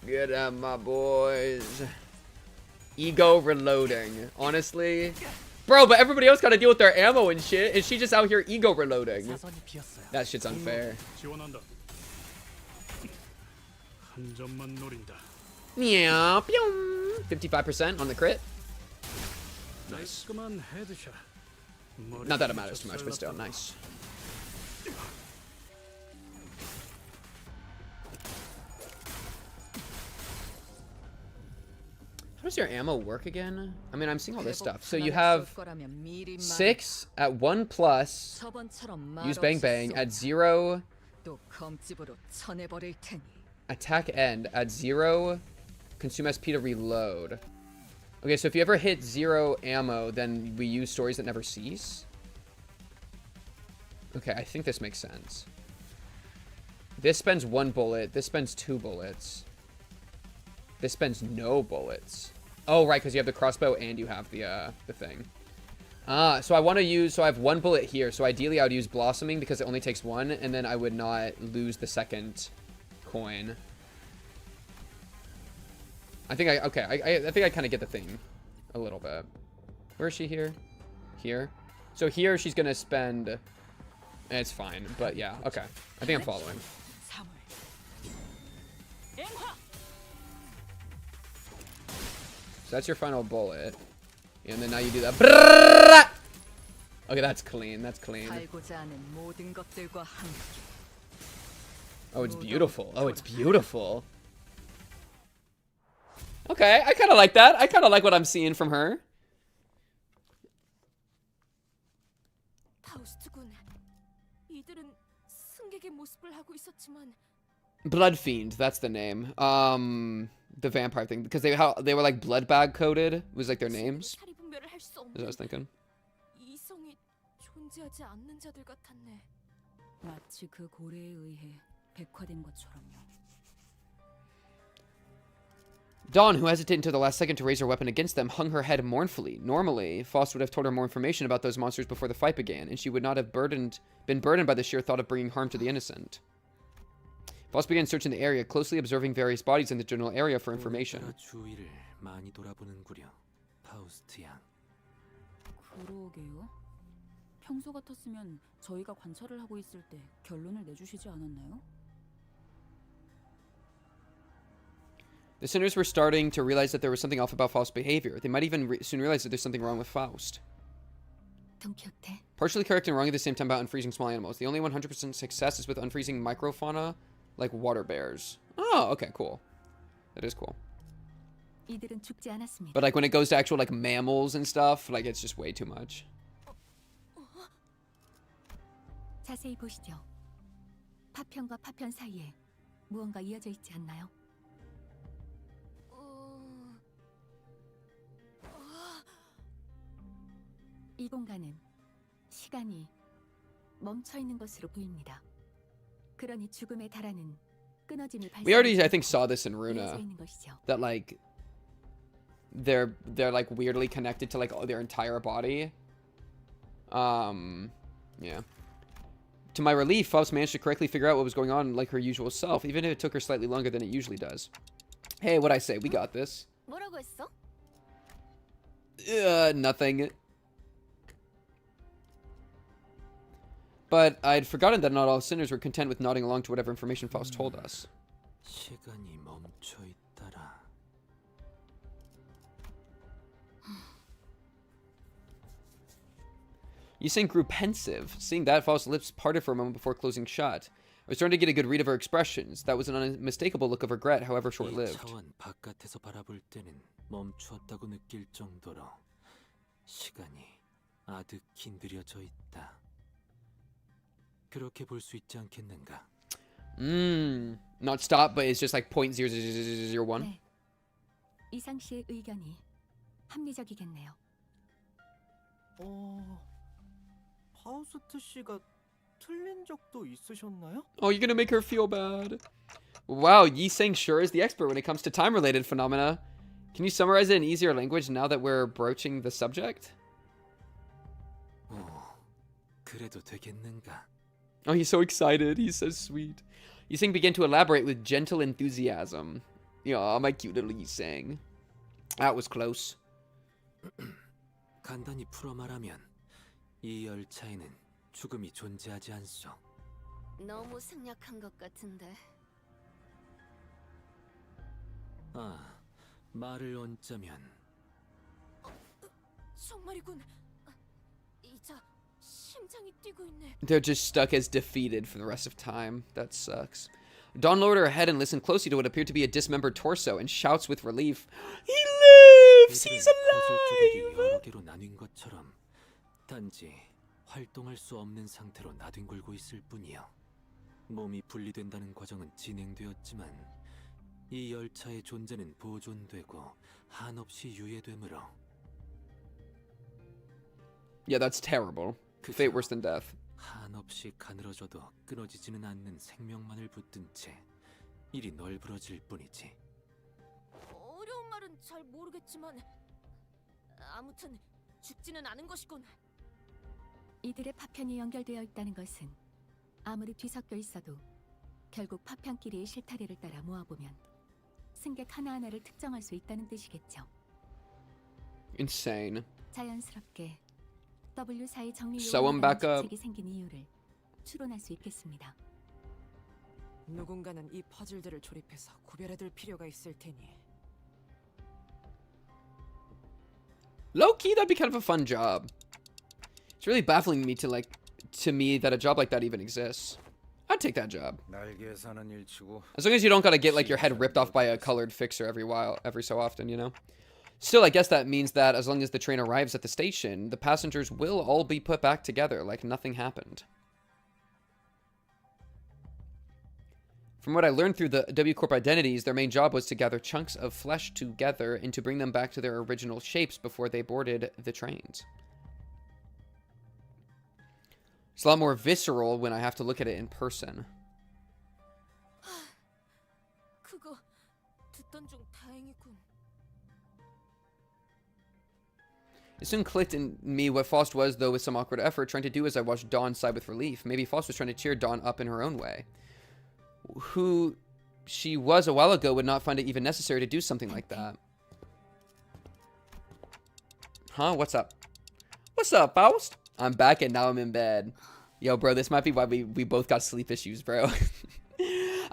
Get out, my boys. Ego reloading. Honestly. Bro, but everybody else gotta deal with their ammo and shit, and she just out here ego reloading. That shit's unfair. Yeah, 55% on the crit. Nice. Not that it matters too much, but still, nice. How does your ammo work again? I mean, I'm seeing all this stuff. So you have 6 at 1+. Use bang bang at 0. Attack end at 0. Consume SP to reload. Okay, so if you ever hit 0 ammo, then we use stories that never cease. Okay, I think this makes sense. This spends 1 bullet. This spends 2 bullets. This spends no bullets. Oh, right, because you have the crossbow and you have the thing. So I want to use... So I have 1 bullet here. So ideally, I would use Blossoming because it only takes 1. And then I would not lose the second coin. I think I think I kind of get the thing a little bit. Where is she here? Here. So here she's going to spend... It's fine, but yeah, okay. I think I'm following. So that's your final bullet. And then now you do that. Okay, that's clean. That's clean. Oh, it's beautiful. Oh, it's beautiful. Okay, I kind of like that. I kind of like what I'm seeing from her. Blood Fiend, that's the name. The vampire thing, because they were like blood bag coded was like their names. That's what I was thinking. 마치 그 고래에 의해 백화된 것처럼요. Dawn, who hesitated until the last second to raise her weapon against them, hung her head mournfully. Normally, Faust would have told her more information about those monsters before the fight began, and she would not have been burdened by the sheer thought of bringing harm to the innocent. Faust began searching the area, closely observing various bodies in the general area for information. 주위를 많이 돌아보는구려, 파우스트 양. 그러게요. 평소 같았으면 저희가 관찰을 하고 있을 때 결론을 내주시지 않았나요? The sinners were starting to realize that there was something off about Faust's behavior. They might even soon realize that there's something wrong with Faust. Partially correct and wrong at the same time about unfreezing small animals. The only 100% success is with unfreezing microfauna, like water bears. Oh, okay, cool. That is cool. But like when it goes to actual like mammals and stuff, like it's just way too much. 자세히 보시죠. 파편과 파편 사이에 무언가 이어져 있지 않나요? 이 공간은 시간이 멈춰 있는 것으로 보입니다. 그러니 죽음에 달하는 끊어짐이 We already, I think, saw this in Runa. 있는 것이죠. That like they're like weirdly connected to like their entire body. Yeah. To my relief, Faust managed to correctly figure out what was going on like her usual self, even if it took her slightly longer than it usually does. Hey, what'd I say? We got this. 뭐라고 했어? Nothing. But I'd forgotten that not all sinners were content with nodding along to whatever information Faust told us. 시간이 멈춰 있더라. Yiseng grew pensive. Seeing that, Faust's lips parted for a moment before closing shut. I was starting to get a good read of her expressions. That was an unmistakable look of regret, however short-lived. 차원 바깥에서 바라볼 때는 멈추었다고 느낄 정도로 시간이 아득히 느려져 있다. 그렇게 볼 수 있지 않겠는가? Not stop, but it's just like 0.0001. 네. 이상 씨의 의견이 합리적이겠네요. 파우스트 씨가 틀린 적도 있으셨나요? Oh, you're gonna make her feel bad. Wow, Yiseng sure is the expert when it comes to time-related phenomena. Can you summarize it in easier language now that we're broaching the subject? 그래도 되겠는가? Oh, he's so excited. He's so sweet. Yiseng began to elaborate with gentle enthusiasm. Yeah, my cute little Yiseng. That was close. 간단히 풀어 말하면 이 열차에는 죽음이 존재하지 않소. 너무 생략한 것 같은데. 말을 얹자면 정말이군. 이자 심장이 뛰고 있네. They're just stuck as defeated for the rest of time. That sucks. Dawn lowered her head and listened closely to what appeared to be a dismembered torso and shouts with relief. He lives! He's alive! 여러 개로 나뉜 것처럼 단지 활동할 수 없는 상태로 나뒹굴고 있을 뿐이요. 몸이 분리된다는 과정은 진행되었지만 이 열차의 존재는 보존되고 한없이 유예되므로. Yeah, that's terrible. Fate worse than death. 한없이 가늘어져도 끊어지지는 않는 생명만을 붙든 채 일이 널브러질 뿐이지. 어려운 말은 잘 모르겠지만 아무튼 죽지는 않은 것이군. 이들의 파편이 연결되어 있다는 것은 아무리 뒤섞여 있어도 결국 파편끼리의 실타래를 따라 모아보면 승객 하나하나를 특정할 수 있다는 뜻이겠죠. Insane. 자연스럽게 W4의 정리 Sew 'em back up. 책이 생긴 이유를 추론할 수 있겠습니다. 누군가는 이 퍼즐들을 조립해서 구별해둘 필요가 있을 테니. Low key, that'd be kind of a fun job. It's really baffling to me that a job like that even exists. I'd take that job. 날개 사는 일치고 As long as you don't gotta get like your head ripped off by a colored fixer every so often, you know? Still, I guess that means that as long as the train arrives at the station, the passengers will all be put back together like nothing happened. From what I learned through the W Corp identities, their main job was to gather chunks of flesh together and to bring them back to their original shapes before they boarded the trains. It's a lot more visceral when I have to look at it in person. 그거 듣던 중 다행이군. It soon clicked in me what Faust was, though with some awkward effort, trying to do as I watched Dawn sigh with relief. Maybe Faust was trying to cheer Dawn up in her own way. Who she was a while ago would not find it even necessary to do something like that. Huh? What's up? What's up, Faust? I'm back and now I'm in bed. Yo, bro, this might be why we both got sleep issues, bro.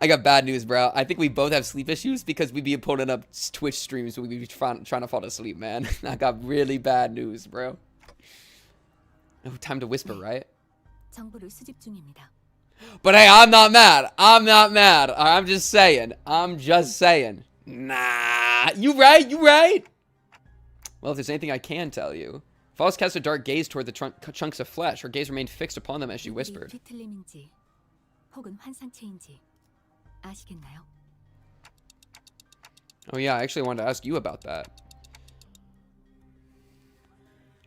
I got bad news, bro. I think we both have sleep issues because we be pulling up Twitch streams when we be trying to fall asleep, man. I got really bad news, bro. Oh, time to whisper, right? 정보를 수집 중입니다. But hey, I'm not mad. I'm not mad. I'm just saying. I'm just saying. Nah. You right? You right? Well, if there's anything I can tell you. Faust cast a dark gaze toward the chunks of flesh. Her gaze remained fixed upon them as she whispered. 뒤틀림인지 혹은 환상체인지 아시겠나요? Oh yeah, I actually wanted to ask you about that.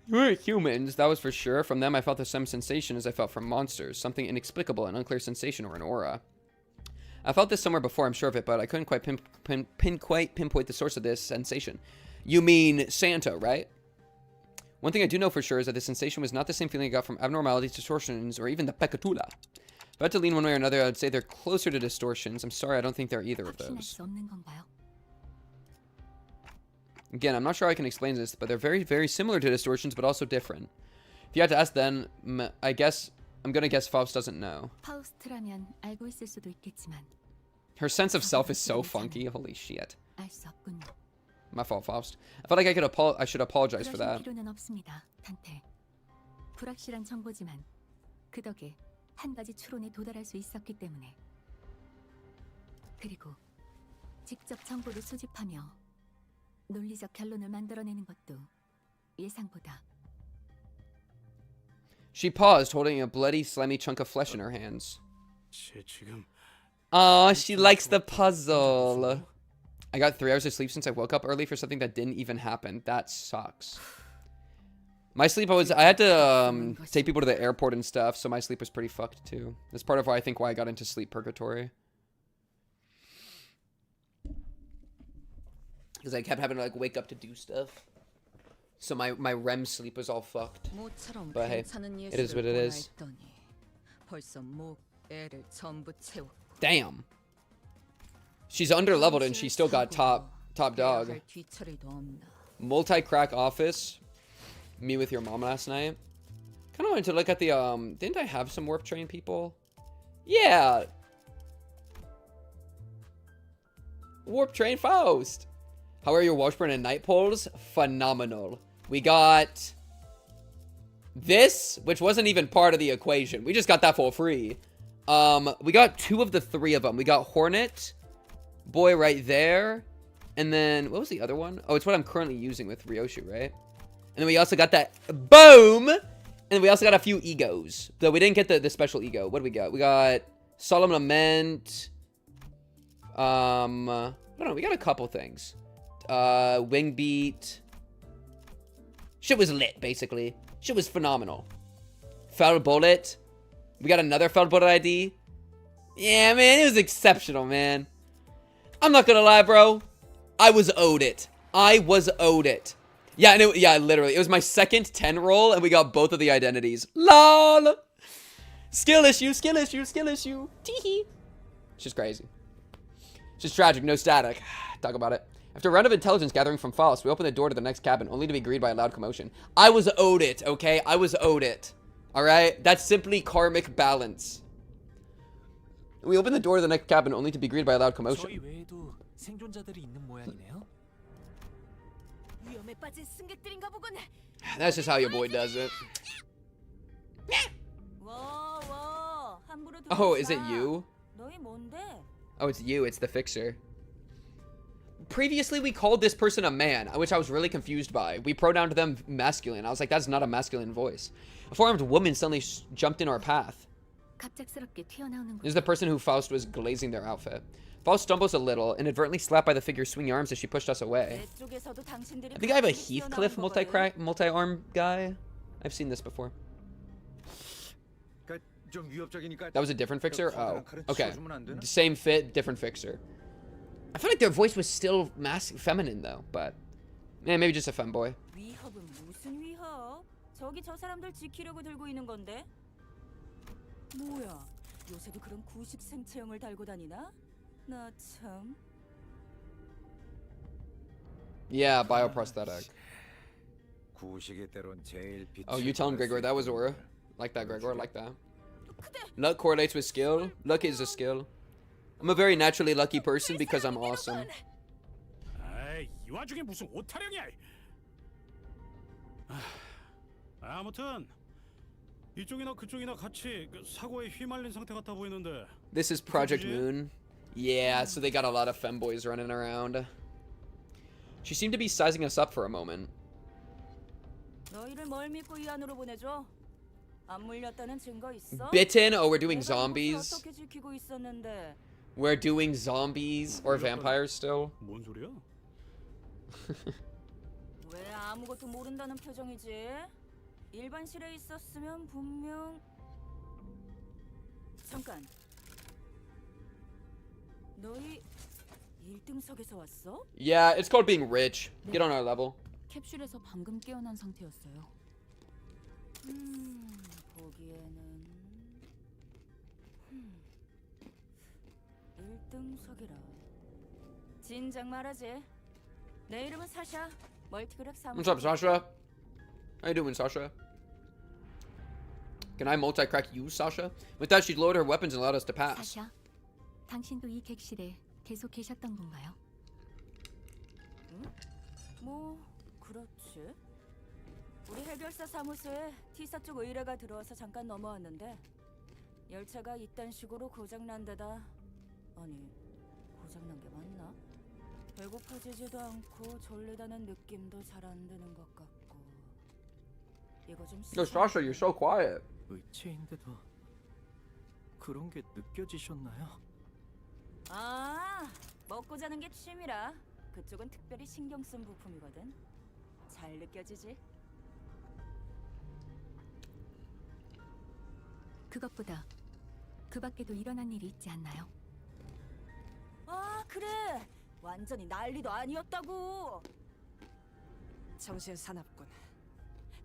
You weren't humans, that was for sure. From them, I felt the same sensation as I felt from monsters. Something inexplicable, an unclear sensation or an aura. I felt this somewhere before, I'm sure of it, but I couldn't quite pinpoint the source of this sensation. You mean Santa, right? One thing I do know for sure is that the sensation was not the same feeling I got from abnormalities, distortions, or even the peccatula. If I had to lean one way or another, I would say they're closer to distortions. I'm sorry, I don't think they're either of those. Again, I'm not sure how I can explain this, but they're very, very similar to distortions, but also different. If you had to ask then, I guess, I'm gonna guess Faust doesn't know. 파우스트라면 알고 있을 수도 있겠지만 Her sense of self is so funky, holy shit. 알 수 없군요. My fault, Faust. I felt like I should apologize for that. 필요는 없습니다, 단테. 불확실한 정보지만 그 덕에 한 가지 추론에 도달할 수 있었기 때문에. 그리고 직접 정보를 수집하며 논리적 결론을 만들어내는 것도 예상보다. She paused, holding a bloody, slimy chunk of flesh in her hands. 지금 Aw, she likes the puzzle. I got 3 hours of sleep since I woke up early for something that didn't even happen. That sucks. My sleep, I had to take people to the airport and stuff, so my sleep was pretty fucked too. That's part of why I got into sleep purgatory. Because I kept having to like wake up to do stuff. So my REM sleep was all fucked. But hey, it is what it is. Damn. She's underleveled and she still got top dog. Multi-crack office. Me with your mom last night. Kind of wanted to look at the didn't I have some warp train people? Yeah. Warp train Faust. How are your Washburn and night polls? Phenomenal. We got this, which wasn't even part of the equation. We just got that for free. We got 2 of the 3 of them. We got Hornet Boy right there. And then, what was the other one? Oh, it's what I'm currently using with Ryoshu, right? And then we also got that boom. And we also got a few egos. Though we didn't get the special ego. What do we got? We got Solemn Lament. I don't know. We got a couple things. Wing Beat. Shit was lit, basically. Shit was phenomenal. Foul Bullet. We got another Feldbot ID. Yeah, man, it was exceptional, man. I'm not gonna lie, bro. I was owed it. I was owed it. Yeah, and yeah, literally. It was my second 10 roll, and we got both of the identities. LOL! Skill issue, skill issue, skill issue. Teehee. It's just crazy. It's just tragic, no static. Talk about it. After a round of intelligence gathering from Faust, we opened the door to the next cabin, only to be greeted by a loud commotion. I was owed it, okay? I was owed it. Alright? That's simply karmic balance. We opened the door to the next cabin, only to be greeted by a loud commotion. 저희 외에도 생존자들이 있는 모양이네요. 위험에 빠진 승객들인가 보군. That's just how your boy does it. Oh, is it you? 너희 뭔데? Oh, it's you. It's the fixer. Previously, we called this person a man, which I was really confused by. We pronounced them masculine. I was like, that's not a masculine voice. A four-armed woman suddenly jumped in our path. 갑작스럽게 튀어나오는 This is the person who Faust was glazing their outfit. Faust stumbles a little, inadvertently slapped by the figure's swinging arms as she pushed us away. I think I have a Heathcliff multi-arm guy. I've seen this before. That was a different fixer? Oh, okay. Same fit, different fixer. I feel like their voice was still feminine though, but maybe just a femboy. 위협은 무슨 위협? 저기 저 사람들 지키려고 들고 있는 건데. 뭐야? 요새도 그런 구식 생체형을 달고 다니나? 나 참. Yeah, bioprosthetic. 구식의 때론 제일 Oh, you tell him, Gregor. That was Aura. Like that, Gregor. Like that. Luck correlates with skill. Luck is a skill. I'm a very naturally lucky person because I'm awesome. 아이, 이 와중에 무슨 오타령이야? 아무튼 이쪽이나 그쪽이나 같이 사고에 휘말린 상태 같아 보이는데. This is Project Moon. Yeah, so they got a lot of femboys running around. She seemed to be sizing us up for a moment. 너희를 뭘 믿고 이 안으로 보내줘? 안 물렸다는 증거 있어? Bitten? Oh, we're doing zombies. 어떻게 지키고 있었는데? We're doing zombies or vampires still. 뭔 소리야? 왜 아무것도 모른다는 표정이지? 일반실에 있었으면 분명. 잠깐. 너희 1등석에서 왔어? Yeah, it's called being rich. Get on our level. 캡슐에서 방금 깨어난 상태였어요. 보기에는 1등석이라. 진작 말하지. 내 이름은 사샤. 멀티그룹 사무. What's up, Sasha? How you doing, Sasha? Can I multi-crack you, Sasha? With that, she lowered her weapons and allowed us to pass. 사샤, 당신도 이 객실에 계속 계셨던 건가요? 응? 뭐 그렇지. 우리 해결사 사무소에 T사 쪽 의뢰가 들어와서 잠깐 넘어왔는데 열차가 이딴 식으로 고장난 데다 아니 고장난 게 맞나? 배고파지지도 않고 졸리다는 느낌도 잘 안 드는 것 같고 이거 좀 Yo, Sasha, you're so quiet. 의체인데도 그런 게 느껴지셨나요? 아 먹고 자는 게 취미라 그쪽은 특별히 신경 쓴 부품이거든. 잘 느껴지지? 그것보다 그 밖에도 일어난 일이 있지 않나요? 아 그래 완전히 난리도 아니었다고. 정신 사납군.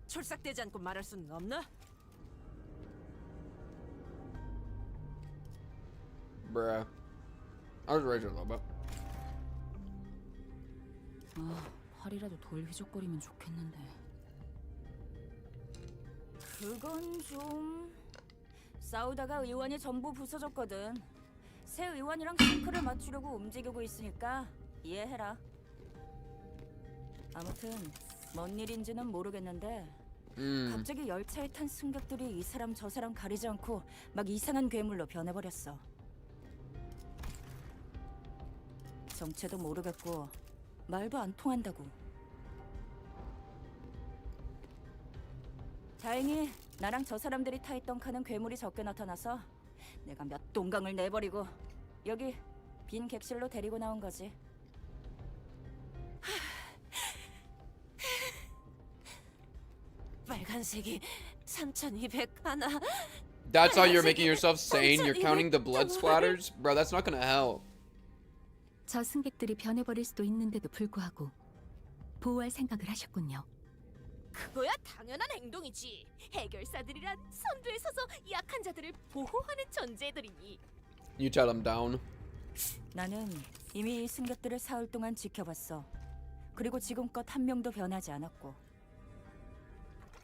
촐싹대지 않고 말할 수는 없나? Bruh. I was raised a little bit. 팔이라도 덜 휘적거리면 좋겠는데. 그건 좀... 싸우다가 의원이 전부 부서졌거든. 새 의원이랑 싱크를 맞추려고 움직이고 있으니까 이해해라. 아무튼 뭔 일인지는 모르겠는데 갑자기 열차에 탄 승객들이 이 사람 저 사람 가리지 않고 막 이상한 괴물로 변해버렸어. 정체도 모르겠고 말도 안 통한다고. 다행히 나랑 저 사람들이 타있던 칸은 괴물이 적게 나타나서 내가 몇 동강을 내버리고 여기 빈 객실로 데리고 나온 거지. 빨간색이 3200 하나, That's how you're making yourself sane? You're counting the blood splatters? Bro, that's not gonna help. 저 승객들이 변해버릴 수도 있는데도 불구하고 보호할 생각을 하셨군요. 그거야 당연한 행동이지. 해결사들이란 선두에 서서 약한 자들을 보호하는 존재들이니. You tell him down. 나는 이미 이 승객들을 사흘 동안 지켜봤어. 그리고 지금껏 한 명도 변하지 않았고.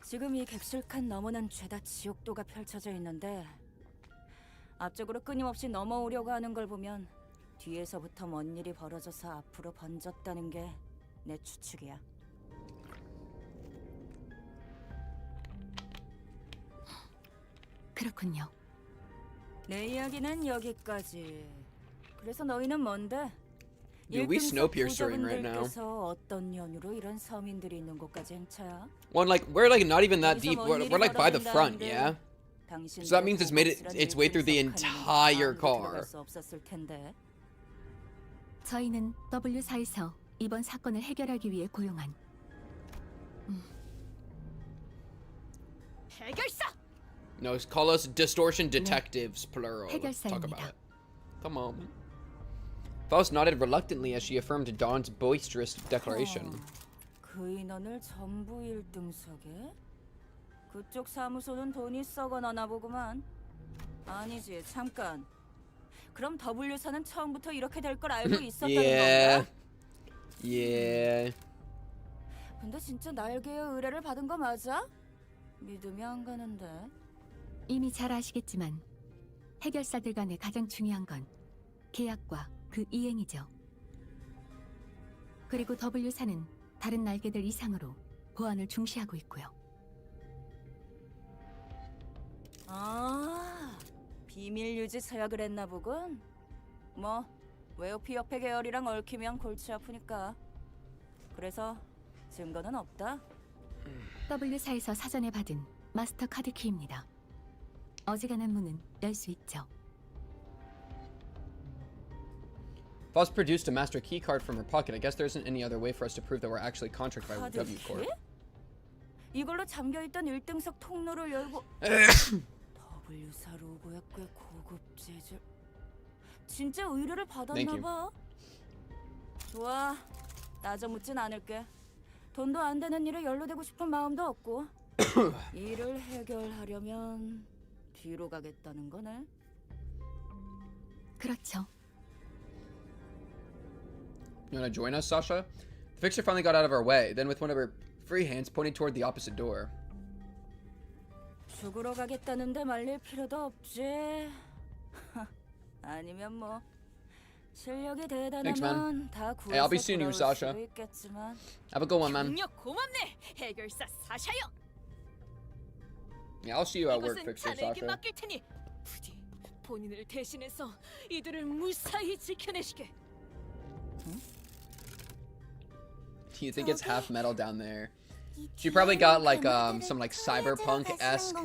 지금 이 객실칸 너머는 죄다 지옥도가 펼쳐져 있는데 앞쪽으로 끊임없이 넘어오려고 하는 걸 보면 뒤에서부터 뭔 일이 벌어져서 앞으로 번졌다는 게 내 추측이야. 그렇군요. 내 이야기는 여기까지. 그래서 너희는 뭔데? Dude, we Snowpiercering right now. 어떤 연유로 이런 서민들이 있는 곳까지 행차야? One like we're like not even that deep. We're like by the front, yeah. So that means it's made its way through the entire car. 저희는 W4에서 이번 사건을 해결하기 위해 고용한 해결사. No, call us distortion detectives, plural. Let's talk about 해결사입니다. it. Come on. Faust nodded reluctantly as she affirmed Dawn's boisterous declaration. 그 인원을 전부 1등석에? 그쪽 사무소는 돈이 썩어나나 보구만. 아니지, 잠깐. 그럼 W사는 처음부터 이렇게 될 걸 알고 있었다는 건가? Yeah. 근데 진짜 날개의 의뢰를 받은 거 맞아? 믿음이 안 가는데. 이미 잘 아시겠지만 해결사들 간의 가장 중요한 건 계약과 그 이행이죠. 그리고 W사는 다른 날개들 이상으로 보안을 중시하고 있고요. 아, 비밀 유지 서약을 했나 보군. 뭐 웨어피 협회 계열이랑 얽히면 골치 아프니까. 그래서 증거는 없다. W사에서 사전에 받은 마스터 카드 키입니다. 어지간한 문은 열 수 있죠. Faust produced a master key card from her pocket. I guess there isn't any other way for us to prove that we're actually contracted by W-Corp. 이걸로 잠겨있던 1등석 통로를 열고 W사 로고에 꽤 고급 재질. 진짜 의뢰를 받았나 봐. 좋아, 따져 묻진 않을게. 돈도 안 되는 일에 연루되고 싶은 마음도 없고 일을 해결하려면 뒤로 가겠다는 거네. 그렇죠. You wanna join us, Sasha? The fixer finally got out of our way, then with one of her free hands pointing toward the opposite door. 죽으러 가겠다는데 말릴 필요도 없지. 아니면 뭐 실력이 대단하면 다 Hey, I'll be 구해서 seeing you, 돌아올 Sasha. 수도 있겠지만. Have a good one, man. 능력 고맙네, 해결사 사샤요. Yeah, I'll see you at work, 이곳은 fixer 자네에게 Sasha. 맡길 테니 부디 본인을 대신해서 이들을 무사히 지켜내시게. Do you think it's half metal down there? She probably got like some like cyberpunk-esque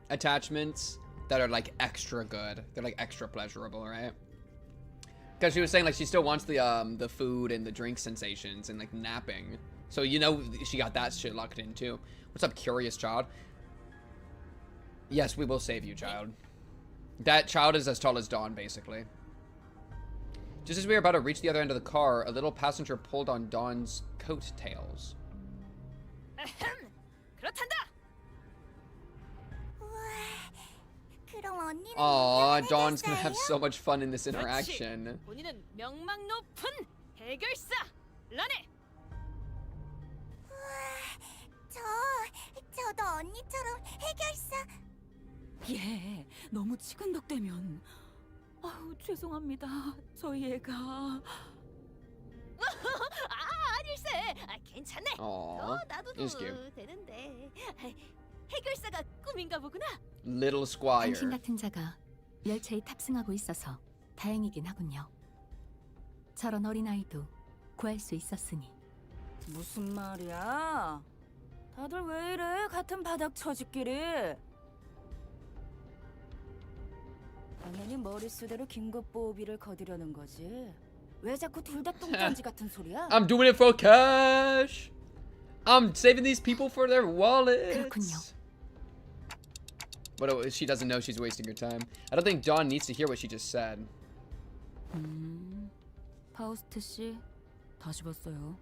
attachments that are like extra good. They're like extra pleasurable, right? Because she was saying like she still wants the food and the drink sensations and like napping. So you know she got that shit locked in too. What's up, curious child? Yes, we will save you, child. That child is as tall as Dawn, basically. Just as we were about to reach the other end of the car, a little passenger pulled on Dawn's coattails. 그렇단다. Aw, Dawn's gonna have so much fun in this interaction. 본인은 명망 높은 해결사 라네. 저도 언니처럼 해결사. 예, 너무 치근덕대면. 아유, 죄송합니다. 저희 애가. 아닐세. 괜찮네. 나도 되는데. 해결사가 꿈인가 보구나. Little Squire. 당신 같은 자가 열차에 탑승하고 있어서 다행이긴 하군요. 저런 어린아이도 구할 수 있었으니. 무슨 말이야? 다들 왜 이래? 같은 바닥 처지끼리. 당연히 머릿수대로 긴급 보호비를 거두려는 거지. 왜 자꾸 둘 다 똥단지 같은 소리야? I'm doing it for cash. I'm saving these people for their wallets. 그렇군요. But she doesn't know she's wasting her time. I don't think Dawn needs to hear what she just said. 파우스트 씨, 다시 봤어요.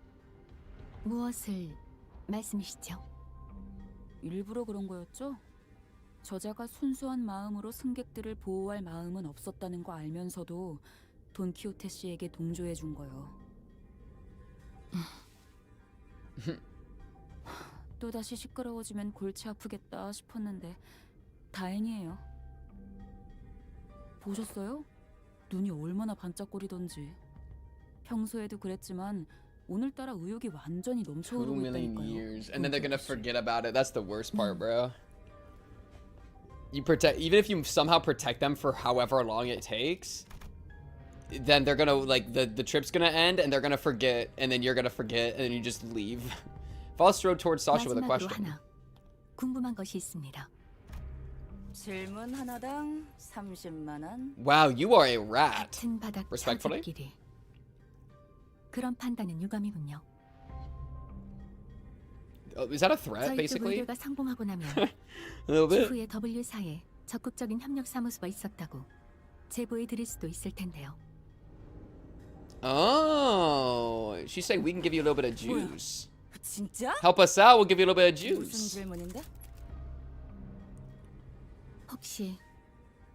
무엇을 말씀이시죠? 일부러 그런 거였죠? 저자가 순수한 마음으로 승객들을 보호할 마음은 없었다는 거 알면서도 돈키호테 씨에게 동조해 준 거요. 또다시 시끄러워지면 골치 아프겠다 싶었는데 다행이에요. 보셨어요? 눈이 얼마나 반짝거리던지. 평소에도 그랬지만 오늘따라 의욕이 완전히 2 넘쳐오르고 million 있다니까요. years. And then they're gonna forget about it. That's the worst part, bro. You protect, even if you somehow protect them for however long it takes, then they're gonna, like, the trip's gonna end and they're gonna forget, and then you're gonna forget, and then you just leave. Faust strode towards Sasha with a 마지막으로 question. 하나 궁금한 것이 있습니다. 질문 하나당 30만 원. Wow, you are a rat. 같은 바닥 Respectfully? 창자끼리. 그런 판단은 유감이군요. Is that a threat, 저희 쪽 basically? 의뢰가 성공하고 나면 A little bit. 추후에 W사에 적극적인 협력 사무소가 있었다고 제보해 드릴 수도 있을 텐데요. Oh, she's saying we can give you a little bit of juice. 진짜? Help us out, we'll give you a little bit of 무슨 juice. 질문인데? 혹시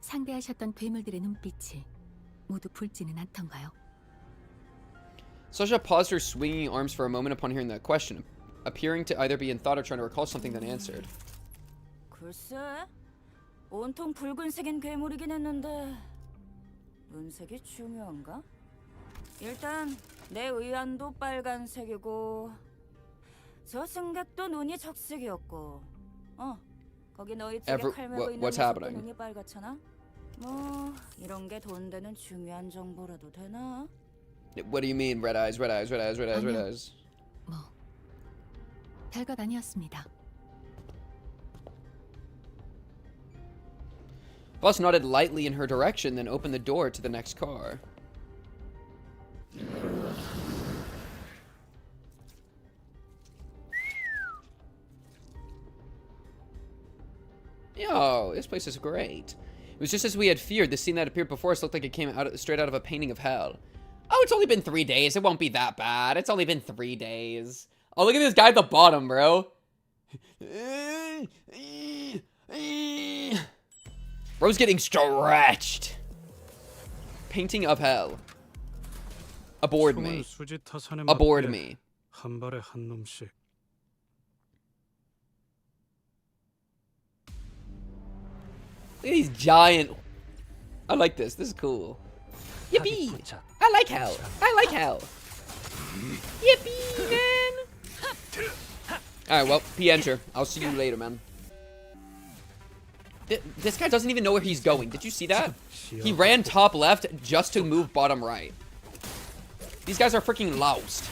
상대하셨던 괴물들의 눈빛이 모두 붉지는 않던가요? Sasha paused her swinging arms for a moment upon hearing that question, appearing to either be in thought or trying to recall something, then answered. 글쎄, 온통 붉은색인 괴물이긴 했는데 은색이 중요한가? 일단 내 의안도 빨간색이고 저 승객도 눈이 적색이었고 거기 너희 쪽에 칼 메고 있는 what's 녀석도 happening? 눈이 빨갛잖아? 뭐 이런 게 돈 되는 중요한 정보라도 되나? What do you mean, red eyes, red eyes, red eyes, red eyes, red eyes? 별것 아니었습니다. Bus nodded lightly in her direction, then opened the door to the next car. Yo, this place is great. It was just as we had feared. The scene that appeared before us looked like it came straight out of a painting of hell. Oh, it's only been 3 days. It won't be that bad. It's only been 3 days. Oh, look at this guy at the bottom, bro. Bro's getting stretched. Painting of hell. Aboard me. Aboard me. 한 발에 한 놈씩. Look at these giant. I like this. This is cool. Yippee! I like hell. I like hell. Yippee, man! Alright, well, P-enter. I'll see you later, man. This guy doesn't even know where he's going. Did you see that? He ran top left just to move bottom right. These guys are freaking lost.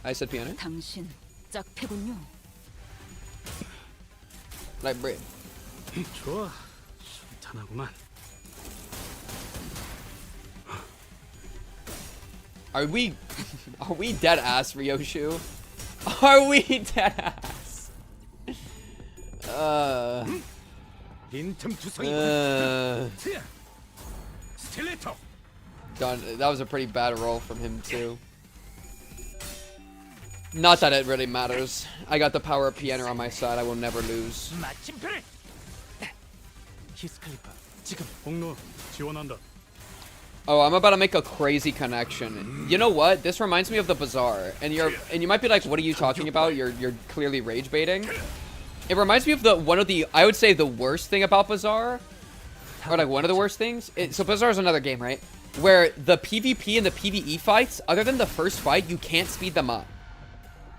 I said P-enter. 당신 짝패군요. Like bread. 좋아, 순탄하구만. Are we dead ass, Ryoshu? Are we dead ass? God, that was a pretty bad roll from him too. Not that it really matters. I got the power of piano on my side. I will never lose. 공로 지원한다. Oh, I'm about to make a crazy connection. You know what? This reminds me of the Bazaar. And you might be like, what are you talking about? You're clearly rage baiting. It reminds me of I would say the worst thing about Bazaar, or like one of the worst things. So Bazaar is another game, right? Where the PvP and the PvE fights, other than the first fight, you can't speed them up.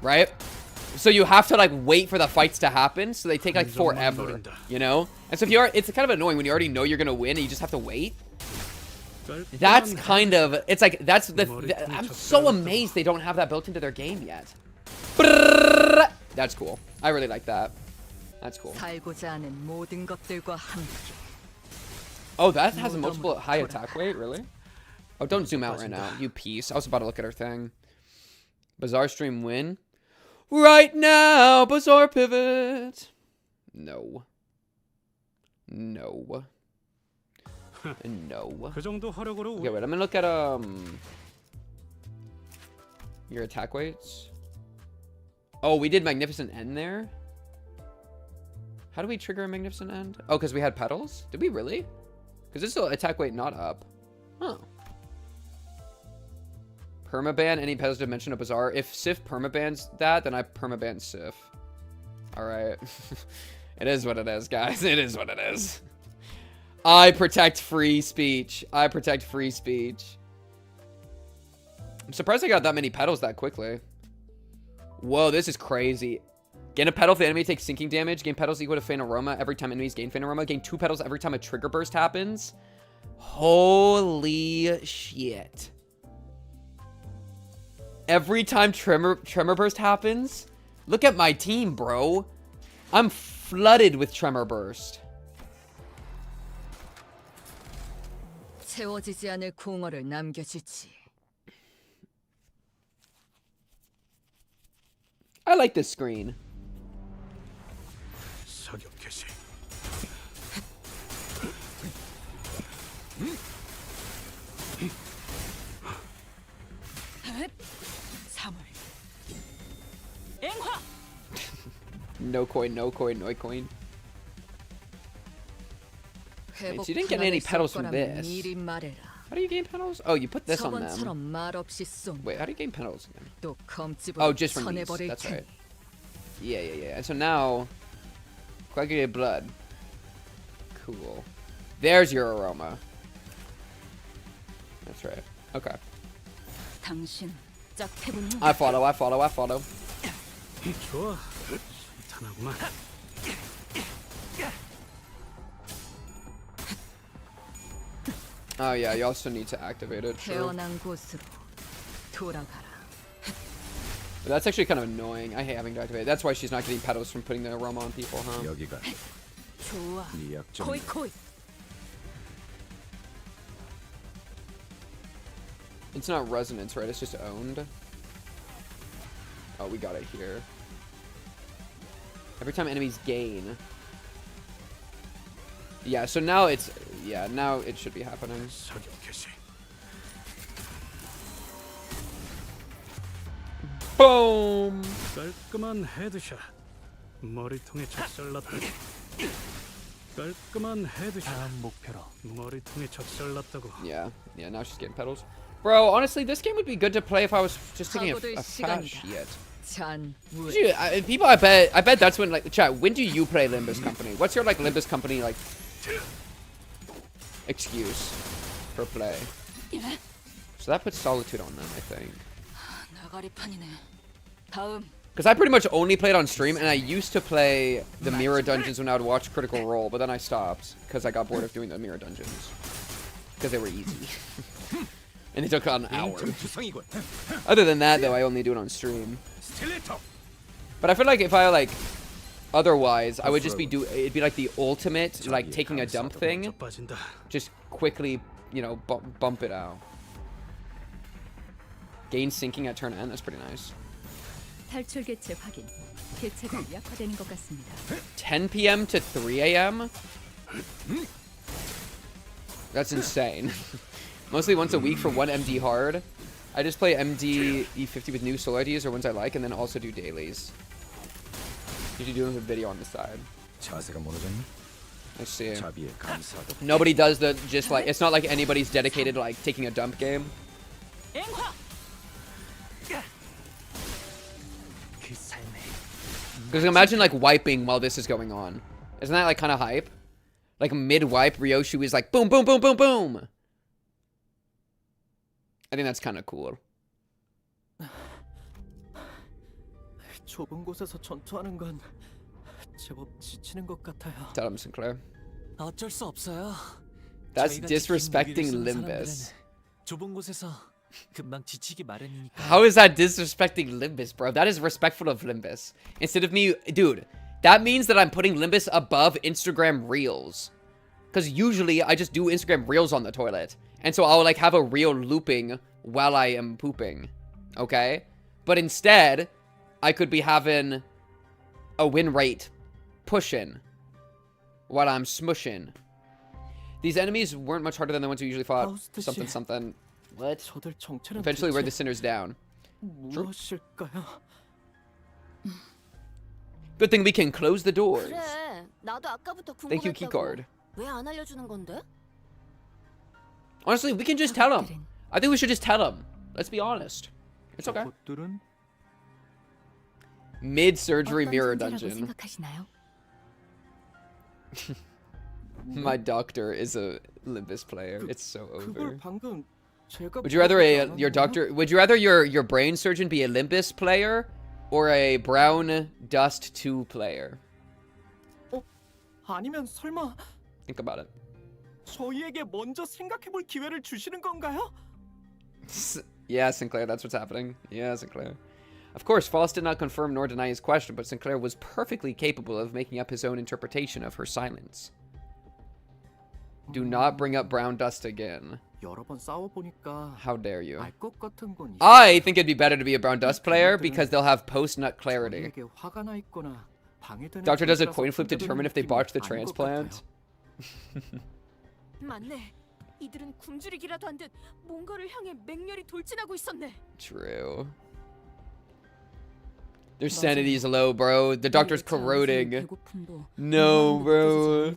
Right? So you have to like wait for the fights to happen, so they take like forever, you know? And so it's kind of annoying when you already know you're gonna win and you just have to wait. That's kind of, it's like, I'm so amazed they don't have that built into their game yet. That's cool. I really like that. That's cool. Oh, that has a multiple high attack weight, really? Oh, don't zoom out right now, you piece. I was about to look at her thing. Bazaar stream win. Right now, Bazaar pivot. No. No. No. 그 정도 화력으로 Okay, wait, I'm gonna look at your attack weights. Oh, we did Magnificent End there? How do we trigger a Magnificent End? Oh, because we had petals? Did we really? Because it's still attack weight not up. Huh. Permaban any petals dimension of Bazaar. If Sif permabans that, then I permaban Sif. Alright. It is what it is, guys. It is what it is. I protect free speech. I protect free speech. I'm surprised I got that many petals that quickly. Whoa, this is crazy. Gain a petal if the enemy takes sinking damage. Gain petals equal to faint aroma every time enemies gain faint aroma. Gain 2 petals every time a trigger burst happens. Holy shit. Every time tremor burst happens? Look at my team, bro. I'm flooded with tremor burst. 채워지지 않을 공허를 남겨주지. I like this screen. 사격 개시. 3월. 앵화. No coin, no coin, no coin. Wait, so you didn't get any petals from this. How do you gain petals? Oh, you put this on them. Wait, how do you gain petals again? Oh, just from these. That's right. Yeah, yeah, yeah. And so now, coagulated blood. Cool. There's your aroma. That's right. Okay. I follow, I follow, I follow. 좋아. 탄하구만. Oh yeah, you also need to activate it. True. But that's actually kind of annoying. I hate having to activate it. That's why she's not getting petals from putting the aroma on people, huh? 여기가 네 약점. It's not resonance, right? It's just owned. Oh, we got it here. Every time enemies gain. Yeah, so now it's... Yeah, now it should be happening. Boom! 깔끔한 헤드샷. 머리통에 적절났다. 깔끔한 헤드샷. 목표로 머리통에 적절났다고. Yeah, yeah, now she's getting petals. Bro, honestly, this game would be good to play if I was just taking a fat shit. People, I bet that's when, like, chat, when do you play Limbus Company? What's your, like, Limbus Company, like, excuse for play? So that puts Solitude on them, I think. Because I pretty much only played on stream, and I used to play the mirror dungeons when I would watch Critical Role, but then I stopped because I got bored of doing the mirror dungeons. Because they were easy. And it took an hour. Other than that, though, I only do it on stream. But I feel like if I, like, otherwise, I would just be it'd be like the ultimate, like, taking a dump thing. Just quickly, you know, bump it out. Gain sinking at turn end, that's pretty nice. 10 p.m. to 3 a.m.? That's insane. Mostly once a week for one MD hard. I just play MD E50 with new solo ideas or ones I like, and then also do dailies. Usually doing a video on the side. Let's see. Nobody does the just like, it's not like anybody's dedicated to like taking a dump game. Because imagine like wiping while this is going on. Isn't that like kind of hype? Like mid-wipe, Ryoshu is like boom, boom, boom, boom, boom. I think that's kind of cool. 좁은 곳에서 전투하는 건 제법 지치는 것 같아요. Tell him, Sinclair. 어쩔 수 없어요. That's disrespecting Limbus. 좁은 곳에서 금방 지치기 마련이니까. How is that disrespecting Limbus, bro? That is respectful of Limbus. Instead of me, dude, that means that I'm putting Limbus above Instagram Reels. Because usually I just do Instagram Reels on the toilet. And so I'll like have a reel looping while I am pooping. Okay? But instead, I could be having a win rate pushing while I'm smushing. These enemies weren't much harder than the ones we usually fought. Something, something. What? Eventually wear the sinners down. True. Good thing we can close the doors. 그래, 나도 아까부터 Thank you, 궁금했다고. keycard. 왜 안 알려주는 건데? Honestly, we can just tell him. I think we should just tell him. Let's be honest. It's okay. Mid-surgery mirror dungeon. My doctor is a Limbus player. It's so over. Would you rather your brain surgeon be a Limbus player or a Brown Dust 2 player? 아니면 설마 Think about it. 저희에게 먼저 생각해볼 기회를 주시는 건가요? Yeah, Sinclair, that's what's happening. Yeah, Sinclair. Of course, Faust did not confirm nor deny his question, but Sinclair was perfectly capable of making up his own interpretation of her silence. Do not bring up brown dust again. 여러 번 싸워보니까 How dare you? 알 것 같은 건 I think it'd be better to be a brown dust player because they'll have post-nut clarity. 저희에게 화가 나 있거나 방해되는 Doctor does a 존재라서 coin flip to determine if they botched the transplant. 맞네. 이들은 굶주리기라도 한 듯 뭔가를 향해 맹렬히 돌진하고 있었네. True. Their sanity is low, bro. The doctor's corroding. No, bro.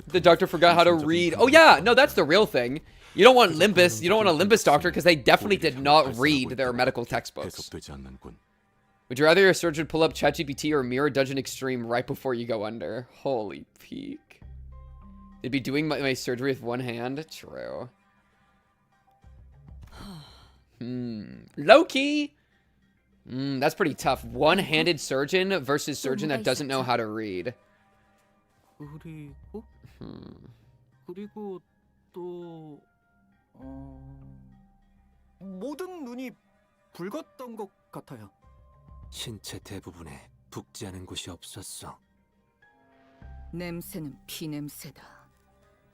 The doctor forgot how to read. Oh yeah, no, that's the real thing. You don't want Limbus. You don't want a Limbus doctor because they definitely did not read their medical textbooks. Would you rather your surgeon pull up ChatGPT or Mirror Dungeon Extreme right before you go under? Holy peak. They'd be doing my surgery with one hand? True. Low-key. That's pretty tough. One-handed surgeon versus surgeon that doesn't know how to read. 그리고 또 모든 눈이 붉었던 것 같아요. 신체 대부분에 붓지 않은 곳이 없었어. 냄새는 피 냄새다.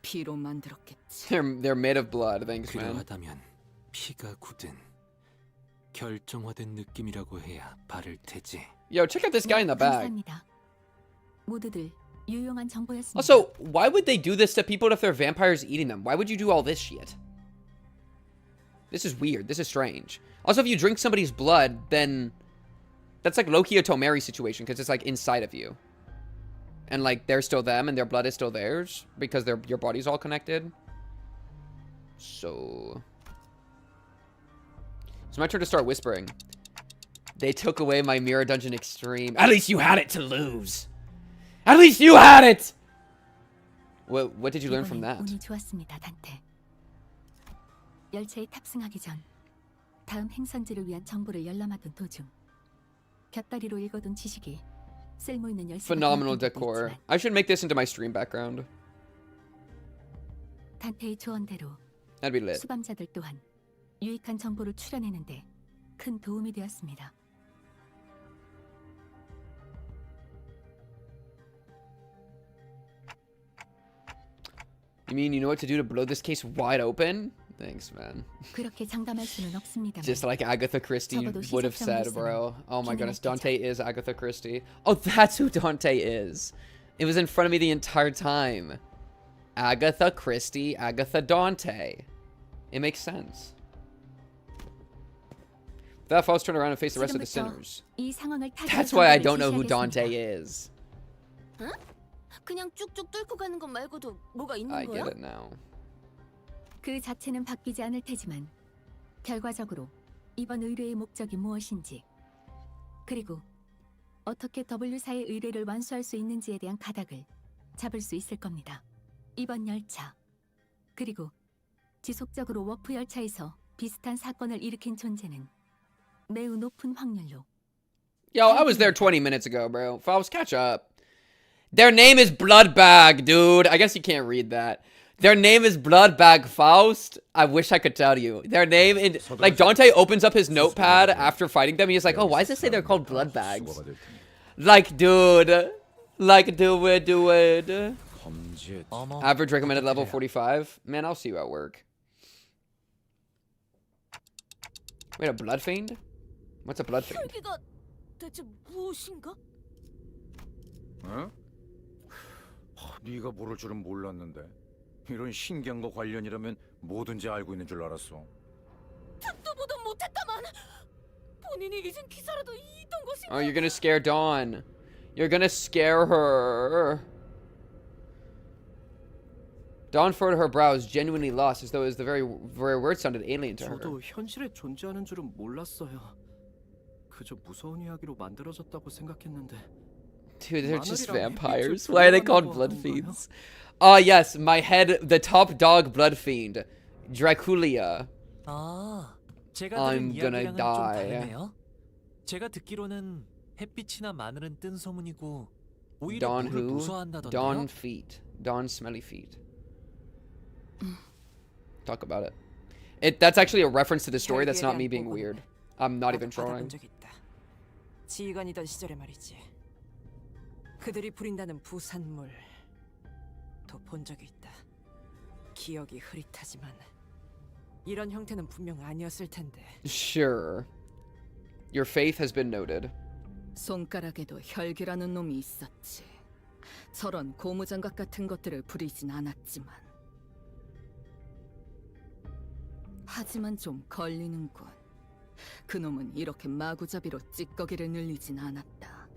피로 만들었겠지. They're made of blood, thanks, man. 필요하다면 피가 굳은 결정화된 느낌이라고 해야 바를 테지. Yo, check out this guy in the back. 감사합니다. 모두들 유용한 정보였습니다. Also, why would they do this to people if they're vampires eating them? Why would you do all this shit? This is weird. This is strange. Also, if you drink somebody's blood, then that's like Loki or Tomeri situation because it's like inside of you. And like they're still them and their blood is still theirs because your body's all connected. So it's my turn to start whispering. They took away my Mirror Dungeon Extreme. At least you had it to lose. At least you had it. What did you learn from that? 운이 좋았습니다, 단테. 열차에 탑승하기 전 다음 행선지를 위한 정보를 열람하던 도중 곁다리로 읽어둔 지식이 쓸모있는 열쇠가 Phenomenal 되었던 것도 decor. 있지만 I should make this into my stream background. 단테의 조언대로 That'd be lit. 수감자들 또한 유익한 정보를 추려내는데 큰 도움이 되었습니다. You mean you know what to do to blow this case wide open? Thanks, man. 그렇게 장담할 수는 없습니다만 Just like Agatha Christie 적어도 would have 시작 said, bro. Oh my 기능을 goodness, Dante is Agatha Christie. Oh, that's who Dante is. It was in front of me the entire time. Agatha Christie, Agatha Dante. It makes sense. That falls turn around and face the rest of the sinners. 이 상황을 That's why I don't know who Dante is. 응? 그냥 쭉쭉 뚫고 가는 것 말고도 뭐가 있는 I 거야? get it now. 그 자체는 바뀌지 않을 테지만 결과적으로 이번 의뢰의 목적이 무엇인지 그리고 어떻게 W사의 의뢰를 완수할 수 있는지에 대한 가닥을 잡을 수 있을 겁니다. 이번 열차 그리고 지속적으로 워프 열차에서 비슷한 사건을 일으킨 존재는 매우 높은 확률로 Yo, I was there 20 minutes ago, bro. Faust, catch up. Their name is Bloodbag, dude. I guess you can't read that. Their name is Bloodbag Faust. I wish I could tell you. Their name is... Like, Dante opens up his notepad after fighting them. He's like, oh, why does it say they're called Bloodbags? Like, dude. Like, do it. Average recommended level 45. Man, I'll see you at work. Wait, a Blood Fiend? What's a blood fiend? 혈기가 대체 무엇인가? 어? 네가 모를 줄은 몰랐는데 이런 신기한 거 관련이라면 뭐든지 알고 있는 줄 알았어. 듣도 보도 못했다만 본인이 잊은 기사라도 있던 것인가? Oh, you're gonna scare Dawn. You're gonna scare her. Dawn furrowed her brows, genuinely lost, as though the very words sounded alien to her. 저도 현실에 존재하는 줄은 몰랐어요. 그저 무서운 이야기로 만들어졌다고 생각했는데. Dude, they're just vampires. Why are they called blood fiends? Yes, my head, the top dog blood fiend, Draculia. 아, 제가 I'm 들은 gonna 이야기랑은 좀 die. 다르네요. 제가 듣기로는 햇빛이나 마늘은 뜬 소문이고 오히려 Dawn 물을 who? 무서워한다던데요. Dawn feet. Dawn smelly feet. Talk about it. That's actually a reference to the story. That's not me being weird. I'm not even trolling. 지휘관이던 시절에 말이지. 그들이 부린다는 부산물 도 본 적이 있다. 기억이 흐릿하지만 이런 형태는 분명 아니었을 텐데. Sure. Your faith has been noted. 손가락에도 혈기라는 놈이 있었지. 저런 고무장갑 같은 것들을 부리진 않았지만. 하지만 좀 걸리는군. 그놈은 이렇게 마구잡이로 찌꺼기를 늘리진 않았다.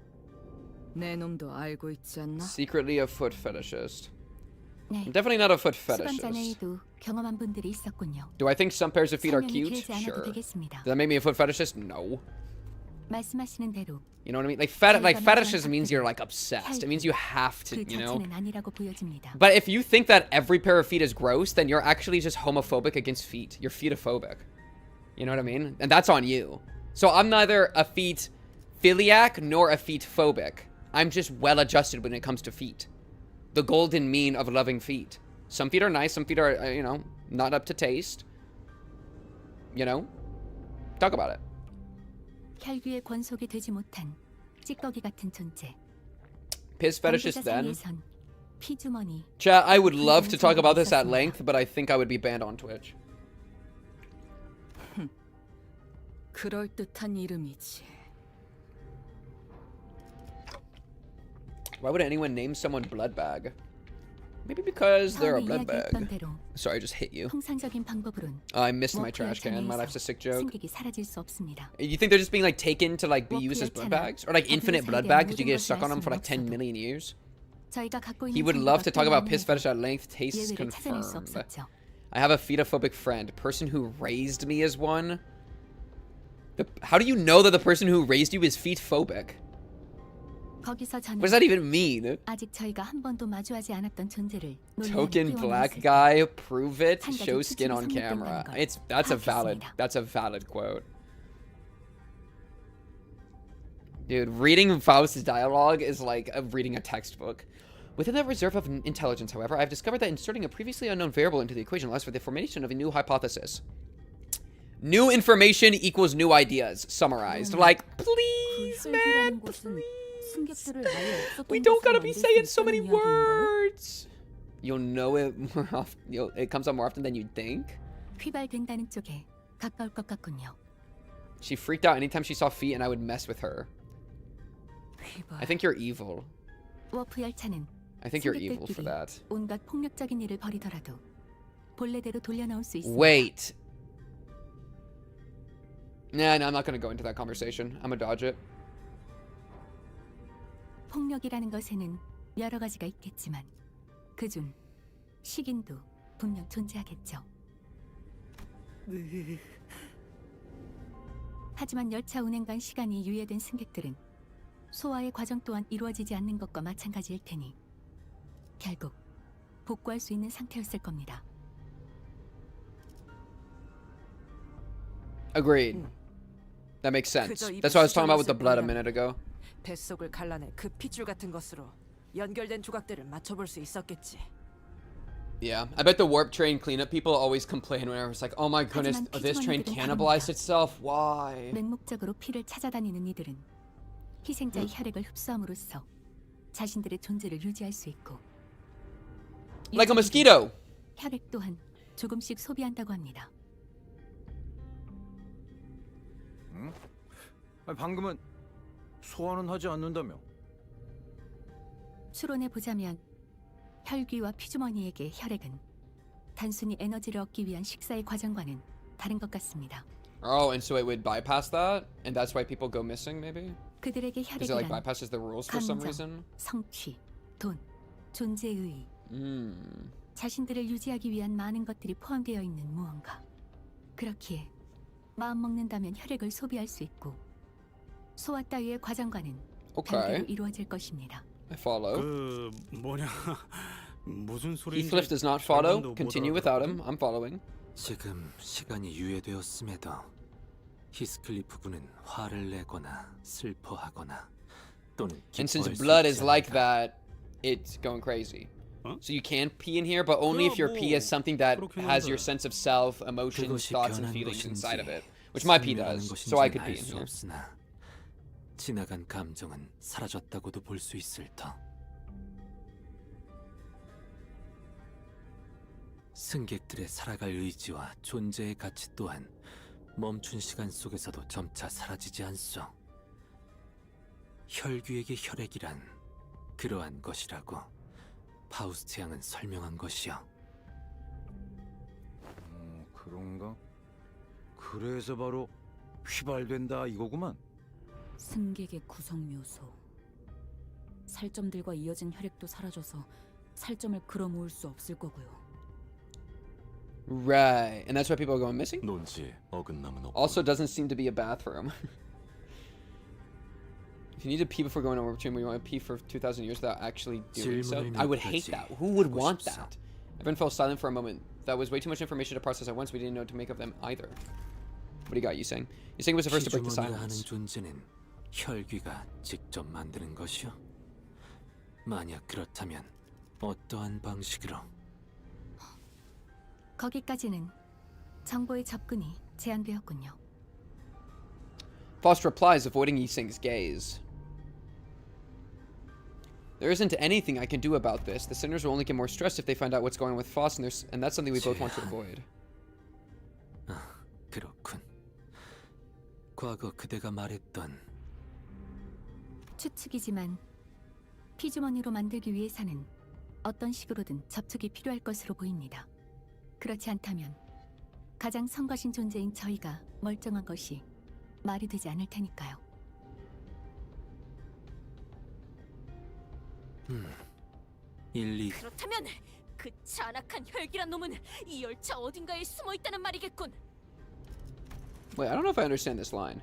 내 놈도 알고 있지 않나? Secretly a foot fetishist. 네. I'm definitely not a foot 수감 fetishist. 전에에도 경험한 분들이 있었군요. Do I think some pairs of feet are 설명이 cute? 길지 않아도 Sure. 되겠습니다. Does that make me a foot fetishist? No. 말씀하시는 대로 You know what I mean? Like fetishism means you're like obsessed. It means you have to, 그 you know? 자체는 아니라고 보여집니다. But if you think that every pair of feet is gross, then you're actually just homophobic against feet. You're feetophobic. You know what I mean? And that's on you. So I'm neither a feet philiac nor a feet phobic. I'm just well adjusted when it comes to feet. The golden mean of loving feet. Some feet are nice, some feet are, you know, not up to taste. You know? Talk about it. 혈귀의 권속이 되지 못한 찌꺼기 같은 존재. Piss fetishist 관계자 then. 사이에선 피주머니. Chat, I would love to talk about this at length, but I think I would be banned on Twitch. 그럴듯한 이름이지. Why would anyone name someone Bloodbag? Maybe because they're a blood bag. Sorry, I just hit you. 통상적인 방법으론 I missed my trash can. My life's a sick joke. 승객이 사라질 수 없습니다. You think they're just being like taken to like be used as blood bags? Or like infinite blood bags because you get stuck on them for like 10 million years? 저희가 갖고 있는 He would love to talk about piss fetish at length. Tastes 예외를 찾아낼 수 confirmed. 없었죠. I have a fetophobic friend. Person who raised me is one. How do you know that the person who raised you is feet-phobic? 거기서 저는 What does that even mean? 아직 저희가 한 번도 마주하지 않았던 존재를 Token black guy, prove it, show skin on camera. That's a valid quote. Dude, reading Faust's dialogue is like reading a textbook. Within that reserve of intelligence, however, I've discovered that inserting a previously unknown variable into the equation allows for the formation of a new hypothesis. New information equals new ideas. Summarized. Like, please, man, please. We don't gotta be saying so many words. You'll know it more often. It comes up more often than you'd think. 휘발된다는 쪽에 가까울 것 같군요. She freaked out anytime she saw feet, and I would mess with her. I think you're evil. 워프 열차는 I think you're evil for that. 온갖 폭력적인 일을 벌이더라도 본래대로 돌려놓을 수 있습니다. Wait. Nah, no, I'm not gonna go into that conversation. I'm gonna dodge it. 폭력이라는 것에는 여러 가지가 있겠지만 그중 식인도 분명 존재하겠죠. 하지만 열차 운행간 시간이 유예된 승객들은 소화의 과정 또한 이루어지지 않는 것과 마찬가지일 테니 결국 복구할 수 있는 상태였을 겁니다. Agreed. That makes sense. That's what I was talking about with the blood a minute ago. 뱃속을 갈라내 그 핏줄 같은 것으로 연결된 조각들을 맞춰볼 수 있었겠지. Yeah, I bet the warp train cleanup people always complain whenever it's like, oh my goodness, this train cannibalized itself. Why? 맹목적으로 피를 찾아다니는 이들은 희생자의 혈액을 흡수함으로써 자신들의 존재를 유지할 수 있고 Like a mosquito. 혈액 또한 조금씩 소비한다고 합니다. 방금은 소환은 하지 않는다며. 추론해 보자면 혈귀와 피주머니에게 혈액은 단순히 에너지를 얻기 위한 식사의 과정과는 다른 것 같습니다. Oh, and so it would bypass that, and that's why people go missing, maybe? 그들에게 Because it like 혈액이란 bypasses the rules for some 감정, reason. 성취, 돈, 존재의 자신들을 유지하기 위한 많은 것들이 포함되어 있는 무언가. 그렇기에 마음 먹는다면 혈액을 소비할 수 있고 소화 따위의 과정과는 별개로 이루어질 것입니다. I follow. 그 뭐냐 무슨 소리인지 Heathcliff does not follow. Continue without him. I'm following. 지금 시간이 유예되었음에도 히스클리프 군은 화를 내거나 슬퍼하거나 또는 And since 기뻐할 수 blood 있지 is like 않을까. that, it's going crazy. So you can pee in here, but only if your pee is something that has your sense of self, emotions, thoughts, and feelings inside of it. Which my pee does, so I could pee in here. 없으나 지나간 감정은 사라졌다고도 볼 수 있을 터. 승객들의 살아갈 의지와 존재의 가치 또한 멈춘 시간 속에서도 점차 사라지지 않소. 혈귀에게 혈액이란 그러한 것이라고 파우스트 양은 설명한 것이요. 그런가? 그래서 바로 휘발된다 이거구만. 승객의 구성 요소. 살점들과 이어진 혈액도 사라져서 살점을 끌어모을 수 없을 거고요. Right, and that's why people are going missing? 논지에 어긋남은 없고. Also doesn't seem to be a bathroom. If you need to pee before going over between, we want to pee for 2,000 years without actually doing so. I would hate that. Who would want that? Everyone fell silent for a moment. That was way too much information to process at once. We didn't know what to make of them either. What do you got, you saying? You saying it was the first to break the 피주머니가 하는 silence. 존재는 혈귀가 직접 만드는 것이요. 만약 그렇다면 어떠한 방식으로? 거기까지는 정보의 접근이 제한되었군요. Faust replies, avoiding Yiseng's gaze. There isn't anything I can do about this. The sinners will only get more stressed if they find out what's going on with Faust, and that's something we both want to avoid. 그렇군. 과거 그대가 말했던 추측이지만 피주머니로 만들기 위해서는 어떤 식으로든 접촉이 필요할 것으로 보입니다. 그렇지 않다면 가장 성거신 존재인 저희가 멀쩡한 것이 말이 되지 않을 테니까요. 그렇다면 그 잔악한 혈기란 놈은 이 열차 어딘가에 숨어 있다는 말이겠군. Wait, I don't know if I understand this line.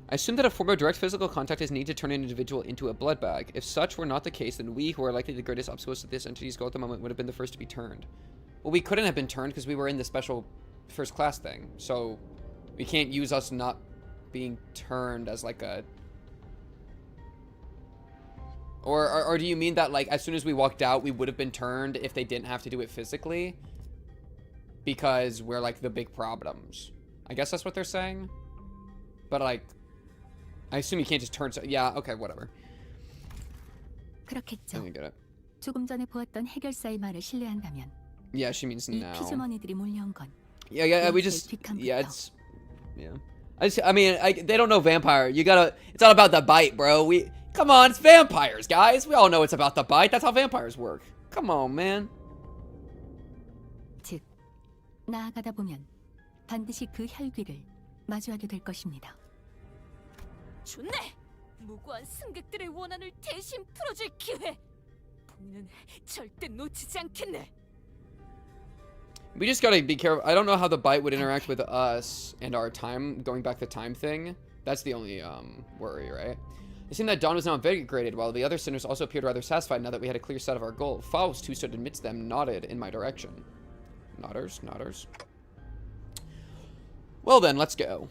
I assume that a form of direct physical contact is needed to turn an individual into a blood bag. If such were not the case, then we, who are likely the greatest obstacles to this entity's goal at the moment, would have been the first to be turned. Well, we couldn't have been turned because we were in the special first class thing. So we can't use us not being turned as like a... Or do you mean that like as soon as we walked out, we would have been turned if they didn't have to do it physically? Because we're like the big problems. I guess that's what they're saying. But like, I assume you can't just turn. Yeah, okay, whatever. 그렇겠죠. I didn't get it. 조금 전에 보았던 해결사의 말을 신뢰한다면 Yeah, she means 이 now. 피주머니들이 몰려온 건 Yeah, we just. Yeah, it's. Yeah. I mean, they don't know vampire. You gotta. It's all about the bite, bro. Come on, it's vampires, guys. We all know it's about the bite. That's how vampires work. Come on, man. 즉, 나아가다 보면 반드시 그 혈귀를 마주하게 될 것입니다. 좋네. 무고한 승객들의 원한을 대신 풀어줄 기회. 본인은 절대 놓치지 않겠네. We just gotta be careful. I don't know how the bite would interact with us and our time, going back the time thing. That's the only worry, right? It seemed that Dawn was now invigorated, while the other sinners also appeared rather satisfied now that we had a clear set of our goal. Faust, who stood amidst them, nodded in my direction. Nodders. Well then, let's go.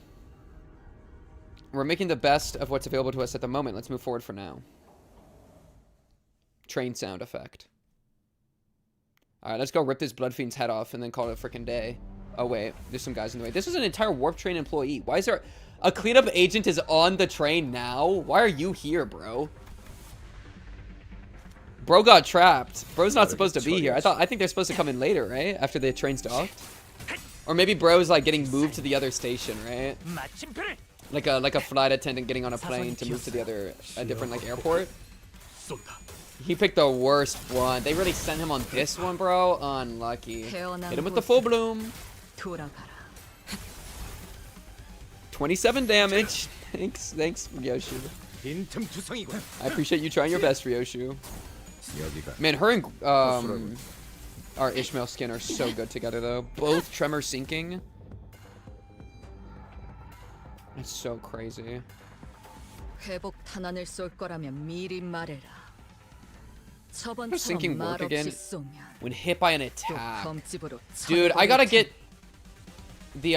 We're making the best of what's available to us at the moment. Let's move forward for now. Train sound effect. Alright, let's go rip this blood fiend's head off and then call it a freaking day. Oh wait, there's some guys in the way. This is an entire warp train employee. Why is there... A cleanup agent is on the train now? Why are you here, bro? Bro got trapped. Bro's not supposed to be here. I think they're supposed to come in later, right? After the train's docked. Or maybe bro's like getting moved to the other station, right? Like a flight attendant getting on a plane to move to a different like airport. He picked the worst one. They really sent him on this one, bro. Unlucky. Hit him with the full bloom. 27 damage. Thanks, Ryoshu. I appreciate you trying your best, Ryoshu. Man, her and our Ishmael skin are so good together, though. Both tremor sinking. That's so crazy. 회복 탄환을 쏠 거라면 미리 말해라. How does sinking work again? 쏘면 When hit by an attack. 검집으로 Dude, I gotta get the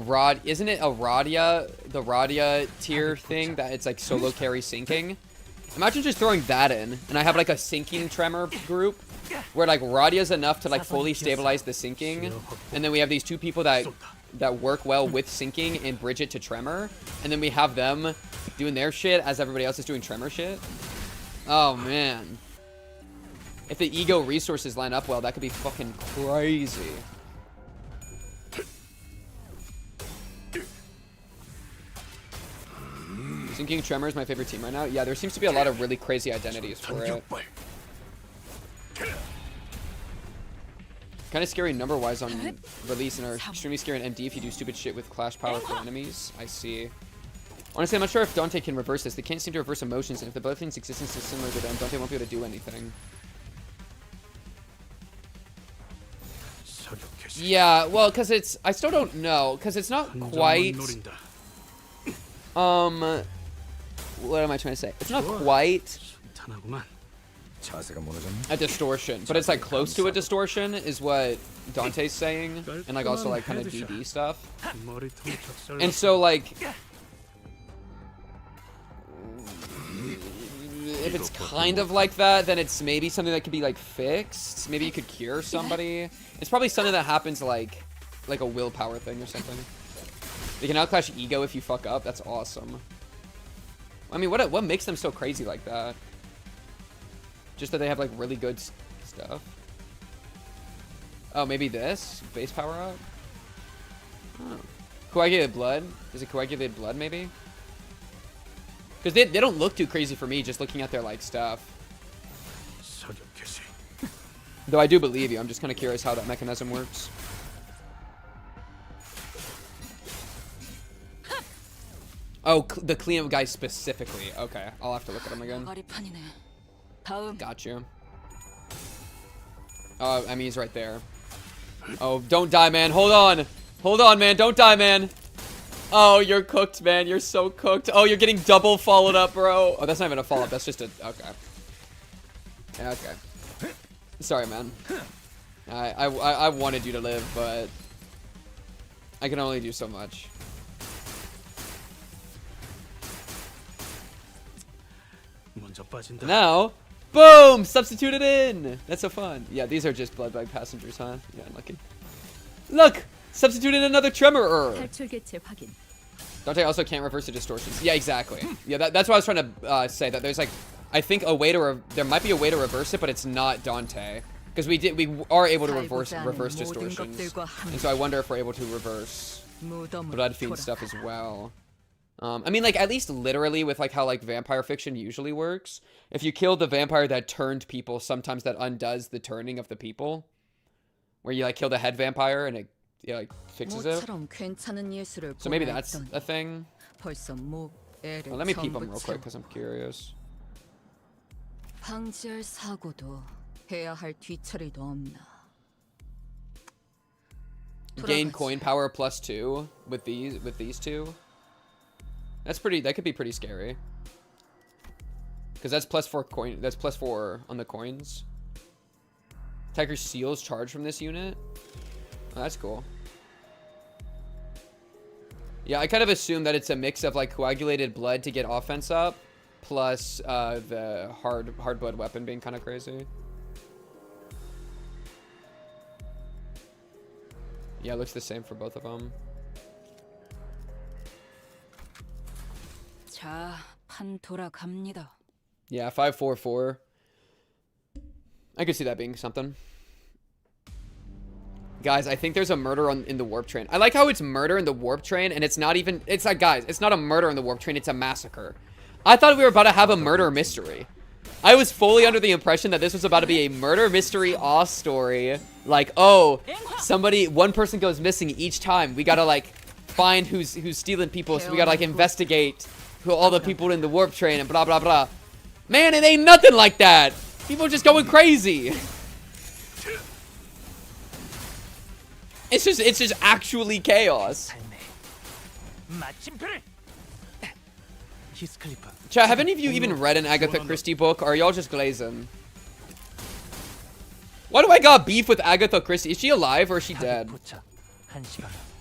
rod. Isn't it a Radia? The Radia tier thing that it's like solo carry sinking. Imagine just throwing that in, and I have like a sinking tremor group where like Radia's enough to like fully stabilize the sinking, and then we have these two people that work well with sinking and bridge it to tremor, and then we have them doing their shit as everybody else is doing tremor shit. Oh man. If the ego resources line up well, that could be fucking crazy. Sinking Tremor is my favorite team right now. Yeah, there seems to be a lot of really crazy identities for it. Kind of scary number-wise on release, and are extremely scary in MD if you do stupid shit with clash power for enemies. I see. Honestly, I'm not sure if Dante can reverse this. They can't seem to reverse emotions, and if the Bloodfiend's existence is similar to them, Dante won't be able to do anything. Yeah, well, because it's... I still don't know, because it's not quite... What am I trying to say? It's not quite a distortion, but it's like close to a distortion is what Dante's saying, and like also like kind of DD stuff. And so like... if it's kind of like that, then it's maybe something that could be like fixed. Maybe you could cure somebody. It's probably something that happens like a willpower thing or something. They can outclash ego if you fuck up. That's awesome. I mean, what makes them so crazy like that? Just that they have like really good stuff. Oh, maybe this base power up. Oh. Coagulated blood. Is it coagulated blood maybe? Because they don't look too crazy for me just looking at their like stuff. Though I do believe you. I'm just kind of curious how that mechanism works. Oh, the cleanup guy specifically. Okay, I'll have to look at him again. Got you. Oh, I mean, he's right there. Oh, don't die, man. Hold on. Hold on, man. Don't die, man. Oh, you're cooked, man. You're so cooked. Oh, you're getting double followed up, bro. Oh, that's not even a follow-up. That's just a... Okay. Okay. Sorry, man. I wanted you to live, but... I can only do so much. Now, boom! Substituted in! That's so fun. Yeah, these are just blood bag passengers, huh? Yeah, unlucky. Look! Substituted another tremor. Dante also can't reverse the distortions. Yeah, exactly. Yeah, that's what I was trying to say. That there's like, I think a way to there might be a way to reverse it, but it's not Dante because we are able to reverse distortions, and so I wonder if we're able to reverse Bloodfiend stuff as well. I mean, like, at least literally with, like, how, like, vampire fiction usually works. If you kill the vampire that turned people, sometimes that undoes the turning of the people. Where you, like, kill the head vampire and it, like, fixes it. So maybe that's a thing. Well, let me peep them real quick, because I'm curious. Gain coin power +2 with these two. That could be pretty scary. Because that's +4 coin. That's +4 on the coins. Attacker seals charge from this unit. Oh, that's cool. Yeah, I kind of assume that it's a mix of like coagulated blood to get offense up, plus the hard blood weapon being kind of crazy. Yeah, it looks the same for both of them. Yeah, 544. I could see that being something. Guys, I think there's a murder in the warp train. I like how it's murder in the warp train, and it's not even... It's like, guys, it's not a murder in the warp train. It's a massacre. I thought we were about to have a murder mystery. I was fully under the impression that this was about to be a murder mystery awe story. Like, oh, one person goes missing each time. We gotta, like, find who's stealing people, so we gotta, like, investigate who all the people in the warp train and blah, blah, blah. Man, it ain't nothing like that. People are just going crazy. It's just actually chaos. Chat, have any of you even read an Agatha Christie book, or are y'all just glazing? Why do I got beef with Agatha Christie? Is she alive or is she dead?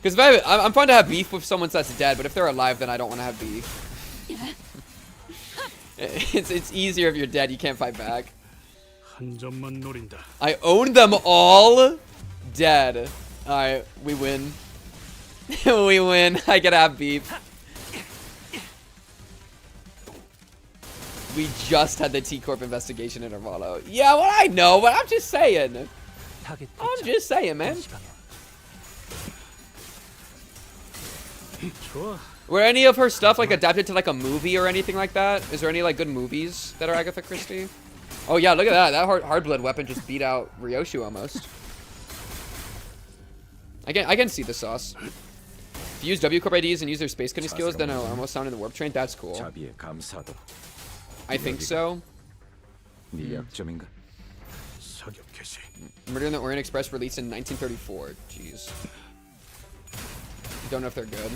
Because I'm fine to have beef with someone that's dead, but if they're alive, then I don't want to have beef. It's easier if you're dead. You can't fight back. I own them all. Dead. All right, we win. We win. I can have beef. We just had the T-Corp investigation Intervallo. Yeah, well, I know, but I'm just saying. I'm just saying, man. Were any of her stuff like adapted to like a movie or anything like that? Is there any like good movies that are Agatha Christie? Oh yeah, look at that. That hard blood weapon just beat out Ryoshu almost. I can see the sauce. If you use W-Corp IDs and use their space cutting skills, then it'll almost sound in the warp train. That's cool. I think so. Murder in the Orient Express released in 1934. Jeez. Don't know if they're good.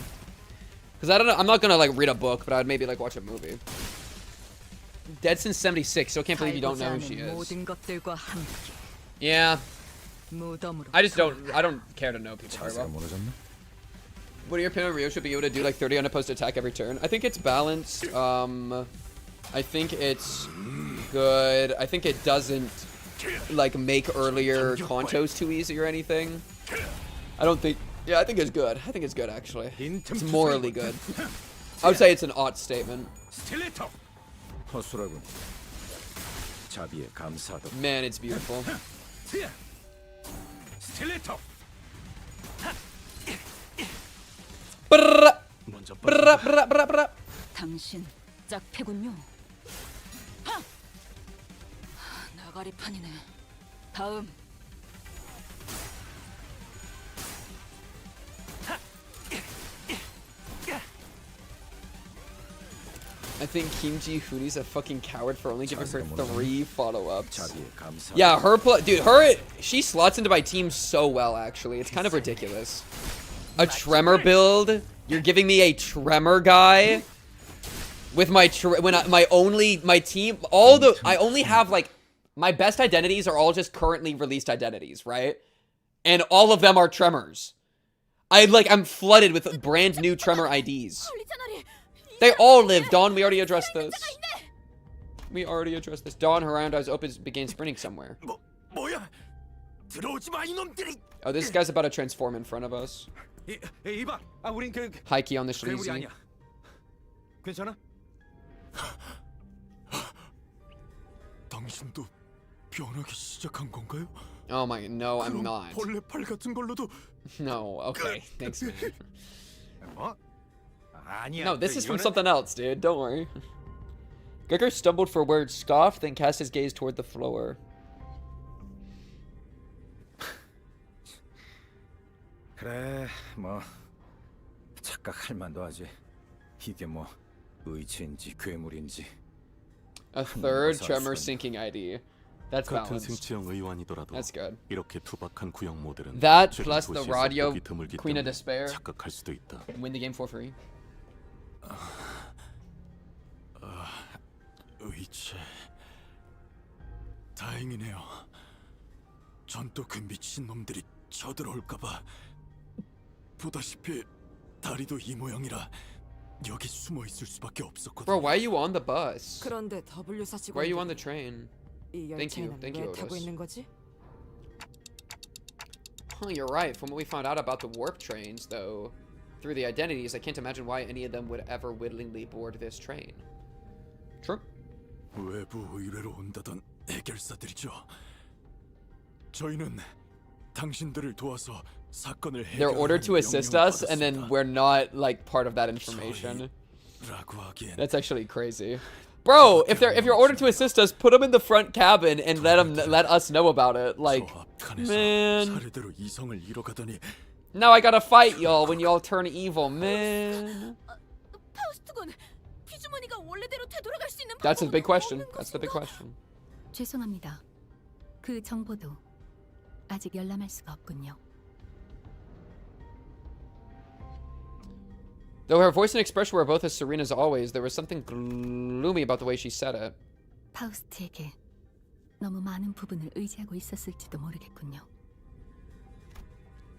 Because I don't know. I'm not gonna like read a book, but I'd maybe like watch a movie. Dead since 76, so I can't believe you don't know who she is. Yeah. I don't care to know people very well. What are your opinion on Ryo should be able to do like 30 on a post attack every turn? I think it's balanced. I think it's good. I think it doesn't like make earlier contos too easy or anything. I don't think. Yeah, I think it's good. I think it's good actually. It's morally good. I would say it's an ought statement. Man, it's beautiful. 당신 짝패군요. 나가리판이네. 다음. I think Kimchi Furi's a fucking coward for only giving her 3 follow-ups. Yeah, she slots into my team so well, actually. It's kind of ridiculous. A tremor build? You're giving me a tremor guy? With my team, I only have, like, my best identities are all just currently released identities, right? And all of them are tremors. I'm flooded with brand new tremor IDs. They all live. Dawn, we already addressed this. We already addressed this. Dawn, her round eyes open, began sprinting somewhere. Oh, this guy's about to transform in front of us. High key on the sleazy. Oh my, no, I'm not. No, okay, thanks, man. No, this is from something else, dude. Don't worry. Gregor stumbled for words, scoffed, then cast his gaze toward the floor. 그래, 뭐 착각할 만도 하지. 이게 뭐 의치인지 괴물인지. A third tremor sinking ID. That's 같은 balanced. 생체형 의완이더라도 That's good. 이렇게 투박한 구형 모델은 That 최근 plus the 도시에서 radio 보기 드물기 Queen of 때문에 Despair. 착각할 수도 있다. Win the game for free. 의체. 다행이네요. 전 또 그 미친 놈들이 쳐들어올까봐. 보다시피 다리도 이 모양이라 여기 숨어 있을 수밖에 없었거든. Bro, why are you on the bus? 그런데 W4 직원. Why are you on the train? 이 Thank you, 열차에는 thank you, 왜 타고 Otis. 있는 거지? Oh, you're right. From what we found out about the warp trains, though, through the identities, I can't imagine why any of them would ever willingly board this train. True. 외부 의뢰로 온다던 해결사들이죠. 저희는 당신들을 도와서 사건을 They're ordered to assist us, and then we're not like part of that information. That's actually crazy. Bro, if you're ordered to assist us, put them in the front cabin and let us know about it. Like, man. Now I gotta fight y'all when y'all turn evil, man. 파우스트군, 피주머니가 원래대로 되돌아갈 수 있는 That's the big question. That's the big question. 죄송합니다. 그 정보도 아직 열람할 수가 없군요. Though her voice and expression were both as serene as always, there was something gloomy about the way she said it. 파우스트에게 너무 많은 부분을 의지하고 있었을지도 모르겠군요.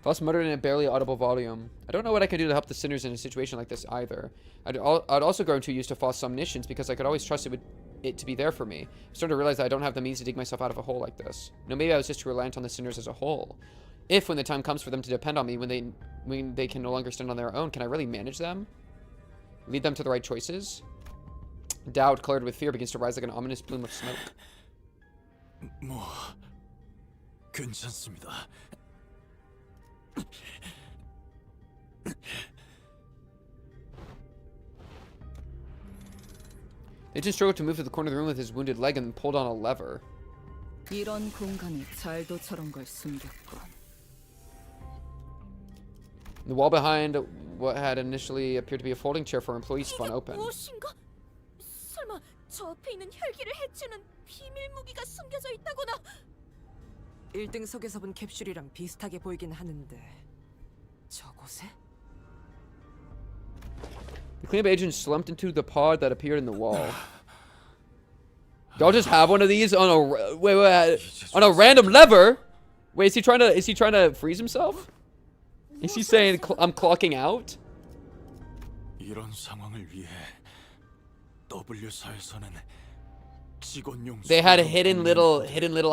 Faust muttered in a barely audible volume. I don't know what I can do to help the sinners in a situation like this either. I'd also grown too used to Faust's omniscience because I could always trust it to be there for me. I'm starting to realize that I don't have the means to dig myself out of a hole like this. No, maybe I was just too reliant on the sinners as a whole. If, when the time comes for them to depend on me, when they can no longer stand on their own, can I really manage them? Lead them to the right choices? Doubt, colored with fear, begins to rise like an ominous plume of smoke. 뭐 괜찮습니다. They just struggled to move to the corner of the room with his wounded leg and pulled on a lever. 이런 공간에 잘도 저런 걸 숨겼군. The wall behind what had initially appeared to be a folding chair for employees spun open. 무엇인가? 설마 저 앞에 있는 혈기를 해치는 비밀 무기가 숨겨져 있다거나? 1등석에서 본 캡슐이랑 비슷하게 보이긴 하는데 저곳에? The cleanup agent slumped into the pod that appeared in the wall. Y'all just have one of these on a wait, on a random lever? Wait, is he trying to freeze himself? Is he saying I'm clocking out? 이런 상황을 위해 W사에서는 직원용 They had hidden little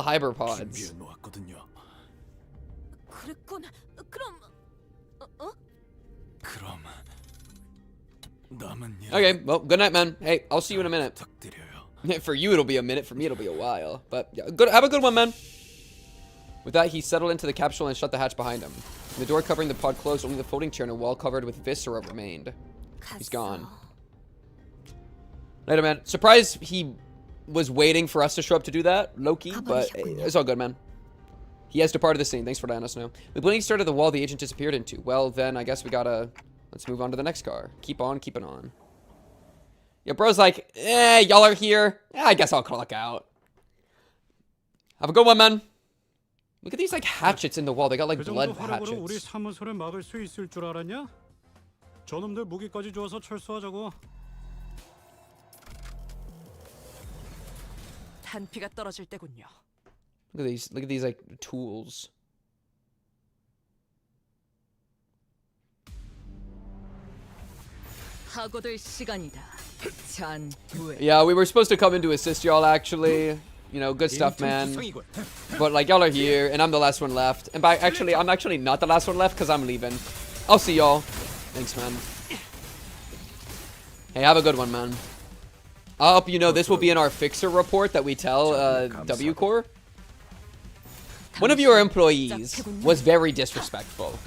hyperpods. 준비해 놓았거든요. 그랬군. 그럼 그럼 남은 일. Okay, well, good night, man. Hey, I'll see you in a minute. 부탁드려요. For you, it'll be a minute. For me, it'll be a while. But yeah, have a good one, man. With that, he settled into the capsule and shut the hatch behind him. The door covering the pod closed. Only the folding chair and a wall covered with viscera remained. He's gone. Later, man. Surprised he was waiting for us to show up to do that, Loki, but it's all good, man. He has departed the scene. Thanks for letting us know. The blinking started the wall the agent disappeared into. Well, then I guess we gotta... Let's move on to the next car. Keep on keeping on. Yeah, bro's like, y'all are here. I guess I'll clock out. Have a good one, man. Look at these like hatchets in the wall. They got like blood 화력으로 우리 hatchets. 사무소를 막을 수 있을 줄 알았냐? 저놈들 무기까지 주어서 철수하자고. 탄피가 떨어질 때군요. Look at these like tools. 하고들 시간이다. 잔부에. Yeah, we were supposed to come in to assist y'all actually. You know, good stuff, man. But like y'all are here, and I'm the last one left. And I'm actually not the last one left because I'm leaving. I'll see y'all. Thanks, man. Hey, have a good one, man. I hope you know this will be in our fixer report that we tell W Corps. One of your employees was very disrespectful.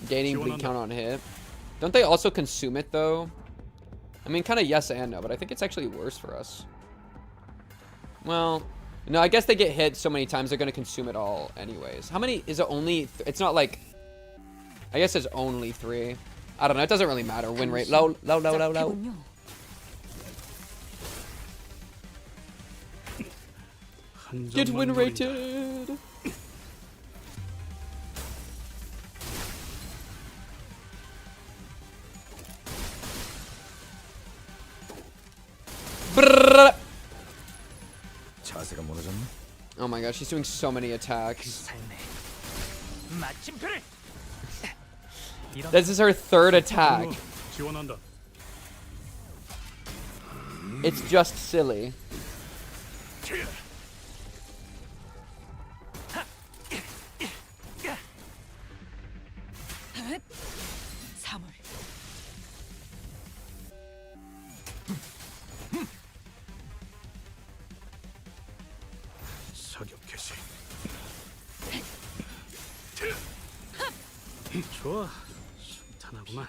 Gaining bleed count on hit. Don't they also consume it though? I mean, kind of yes and no, but I think it's actually worse for us. Well, no, I guess they get hit so many times they're gonna consume it all anyways. How many is it? Only it's not like, I guess it's only 3. I don't know. It doesn't really matter. Win rate low. Get win rated. 자세가 무너졌네. Oh my gosh, she's doing so many attacks. This is her 3rd attack. It's just silly. 좋아, 순탄하구만.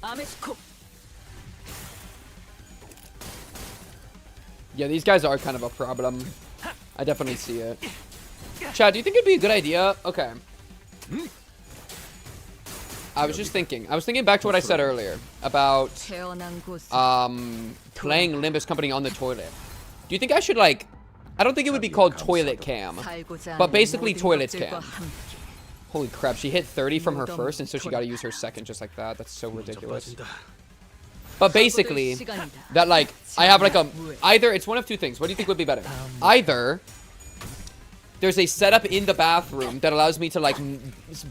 아메스코. Yeah, these guys are kind of a problem. I definitely see it. Chad, do you think it'd be a good idea? Okay. I was just thinking. I was thinking back to what I said earlier about playing Limbus Company on the toilet. Do you think I should, like, I don't think it would be called toilet cam, but basically toilet cam. Holy crap, she hit 30 from her first, and so she got to use her second just like that. That's so ridiculous. But basically, that, like, I have like a, either it's one of two things. What do you think would be better? Either there's a setup in the bathroom that allows me to, like,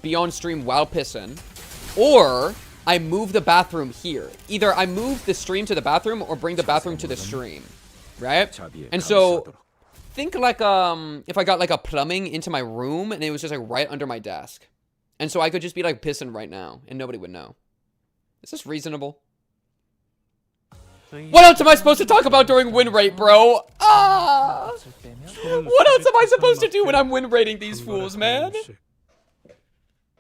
be on stream while pissing, or I move the bathroom here. Either I move the stream to the bathroom or bring the bathroom to the stream, right? And so think like if I got like a plumbing into my room and it was just like right under my desk, and so I could just be like pissing right now and nobody would know. Is this reasonable? What else am I supposed to talk about during win rate, bro? Ah! What else am I supposed to do when I'm win rating these fools, man?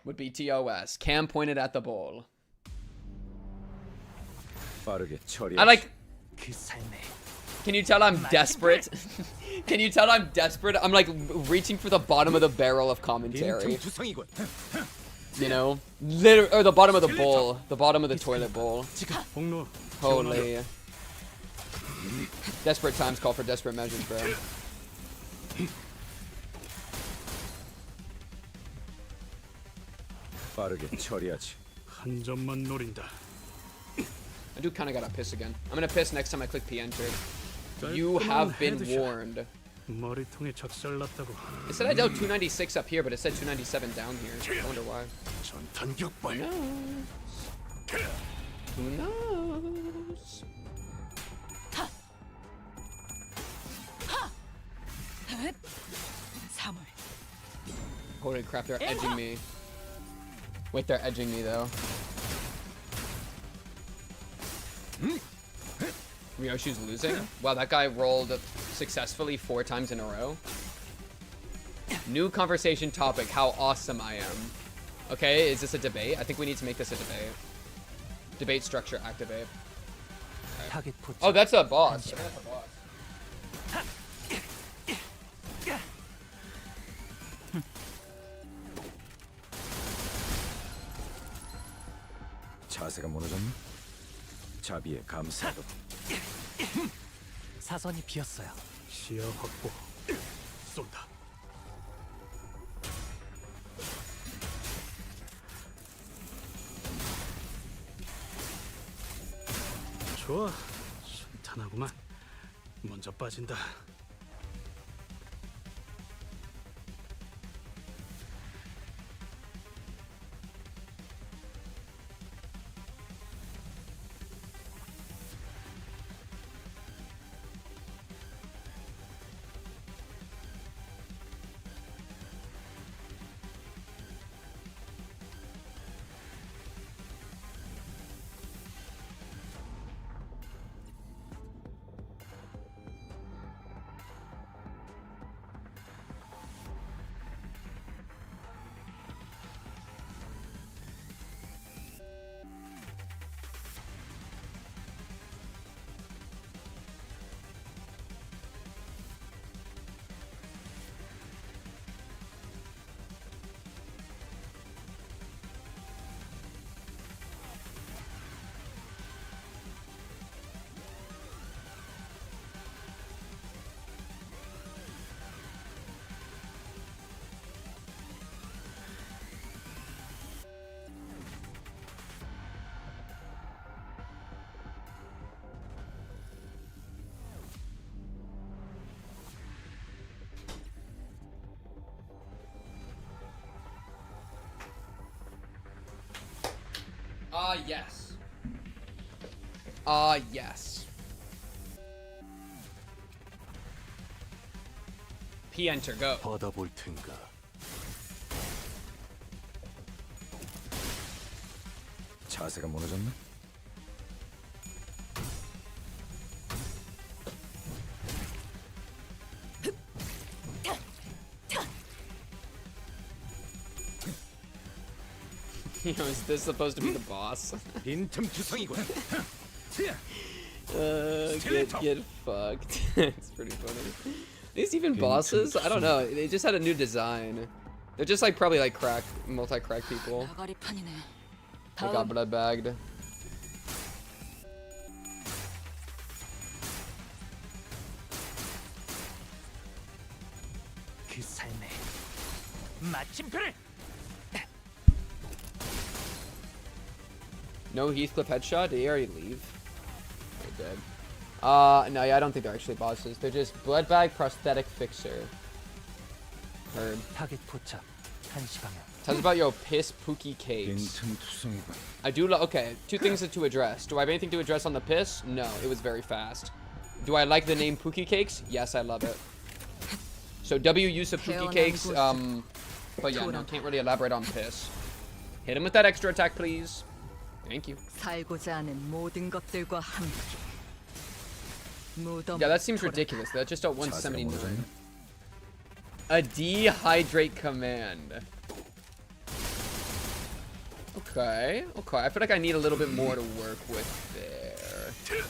Would be TOS. Cam pointed at the ball. I like... Can you tell I'm desperate? Can you tell I'm desperate? I'm like reaching for the bottom of the barrel of commentary. You know? Or the bottom of the bowl. The bottom of the toilet bowl. Holy. Desperate times call for desperate measures, bro. I do kind of gotta piss again. I'm gonna piss next time I click P enter. You have been warned. It said I dealt 296 up here, but it said 297 down here. I wonder why. Who knows? Holy crap, they're edging me. Wait, they're edging me though. Ryoshi's losing? Wow, that guy rolled successfully 4 times in a row. New conversation topic, how awesome I am. Okay, is this a debate? I think we need to make this a debate. Debate structure activate. Right. Oh, that's a boss. That's a boss. 자세가 무너졌네. 자비의 감사도. 사선이 비었어요. 시야 확보. 쏜다. 좋아, 순탄하구만. 먼저 빠진다. Yes. Yes. P enter, go. 받아볼 텐가. 자세가 무너졌네. Is this supposed to be the boss? Get fucked. It's pretty funny. These even bosses? I don't know. They just had a new design. They're just like probably like crack, multi-crack people. They got blood bagged. No Heathcliff headshot? Did he already leave? They're dead. No, yeah, I don't think they're actually bosses. They're just blood bag prosthetic fixer. Heard. Tell us about your piss pookie cakes. I do okay, two things to address. Do I have anything to address on the piss? No, it was very fast. Do I like the name pookie cakes? Yes, I love it. So W use of pookie cakes, but yeah, no, can't really elaborate on piss. Hit him with that extra attack, please. Thank you. Yeah, that seems ridiculous. That's just at 179. A dehydrate command. Okay, okay. I feel like I need a little bit more to work with there.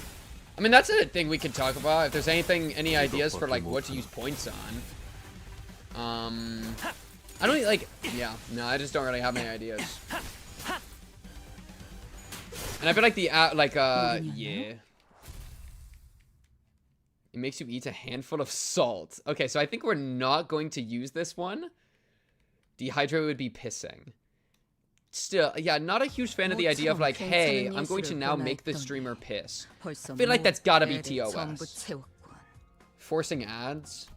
I mean, that's a thing we can talk about. If there's any ideas for like what to use points on. I don't like. Yeah, no, I just don't really have any ideas. And I feel like the yeah. It makes you eat a handful of salt. Okay, so I think we're not going to use this one. Dehydrate would be pissing. Still, yeah, not a huge fan of the idea of like, hey, I'm going to now make the streamer piss. I feel like that's gotta be TOS. Forcing ads?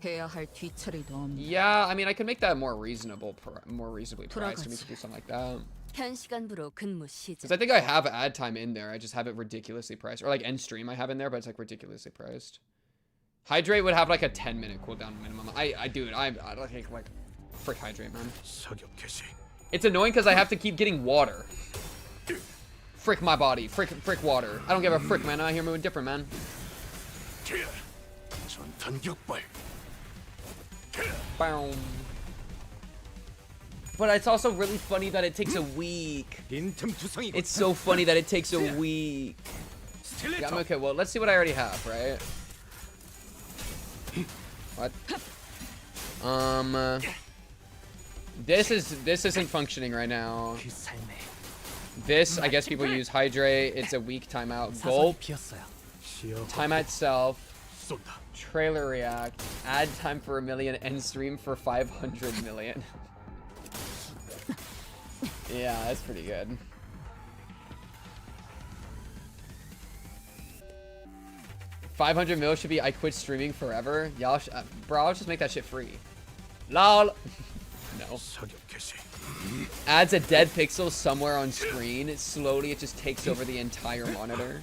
Yeah, I mean, I could make that more reasonably priced, and we could do something like that. Because I think I have ad time in there. I just have it ridiculously priced. Or like end stream I have in there, but it's like ridiculously priced. Hydrate would have like a 10-minute cooldown minimum. I like frick hydrate, man. It's annoying because I have to keep getting water. Frick my body. Frick water. I don't give a frick, man. I'm out here moving different, man. Boom. But it's also really funny that it takes a week. It's so funny that it takes a week. Yeah, okay, well, let's see what I already have, right? What? This isn't functioning right now. This, I guess people use hydrate. It's a weak timeout. Gulp. Timeout itself. Trailer react. Add time for 1 million. End stream for 500 million. Yeah, that's pretty good. $500 mil should be I quit streaming forever. Y'all, bro, I'll just make that shit free. Lol. No. Adds a dead pixel somewhere on screen. Slowly, it just takes over the entire monitor.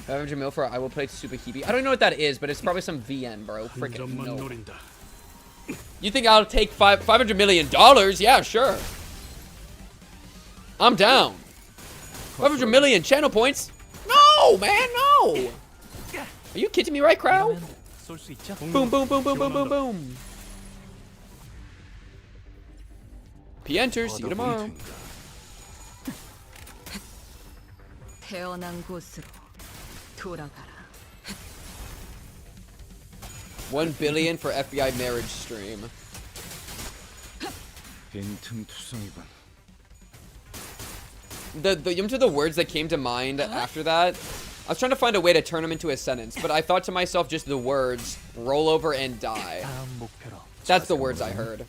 500 mil for I will play Super Hebe. I don't know what that is, but it's probably some VN, bro. Freaking no. You think I'll take $500 million? Yeah, sure. I'm down. 500 million channel points? No, man, no. Are you kidding me, right, crowd? Boom, boom, boom, boom, boom, boom, boom. P enters. See you tomorrow. $1 billion for FBI marriage stream. The words that came to mind after that, I was trying to find a way to turn them into a sentence, but I thought to myself just the words roll over and die. That's the words I heard.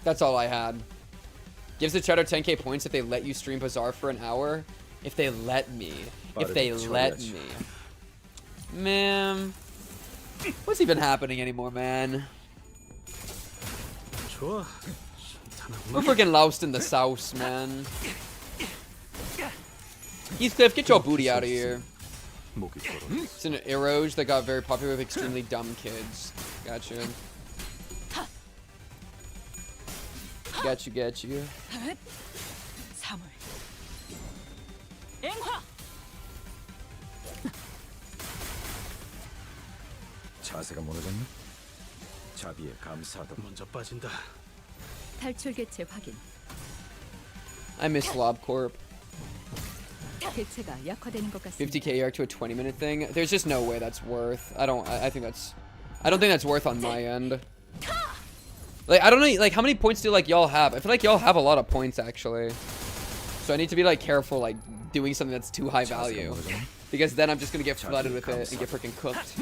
That's all I had. Gives the cheddar 10k points if they let you stream Bazaar for an hour. If they let me. If they let me. Man. What's even happening anymore, man? We're freaking lost in the sauce, man. Heathcliff, get your booty out of here. It's an Eroge that got very popular with extremely dumb kids. Gotcha. Got you. 자세가 무너졌네. 자비에 감사하다. 먼저 빠진다. 탈출 개체 확인. I miss LobCorp. 개체가 약화되는 것 같습니다. 50k AR to a 20-minute thing. There's just no way that's worth. I don't think that's worth on my end. Like, I don't know, like, how many points do, like, y'all have? I feel like y'all have a lot of points, actually. So I need to be, like, careful, like, doing something that's too high value. Because then I'm just gonna get flooded with it and get freaking cooked.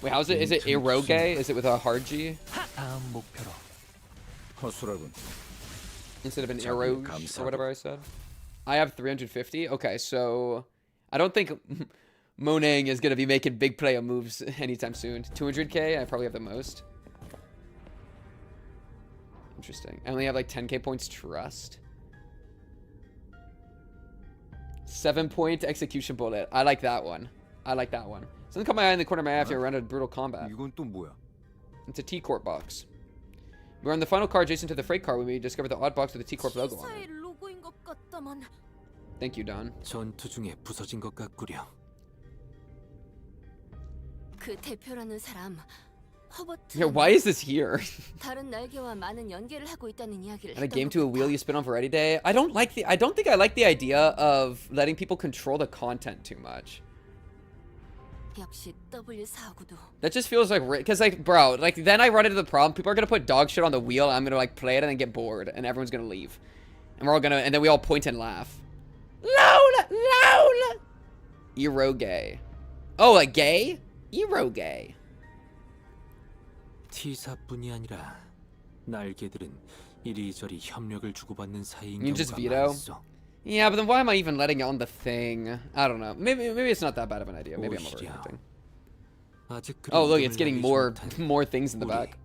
Wait, how's it? Is it eroge? Is it with a hard G? Instead of an eroge, or whatever I said? I have 350? Okay, so... I don't think Monang is gonna be making big player moves anytime soon. 200k? I probably have the most. Interesting. I only have like 10k points trust. 7-point execution bullet. I like that one. I like that one. Something caught my eye in the corner of my eye after I ran a brutal combat. It's a T-Corp box. We're on the final car adjacent to the freight car when we discovered the odd box with the T-Corp logo on it. Thank you, Don. 전투 중에 부서진 것 같구려. 그 대표라는 사람 허버트. Yeah, why is this here? 다른 날개와 많은 연계를 하고 있다는 이야기를 Add a game to a wheel you spin on Variety Day. I don't think I like the idea of letting people control the content too much. 역시 W4하고도. That just feels like, because like, bro, like then I run into the problem. People are gonna put dog shit on the wheel. And I'm gonna like play it and then get bored, and everyone's gonna leave, and we're all gonna, and then we all point and laugh. LOL. Eroge. Oh, a gay? Eroge. T사뿐이 아니라 날개들은 이리저리 협력을 주고받는 사이인 You just 경우가 veto? 많소. Yeah, but then why am I even letting it on the thing? I don't know. Maybe it's not that bad of an idea. Maybe I'm overreacting. Oh, look, it's getting more things in the back.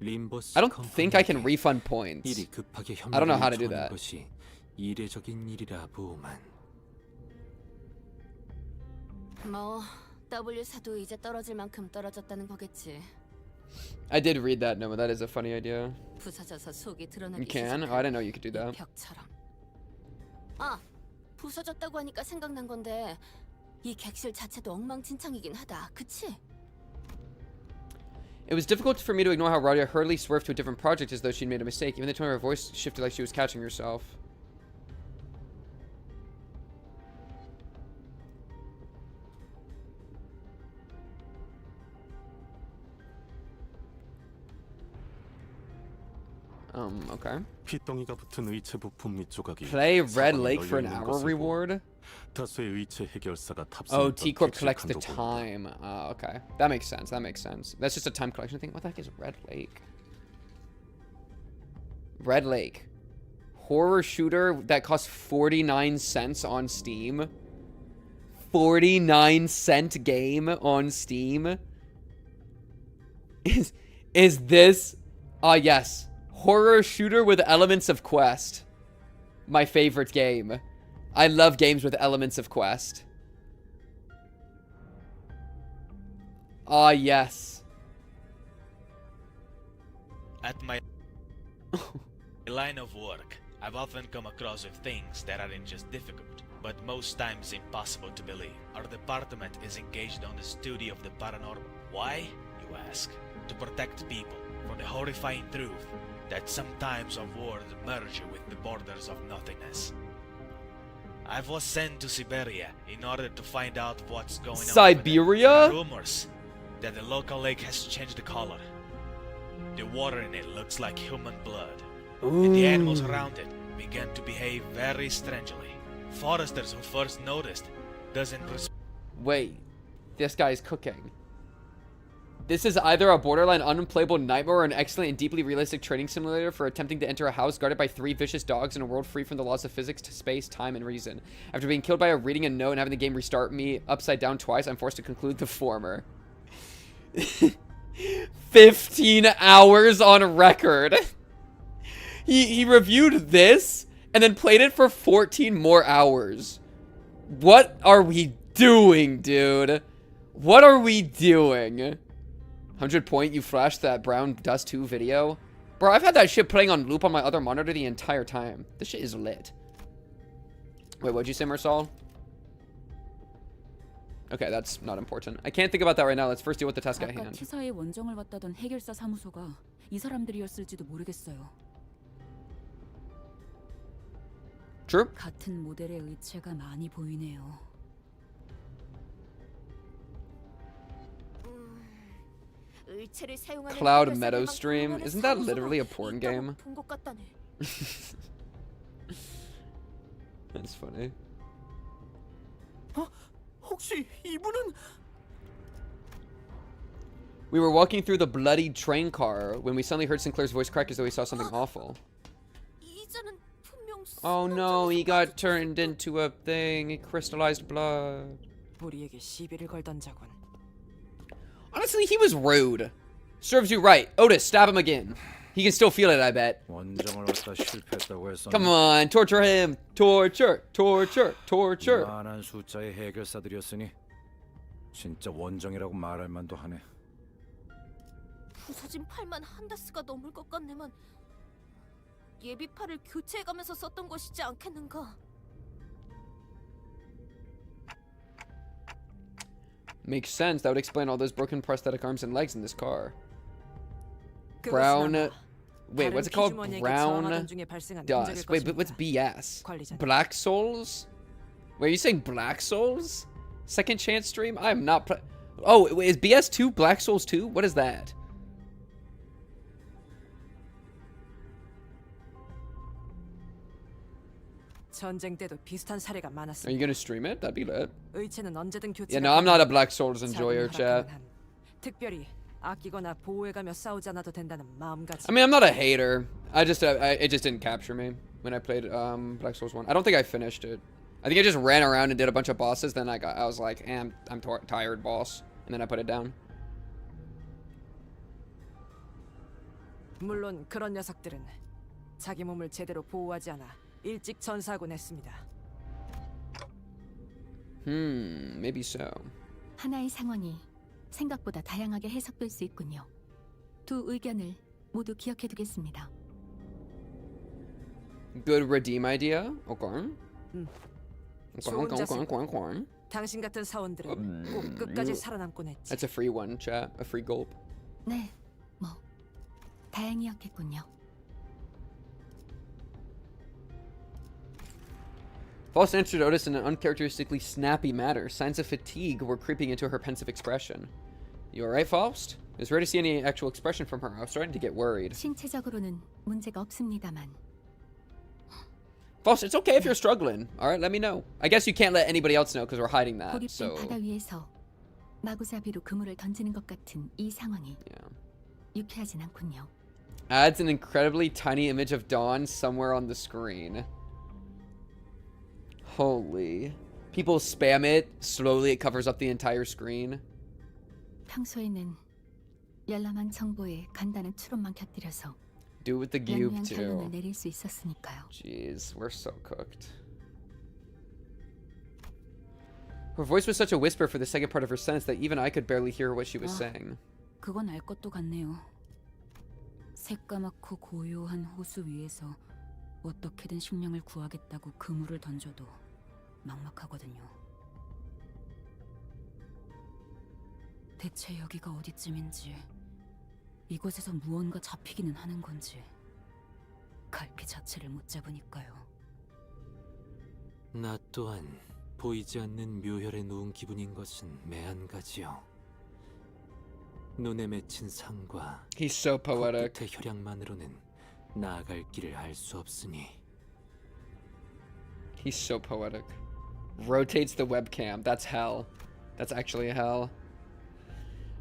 I don't think I can refund points. I don't know how to do that. 이례적인 일이라 보만. 뭐 W4도 이제 떨어질 만큼 떨어졌다는 거겠지. I did read that, Noah. That is a funny idea. 부서져서 속이 드러나기 You can? Oh, I didn't know you could do that. 벽처럼. 아, 부서졌다고 하니까 생각난 건데 이 객실 자체도 엉망진창이긴 하다. 그치? It was difficult for me to ignore how Radia hurriedly swerved to a different project as though she'd made a mistake. Even the tone of her voice shifted like she was catching herself. Okay. 피덩이가 붙은 의체 부품 및 조각이 Play Red Lake for an hour reward? 다수의 의체 해결사가 Oh, 탑승했던 T-Corp 객실 collects the 칸도 time. Okay. That makes sense. That makes sense. That's just a time collection thing. What the heck is Red Lake? Red Lake. Horror shooter that costs 49 cents on Steam. 49-cent game on Steam. Is this... yes. Horror shooter with elements of Quest. My favorite game. I love games with elements of Quest. Yes. At my line of work, I've often come across with things that aren't just difficult, but most times impossible to believe. Our department is engaged on the study of the paranormal. Why, you ask? To protect people from the horrifying truth that sometimes our worlds merge with the borders of nothingness. I was sent to Siberia in order to find out what's going on. Siberia? There are rumors that the local lake has changed the color. The water in it looks like human blood. And the animals around it began to behave very strangely. Foresters who first noticed doesn't Wait. This guy's cooking. This is either a borderline unplayable nightmare or an excellent and deeply realistic training simulator for attempting to enter a house guarded by 3 vicious dogs in a world free from the laws of physics, space, time, and reason. After being killed by reading a note and having the game restart me upside down twice, I'm forced to conclude the former. 15 hours on record. He reviewed this and then played it for 14 more hours. What are we doing, dude? What are we doing? 100 point, you flashed that brown dust 2 video. Bro, I've had that shit playing on loop on my other monitor the entire time. This shit is lit. Wait, what'd you say, Marsal? Okay, that's not important. I can't think about that right now. Let's first deal with the task at 아까 hand. T사의 원정을 받다던 해결사 사무소가 이 사람들이었을지도 모르겠어요. True. 같은 모델의 의체가 많이 보이네요. 의체를 사용하는 Cloud 해결사들만 Meadow Stream. 구분하는 Isn't that 사무소가 literally a porn 있다고 game? 본 것 같다네. That's funny. 혹시 이분은 We were walking through the bloody train car when we suddenly heard Sinclair's voice crack as though he saw something awful. 이자는 분명 Oh no, he got turned into a thing. He crystallized blood. 우리에게 시비를 걸던 자군. Honestly, he was rude. Serves you right. Otis, stab him again. He can still feel it, I bet. 원정을 왔다 실패했다고 했어. Come on, torture him. Torture, torture, torture. 많은 숫자의 해결사들이었으니 진짜 원정이라고 말할 만도 하네. 부서진 팔만 한 다스가 넘을 것 같네만 예비팔을 교체해가면서 썼던 것이지 않겠는가? Makes sense. That would explain all those broken prosthetic arms and legs in this car. Brown. Wait, what's it called? Brown dust. Wait, but what's BS? Black Souls? Wait, are you saying Black Souls? Second Chance stream? I am not. Oh, wait, is BS 2 Black Souls 2? What is that? 전쟁 때도 비슷한 사례가 Are 많았습니다. you gonna stream it? That'd be lit. 의체는 언제든 교체가 Yeah, no, I'm not a Black Souls enjoyer, chat. 특별히 아끼거나 보호해가며 싸우지 않아도 된다는 마음가짐. I mean, I'm not a hater. I just, it just didn't capture me when I played Black Souls 1. I don't think I finished it. I think I just ran around and did a bunch of bosses. Then I was like, I'm tired, boss, and then I put it down. 물론 그런 녀석들은 자기 몸을 제대로 보호하지 않아 일찍 전사하곤 했습니다. Maybe so. 하나의 상황이 생각보다 다양하게 해석될 수 있군요. 두 의견을 모두 기억해두겠습니다. Good redeem idea. Okay. 좋은 자세. 당신 같은 사원들은 꼭 끝까지 살아남곤 했지. That's a free one, chat. A free gulp. 네, 뭐 다행이었겠군요. Faust answered Otis in an uncharacteristically snappy manner. Signs of fatigue were creeping into her pensive expression. You alright, Faust? It was rare to see any actual expression from her. I was starting to get worried. 신체적으로는 문제가 없습니다만. Faust, it's okay if you're struggling. Alright, let me know. I guess you can't let anybody else know because we're hiding that, 고립된 so... 바다 위에서 마구잡이로 그물을 던지는 것 같은 이 상황이 유쾌하진 않군요. Adds an incredibly tiny image of Dawn somewhere on the screen. Holy. People spam it. Slowly it covers up the entire screen. 평소에는 열람한 정보에 간단한 추론만 곁들여서 Do it with the cube 연구한 결론을 too. 내릴 수 있었으니까요. Jeez, we're so cooked. Her voice was such a whisper for the second part of her sentence that even I could barely hear what she was saying. 그건 알 것도 같네요. 새까맣고 고요한 호수 위에서 어떻게든 식량을 구하겠다고 그물을 던져도 막막하거든요. 대체 여기가 어디쯤인지, 이곳에서 무언가 잡히기는 하는 건지 갈피 자체를 못 잡으니까요. 나 또한 보이지 않는 묘혈에 누운 기분인 것은 매한가지요. 눈에 맺힌 상과 He's so poetic. 코끝의 혈약만으로는 나아갈 길을 알 수 없으니. He's so poetic. Rotates the webcam. That's hell. That's actually hell.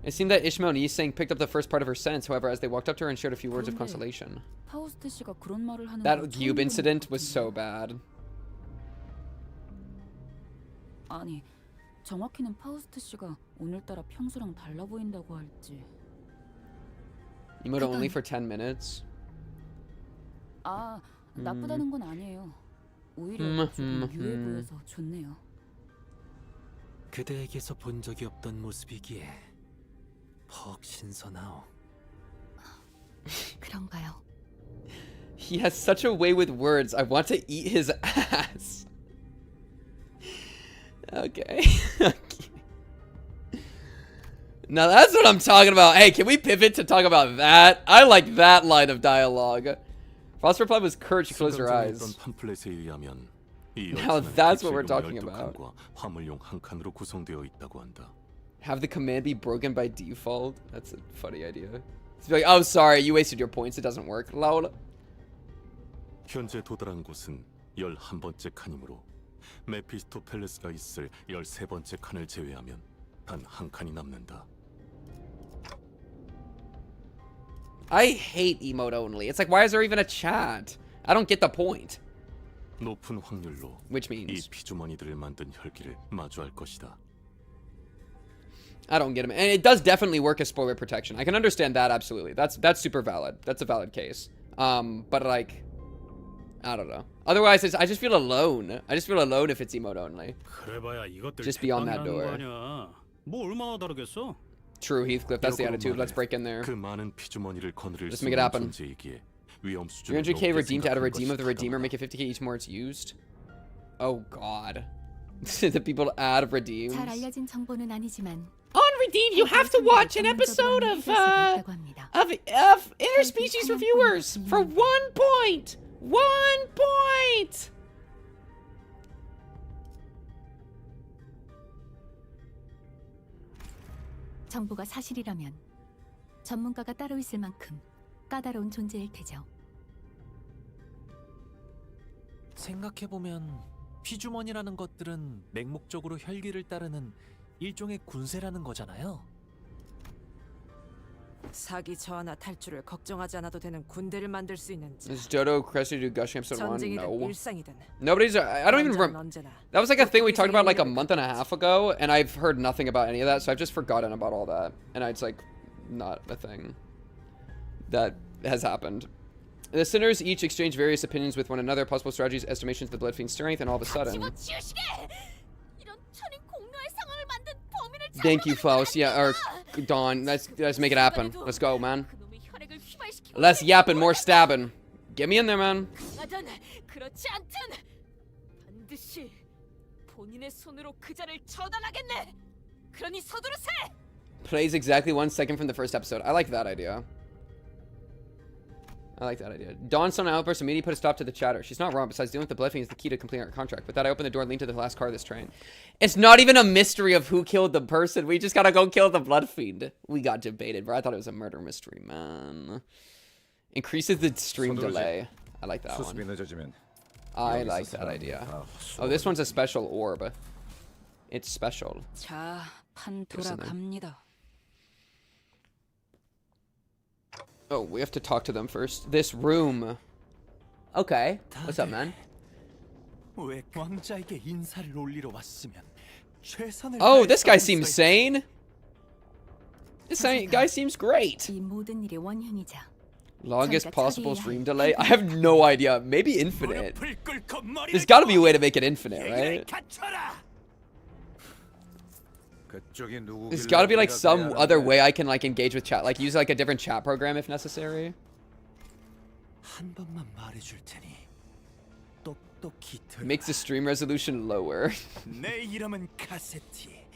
It seemed that Ishmael and Yiseng picked up the first part of her sentence, however, as they walked up to her and shared a few words of consolation. 파우스트 씨가 그런 말을 하는 That 걸 cube 처음 incident 보는 was so bad. 아니, 정확히는 파우스트 씨가 오늘따라 평소랑 달라 보인다고 할지. Emote only for 10 minutes. 아, 나쁘다는 건 아니에요. 오히려 좀 유해 보여서 좋네요. 그대에게서 본 적이 없던 모습이기에 퍽 신선하오. 그런가요? He has such a way with words. I want to eat his ass. Okay. Now that's what I'm talking about. Hey, can we pivot to talk about that? I like that line of dialogue. Frost's reply was curt. She closed her eyes. 팜플렛에 의하면 이 Now 열차는 that's what we're 기체용 talking about. 12칸과 화물용 1칸으로 구성되어 있다고 한다. Have the command be broken by default? That's a funny idea. It's like, oh, sorry, you wasted your points. It doesn't work. Lol. 현재 도달한 곳은 11번째 칸이므로 메피스토 팰레스가 있을 13번째 칸을 제외하면 단 한 칸이 남는다. I hate emote only. It's like, why is there even a chat? I don't get the point. 높은 확률로 Which means? 이 피주머니들을 만든 혈기를 마주할 것이다. I don't get him. And it does definitely work as spoiler protection. I can understand that absolutely. That's super valid. That's a valid case. But like, I don't know. Otherwise, I just feel alone. I just feel alone if it's emote only. 그래봐야 이것들 Just beyond that 대빵이라는 door. 거 아니야. 뭐 얼마나 다르겠어? True, Heathcliff. That's the attitude. Let's break in there. 그 많은 피주머니를 거느릴 Let's 수 make it 있는 happen. 존재이기에 위험 수준을 300k 높게 redeemed to add a 생각하는 redeem of the 것이 redeemer, make it 50k each more it's used. Oh god. The people add redeems. 잘 알려진 정보는 아니지만 On Redeem, you have to watch an episode of Interspecies Reviewers for 1 point. 1 point. 정보가 사실이라면 전문가가 따로 있을 만큼 까다로운 존재일 테죠. 생각해보면 피주머니라는 것들은 맹목적으로 혈기를 따르는 일종의 군세라는 거잖아요. 사기 저하나 탈출을 걱정하지 않아도 되는 군대를 만들 수 있는 자. Is Dodo Cressy do Gushing episode 1? 전쟁이든 No. 일상이든 Nobody's. I don't even remember. 언제나 That was like a thing we talked about like a month and a half ago, and I've heard nothing about any of that, so I've just forgotten about all that. And it's like not a thing that has happened. The sinners each exchange various opinions with one another, possible strategies, estimations of the Blood Fiend's strength, and all of a sudden. Thank you, Faust. Yeah, or Dawn. Let's make it happen. Let's go, man. Less yapping, more stabbing. Get me in there, man. 그렇지 않든 반드시 본인의 손으로 그 자를 처단하겠네. 그러니 서두르세. Plays exactly 1 second from the first episode. I like that idea. I like that idea. Dawn's son outburst immediately put a stop to the chatter. She's not wrong. Besides, dealing with the Blood Fiend is the key to completing our contract. With that, I opened the door and leaned to the last car of this train. It's not even a mystery of who killed the person. We just gotta go kill the Blood Fiend. We got debated, bro. I thought it was a murder mystery, man. Increases the stream delay. I like that one. I like that idea. Oh, this one's a special orb. It's special. 자, 판 돌아갑니다. Oh, we have to talk to them first. This room. Okay. What's up, man? 왜 왕자에게 인사를 올리러 왔으면 최선을 Oh, this guy seems sane. This guy seems great. 이 모든 일의 원흉이자 Longest possible stream delay? I have no idea. Maybe infinite. There's gotta be a way to make it infinite, right? There's gotta be like some other way I can like engage with chat. Like use like a different chat program if necessary. 한 번만 말해줄 테니 똑똑히 들어. Makes the stream resolution lower. 내 이름은 카세티.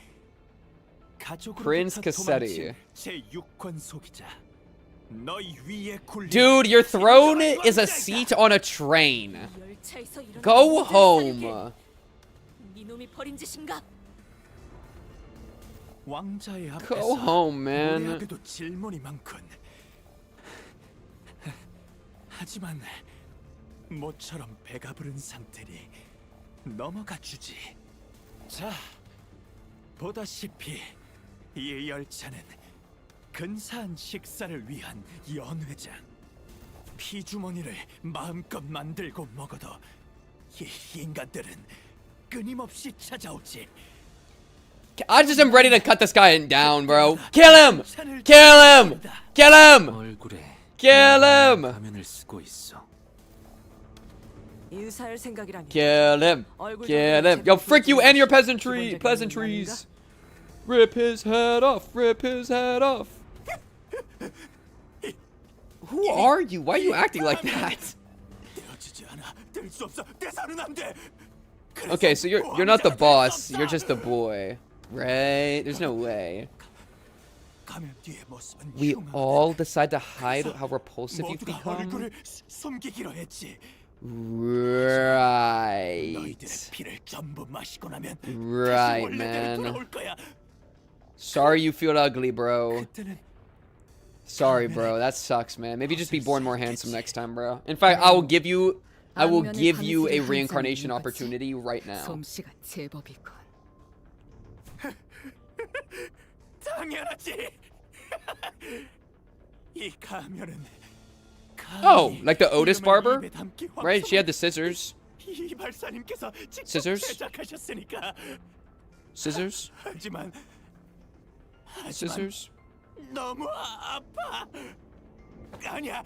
Prince Cassetti. 제 육관속이자. 너희 위에 굴린 Dude, your throne is a seat on a train. Go home. 이놈이 벌인 짓인가? 왕자의 Go 앞에서 home, man. 우리에게도 질문이 많군. 하지만 모처럼 배가 부른 상태니 넘어가 주지. 자, 보다시피 이 열차는 근사한 식사를 위한 연회장. 피주머니를 마음껏 만들고 먹어도 이 인간들은 끊임없이 찾아오지. I just am ready to cut this guy down, bro. Kill him! Kill him! Kill him! Kill him! 가면을 쓰고 있어. 인사할 생각이라니. Kill him! Kill him! Yo, frick you and your pleasantries! Rip his head off! Rip his head off! Who are you? Why are you acting like that? Okay, so you're not the boss. You're just the boy, right? There's no way. We all decide to hide how repulsive you've 모두가 become? 얼굴을 숨기기로 했지. Right. 너희들의 피를 전부 마시고 나면 다시 Right, 원래대로 man. 돌아올 거야. Sorry you feel ugly, bro. Sorry, bro. That sucks, man. Maybe just be born more handsome next time, bro. In fact, I will give you a reincarnation opportunity right now. 솜씨가 제법이군. 당연하지. 이 가면은 Oh, like the Otis barber? Right? She had the scissors. 이 발사님께서 직접 Scissors? 제작하셨으니까. Scissors? 하지만 Scissors? 너무 아파. 아니야.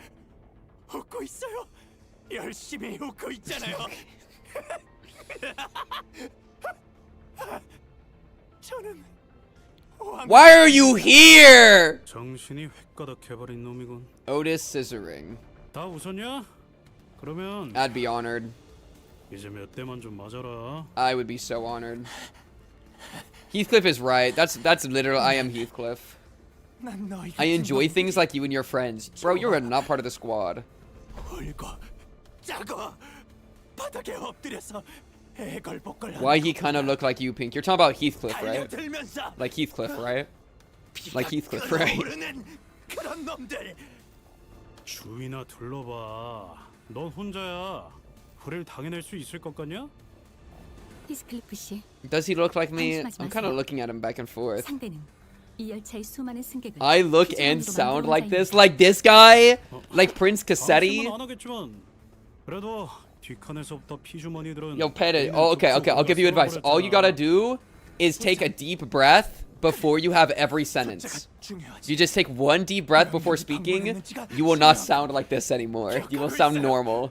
웃고 있어요. 열심히 웃고 있잖아요. 저는 Why are you here? 정신이 획가닥해버린 놈이군. Otis scissoring. 다 웃었냐? 그러면 I'd be honored. 이제 몇 대만 좀 맞아라. I would be so honored. Heathcliff is right. That's literally I am Heathcliff. I enjoy things like you and your friends. Bro, you're not part of the squad. Why he kind of look like you, Pink? You're talking about Heathcliff, right? Like Heathcliff, right? Like Heathcliff, right? 주위나 둘러봐. 넌 혼자야. 불을 당해낼 수 있을 것 같냐? 히스클리프 씨, Does he look like me? 방심하지 I'm kind of 마세요. looking at him back and forth. 상대는 이 열차의 수많은 승객을 I look and 피조물로 sound 만들어 like 온 this? 자입니다. Like this guy? Like Prince Cassetti? 방심은 안 하겠지만 그래도 뒷칸에서부터 피주머니들은 Yo, Peta. Oh, okay. I'll give you advice. All you gotta do is take a deep breath before you have every sentence. You just take one deep breath before speaking. You will not sound like this anymore. You will sound normal.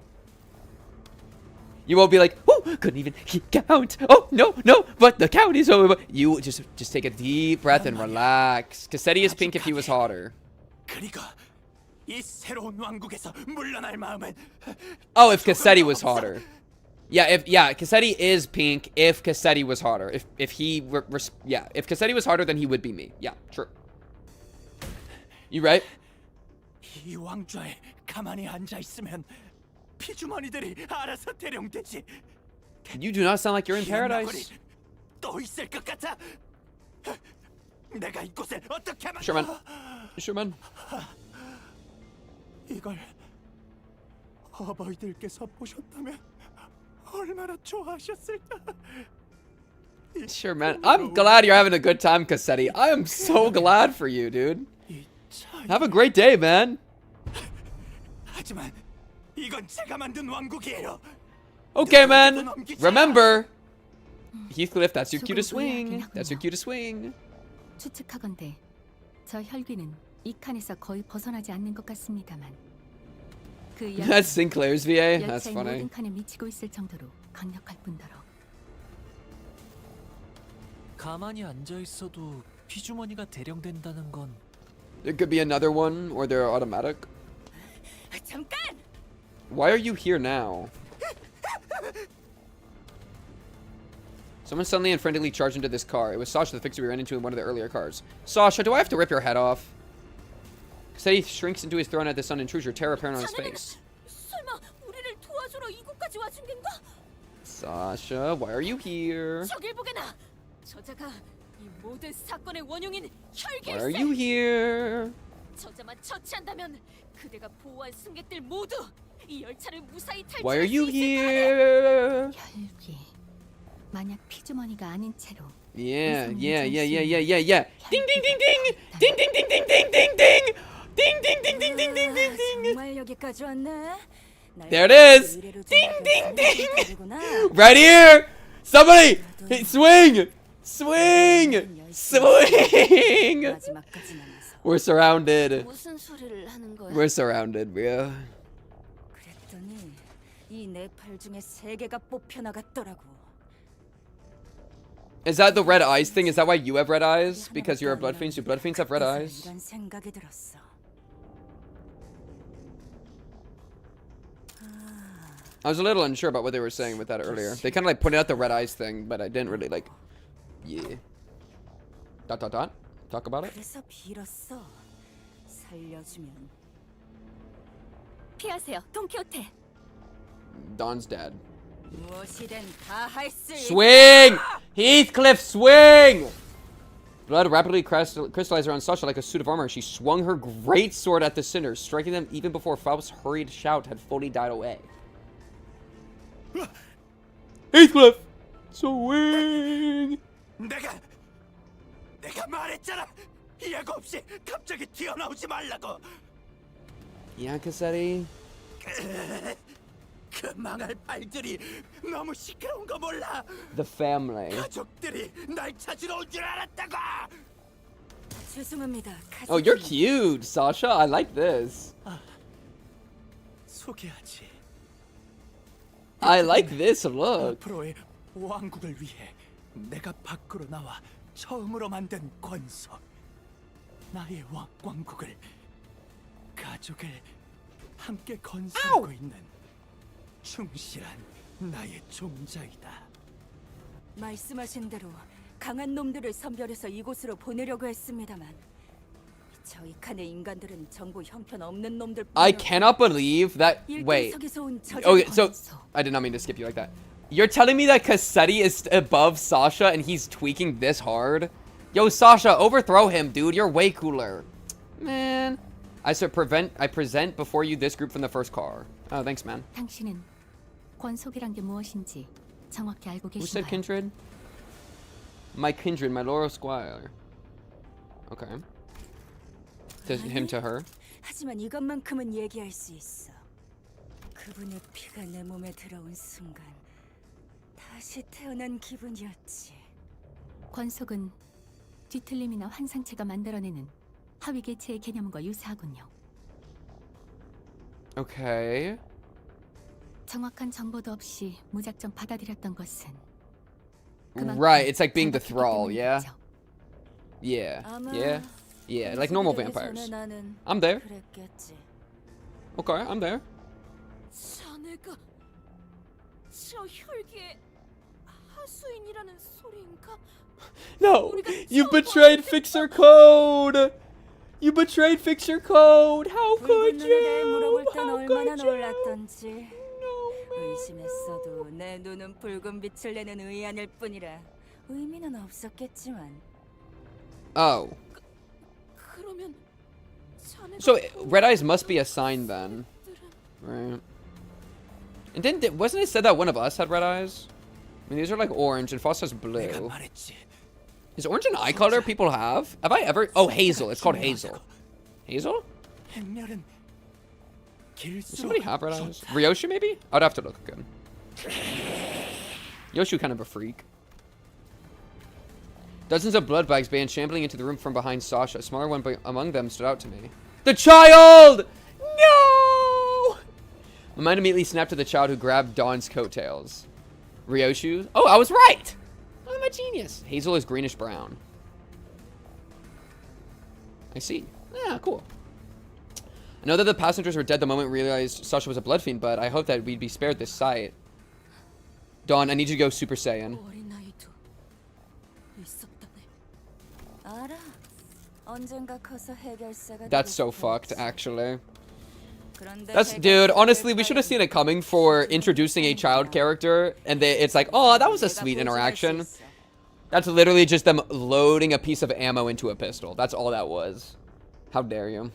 You won't be like, oh, couldn't even count. Oh, no, but the count is over. You just take a deep breath and relax. Cassetti is Pink if he was hotter. 이 새로운 왕국에서 물러날 마음은 Oh, if Cassetti was hotter. Yeah, Cassetti is Pink if Cassetti was hotter. If he if Cassetti was hotter, then he would be me. Yeah, true. You right? 이 왕좌에 가만히 앉아 있으면 피주머니들이 알아서 대령되지. You do not sound like you're in paradise. 또 있을 것 같아. 내가 이곳에 어떻게 하면 Sure, man. 이걸 어버이들께서 보셨다면 얼마나 좋아하셨을까. Sure, man. I'm glad you're having a good time, Cassetti. I am so glad for you, dude. Have a great day, man. 하지만 이건 제가 만든 왕국이에요. Okay, man. Remember, Heathcliff, that's your cue to swing. That's your cue to swing. 추측하건대 저 혈귀는 이 칸에서 거의 벗어나지 않는 것 같습니다만 그 That's Sinclair's VA. That's 열차의 funny. 모든 칸에 미치고 있을 정도로 강력할 뿐더러 가만히 앉아 있어도 피주머니가 대령된다는 건 There could be another one, or they're automatic. 잠깐! Why are you here now? Someone suddenly and frantically charged into this car. It was Sasha, the fixer we ran into in one of the earlier cars. Sasha, do I have to rip your head off? Cassetti shrinks into his throne at the sun and intrudes your terror apparent on his face. 설마 우리를 도와주러 이곳까지 와준 겐가? Sasha, why are you here? 저길 보게나. 저자가 이 모든 사건의 원흉인 Why are 혈기일세. you here? 저자만 처치한다면 그대가 보호한 승객들 모두 이 열차를 무사히 Why are 탈출할 you 수 있을 here? 혈귀 만약 피주머니가 아닌 채로 Yeah. Ding, ding, ding, ding! Ding, ding, ding, ding, ding, ding, ding! Ding, ding, ding, ding, ding, ding, ding, ding! 정말 여기까지 왔네. There it is! Ding, ding, ding! Right here! Somebody! Swing! Swing! Swing! We're surrounded. 무슨 소리를 하는 거야? We're surrounded, bro. 그랬더니 이 네 팔 중에 세 개가 뽑혀 나갔더라고. Is that the red eyes thing? Is that why you have red eyes? Because you're a blood fiend? Do blood fiends have red eyes? 이런 생각이 들었어. I was a little unsure about what they were saying with that earlier. They kind of like pointed out the red eyes thing, but I didn't really like... Yeah. ... Talk about it. 그래서 빌었어. 살려주면. 피하세요, 돈키호테. Don's dead. 무엇이든 다 할 수 있다. Swing! Heathcliff, swing! Blood rapidly crystallized around Sasha like a suit of armor. She swung her great sword at the sinners, striking them even before Faust's hurried shout had fully died away. Heathcliff, swing! 내가 말했잖아. 예고 없이 갑자기 튀어나오지 말라고. Yeah, Cassetti. 그 망할 발들이 너무 시끄러운 거 몰라. The family. 가족들이 날 찾으러 올 줄 알았다고. 죄송합니다. Oh, you're cute, Sasha. I like this. 소개하지. I like this look. 앞으로의 왕국을 위해 내가 밖으로 나와 처음으로 만든 권석. 나의 왕국을, 가족을 함께 건설하고 있는 충실한 나의 종자이다. 말씀하신 대로 강한 놈들을 선별해서 이곳으로 보내려고 했습니다만 저희 칸의 인간들은 전부 형편없는 놈들. I cannot believe that. Wait. Okay, so I did not mean to skip you like that. You're telling me that Cassetti is above Sasha and he's tweaking this hard? Yo, Sasha, overthrow him, dude. You're way cooler. Man. I present before you this group from the first car. Oh, thanks, man. 당신은 권속이란 게 무엇인지 정확히 알고 Who said 계신가요? kindred? My kindred, my loyal squire. Okay. To him to her. 하지만 이것만큼은 얘기할 수 있어. 그분의 피가 내 몸에 들어온 순간 다시 태어난 기분이었지. 권속은 뒤틀림이나 환상체가 만들어내는 하위 개체의 개념과 유사하군요. Okay. 정확한 정보도 없이 무작정 받아들였던 것은 Right, it's like being the thrall, yeah? Yeah, yeah, yeah, like normal vampires. I'm there. Okay, I'm there. 자네가 저 혈기의 하수인이라는 소리인가? No, you betrayed Fixer Code. You betrayed Fixer Code. How could you? 물어볼 땐 얼마나 놀랐던지. 의심했어도 내 눈은 붉은 빛을 내는 의안일 뿐이라 의미는 없었겠지만. Oh. 그러면 So red eyes must be a sign then, right? And then wasn't it said that one of us had red eyes? I mean, these are like orange and Foss has blue. Is orange an eye color people have? Have I ever? Oh, Hazel. It's called Hazel. Hazel? Does somebody have red eyes? Ryoshu maybe? I'd have to look again. Yoshu kind of a freak. Dozens of blood bags began shambling into the room from behind Sasha. A smaller one among them stood out to me. The child! No! My mind immediately snapped to the child who grabbed Dawn's coattails. Ryoshu? Oh, I was right! I'm a genius. Hazel is greenish brown. I see. Yeah, cool. I know that the passengers were dead the moment we realized Sasha was a blood fiend, but I hope that we'd be spared this sight. Dawn, I need you to go Super Saiyan. That's so fucked, actually. That's, dude, honestly, we should have seen it coming for introducing a child character, and it's like, oh, that was a sweet interaction. That's literally just them loading a piece of ammo into a pistol. That's all that was. How dare you?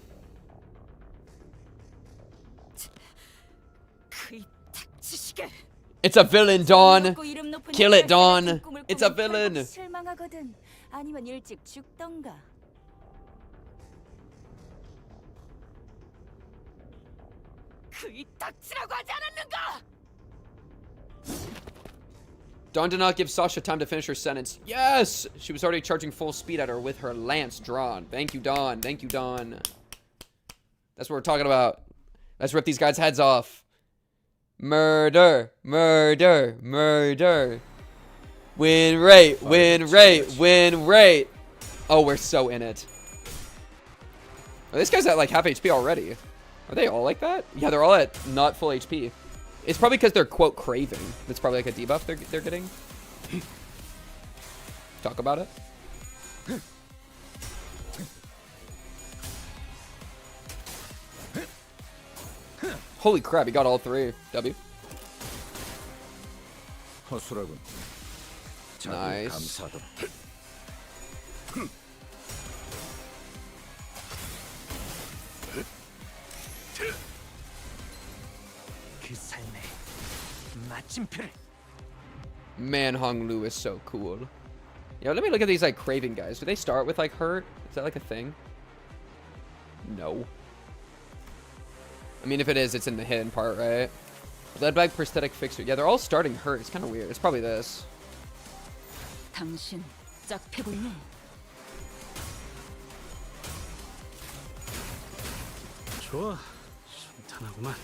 It's a villain, Dawn. Kill it, Dawn. It's a villain. 실망하거든. 아니면 일찍 죽던가. 그이 닥치라고 하지 않았는가? Dawn did not give Sasha time to finish her sentence. Yes! She was already charging full speed at her with her lance drawn. Thank you, Dawn. Thank you, Dawn. That's what we're talking about. Let's rip these guys' heads off. Murder, murder, murder. Win rate, win rate, win rate. Oh, we're so in it. Oh, this guy's at like half HP already. Are they all like that? Yeah, they're all at not full HP. It's probably because they're, quote, craving. That's probably like a debuff they're getting. Talk about it. Holy crap, he got all 3. W. 허술하군. Nice. 감사하다. 그 삶의 마침표를. Man, Hong Lu is so cool. Yo, let me look at these like Craven guys. Do they start with like hurt? Is that like a thing? No. I mean, if it is, it's in the hidden part, right? Leadbag prosthetic fixer. Yeah, they're all starting hurt. It's kind of weird. It's probably this. 당신 짝패군요. 좋아. 순탄하구만.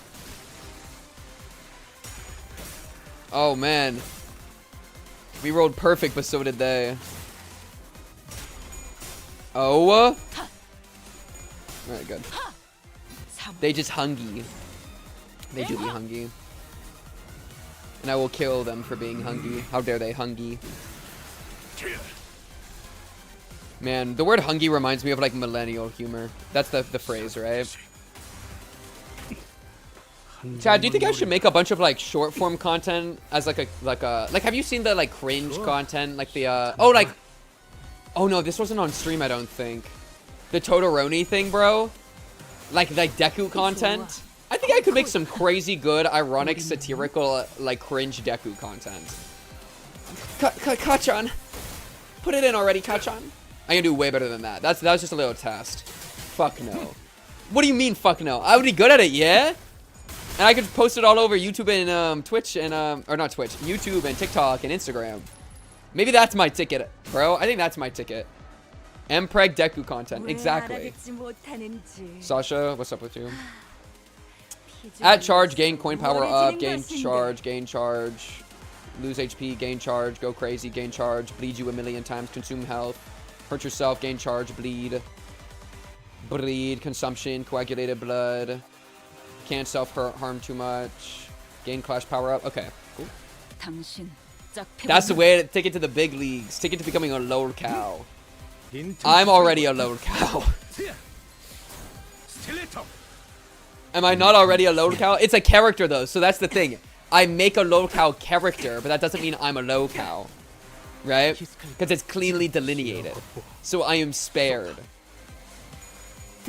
Oh man. We rolled perfect, but so did they. Oh. Alright, good. They just hungry. They do be hungry. And I will kill them for being hungry. How dare they hungry. Man, the word hungry reminds me of like millennial humor. That's the phrase, right? Chad, do you think I should make a bunch of like short form content as like have you seen the like cringe content, like the oh no, this wasn't on stream, I don't think. The Todoroni thing, bro. Like Deku content. I think I could make some crazy good, ironic, satirical, like cringe Deku content. Kachan, put it in already, Kachan. I can do way better than that. That was just a little test. Fuck no. What do you mean, fuck no? I would be good at it, yeah. And I could post it all over YouTube and Twitch and or not Twitch, YouTube and TikTok and Instagram. Maybe that's my ticket, bro. I think that's my ticket. Mpreg Deku content, exactly. Sasha, what's up with you? At charge, gain coin power up, gain charge, lose HP, gain charge, go crazy, gain charge, bleed you a million times, consume health, hurt yourself, gain charge, bleed, consumption, coagulated blood. Can't self-harm too much. Gain clash power up. Okay, cool. That's the way to take it to the big leagues. Take it to becoming a lol cow. I'm already a lol cow. Am I not already a lol cow? It's a character though, so that's the thing. I make a lol cow character, but that doesn't mean I'm a lol cow. Right? Because it's cleanly delineated. So I am spared.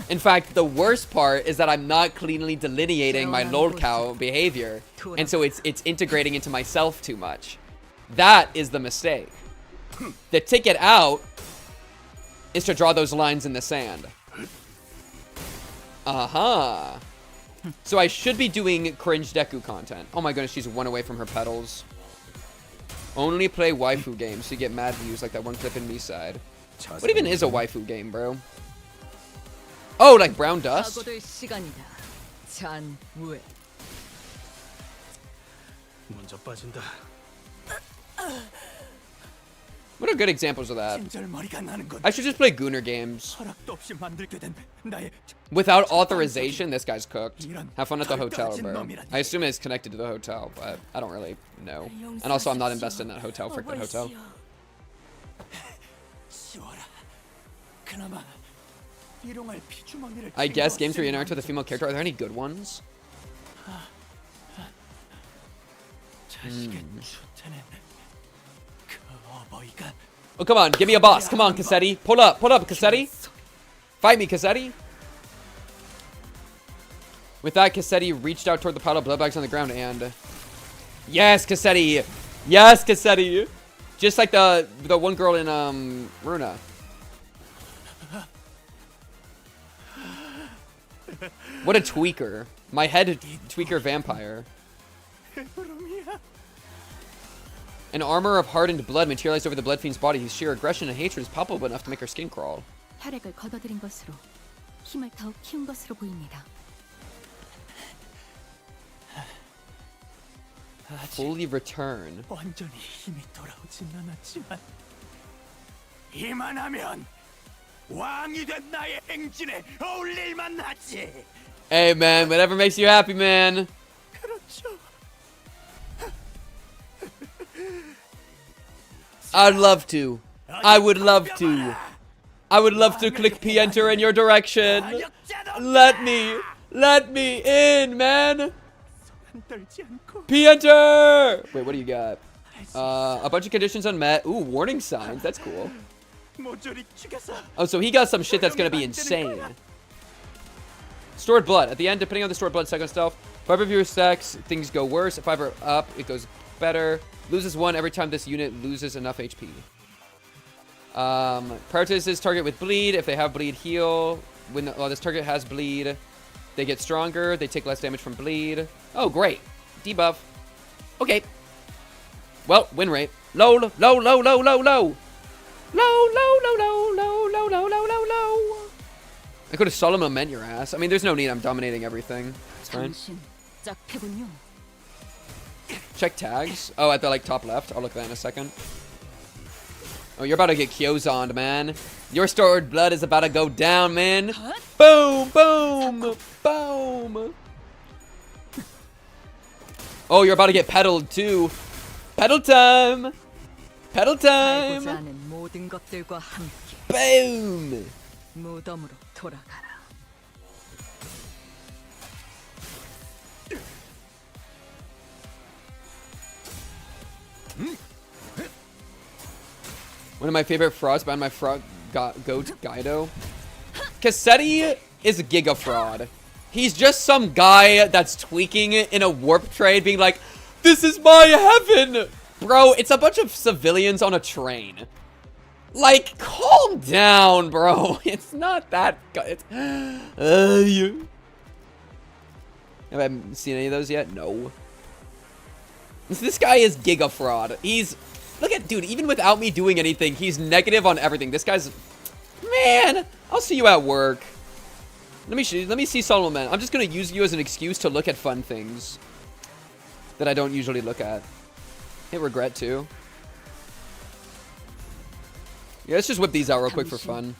In fact, the worst part is that I'm not cleanly delineating my lol cow behavior, and so it's integrating into myself too much. That is the mistake. The ticket out is to draw those lines in the sand. Uh-huh. So I should be doing cringe Deku content. Oh my goodness, she's one away from her petals. Only play waifu games so you get mad views like that one clip in Me-Side. What even is a waifu game, bro? Oh, like brown dust? What are good examples of that? I should just play Gooner games. Without authorization, this guy's cooked. Have fun at the hotel, bro. I assume it's connected to the hotel, but I don't really know. And also, I'm not invested in that hotel. Frick that hotel. I guess games where you interact with a female character. Are there any good ones? Oh, come on. Give me a boss. Come on, Cassetti. Pull up. Pull up, Cassetti. Fight me, Cassetti. With that, Cassetti reached out toward the pile of blood bags on the ground and... Yes, Cassetti. Yes, Cassetti. Just like the one girl in Runa. What a tweaker. My head tweaker vampire. An armor of hardened blood materialized over the blood fiend's body. His sheer aggression and hatred is palpable enough to make her skin crawl. 혈액을 걷어들인 것으로 힘을 더욱 키운 것으로 보입니다. Fully return. 완전히 힘이 돌아오진 않았지만 이만하면 왕이 된 나의 행진에 어울릴만 하지. Hey man, whatever makes you happy, man. 그렇죠. I'd love to. I would love to. I would love to click P enter in your direction. Let me. Let me in, man. P-enter. Wait, what do you got? A bunch of conditions unmet. Ooh, warning signs. That's cool. Oh, so he got some shit that's gonna be insane. Stored blood. At the end, depending on the stored blood second stealth, 5 of your stacks, things go worse. If 5 are up, it goes better. Loses 1 every time this unit loses enough HP. Prioritizes target with bleed. If they have bleed, heal. When this target has bleed, they get stronger. They take less damage from bleed. Oh, great. Debuff. Okay. Well, win rate. Low, low, low, low, low, low, low. Low, low, low, low, low, low, low, low, low, low. I could have Solomon meant your ass. I mean, there's no need. I'm dominating everything. It's fine. Check tags. Oh, at the like top left. I'll look at that in a second. Oh, you're about to get Kyozoned, man. Your stored blood is about to go down, man. Boom, boom, boom. Oh, you're about to get pedaled too. Pedal time. Pedal time. Boom. One of my favorite frauds behind my goat Guido. Cassetti is a giga fraud. He's just some guy that's tweaking it in a warp trade, being like, "This is my heaven!" Bro, it's a bunch of civilians on a train. Like, calm down, bro. It's not that good. Have I seen any of those yet? No. This guy is giga fraud. Look at, dude, even without me doing anything, he's negative on everything. This guy's, man, I'll see you at work. Let me see Solomon. I'm just gonna use you as an excuse to look at fun things that I don't usually look at. Hit regret too. Yeah, let's just whip these out real quick for fun.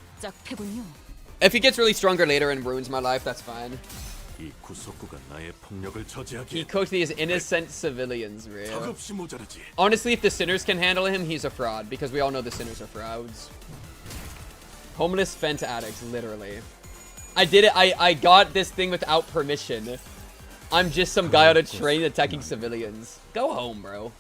If he gets really stronger later and ruins my life, that's fine. He cooked these innocent civilians, real. Honestly, if the sinners can handle him, he's a fraud, because we all know the sinners are frauds. Homeless fent addicts, literally. I did it. I got this thing without permission. I'm just some guy on a train attacking civilians. Go home, bro.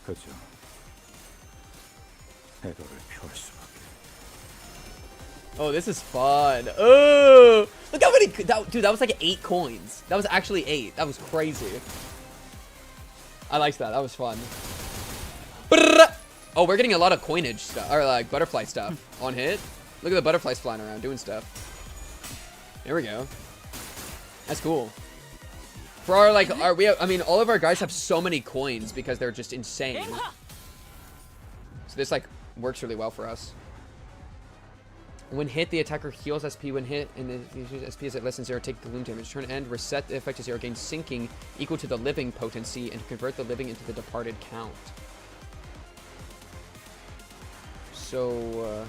Oh, this is fun. Oh, look how many. Dude, that was like 8 coins. That was actually 8. That was crazy. I liked that. That was fun. Oh, we're getting a lot of coinage stuff, or like butterfly stuff on hit. Look at the butterflies flying around doing stuff. There we go. That's cool. For our like, I mean, all of our guys have so many coins because they're just insane. So this like works really well for us. When hit, the attacker heals SP when hit, and the SP is at less than 0, take the gloom damage. Turn end, reset the effect to 0, gain sinking equal to the living potency, and convert the living into the departed count. So,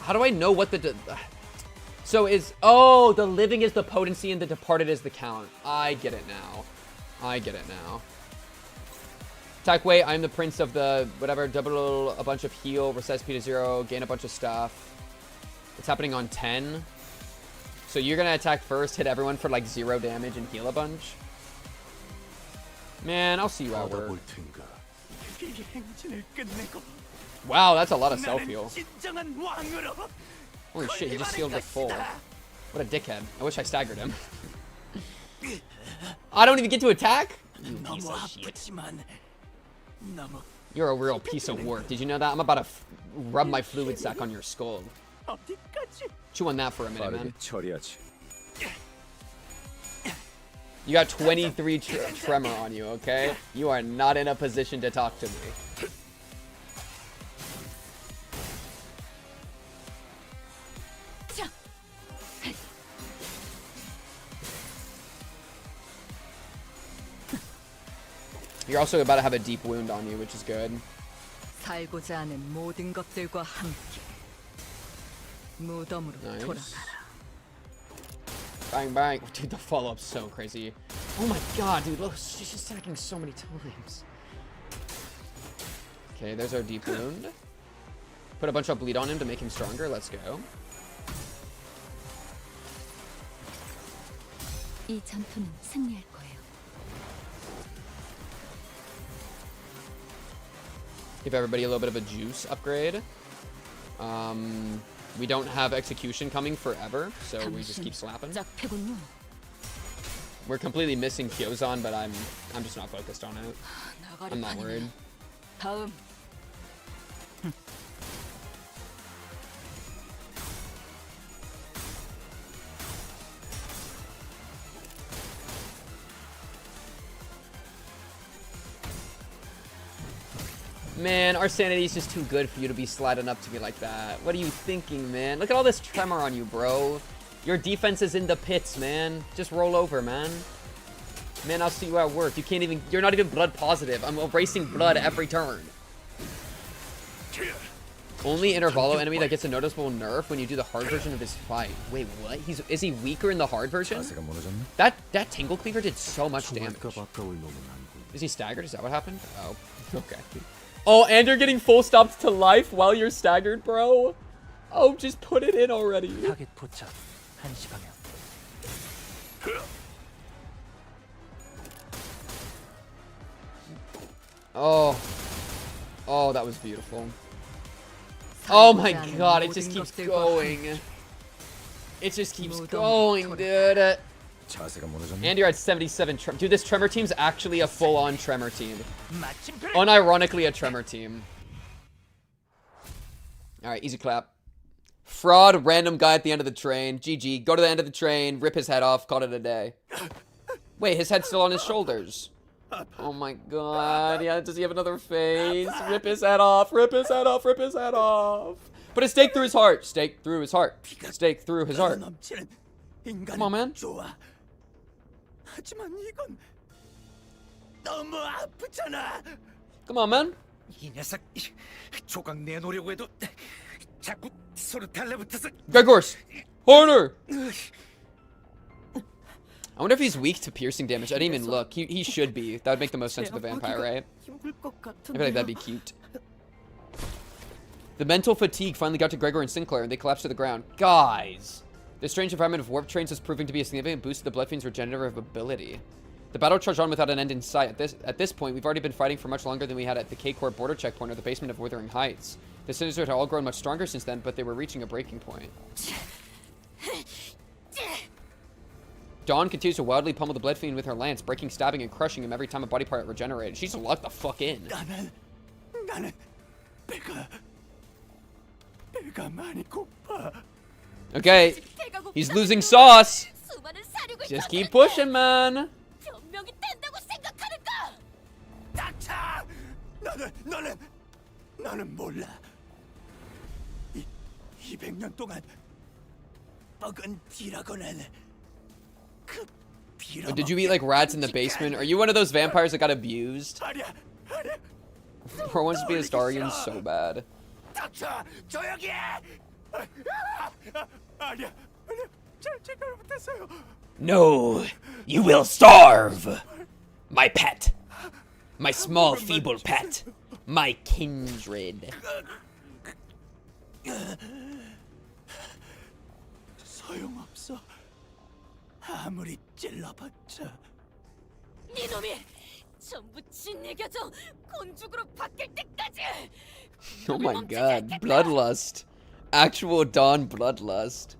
how do I know what the... So is... Oh, the living is the potency and the departed is the count. I get it now. I get it now. Attack weight, I'm the prince of the whatever, double a bunch of heal, reset SP to 0, gain a bunch of stuff. It's happening on 10. So you're gonna attack first, hit everyone for like 0 damage and heal a bunch. Man, I'll see you at work. Wow, that's a lot of self-heal. Holy shit, he just healed with full. What a dickhead. I wish I staggered him. I don't even get to attack? You piece of shit. You're a real piece of work. Did you know that? I'm about to rub my fluid sac on your skull. Chew on that for a minute, man. You got 23 tremor on you, okay? You are not in a position to talk to me. You're also about to have a deep wound on you, which is good. Nice. Bang, bang. Dude, the follow-up's so crazy. Oh my god, dude. Look, she's just attacking so many times. Okay, there's our deep wound. Put a bunch of bleed on him to make him stronger. Let's go. 이 전투는 승리할 거예요. Give everybody a little bit of a juice upgrade. We don't have execution coming forever, so we just keep slapping. We're completely missing Kyozan, but I'm just not focused on it. I'm not worried. 다음. Man, our sanity is just too good for you to be sliding up to me like that. What are you thinking, man? Look at all this tremor on you, bro. Your defense is in the pits, man. Just roll over, man. Man, I'll see you at work. You're not even blood positive. I'm erasing blood every turn. Only Intervallo enemy that gets a noticeable nerf when you do the hard version of his fight. Wait, what? Is he weaker in the hard version? That Tingle Cleaver did so much damage. Is he staggered? Is that what happened? Oh, okay. Oh, and you're getting full stops to life while you're staggered, bro? Oh, just put it in already. Oh. Oh, that was beautiful. Oh my god, it just keeps going. It just keeps going, dude. And you're at 77. Dude, this Tremor team's actually a full-on Tremor team. Unironically a Tremor team. Alright, easy clap. Fraud, random guy at the end of the train. GG. Go to the end of the train, rip his head off, call it a day. Wait, his head's still on his shoulders. Oh my god. Yeah, does he have another face? Rip his head off, rip his head off, rip his head off. Put a stake through his heart. Stake through his heart. Stake through his heart. Come on, man. Come on, man. 이 녀석 조각 내놓으려고 해도 자꾸 서로 달라붙어서. Gregors, harder. I wonder if he's weak to piercing damage. I didn't even look. He should be. That would make the most sense with the vampire, right? I feel like that'd be cute. The mental fatigue finally got to Gregor and Sinclair, and they collapsed to the ground. Guys, the strange environment of warp trains is proving to be a significant boost to the Bloodfiend's regenerative ability. The battle charged on without an end in sight. At this point, we've already been fighting for much longer than we had at the K-Corp border checkpoint or the basement of Withering Heights. The Sinisters had all grown much stronger since then, but they were reaching a breaking point. Dawn continues to wildly pummel the Bloodfiend with her lance, breaking, stabbing, and crushing him every time a body part regenerated. She's locked the fuck in. 나는 배가 많이 고파. Okay, he's losing sauce. Just keep pushing, man. 닥쳐! 너는 몰라. 200년 동안 썩은 피라고는 그 Did you eat like rats in the basement? Are you one of those vampires that got abused? Bro wants to be a Starian so bad. 닥쳐! 조용히 해! 아니야. 제가 못했어요. No, you will starve. My pet. My small, feeble pet. My kindred. 소용없어. 아무리 찔러봤자. 니놈이 전부 짓이겨줘. 곤죽으로 바뀔 때까지. Oh my god, bloodlust. Actual Dawn bloodlust.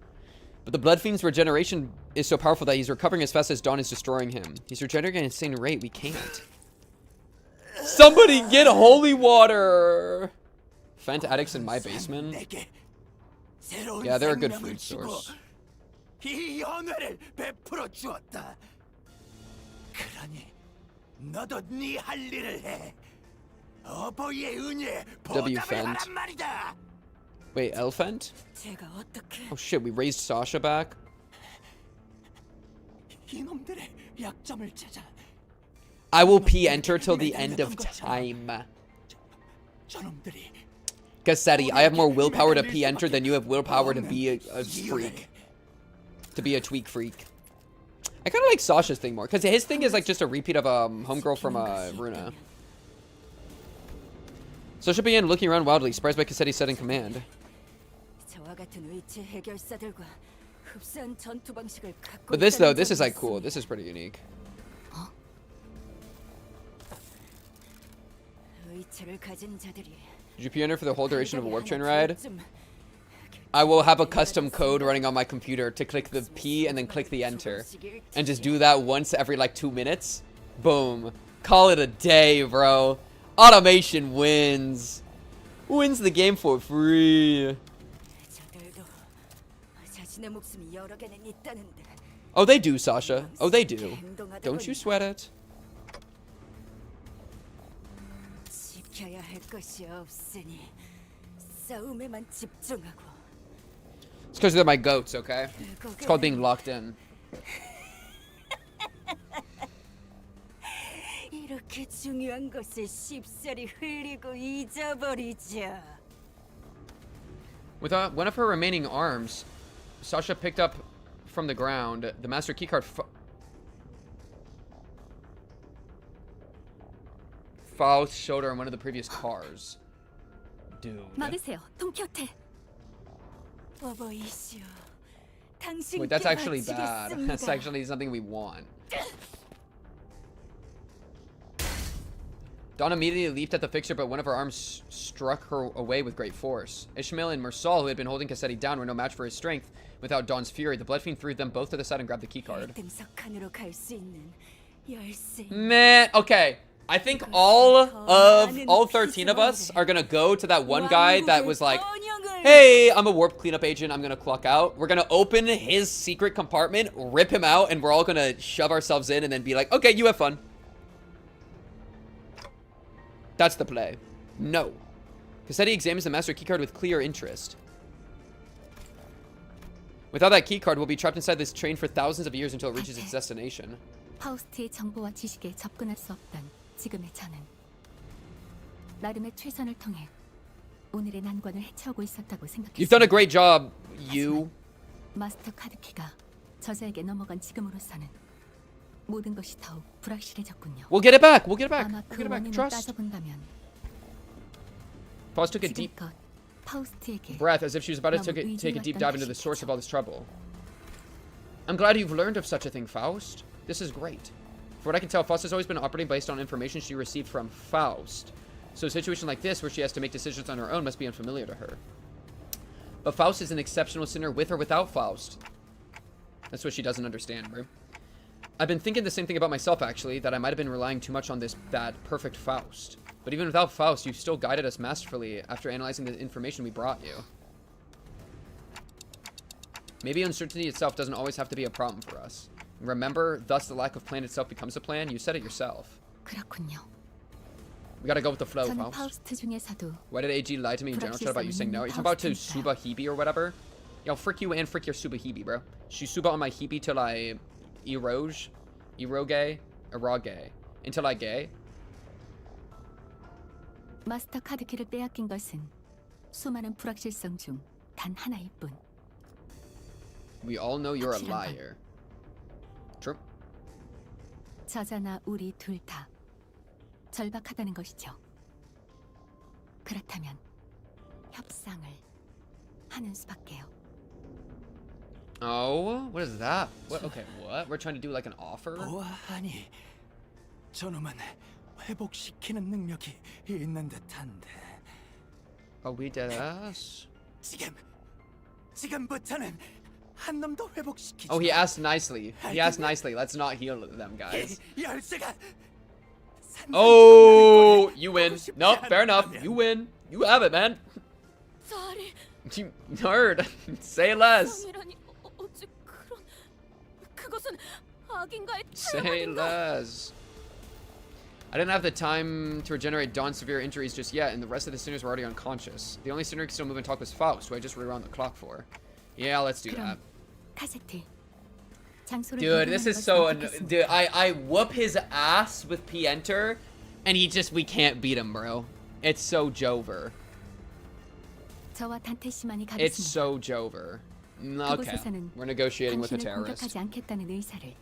But the Bloodfiend's regeneration is so powerful that he's recovering as fast as Dawn is destroying him. He's regenerating at an insane rate. We can't. Somebody get holy water! Fent addicts in my basement? Yeah, they're a good food source. 이 연회를 베풀어 주었다. 그러니 너도 네 할 일을 해. 어버이의 은혜에 보답을 하란 말이다. Wait, Elfent? Oh shit, we raised Sasha back? 이놈들의 약점을 찾아. I will P-enter till the end of time. 저놈들이 Cassetti, I have more willpower to P-enter than you have willpower to be a freak. To be a tweak freak. I kind of like Sasha's thing more, because his thing is like just a repeat of Homegirl from Runa. Sasha began looking around wildly, surprised by Cassetti's sudden command. 저와 같은 위치 해결사들과 흡사한 전투 방식을 갖고 But this though, 있다는 this is 점이 like cool. 있습니다. This is pretty unique. 의체를 가진 자들이 Did you pre-enter for the whole duration of a warp train ride? I will have a custom code running on my computer to click the P and then click the enter. And just do that once every like 2 minutes. Boom. Call it a day, bro. Automation wins. Wins the game for free. 저들도 자신의 목숨이 여러 개는 있다는데 Oh, they do, Sasha. Oh, they do. Don't you sweat it. 지켜야 할 것이 없으니 싸움에만 집중하고. It's because they're my goats, okay? It's called being locked in. 이렇게 중요한 것을 쉽사리 흘리고 잊어버리자. With one of her remaining arms, Sasha picked up from the ground the master keycard Faust showed her in one of the previous cars. Dude. 막으세요, 돈키호테. 어버이시여, Wait, that's actually bad. 당신께 That's 바치겠습니다. actually something we want. Dawn immediately leaped at the fixture, but one of her arms struck her away with great force. Ishmael and Mersal, who had been holding Cassetti down, were no match for his strength. Without Dawn's fury, the Blood Fiend threw them both to the side and grabbed the keycard. 등석칸으로 갈 수 있는 열쇠. Man, okay. I think all 13 of us are gonna go to that one guy that was like, hey, I'm a warp cleanup agent, I'm gonna clock out. We're gonna open his secret compartment, rip him out, and we're all gonna shove ourselves in and then be like, okay, you have fun. That's the play. No. Cassetti examines the master keycard with clear interest. Without that keycard, we'll be trapped inside this train for thousands of years until it reaches its destination. 파우스트의 정보와 지식에 접근할 수 없던 지금의 저는 나름의 최선을 통해 오늘의 난관을 해치우고 있었다고 생각했습니다. You've done a great job, you. 마스터 카드키가 저자에게 넘어간 지금으로서는 모든 것이 더욱 불확실해졌군요. We'll get it back. We'll get it back. 아마 We'll 그 get it back. 원인을 Trust. 따져본다면 Faust took a deep 지금껏 파우스트에게 breath as if she was about to 너무 take a deep dive into the 의지해왔던 source of all this trouble. I'm glad you've learned of such a thing, Faust. This is great. For what I can tell, Faust has always been operating based on information she received from Faust. So a situation like this, where she has to make decisions on her own, must be unfamiliar to her. But Faust is an exceptional sinner with or without Faust. That's what she doesn't understand, bro. I've been thinking the same thing about myself, actually, that I might have been relying too much on that perfect Faust. But even without Faust, you still guided us masterfully after analyzing the information we brought you. Maybe uncertainty itself doesn't always have to be a problem for us. Remember, thus the lack of plan itself becomes a plan? You said it yourself. 그렇군요. We gotta go with the flow, 저는 Faust. 파우스트 중에서도 Why did AG lie to me in general chat about you saying no? Are you talking about to Suba Hebe or whatever? Yo, frick you and frick your Suba Hebe, bro. She Suba on my Hebe till I eroge, until I gay. 마스터 카드키를 빼앗긴 것은 수많은 불확실성 중 단 하나일 뿐. We all know you're a liar. True. 저자나 우리 둘 다 절박하다는 것이죠. 그렇다면 협상을 하는 수밖에요. Oh, what is that? What? Okay, what? We're trying to do like an offer? 보아하니 저놈은 회복시키는 능력이 있는 듯한데. Oh, we did us. 지금부터는 한 놈도 회복시키지. Oh, he asked nicely. He asked nicely. Let's not heal them, guys. 열쇠가 Oh, you win. Nope, fair enough. You win. You have it, man. 쌀이 You nerd. Say less. 쌀이라니 어찌 그런 그것은 악인가의 Say less. I didn't have the time to regenerate Dawn's severe injuries just yet, and the rest of the sinners were already unconscious. The only sinner who could still move and talk was Faust, who I just rewound the clock for. Yeah, let's do that. 카세트. 장소를 Dude, this is so dude, I whoop his ass with P-Enter, and we can't beat him, bro. It's so Jover. 저와 단테 씨만이 It's 가겠습니다. so Jover. Okay, we're negotiating with a 당신을 terrorist. 공격하지 않겠다는 의사를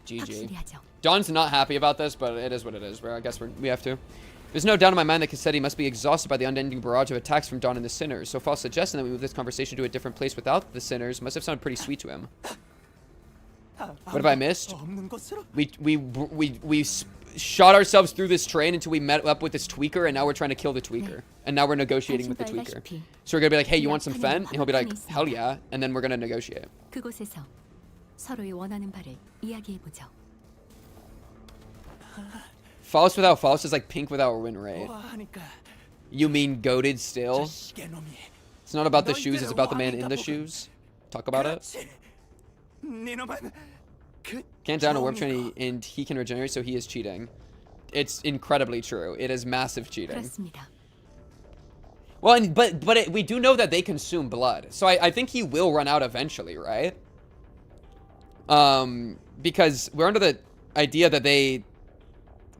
GG. 확실히 하죠. Dawn's not happy about this, but it is what it is, bro. I guess we have to. There's no doubt in my mind that Cassetti must be exhausted by the unending barrage of attacks from Dawn and the Sinners, so Faust's suggestion that we move this conversation to a different place without the Sinners must have sounded pretty sweet to him. What have I missed? We shot ourselves through this train until we met up with this tweaker, and now we're trying to kill the tweaker. And now we're negotiating with the tweaker. So we're gonna be like, hey, you want some fen? And he'll be like, hell yeah. And then we're gonna negotiate. 그곳에서 서로의 원하는 바를 이야기해보죠. Faust without Faust is like pink without win rate. You mean goated still? It's not about the shoes, it's about the man in the shoes. Talk about it. Can't down a warp train and he can regenerate, so he is cheating. It's incredibly true. It is massive cheating. Well, we do know that they consume blood, so I think he will run out eventually, right? Because we're under the idea that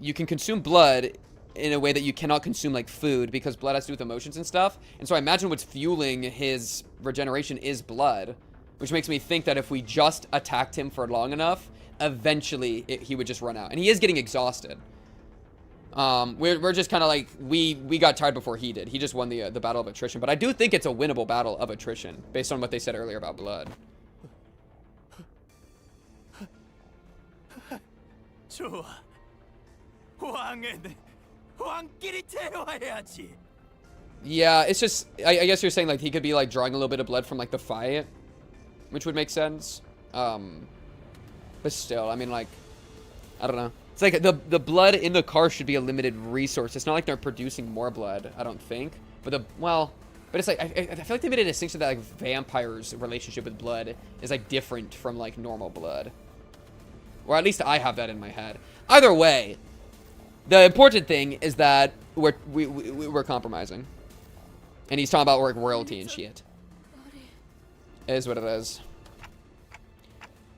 you can consume blood in a way that you cannot consume like food, because blood has to do with emotions and stuff. And so I imagine what's fueling his regeneration is blood, which makes me think that if we just attacked him for long enough, eventually he would just run out. And he is getting exhausted. We're just kind of like, we got tired before he did. He just won the battle of attrition. But I do think it's a winnable battle of attrition based on what they said earlier about blood. 좋아. 왕끼리 대화해야지. Yeah, it's just, I guess you're saying like he could be like drawing a little bit of blood from like the fight, which would make sense. But still, I mean, like, I don't know. It's like the blood in the car should be a limited resource. It's not like they're producing more blood, I don't think. But but it's like, I feel like they made a distinction that like vampires' relationship with blood is like different from like normal blood. Or at least I have that in my head. Either way, the important thing is that we're compromising. And he's talking about like royalty and shit. It is what it is.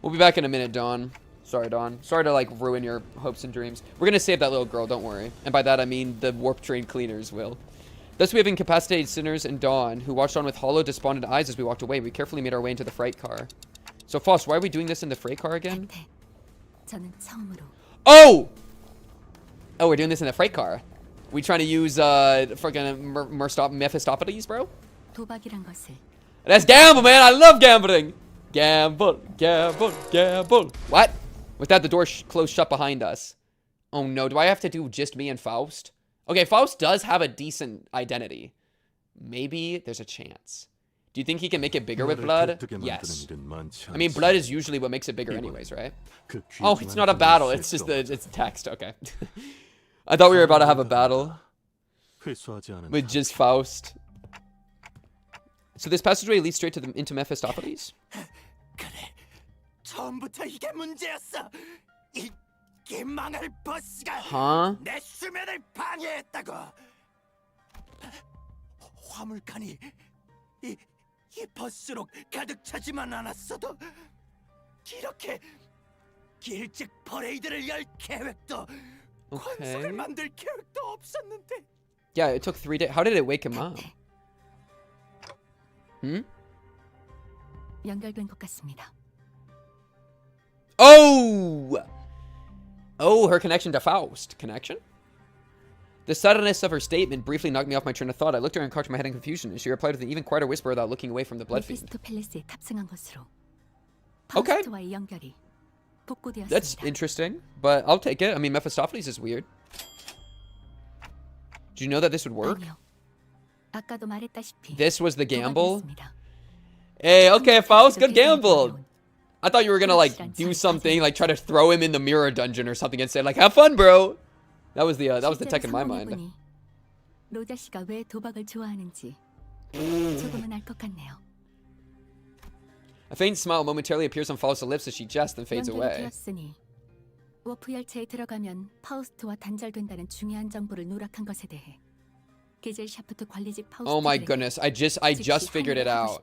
We'll be back in a minute, Dawn. Sorry, Dawn. Sorry to like ruin your hopes and dreams. We're gonna save that little girl, don't worry. And by that I mean the warp train cleaners will. Thus we have incapacitated Sinners and Dawn, who watched on with hollow, despondent eyes as we walked away. We carefully made our way into the freight car. So Faust, why are we doing this in the freight car again? Oh! Oh, we're doing this in the freight car. We trying to use freaking Mephistopheles, bro? That's gamble, man. I love gambling. Gamble, gamble, gamble. What? With that, the door closed shut behind us. Oh no, do I have to do just me and Faust? Okay, Faust does have a decent identity. Maybe there's a chance. Do you think he can make it bigger with blood? Yes. I mean, blood is usually what makes it bigger anyways, right? Oh, it's not a battle. It's just it's text. Okay. I thought we were about to have a battle with just Faust. So this passageway leads straight to into Mephistopheles? 처음부터 이게 문제였어. 이게 망할 버스가 내 수면을 방해했다고. 화물칸이 이 버스로 가득 차지만 않았어도 이렇게 일찍 퍼레이드를 열 계획도 관석을 만들 계획도 없었는데. Yeah, it took 3 days. How did it wake him up? 연결된 것 같습니다. Oh! Oh, her connection to Faust. Connection? The suddenness of her statement briefly knocked me off my train of thought. I looked at her and caught my head in confusion, and she replied with an even quieter whisper without looking away from the blood fiend. Okay. That's interesting, but I'll take it. I mean, Mephistopheles is weird. Do you know that this would work? This was the gamble? Hey, okay, Faust, good gamble. I thought you were gonna, like, do something, like, try to throw him in the mirror dungeon or something and say, like, have fun, bro. That was the tech in my mind. 로자 씨가 왜 도박을 좋아하는지 조금은 알 것 같네요. A faint smile momentarily appears on Faust's lips as she jests and fades away. 워프 열차에 들어가면 파우스트와 단절된다는 중요한 정보를 누락한 것에 대해 게젤 샤프트 관리직 파우스트. Oh my goodness, I just figured it out.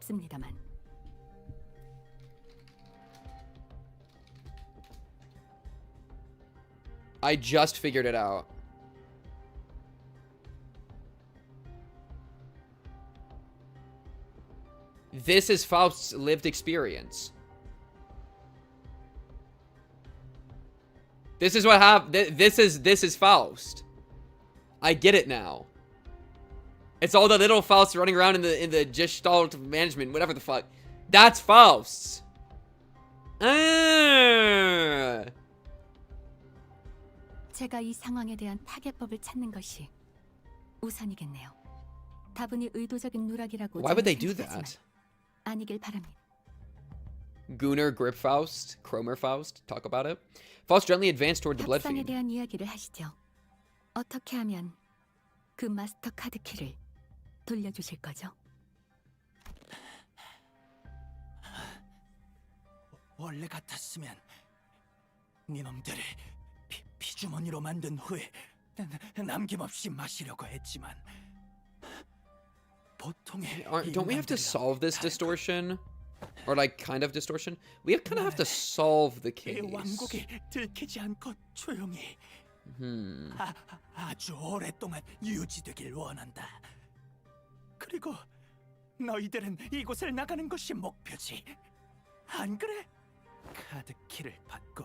I just figured it out. This is Faust's lived experience. This is what happened. This is Faust. I get it now. It's all the little Faust running around in the Gestalt management, whatever the fuck. That's Faust. 제가 이 상황에 대한 타개법을 찾는 것이 우선이겠네요. 다분히 의도적인 누락이라고 Why would they 저는 do 생각하지만 that? 아니길 바랍니다. Gunnar, Grip Faust, Cromer Faust, talk about it. Faust gently advanced toward the blood 협상에 fiend. 대한 이야기를 하시죠. 어떻게 하면 그 마스터 카드 키를 돌려주실 거죠? 원래 같았으면 니놈들을 피주머니로 만든 후에 남김없이 마시려고 했지만 보통의 Don't we have to solve this distortion? Or like kind of distortion? We kind of have to solve the 이 case. 왕국이 들키지 않고 조용히 아주 오랫동안 유지되길 원한다. 그리고 너희들은 이곳을 나가는 것이 목표지. 안 그래? 카드 키를 받고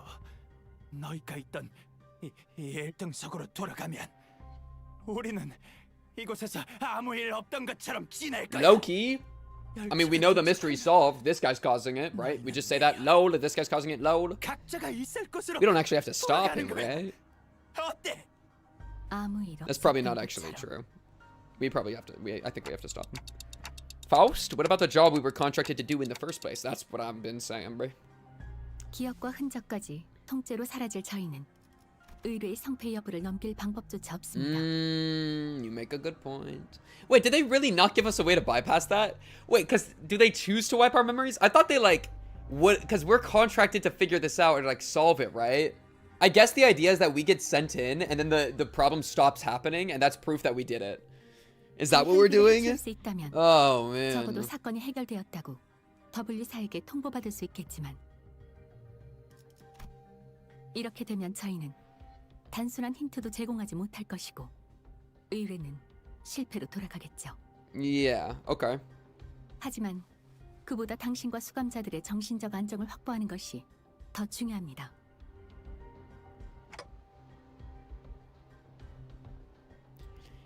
너희가 있던 이 1등석으로 돌아가면 우리는 이곳에서 아무 일 없던 것처럼 지낼 거야. Low-key. I mean, we know the mystery's solved. This guy's causing it, right? We just say that, lol, that this guy's causing it, lol. 각자가 있을 곳으로 We don't actually have to stop him, 돌아가는 거야. right? 어때? 아무 일 That's probably not actually true. We probably have to, I think we have to stop him. Faust? What about the job we were contracted to do in the first place? That's what I've been saying, bro. 기억과 흔적까지 통째로 사라질 저희는 의뢰의 성패 여부를 넘길 방법조차 없습니다. You make a good point. Wait, did they really not give us a way to bypass that? Wait, because do they choose to wipe our memories? I thought they like would, because we're contracted to figure this out or like solve it, right? I guess the idea is that we get sent in and then the problem stops happening and that's proof that we did it. Is that what we're doing? Oh 적어도 man. 사건이 해결되었다고 W사에게 통보받을 수 있겠지만 이렇게 되면 저희는 단순한 힌트도 제공하지 못할 것이고 의뢰는 실패로 돌아가겠죠. Yeah, okay. 하지만 그보다 당신과 수감자들의 정신적 안정을 확보하는 것이 더 중요합니다.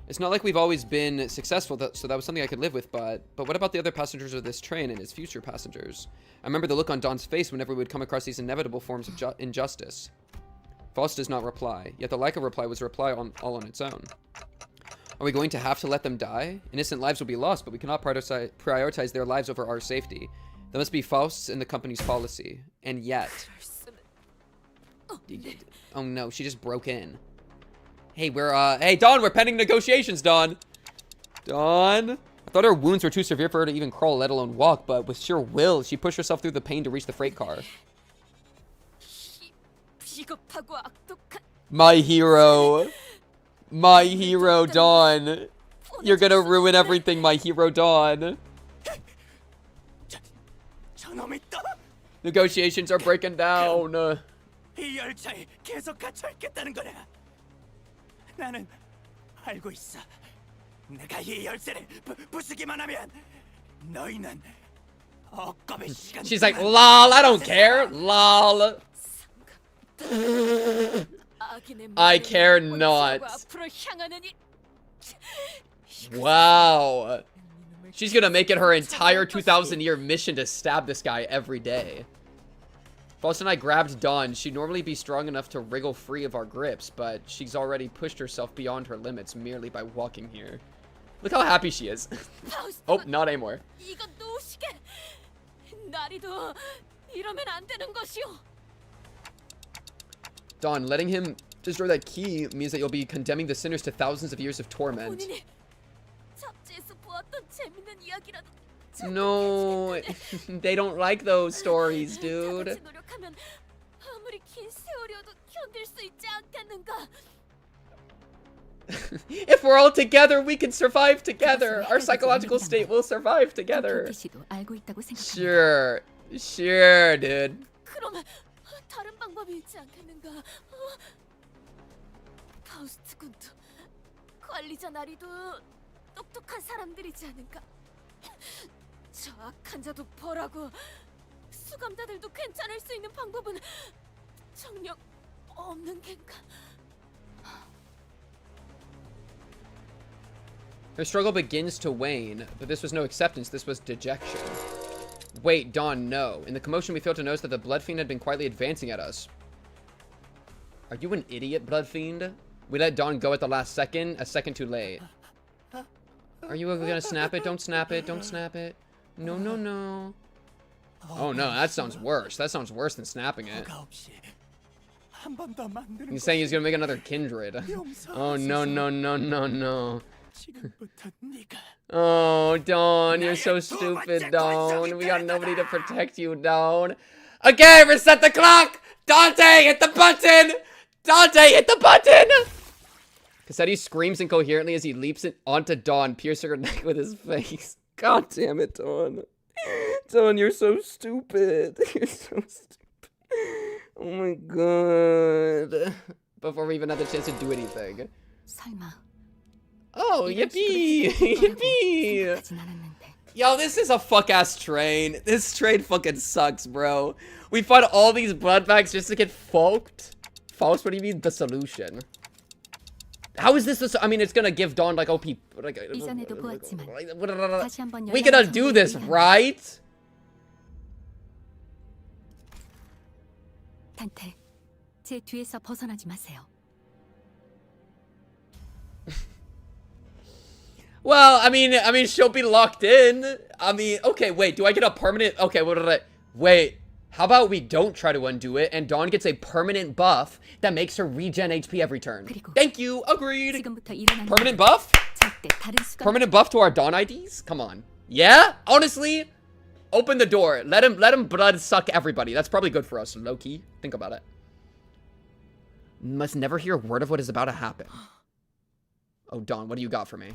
It's not like we've always been successful, so that was something I could live with, but what about the other passengers of this train and its future passengers? I remember the look on Don's face whenever we would come across these inevitable forms of injustice. Faust does not reply, yet the lack of reply was a reply all on its own. Are we going to have to let them die? Innocent lives will be lost, but we cannot prioritize their lives over our safety. That must be Faust's and the company's policy. And yet... Oh no, she just broke in. Hey, hey, Dawn, we're pending negotiations, Dawn. Dawn? I thought her wounds were too severe for her to even crawl, let alone walk, but with sheer will, she pushed herself through the pain to reach the freight car. My hero. My hero, Dawn. You're gonna ruin everything, my hero, Dawn. Negotiations are breaking down. 이 열차에 계속 갇혀 있겠다는 거야. 나는 알고 있어. 내가 이 열쇠를 부수기만 하면 너희는 억겁의 시간. She's like, lol, I don't care. Lol. I care not. Wow. She's gonna make it her entire 2,000-year mission to stab this guy every day. Faust and I grabbed Dawn. She'd normally be strong enough to wriggle free of our grips, but she's already pushed herself beyond her limits merely by walking here. Look how happy she is. Oh, not anymore. Dawn, letting him destroy that key means that you'll be condemning the sinners to thousands of years of torment. No, they don't like those stories, dude. If we're all together, we can survive together. Our psychological state will survive together. Sure, sure, dude. 다른 방법이 있지 않겠는가? 파우스트 군도 관리자 나리도 똑똑한 사람들이지 않은가? 저 악한 자도 벌하고 수감자들도 괜찮을 수 있는 방법은 정녕 없는 겐가? Her struggle begins to wane, but this was no acceptance, this was dejection. Wait, Dawn, no. In the commotion, we failed to notice that the Blood Fiend had been quietly advancing at us. Are you an idiot, Blood Fiend? We let Dawn go at the last second, a second too late. Are you gonna snap it? Don't snap it, don't snap it. No, no, no. Oh no, that sounds worse. That sounds worse than snapping it. He's saying he's gonna make another kindred. Oh no, no, no, no, no. Oh, Dawn, you're so stupid, Dawn. We got nobody to protect you, Dawn. Okay, reset the clock! Dante, hit the button! Dante, hit the button! Cassetti screams incoherently as he leaps it onto Dawn, piercing her neck with his face. God damn it, Dawn. Dawn, you're so stupid. You're so stupid. Oh my god. Before we even had the chance to do anything. 설마. Oh, yippee! Yippee! Yo, this is a fuck-ass train. This train fucking sucks, bro. We fought all these blood bags just to get folked? False? What do you mean, the solution? How is this I mean, it's gonna give Dawn, like, OP... Like, we can undo this, right? 단테, 제 뒤에서 벗어나지 마세요. Well, I mean, she'll be locked in. I mean, okay, wait, do I get a permanent... Okay, wait, how about we don't try to undo it, and Dawn gets a permanent buff that makes her regen HP every turn. Thank you, agreed. Permanent buff? Permanent buff to our Dawn IDs? Come on. Yeah? Honestly, open the door. Let him blood suck everybody. That's probably good for us, low-key. Think about it. Must never hear a word of what is about to happen. Oh, Dawn, what do you got for me?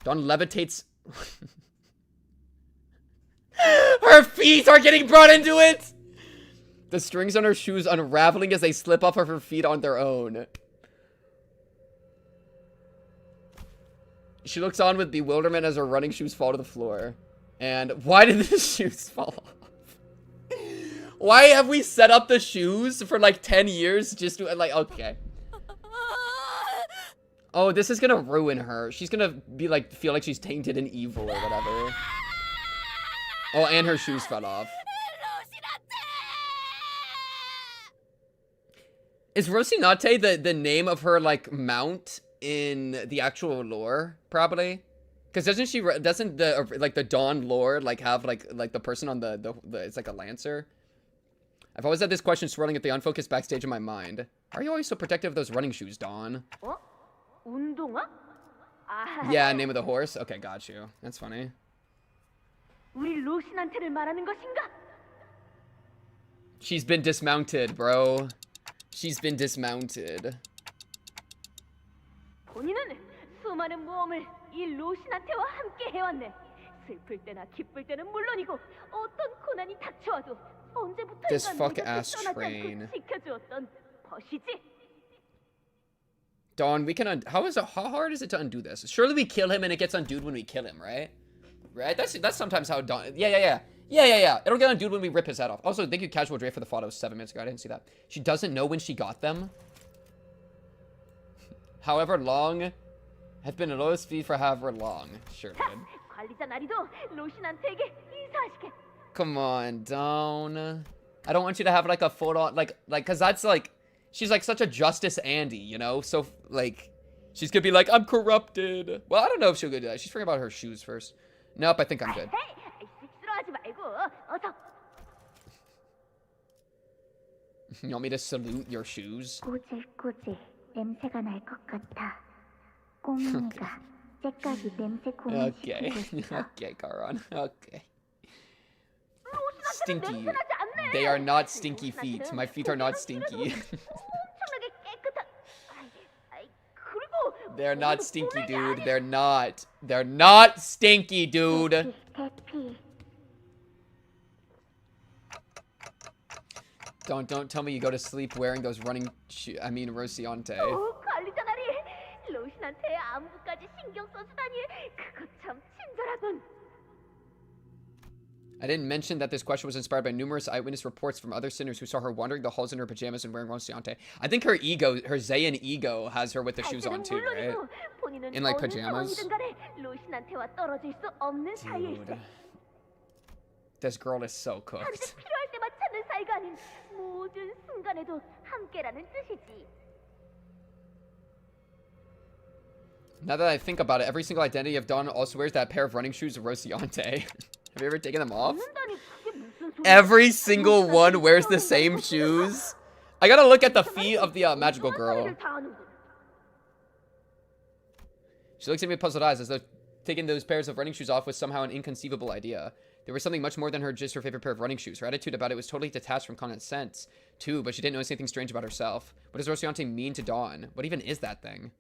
Dawn levitates. Her feet are getting brought into it! The strings on her shoes unraveling as they slip off of her feet on their own. She looks on with bewilderment as her running shoes fall to the floor. And why did the shoes fall off? Why have we set up the shoes for like 10 years just to, like, okay. Oh, this is gonna ruin her. She's gonna be like, feel like she's tainted and evil or whatever. Oh, and her shoes fell off. Is Rocinante the name of her, like, mount in the actual lore, probably? Because doesn't the Dawn lore, like, have, like the person on the it's like a lancer? I've always had this question swirling at the unfocused backstage in my mind. Why are you always so protective of those running shoes, Dawn? Yeah, name of the horse? Okay, got you. That's funny. 우리 로신한테를 말하는 것인가? She's been dismounted, bro. She's been dismounted. 본인은 수많은 모험을 이 로신한테와 함께 해왔네. 슬플 때나 기쁠 때는 물론이고 어떤 고난이 닥쳐와도 This 언제부터인가 fuck-ass 떠나지 train. 않고 지켜주었던 벗이지. Dawn, we can how hard is it to undo this? Surely we kill him and it gets undone when we kill him, right? Right? That's sometimes how Dawn. Yeah. It'll get undone when we rip his head off. Also, thank you, Casual Dre, for the follow 7 minutes ago. I didn't see that. She doesn't know when she got them. However long has been a lowest speed for however long. Sure, dude. 관리자 나리도 로신한테에게 인사하시게. Come on, Dawn. I don't want you to have like a full-on like, cause that's like, she's like such a Justice Andy, you know? So like, she's gonna be like, I'm corrupted. Well, I don't know if she'll do that. She's forgetting about her shoes first. Nope, I think I'm good. 쑥스러워하지 말고 어서. You want me to salute your shoes? 꼬질꼬질 냄새가 날 것 같아. 꼬맹이가 째까지 냄새 고문 Okay. Okay, Karan. Okay. Stinky. They are not stinky feet. My feet are not stinky. They're not stinky, dude. They're not. They're not stinky, dude. Don't tell me you go to sleep wearing those running Rocinante. 관리자 나리 로신한테 안부까지 신경 써주다니 그거 참 친절하군. I didn't mention that this question was inspired by numerous eyewitness reports from other sinners who saw her wandering the halls in her pajamas and wearing Rosiante. I think her ego, her Zayn ego, has her with the shoes on too, right? In like pajamas. 로신한테와 떨어질 수 없는 사이일세. Dude. This girl is so cooked. 반드시 필요할 때만 찾는 사이가 아닌 모든 순간에도 함께라는 뜻이지. Now that I think about it, every single identity of Dawn also wears that pair of running shoes of Rosiante. Have you ever taken them off? Every single one wears the same shoes. I gotta look at the feet of the magical girl. She looks at me with puzzled eyes as though taking those pairs of running shoes off was somehow an inconceivable idea. There was something much more than just her favorite pair of running shoes. Her attitude about it was totally detached from common sense, too, but she didn't notice anything strange about herself. What does Rosiante mean to Dawn? What even is that thing?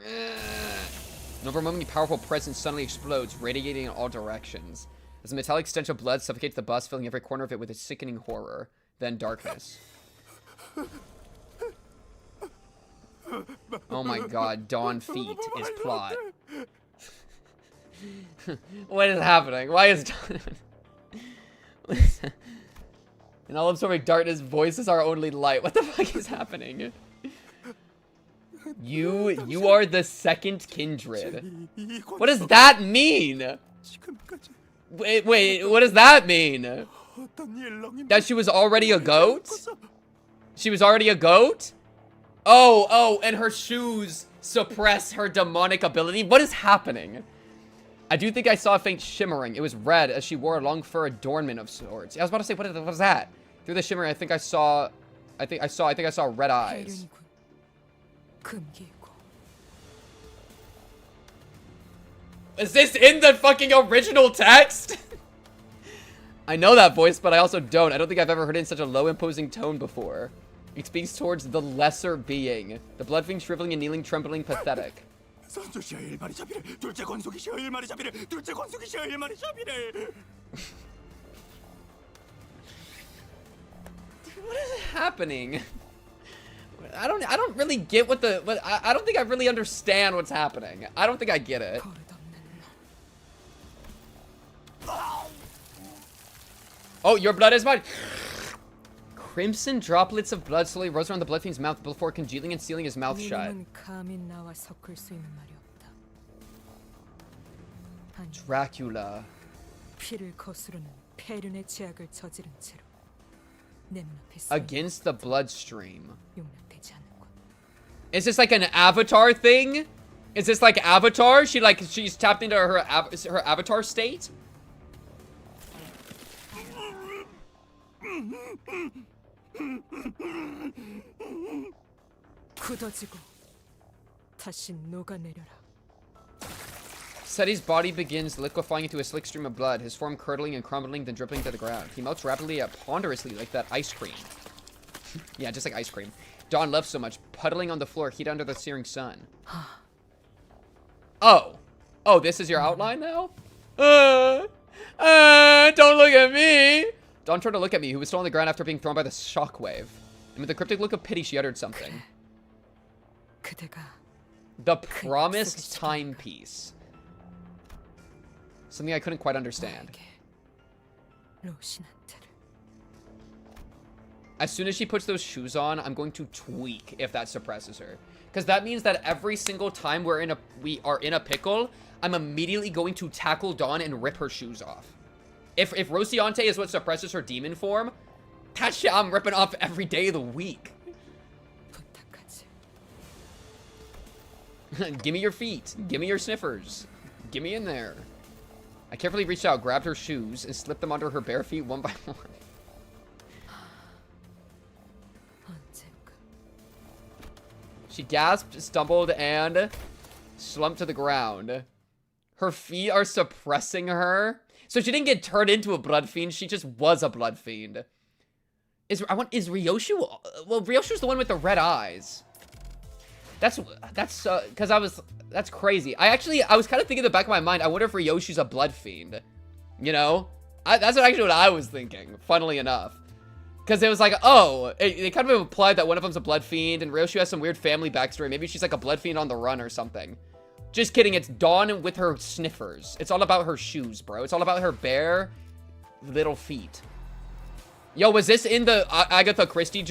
An overwhelmingly powerful presence suddenly explodes, radiating in all directions. As a metallic stench of blood suffocates the bus, filling every corner of it with a sickening horror. Then darkness. Oh my god, Dawn feet is plot. What is happening? Why is Dawn... In all absorbing darkness, voices are only light. What the fuck is happening? You are the second kindred. What does that mean? Wait, what does that mean? That she was already a goat? She was already a goat? Oh, and her shoes suppress her demonic ability? What is happening? I do think I saw a faint shimmering. It was red as she wore a long fur adornment of sorts. I was about to say, what was that? Through the shimmer, I think I saw red eyes. Is this in the fucking original text? I know that voice, but I also don't. I don't think I've ever heard it in such a low, imposing tone before. It speaks towards the lesser being. The blood fiend shriveling and kneeling, trembling, pathetic. What is happening? I don't really get I don't think I really understand what's happening. I don't think I get it. Oh, your blood is mine. Crimson droplets of blood slowly rose around the blood fiend's mouth before congealing and sealing his mouth shut. Dracula. Against the bloodstream. Is this like an avatar thing? Is this like Avatar? She's tapped into her avatar state? Seti's body begins liquefying into a slick stream of blood, his form curdling and crumbling, then dripping to the ground. He melts rapidly yet ponderously like that ice cream. Yeah, just like ice cream. Dawn left so much, puddling on the floor, heat under the searing sun. Oh, this is your outline now? Don't look at me! Dawn turned to look at me, who was still on the ground after being thrown by the shockwave. And with a cryptic look of pity, she uttered something. The promised timepiece. Something I couldn't quite understand. As soon as she puts those shoes on, I'm going to tweak if that suppresses her. Because that means that every single time we are in a pickle, I'm immediately going to tackle Dawn and rip her shoes off. If Rosiante is what suppresses her demon form, that shit I'm ripping off every day of the week. Give me your feet. Give me your sniffers. Give me in there. I carefully reached out, grabbed her shoes, and slipped them under her bare feet one by one. She gasped, stumbled, and slumped to the ground. Her feet are suppressing her. So she didn't get turned into a blood fiend. She just was a blood fiend. Is Ryoshu? Well, Ryoshu's the one with the red eyes. That's crazy. I was kind of thinking in the back of my mind, I wonder if Ryoshu's a blood fiend. You know? That's actually what I was thinking, funnily enough. Because it was like, oh, it kind of implied that one of them's a blood fiend, and Ryoshu has some weird family backstory. Maybe she's like a blood fiend on the run or something. Just kidding, it's Dawn with her sniffers. It's all about her shoes, bro. It's all about her bare little feet. Yo, was this in the Agatha Christie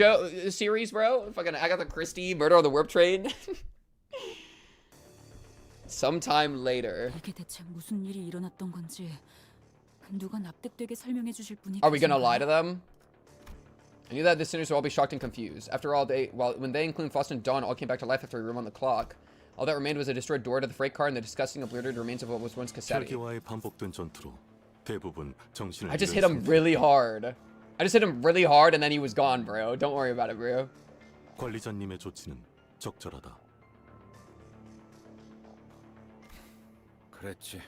series, bro? Fucking Agatha Christie, Murder on the Warp Train? Sometime later. 이게 대체 무슨 일이 일어났던 건지 누가 납득되게 설명해 주실 분이 Are we gonna 계신가요? lie to them? I knew that the sinners would all be shocked and confused. After all, when they, including Faust and Dawn, all came back to life after a room on the clock, all that remained was a destroyed door to the freight car and the disgusting obliterated remains of what was once Cassetti. 혈기와의 반복된 전투로 대부분 정신을 I just hit him really hard. I just hit him really hard and then he was gone, bro. Don't worry about it, bro. 관리자님의 조치는 적절하다. 그랬지.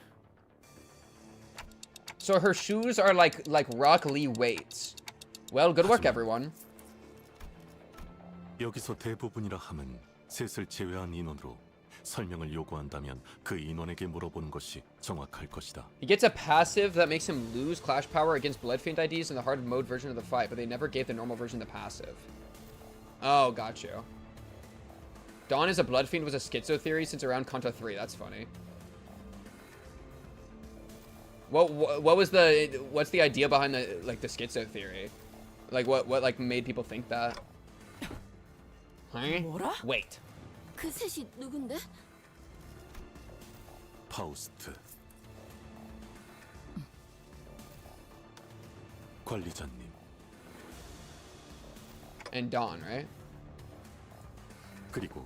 So her shoes are like Rock Lee weights. Well, good work, everyone. 여기서 대부분이라 함은 셋을 제외한 인원으로 설명을 요구한다면 그 인원에게 물어보는 것이 정확할 것이다. He gets a passive that makes him lose clash power against Bloodfiend IDs in the hard mode version of the fight, but they never gave the normal version the passive. Oh, got you. Dawn as a Bloodfiend was a schizo theory since around Kanto 3. That's funny. What's the idea behind the the schizo theory? Like what like made people think that? Huh? Wait. 그 셋이 누군데? 파우스트. 관리자님. And Dawn, right? 그리고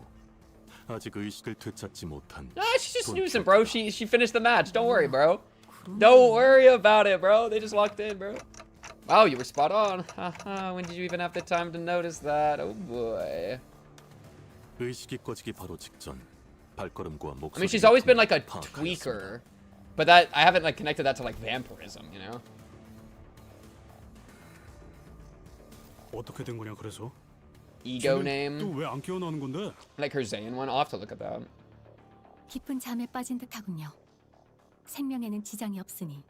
아직 의식을 되찾지 못한. She's just snoozing, bro. She finished the match. Don't worry, bro. Don't worry about it, bro. They just locked in, bro. Wow, you were spot on. Haha, when did you even have the time to notice that? Oh boy. 의식이 꺼지기 바로 직전 발걸음과 목소리. I mean, she's always been like a tweaker, but that I haven't like connected that to like vampirism, you know? 어떻게 된 거냐 그래서? Ego name. 또 왜 안 깨어나는 건데? Like her Zayn one. I'll have to look at that. 깊은 잠에 빠진 듯하군요. 생명에는 지장이 없으니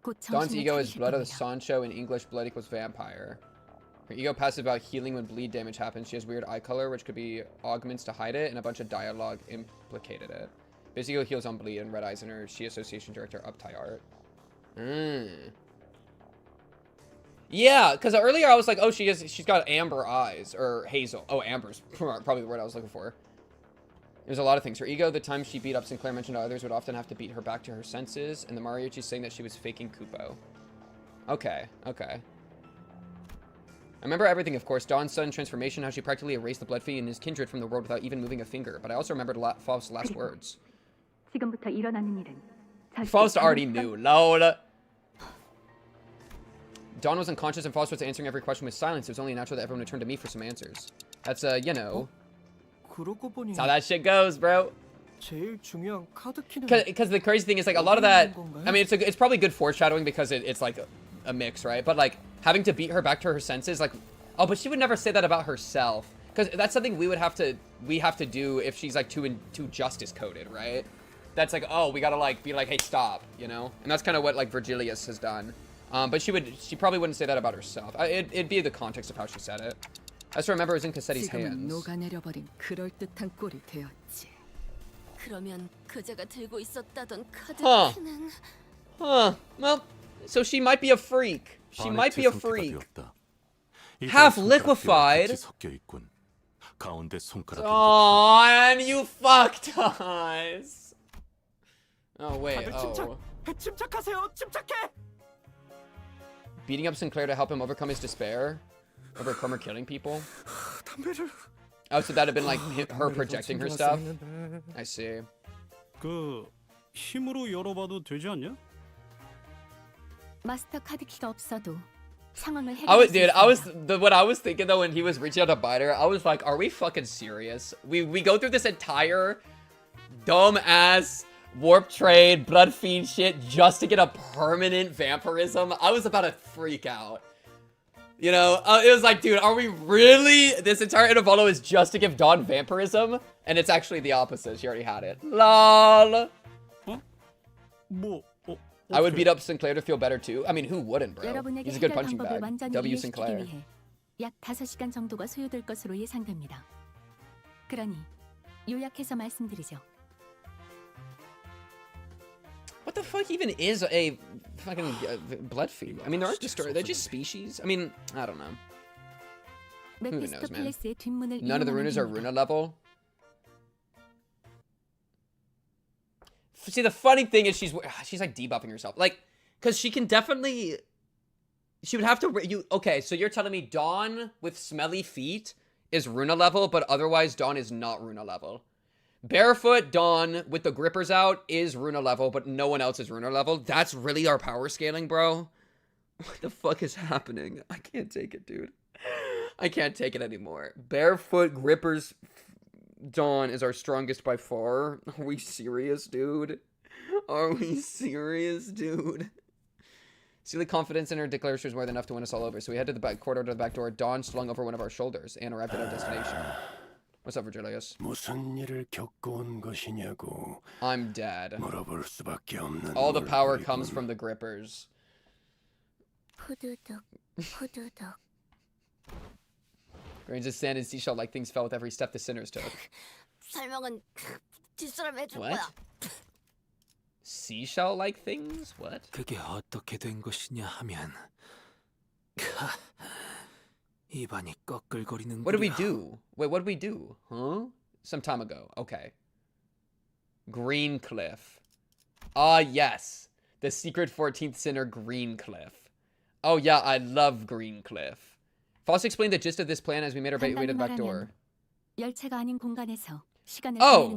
곧 Dawn's 정신을 ego is 차리실 blood of the 겁니다. Sancho. In English, blood equals vampire. Her ego passive about healing when bleed damage happens. She has weird eye color, which could be augments to hide it, and a bunch of dialogue implicated it. Base ego heals on bleed and red eyes in her She Association Director Uptie art. Yeah, because earlier I was like, oh, she's got amber eyes, or hazel. Oh, amber's probably the word I was looking for. There's a lot of things. Her ego, the time she beat up Sinclair mentioned to others, would often have to beat her back to her senses, and the mariachi saying that she was faking Kupo. Okay, okay. I remember everything, of course. Dawn's sudden transformation, how she practically erased the Bloodfiend and his kindred from the world without even moving a finger. But I also remembered Faust's last words. 지금부터 일어나는 일은 Faust already knew. Lol. Dawn was unconscious and Faust was answering every question with silence. It was only natural that everyone would turn to me for some answers. That's, you know. 그러고 보니 That's how that shit goes, bro. 제일 중요한 카드 키는 Because the crazy thing is, like, a lot of that, I mean, it's probably good foreshadowing because it's like a mix, right? But, like, having to beat her back to her senses, like, oh, but she would never say that about herself. Because that's something we have to do if she's, like, too justice coded, right? That's like, oh, we gotta, like, be like, hey, stop, you know? And that's kind of what, like, Virgilius has done. But she probably wouldn't say that about herself. It'd be the context of how she said it. I just remember it was in Cassetti's 지금은 hands. 녹아내려버린 그럴듯한 꼴이 되었지. 그러면 그제가 들고 있었다던 카드 Huh. 키는 Huh. Well, so she might be a freak. She might be a freak. Half Half liquefied. 섞여 있군. 가운데 손가락이 Oh, and you fucked us. Oh wait. 다들 Oh. 침착하세요. 침착해. Beating up Sinclair to help him overcome his despair over Cromer killing people. Oh, so that'd have been like her projecting her stuff. I see. 그 힘으로 열어봐도 되지 않냐? 마스터 카드 키가 없어도 상황을 What 해결할 수 있습니다. I was thinking though when he was reaching out to bite her, I was like, are we fucking serious? We go through this entire dumb ass warp trade blood fiend shit just to get a permanent vampirism. I was about to freak out. You know, it was like, dude, are we really? This entire Intervallo is just to give Dawn vampirism, and it's actually the opposite. She already had it. Lol. I would beat up Sinclair to feel better too. I mean, who wouldn't, bro? 여러분에게 He's a good 해결 punching 방법을 bag. 완전히 W 이해시키기 Sinclair. 위해 약 5시간 정도가 소요될 것으로 예상됩니다. 그러니 요약해서 말씀드리죠. What the fuck even is a fucking blood feed. I mean, there aren't destroyed. They're just species. I mean, I don't know. Who knows, man? None of the runas are runa level. See, the funny thing is she's like debuffing herself. Like, because she can definitely... She would have to... Okay, so you're telling me Dawn with smelly feet is runa level, but otherwise Dawn is not runa level. Barefoot Dawn with the grippers out is runa level, but no one else is runa level. That's really our power scaling, bro? What the fuck is happening? I can't take it, dude. I can't take it anymore. Barefoot Grippers Dawn is our strongest by far. Are we serious, dude? Are we serious, dude? Sealy confidence in her declares she was more than enough to win us all over. So we head to the back corridor to the back door. Dawn slung over one of our shoulders and arrived at our destination. What's up, Virgilius? I'm dead. All the power comes from the grippers. Grains of sand and seashell like things fell with every step the sinners took. What? Seashell like things? What? 그게 어떻게 된 것이냐 하면 입안이 꺼끌거리는. What did we do? Wait, what did we do? Huh? Some time ago. Okay. Greencliff. Ah, yes. The secret 14th sinner Greencliff. Oh yeah, I love Greencliff. Foss explained the gist of this plan as we made our way to the back door. Oh!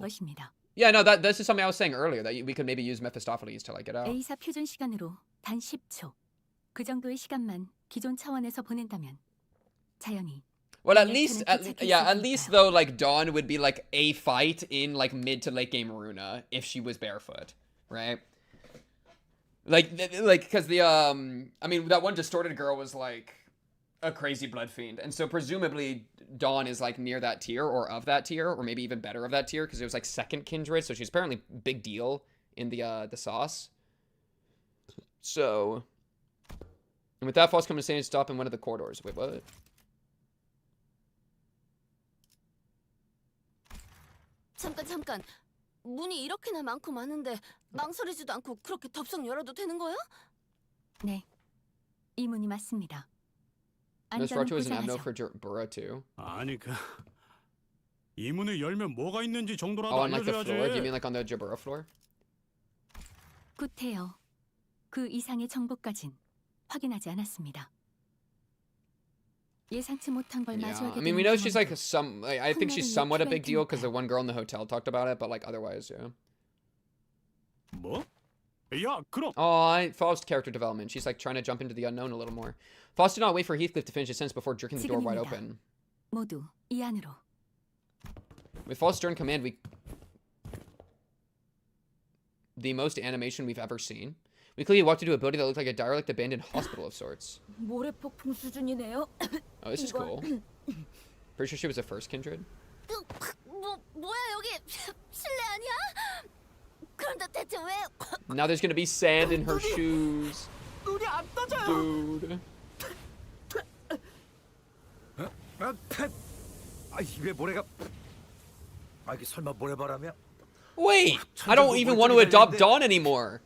Yeah, no, this is something I was saying earlier, that we could maybe use Mephistopheles to like get out. A사 표준 시간으로 단 10초. 그 정도의 시간만 기존 차원에서 보낸다면 자연히. Well, at least though, like Dawn would be like a fight in like mid to late game Runa if she was barefoot, right? Like, because the I mean, that one distorted girl was like a crazy blood fiend, and so presumably Dawn is like near that tier or of that tier, or maybe even better of that tier, because it was like second kindred, so she's apparently big deal in the sauce. So, and with that, Foss coming to say and stop in one of the corridors. Wait, what? 잠깐. 문이 이렇게나 많고 많은데 망설이지도 않고 그렇게 덥석 열어도 되는 거야? 네, 이 문이 맞습니다. Nosferatu is an amno for Burrow too. 아니 이 문을 열면 뭐가 있는지 정도라도 on like the 알려줘야지. floor? Do you mean like on the Jabura floor? 굿해요. 그 이상의 정보까진 확인하지 않았습니다. 예상치 못한 걸 Yeah, 마주하게 I mean, we know she's like I think she's somewhat a big deal because the one girl in the hotel talked about it, but like otherwise, yeah. 뭐? 야, 그럼. Oh, Faust character development. She's like trying to jump into the unknown a little more. Faust did not wait for Heathcliff to finish his sentence before jerking the door wide open. 모두 이 안으로. With Faust's stern command, the most animation we've ever seen. We clearly walked into a building that looked like a derelict abandoned hospital of sorts. 모래폭풍 수준이네요. Oh, this is cool. Pretty sure she was a first kindred. 뭐야 여기 실내 아니야? 그런데 대체 왜? Now there's gonna be sand in her shoes. 눈이 안 떠져요. Dude. 입에 모래가. 이게 설마 모래바람이야? Wait, I don't even want to adopt Dawn anymore.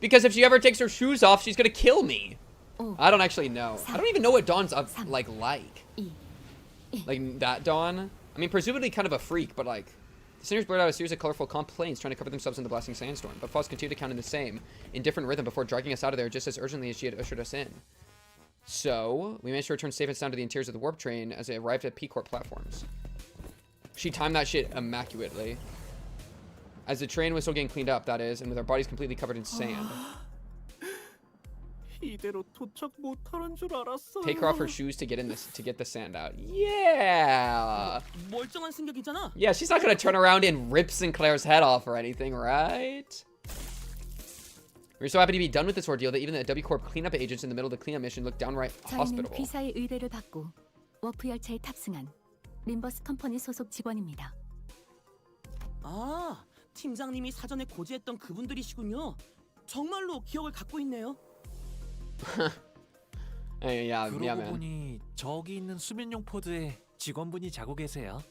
Because if she ever takes her shoes off, she's gonna kill me. I don't actually know. I don't even know what Dawn's like. Like that Dawn? I mean, presumably kind of a freak, but like... The sinners blurted out a series of colorful complaints trying to cover themselves in the blasting sandstorm, but Faust continued to count in the same, in different rhythm before dragging us out of there just as urgently as she had ushered us in. So, we managed to return safe and sound to the interiors of the warp train as it arrived at P-Corp platforms. She timed that shit immaculately. As the train was still getting cleaned up, that is, and with our bodies completely covered in sand. 이대로 도착 못하는 줄 알았어. Take her off her shoes to get the sand out. Yeah. 멀쩡한 승객이잖아. Yeah, she's not gonna turn around and rip Sinclair's head off or anything, right? We're so happy to be done with this ordeal that even the W-Corp cleanup agents in the middle of the cleanup mission looked downright 저희는 hospitable. 귀사의 의뢰를 받고 워프 열차에 탑승한 림버스 컴퍼니 소속 직원입니다. 아, 팀장님이 사전에 고지했던 그분들이시군요. 정말로 기억을 갖고 있네요. yeah, 그러고 man. 보니 저기 있는 수면용 포드에 직원분이 자고 계세요.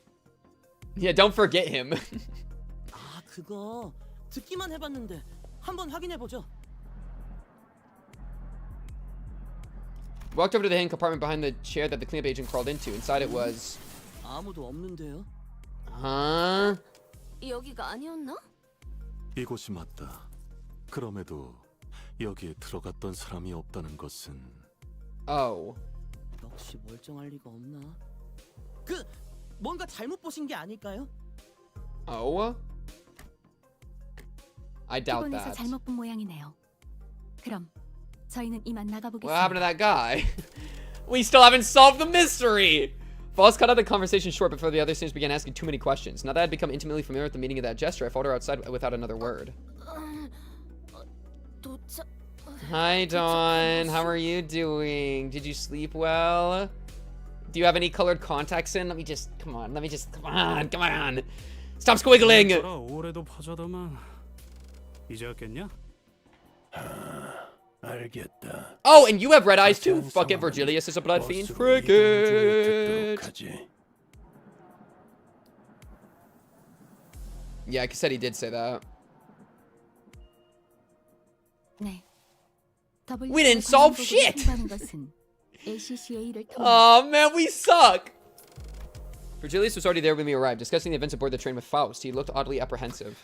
Yeah, don't forget him. 아, 그거 듣기만 해봤는데 한번 확인해 보죠. Walked over to the hidden compartment behind the chair that the cleanup agent crawled into. Inside it was... 아무도 없는데요. Huh? 여기가 아니었나? 이곳이 맞다. 그럼에도 여기에 들어갔던 사람이 없다는 것은 Oh. 역시 멀쩡할 리가 없나? 뭔가 잘못 보신 게 아닐까요? Oh? I doubt 피곤해서 that. 잘못 본 모양이네요. 그럼 저희는 이만 나가보겠습니다. What happened to that guy? We still haven't solved the mystery! Voss cut out the conversation short before the other students began asking too many questions. Now that I had become intimately familiar with the meaning of that gesture, I followed her outside without another word. Hi, Dawn. How are you doing? Did you sleep well? Do you have any colored contacts in? Let me just... Come on. Come on. Stop squiggling! 올해도 파자더만 이제 왔겠냐? 알겠다. Oh, and you have red eyes too. Fuck it, Virgilius is a blood fiend. Frick it. Yeah, I said he did say that. 네. We didn't solve shit! Oh man, we suck! Virgilius was already there when we arrived, discussing the events aboard the train with Faust. He looked oddly apprehensive.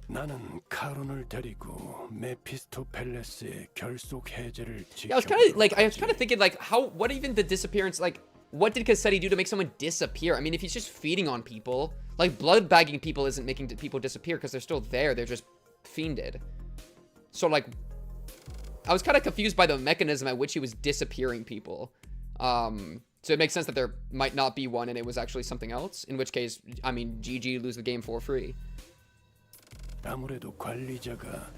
나는 카론을 데리고 메피스토 팰레스의 결속 해제를 Yeah, I was kind of thinking, like, what even the disappearance, like, what did Cassetti do to make someone disappear? I mean, if he's just feeding on people, like, blood bagging people isn't making people disappear because they're still there, they're just fiended. So, like, I was kind of confused by the mechanism at which he was disappearing people. So it makes sense that there might not be one and it was actually something else, in which case, I mean, GG, lose the game for free. 아무래도 관리자가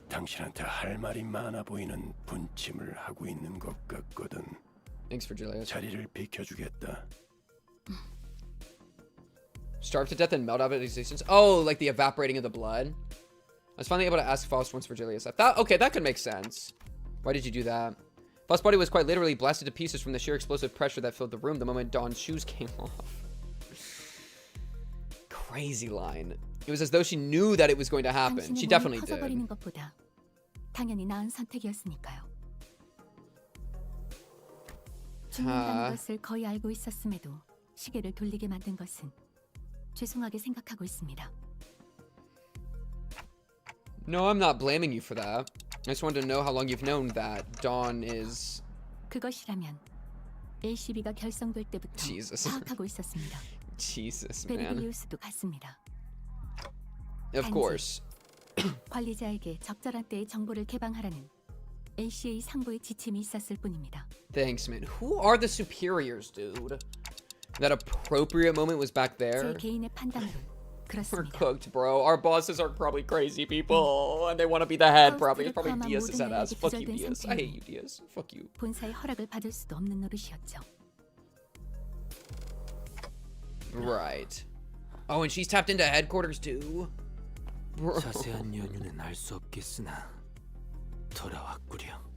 당신한테 할 말이 많아 보이는 분침을 하고 있는 것 같거든. Thanks for Julius. 자리를 비켜주겠다. Starve to death and melt out of existence. Oh, like the evaporating of the blood. I was finally able to ask Faust once for Julius. I thought, okay, that could make sense. Why did you do that? Faust's body was quite literally blasted to pieces from the sheer explosive pressure that filled the room the moment Dawn's shoes came off. Crazy line. It was as though she knew that it was going to happen. She definitely did. 것보다 당연히 나은 선택이었으니까요. 죽는다는 것을 거의 알고 있었음에도 시계를 돌리게 만든 것은 죄송하게 생각하고 있습니다. No, I'm not blaming you for that. I just wanted to know how long you've known that Dawn is... 그것이라면 LCB가 결성될 때부터 파악하고 있었습니다. Jesus, man. 베르빌리우스도 같습니다. Of course. 관리자에게 적절한 때에 정보를 개방하라는 LCA 상부의 지침이 있었을 뿐입니다. Thanks, man. Who are the superiors, dude? That appropriate moment was back there. 제 개인의 판단으로 We're 그렇습니다. cooked, bro. Our bosses are probably crazy people, and they want to be the head, probably. It's probably Diaz's head ass. Fuck you, Diaz. I hate you, Diaz. Fuck you. 본사의 허락을 받을 수도 없는 노릇이었죠. Right. Oh, and she's tapped into headquarters too? Bro. 자세한 연유는 알 수 없겠으나 돌아왔구려.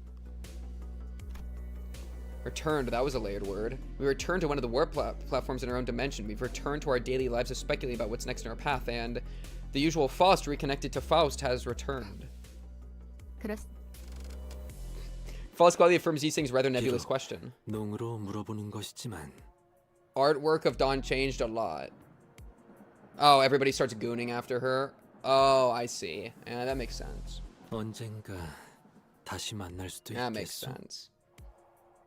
Returned, that was a layered word. We returned to one of the warp platforms in our own dimension. We've returned to our daily lives of speculating about what's next in our path, and the usual Faust reconnected to Faust has returned. Faust quietly affirms these things rather nebulous question. 농으로 물어보는 것이지만 Artwork of Dawn changed a lot. Oh, everybody starts gooning after her. Oh, I see. Yeah, that makes sense. 언젠가 다시 만날 수도 That makes 있겠어. sense.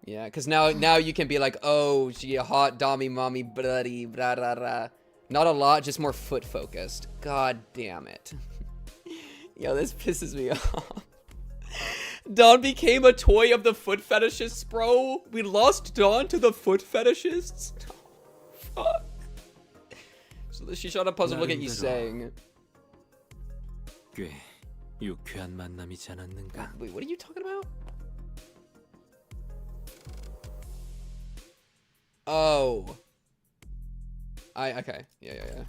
Yeah, because now you can be like, oh, she a hot dommy mommy bloody blah blah blah. Not a lot, just more foot focused. God damn it. Yo, this pisses me off. Dawn became a toy of the foot fetishists, bro. We lost Dawn to the foot fetishists. Oh, fuck. So she shot a puzzle. Look at you saying. 꽤 유쾌한 만남이지 않았는가? Wait, what are you talking about? Oh. Okay. Yeah.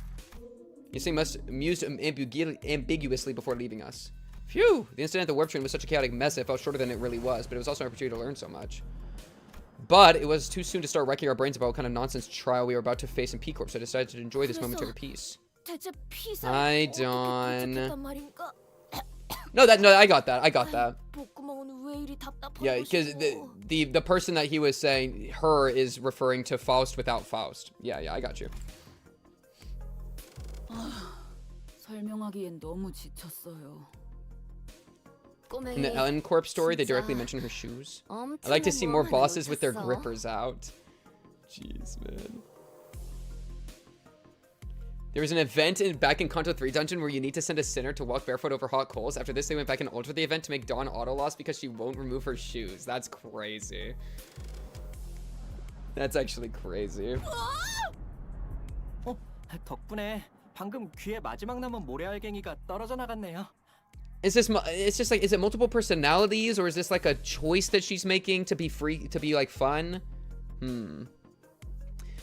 You seem amused ambiguously before leaving us. Phew! The incident at the warp train was such a chaotic mess, it felt shorter than it really was, but it was also an opportunity to learn so much. But it was too soon to start wrecking our brains about what kind of nonsense trial we were about to face in P-Corp, so I decided to enjoy this momentary peace. Hi, Dawn. No, I got that. 목구멍은 왜 Yeah, because the person that he was saying, her, is referring to Faust without Faust. Yeah, I got you. 설명하기엔 너무 지쳤어요. In the Ellencorp story, they directly mention her shoes. I like to see more bosses with their grippers out. Jeez, man. There was an event back in Kanto 3 dungeon where you need to send a sinner to walk barefoot over hot coals. After this, they went back and altered the event to make Dawn auto-lost because she won't remove her shoes. That's crazy. That's actually crazy. 덕분에 방금 귀에 마지막 남은 모래알갱이가 떨어져 나갔네요. Is this, it's just like, is it multiple personalities, or is this like a choice that she's making to be free, to be like fun?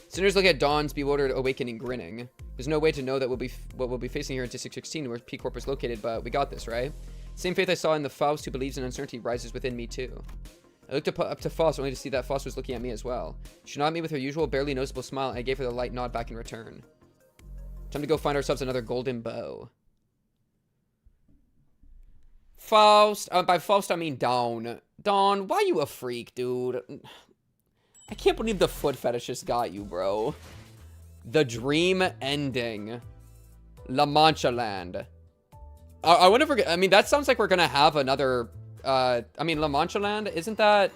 Sinners look at Dawn's bewildered awakening, grinning. There's no way to know that what we'll be facing here in District 16, where P-Corp is located, but we got this, right? Same faith I saw in the Faust who believes in uncertainty rises within me too. I looked up to Faust only to see that Faust was looking at me as well. She nodded at me with her usual barely noticeable smile, and I gave her the light nod back in return. Time to go find ourselves another golden bow. Faust, by Faust I mean Dawn. Dawn, why you a freak, dude? I can't believe the foot fetishist got you, bro. The dream ending. La Mancha Land. I wonder if we're, I mean, that sounds like we're gonna have another, I mean, La Mancha Land, isn't that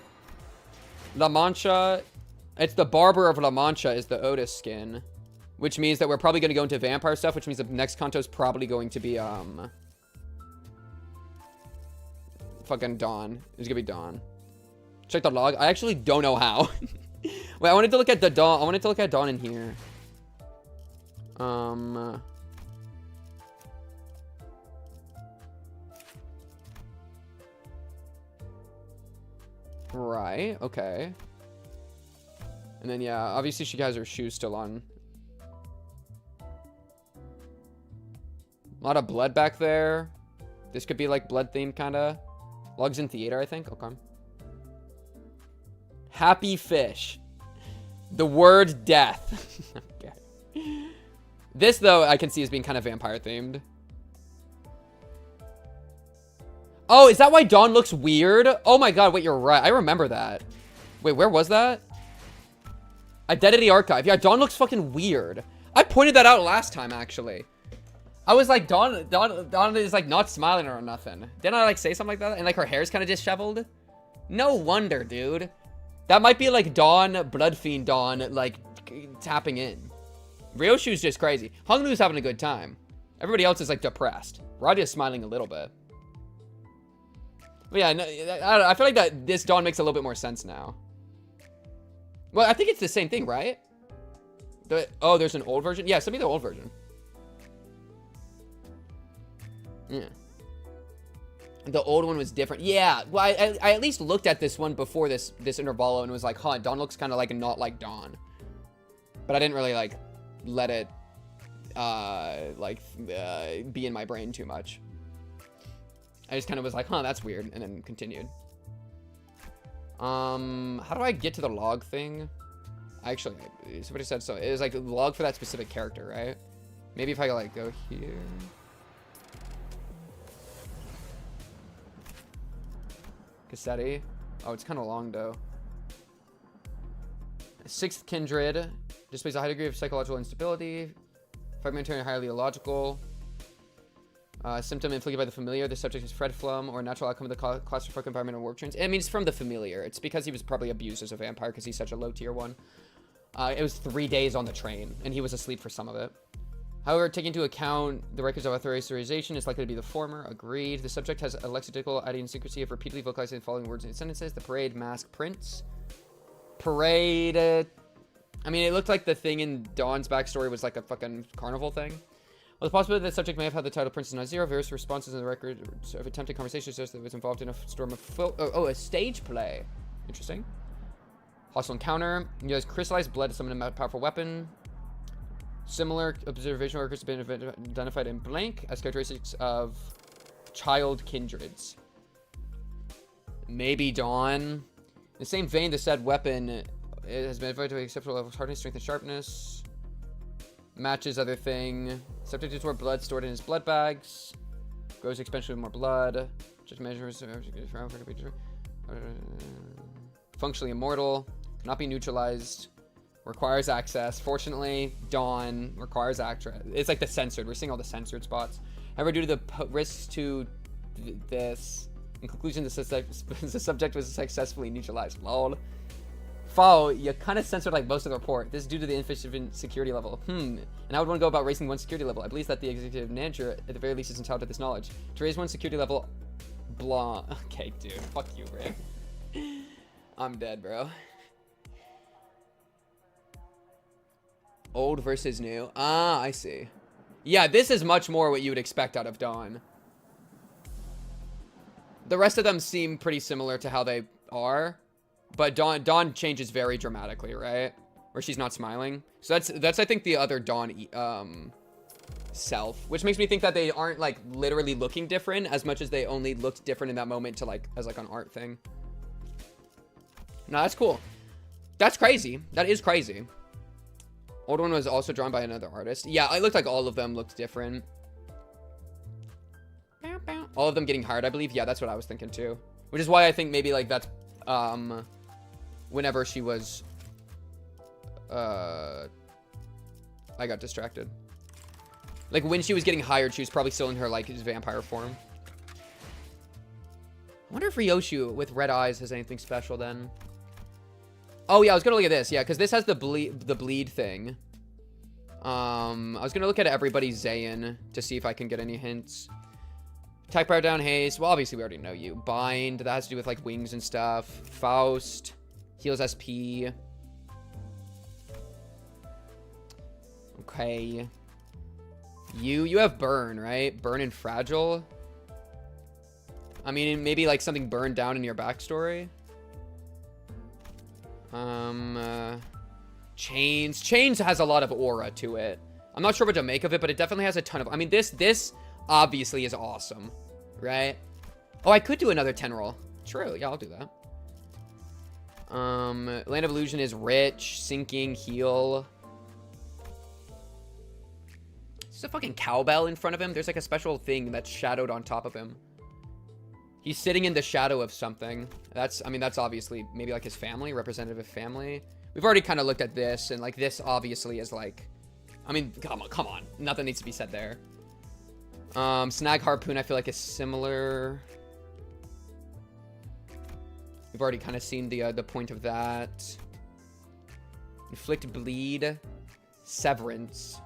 La Mancha? It's the Barber of La Mancha is the Otis skin, which means that we're probably gonna go into vampire stuff, which means the next Kanto is probably going to be, fucking Dawn. It's gonna be Dawn. Check the log. I actually don't know how. Wait, I wanted to look at the Dawn. I wanted to look at Dawn in here. Right. Okay. And then yeah, obviously she has her shoes still on. A lot of blood back there. This could be like blood themed kind of. Logs in theater, I think. Okay. Happy fish. The word death. Okay. This, though, I can see as being kind of vampire themed. Oh, is that why Dawn looks weird? Oh my god, wait, you're right. I remember that. Wait, where was that? Identity Archive. Yeah, Dawn looks fucking weird. I pointed that out last time, actually. I was like, Dawn is like not smiling or nothing. Didn't I like say something like that? And like her hair's kind of disheveled? No wonder, dude. That might be like Dawn, Blood Fiend Dawn, like tapping in. Ryoshu's just crazy. Hongnu's having a good time. Everybody else is like depressed. Radia's smiling a little bit. But yeah, no, I feel like that this Dawn makes a little bit more sense now. Well, I think it's the same thing, right? Oh, there's an old version? Yeah, send me the old version. Yeah. The old one was different. Yeah, well, I at least looked at this one before this Intervallo and was like, huh, Dawn looks kind of like not like Dawn. But I didn't really like let it be in my brain too much. I just kind of was like, huh, that's weird, and then continued. How do I get to the log thing? Actually, somebody said so. It was like a log for that specific character, right? Maybe if I like go here. Cassetti. Oh, it's kind of long though. Sixth Kindred displays a high degree of psychological instability. Fragmentary and highly illogical. Symptom inflicted by the familiar. The subject is Fred Flum, or natural outcome of the claustrophobic environment or work trains. I mean, it's from the familiar. It's because he was probably abused as a vampire because he's such a low tier one. It was 3 days on the train, and he was asleep for some of it. However, taking into account the records of authorization, it's likely to be the former. Agreed. The subject has a lexical idiosyncrasy of repeatedly vocalizing the following words and sentences. The parade, mask, prince. Parade. I mean, it looked like the thing in Dawn's backstory was like a fucking carnival thing. Well, the possibility that the subject may have had the title Prince is not zero. Various responses in the record of attempted conversation suggests that it was involved in a storm of a stage play. Interesting. Hostile encounter. You guys crystallized blood to summon a powerful weapon. Similar observational records have been identified in blank as characteristics of child kindreds. Maybe Dawn. In the same vein, the said weapon it has been identified to acceptable levels of hardness, strength, and sharpness. Matches other thing. Subject to store blood stored in his blood bags. Grows exponentially with more blood. Just measures. Functionally immortal. Cannot be neutralized. Requires access. Fortunately, Dawn requires access. It's like the censored. We're seeing all the censored spots. However, due to the risks to this, in conclusion, the subject was successfully neutralized. Lol. Foul, you kind of censored like most of the report. This is due to the insufficient security level. And I would want to go about raising one security level. I believe that the executive manager, at the very least, is entitled to this knowledge. To raise one security level, blah. Okay, dude. Fuck you, bro. I'm dead, bro. Old versus new. Ah, I see. Yeah, this is much more what you would expect out of Dawn. The rest of them seem pretty similar to how they are. But Dawn changes very dramatically, right? Where she's not smiling. So that's I think the other Dawn self, which makes me think that they aren't like literally looking different as much as they only looked different in that moment to like as like an art thing. No, that's cool. That's crazy. That is crazy. Old one was also drawn by another artist. Yeah, it looked like all of them looked different. All of them getting hired, I believe. Yeah, that's what I was thinking too. Which is why I think maybe like that's whenever she was I got distracted. Like when she was getting hired, she was probably still in her like vampire form. I wonder if Ryoshu with red eyes has anything special then. Oh yeah, I was gonna look at this, yeah, because this has the bleed thing. I was gonna look at everybody's Zayn to see if I can get any hints. Attack power down, haste. Well, obviously we already know you. Bind, that has to do with like wings and stuff. Faust, heals SP. Okay. You have burn, right? Burn and fragile. I mean, maybe like something burned down in your backstory. Chains. Chains has a lot of aura to it. I'm not sure what to make of it, but it definitely has a ton of... I mean, this obviously is awesome, right? Oh, I could do another 10 roll. True, yeah, I'll do that. Land of Illusion is rich, sinking, heal. There's a fucking cowbell in front of him. There's like a special thing that's shadowed on top of him. He's sitting in the shadow of something. That's, I mean, that's obviously maybe like his family, representative of family. We've already kind of looked at this, and like this obviously is like, I mean, come on. Nothing needs to be said there. Snag Harpoon, I feel like is similar. We've already kind of seen the point of that. Inflict Bleed. Severance.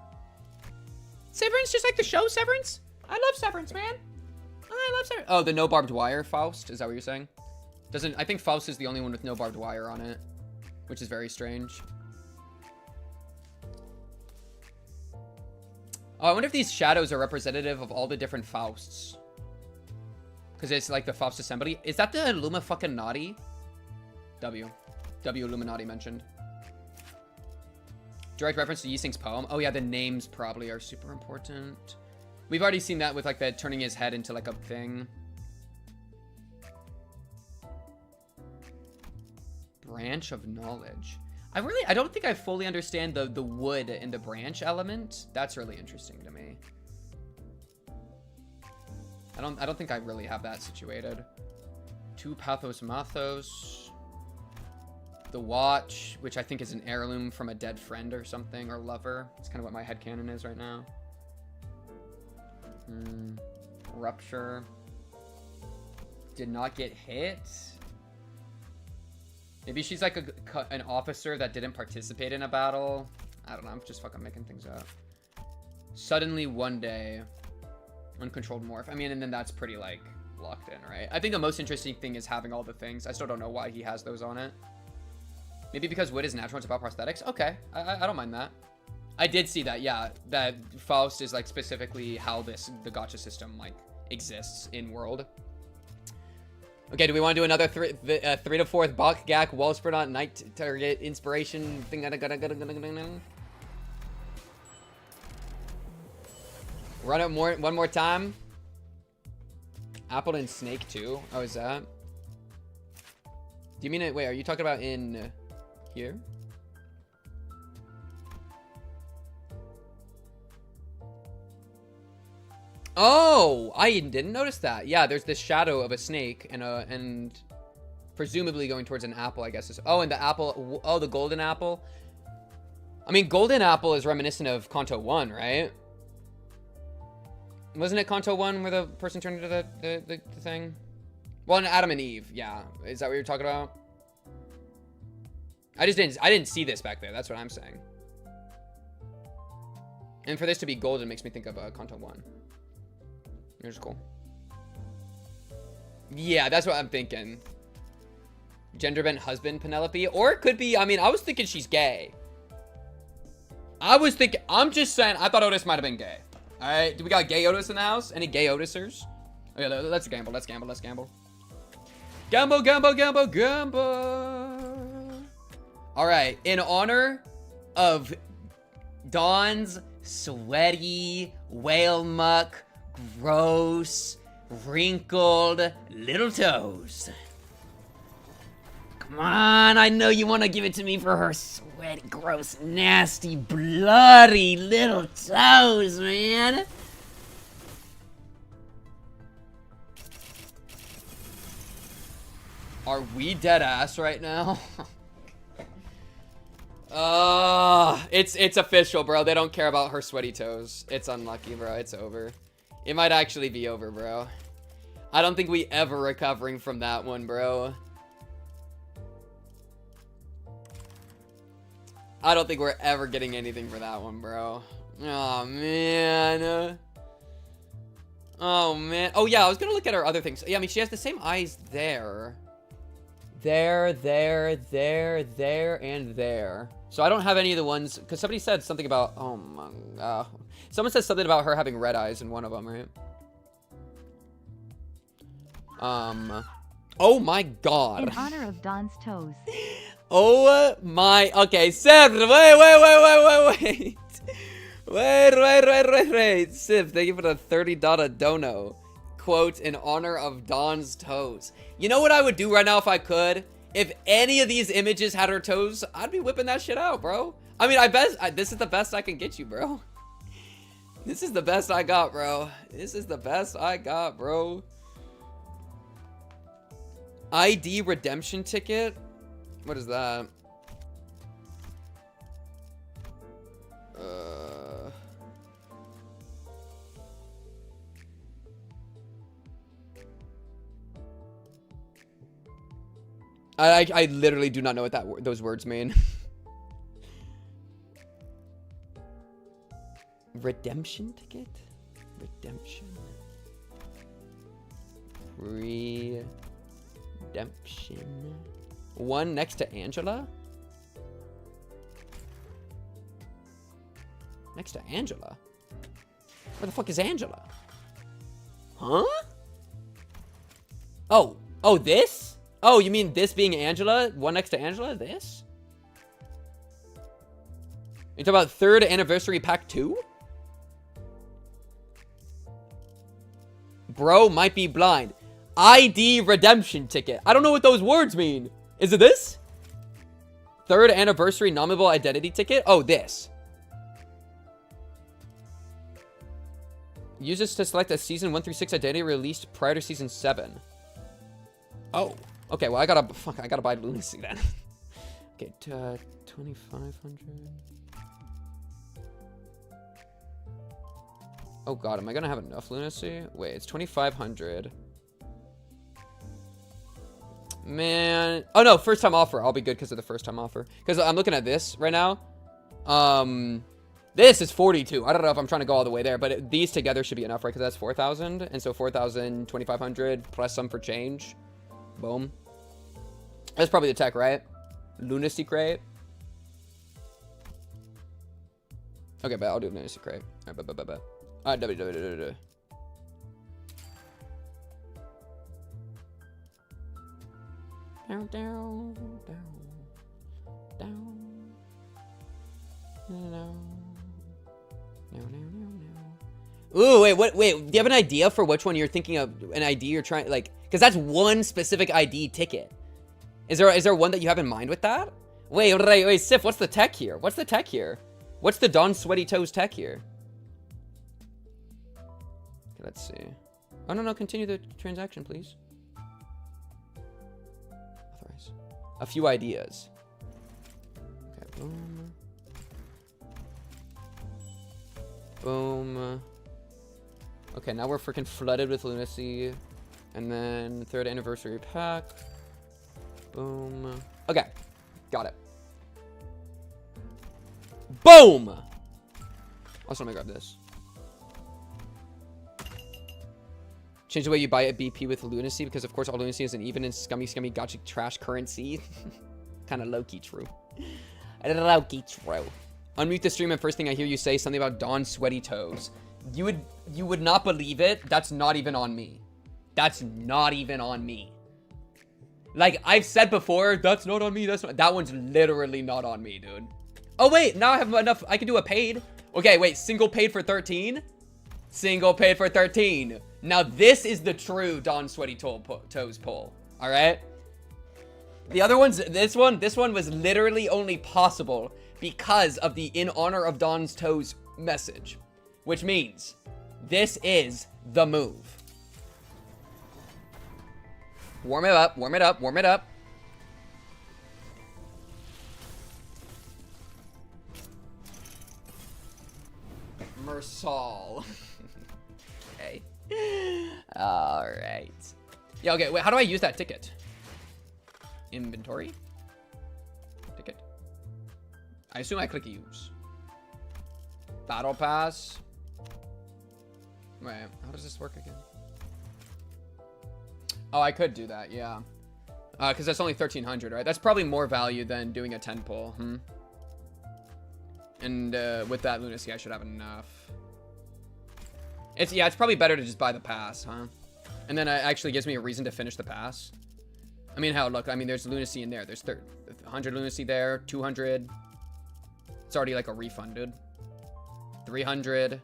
Severance, just like the show Severance? I love Severance, man. I love Severance. Oh, the no barbed wire Faust? Is that what you're saying? I think Faust is the only one with no barbed wire on it, which is very strange. Oh, I wonder if these shadows are representative of all the different Fausts. Because it's like the Faust assembly. Is that the Illuma fucking Naughty? W Illuminati mentioned. Direct reference to Yising's poem. Oh yeah, the names probably are super important. We've already seen that with like the turning his head into like a thing. Branch of knowledge. I don't think I fully understand the wood in the branch element. That's really interesting to me. I don't think I really have that situated. 2 Pathos Mathos. The watch, which I think is an heirloom from a dead friend or something, or lover. It's kind of what my headcanon is right now. Rupture. Did not get hit. Maybe she's like an officer that didn't participate in a battle. I don't know, I'm just fucking making things up. Suddenly one day. Uncontrolled morph. I mean, and then that's pretty like locked in, right? I think the most interesting thing is having all the things. I still don't know why he has those on it. Maybe because wood is natural, it's about prosthetics. Okay, I don't mind that. I did see that, yeah. That Faust is like specifically how the gacha system like exists in world. Okay, do we want to do another 3 to 4th Bach, Gak, Wallspread, Night Target, Inspiration thing? Run it one more time. Apple and Snake too. Oh, is that? Do you mean it? Wait, are you talking about in here? Oh, I didn't notice that. Yeah, there's this shadow of a snake and Presumably going towards an apple, I guess. Oh, and the apple. Oh, the golden apple. I mean, golden apple is reminiscent of Kanto 1, right? Wasn't it Kanto 1 where the person turned into the thing? Well, in Adam and Eve, yeah. Is that what you're talking about? I didn't see this back there. That's what I'm saying. And for this to be golden makes me think of Kanto 1. Which is cool. Yeah, that's what I'm thinking. Gender bent husband Penelope. Or it could be, I mean, I was thinking she's gay. I'm just saying, I thought Otis might have been gay. Alright, do we got gay Otis in the house? Any gay Otisers? Okay, let's gamble, let's gamble, let's gamble. Gamble, gamble, gamble, gamble. Alright, in honor of Dawn's sweaty, whale muck, gross, wrinkled little toes. Come on, I know you want to give it to me for her sweaty, gross, nasty, bloody little toes, man. Are we dead ass right now? It's official, bro. They don't care about her sweaty toes. It's unlucky, bro. It's over. It might actually be over, bro. I don't think we ever recovering from that one, bro. I don't think we're ever getting anything for that one, bro. Oh, man. Oh, man. Oh, yeah, I was gonna look at her other things. Yeah, I mean, she has the same eyes there. There, and there. So I don't have any of the ones, because somebody said something about, oh my god. Someone said something about her having red eyes in one of them, right? Oh my god. In honor of Dawn's toes. Oh my, okay, Sif, wait. Wait. Sif, thank you for the $30 dono. Quote, in honor of Dawn's toes. You know what I would do right now if I could? If any of these images had her toes, I'd be whipping that shit out, bro. I mean, this is the best I can get you, bro. This is the best I got, bro. This is the best I got, bro. ID redemption ticket? What is that? I literally do not know what those words mean. Redemption ticket? Redemption. Redemption. One next to Angela? Next to Angela? Where the fuck is Angela? Huh? Oh, this? Oh, you mean this being Angela? One next to Angela? This? You talking about 3rd anniversary pack 2? Bro might be blind. ID redemption ticket. I don't know what those words mean. Is it this? 3rd anniversary nominable identity ticket? Oh, this. Use this to select a season 1 through 6 identity released prior to season 7. Oh. Okay, well, I gotta buy lunacy then. Okay, 2,500. Oh god, am I gonna have enough lunacy? Wait, it's 2,500. Man. Oh no, first time offer. I'll be good because of the first time offer. Because I'm looking at this right now. This is 42. I don't know if I'm trying to go all the way there, but these together should be enough, right? Because that's 4,000. And so 4,000, 2,500 plus some for change. Boom. That's probably the tech, right? Lunacy crate. Okay, but I'll do lunacy crate. All right, bet. All right, www. Down. Ooh, wait, do you have an idea for which one you're thinking of? An ID you're trying, like, because that's one specific ID ticket. Is there one that you have in mind with that? Wait, Sif, what's the tech here? What's the Dawn Sweaty Toes tech here? Okay, let's see. Oh, no, continue the transaction, please. a few ideas. Okay, boom. Boom. Okay, now we're freaking flooded with lunacy. And then 3rd anniversary pack. Boom. Okay, got it. Boom! Also, let me grab this. Change the way you buy a BP with lunacy, because of course all lunacy is an even and scummy gotcha trash currency. Kind of low-key true. Low-key true. Unmute the stream and first thing I hear you say something about Dawn's sweaty toes. You would not believe it. That's not even on me. That's not even on me. Like I've said before, that's not on me. That one's literally not on me, dude. Oh wait, now I have enough. I can do a paid. Okay, wait, single paid for 13. Single paid for 13. Now this is the true Dawn sweaty toes pull. All right. The other ones, this one was literally only possible because of the in honor of Dawn's toes message, which means this is the move. Warm it up, warm it up, warm it up. Mersal. Okay. All right. Yeah, okay, wait, how do I use that ticket? Inventory? Ticket. I assume I click use. Battle pass. Wait, how does this work again? Oh, I could do that, yeah. Because that's only 1,300, right? That's probably more value than doing a 10 pull, And with that lunacy, I should have enough. It's probably better to just buy the pass, huh? And then it actually gives me a reason to finish the pass. I mean, hell, look, I mean, there's lunacy in there. There's 100 lunacy there, 200. It's already like a refund, dude. 300.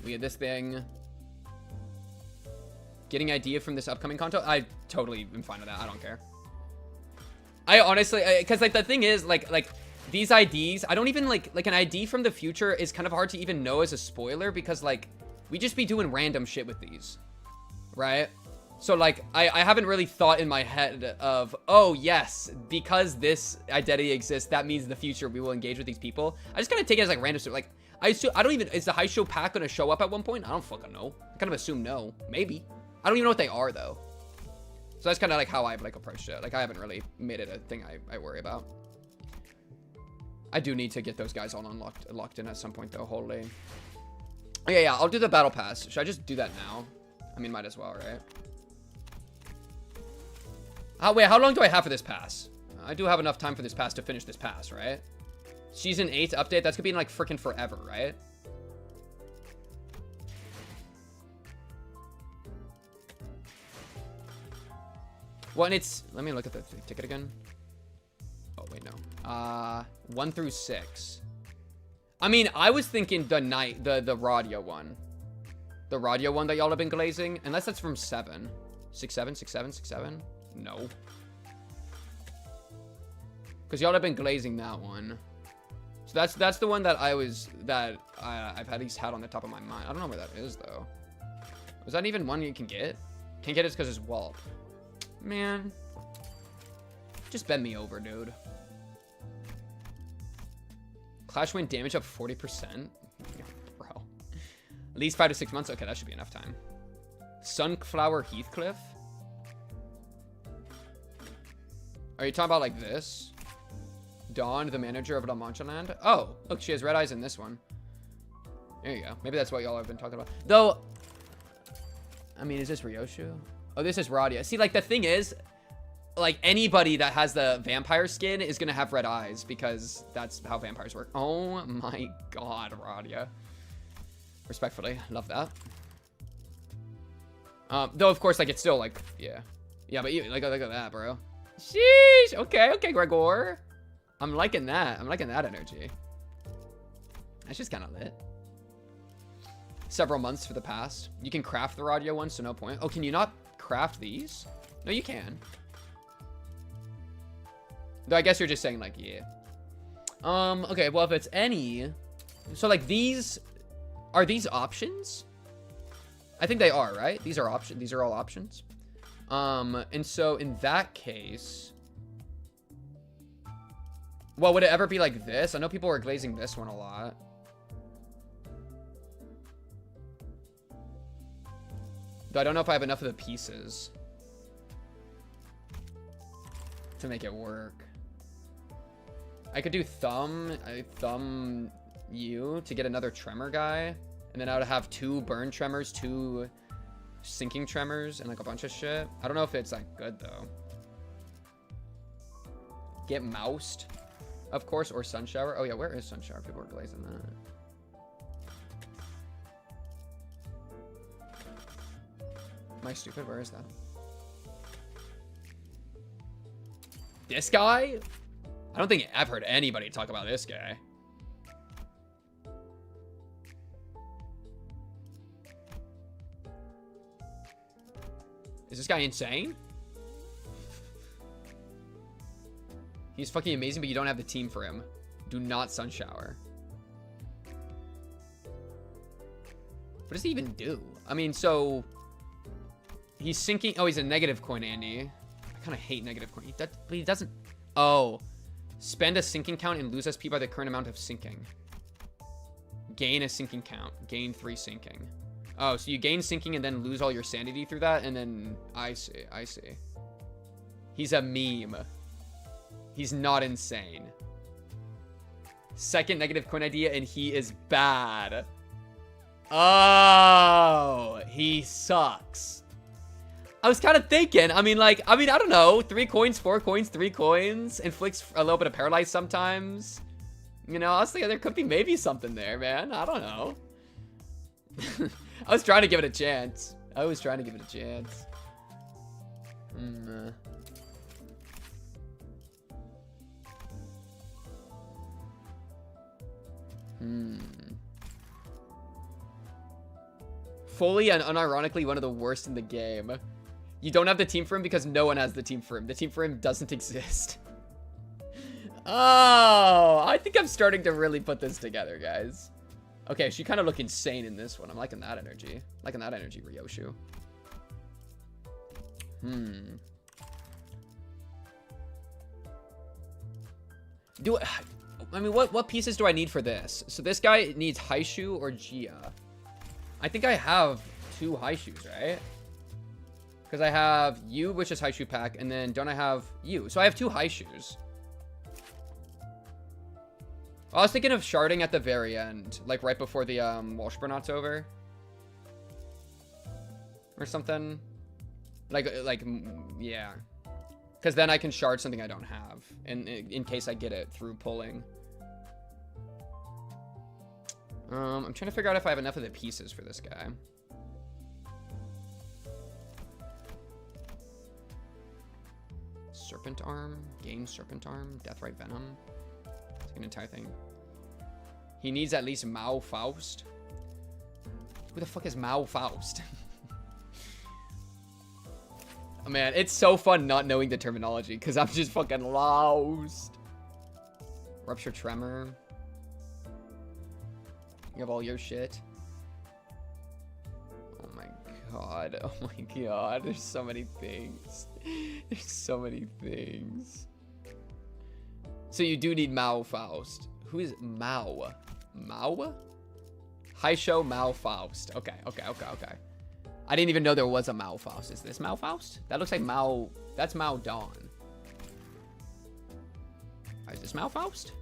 We had this thing. Getting idea from this upcoming content? I totally am fine with that. I don't care. I honestly, because like the thing is, like these IDs, I don't even like an ID from the future is kind of hard to even know as a spoiler because like we just be doing random shit with these, right? So like I haven't really thought in my head of, oh yes, because this identity exists, that means in the future we will engage with these people. I just kind of take it as like random stuff. Like I don't even, is the high show pack gonna show up at one point? I don't fucking know. I kind of assume no, maybe. I don't even know what they are though. So that's kind of like how I've like approached it. Like I haven't really made it a thing I worry about. I do need to get those guys all locked in at some point though, holy. Okay, yeah, I'll do the battle pass. Should I just do that now? I mean, might as well, right? Wait, how long do I have for this pass? I do have enough time for this pass to finish this pass, right? Season 8 update, that's gonna be in like freaking forever, right? Well, and it's, let me look at the ticket again. Oh, wait, no. 1 through 6. I mean, I was thinking the radio one. The radio one that y'all have been glazing. Unless that's from 7. 6, 7, 6, 7, 6, 7? No. Because y'all have been glazing that one. So that's the one that I've at least had on the top of my mind. I don't know where that is, though. Was that even one you can get? Can't get it because it's Wallop. Man. Just bend me over, dude. Clash win damage up 40%? Bro. At least 5 to 6 months? Okay, that should be enough time. Sunflower Heathcliff? Are you talking about like this? Dawn, the manager of La Mancha Land? Oh, look, she has red eyes in this one. There you go. Maybe that's what y'all have been talking about. Though, I mean, is this Ryoshu? Oh, this is Radia. See, like, the thing is, like, anybody that has the vampire skin is gonna have red eyes because that's how vampires work. Oh my god, Radia. Respectfully, love that. Though, of course, like, it's still, like, yeah. Yeah, but look at that, bro. Sheesh! Okay, Gregor. I'm liking that. I'm liking that energy. That's just kind of lit. Several months for the past. You can craft the radio ones, so no point. Oh, can you not craft these? No, you can. Though I guess you're just saying, like, yeah. Okay, well, if it's any... So, like, these... Are these options? I think they are, right? These are options. These are all options. And so in that case, well, would it ever be like this? I know people were glazing this one a lot. Though I don't know if I have enough of the pieces to make it work. I could do thumb you to get another tremor guy. And then I would have 2 burn tremors, 2 sinking tremors, and like a bunch of shit. I don't know if it's that good though. Get moused, of course, or sun shower. Oh yeah, where is sun shower? People are glazing that. Am I stupid? Where is that? This guy? I don't think I've heard anybody talk about this guy. Is this guy insane? He's fucking amazing, but you don't have the team for him. Do not sun shower. What does he even do? I mean, so he's sinking. Oh, he's a negative coin, Andy. I kind of hate negative coin. But he doesn't. Oh, spend a sinking count and lose SP by the current amount of sinking. Gain a sinking count. Gain 3 sinking. Oh, so you gain sinking and then lose all your sanity through that, and then I see. He's a meme. He's not insane. Second negative coin idea, and he is bad. Oh, he sucks. I was kind of thinking, I mean, I don't know. 3 coins, 4 coins, 3 coins. Inflicts a little bit of paralyze sometimes. You know, I was thinking there could be maybe something there, man. I don't know. I was trying to give it a chance. Fully and unironically one of the worst in the game. You don't have the team for him because no one has the team for him. The team for him doesn't exist. Oh, I think I'm starting to really put this together, guys. Okay, she kind of look insane in this one. I'm liking that energy. Ryoshu. I mean, what pieces do I need for this? So this guy needs Haishu or Jia. I think I have 2 Haishus, right? Because I have you, which is Haishu pack, and then don't I have you? So I have 2 Haishus. I was thinking of sharding at the very end, like right before the Walshburnout's over. Or something. Yeah. Because then I can shard something I don't have, in case I get it through pulling. I'm trying to figure out if I have enough of the pieces for this guy. Serpent Arm, gain Serpent Arm, Deathrite Venom. It's an entire thing. He needs at least Mao Faust. Who the fuck is Mao Faust? Oh, man, it's so fun not knowing the terminology because I'm just fucking lost. Rupture Tremor. You have all your shit. Oh my god. Oh my god. There's so many things. So you do need Mao Faust. Who is Mao? Mao? Haisho Mao Faust. Okay. I didn't even know there was a Mao Faust. Is this Mao Faust? That looks like Mao. That's Mao Dawn. Is this Mao Faust?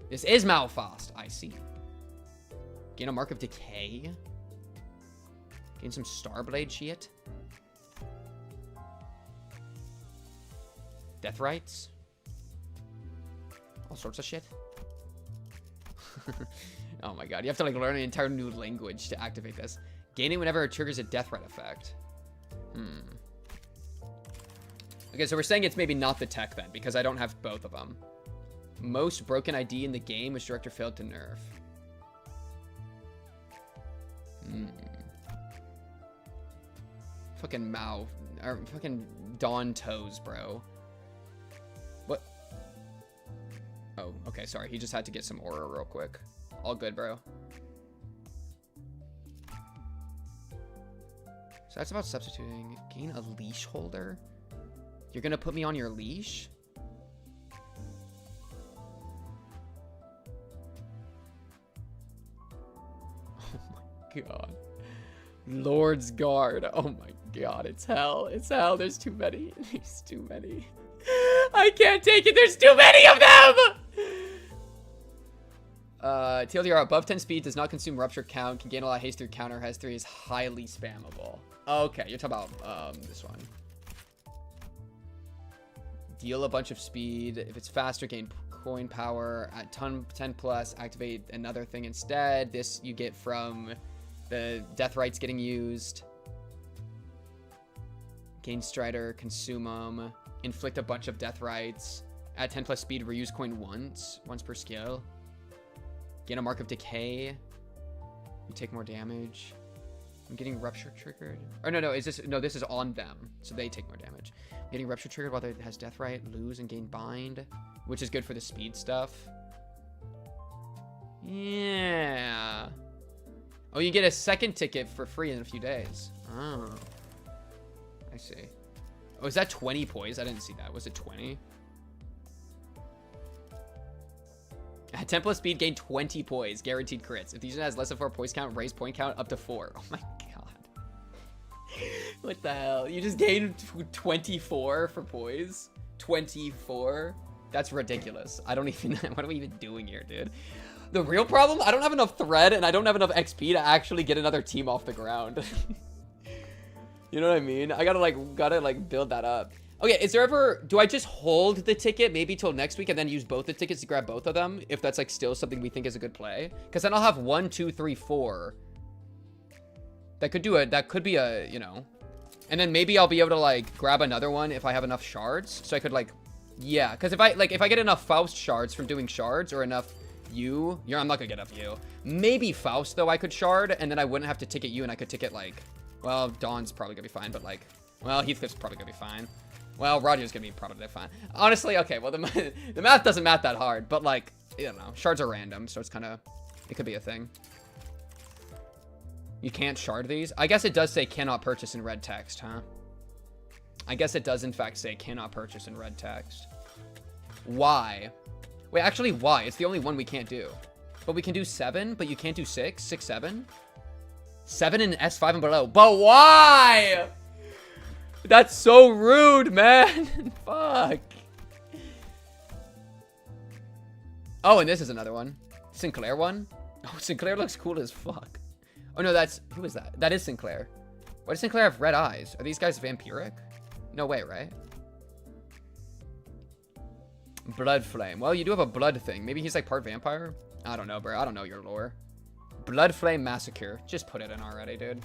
This is Mao Faust. I see. Gain a Mark of Decay. Gain some Starblade shit. Death Rights. All sorts of shit. Oh my god. You have to like learn an entire new language to activate this. Gain it whenever it triggers a death right effect. Okay, so we're saying it's maybe not the tech then, because I don't have both of them. Most broken ID in the game, which director failed to nerf. Fucking Mao. Or fucking Dawn Toes, bro. What? Oh, okay, sorry. He just had to get some aura real quick. All good, bro. So that's about substituting. Gain a leash holder? You're gonna put me on your leash? Oh my god. Lord's Guard. Oh my god, it's hell. It's hell. There's too many. There's too many. I can't take it. There's too many of them! TLDR, above 10 speed, does not consume rupture count, can gain a lot of haste through counter, has 3, is highly spammable. Okay, you're talking about this one. Deal a bunch of speed. If it's faster, gain coin power. At 10 plus, activate another thing instead. This you get from the death rights getting used. Gain Strider, consume them. Inflict a bunch of death rights. At 10 plus speed, reuse coin once per skill. Gain a mark of decay. You take more damage. I'm getting rupture triggered. Or no, is this, no, this is on them. So they take more damage. I'm getting rupture triggered while it has death right. Lose and gain bind, which is good for the speed stuff. Yeah. Oh, you get a second ticket for free in a few days. Oh. I see. Oh, is that 20 poise? I didn't see that. Was it 20? At 10 plus speed, gain 20 poise. Guaranteed crits. If the user has less than 4 poise count, raise point count up to 4. Oh my god. What the hell? You just gained 24 for poise? 24? That's ridiculous. I don't even... What are we even doing here, dude? The real problem? I don't have enough thread and I don't have enough XP to actually get another team off the ground. You know what I mean? I gotta build that up. Okay, is there ever... Do I just hold the ticket maybe till next week and then use both the tickets to grab both of them? If that's, like, still something we think is a good play? Because then I'll have 1, 2, 3, 4. That could be a, you know... And then maybe I'll be able to, like, grab another one if I have enough shards. So I could, like... Yeah, because if I get enough Faust shards from doing shards or enough you... I'm not gonna get enough you. Maybe Faust, though, I could shard, and then I wouldn't have to ticket you, and I could ticket, like... Well, Dawn's probably gonna be fine, but, like... Well, Heathcliff's probably gonna be fine. Well, Roger's gonna be probably fine. Honestly, okay, well, the math doesn't math that hard, but, like, you don't know. Shards are random, so it's kind of... It could be a thing. You can't shard these? I guess it does say cannot purchase in red text, huh? I guess it does, in fact, say cannot purchase in red text. Why? Wait, actually, why? It's the only one we can't do. But we can do 7, but you can't do 6? 6, 7? 7 in S5 and below. But why? That's so rude, man. Fuck. Oh, and this is another one. Sinclair one? Oh, Sinclair looks cool as fuck. Oh, no, that's... Who is that? That is Sinclair. Why does Sinclair have red eyes? Are these guys vampiric? No way, right? Blood Flame. Well, you do have a blood thing. Maybe he's, like, part vampire? I don't know, bro. I don't know your lore. Blood Flame Massacre. Just put it in already, dude.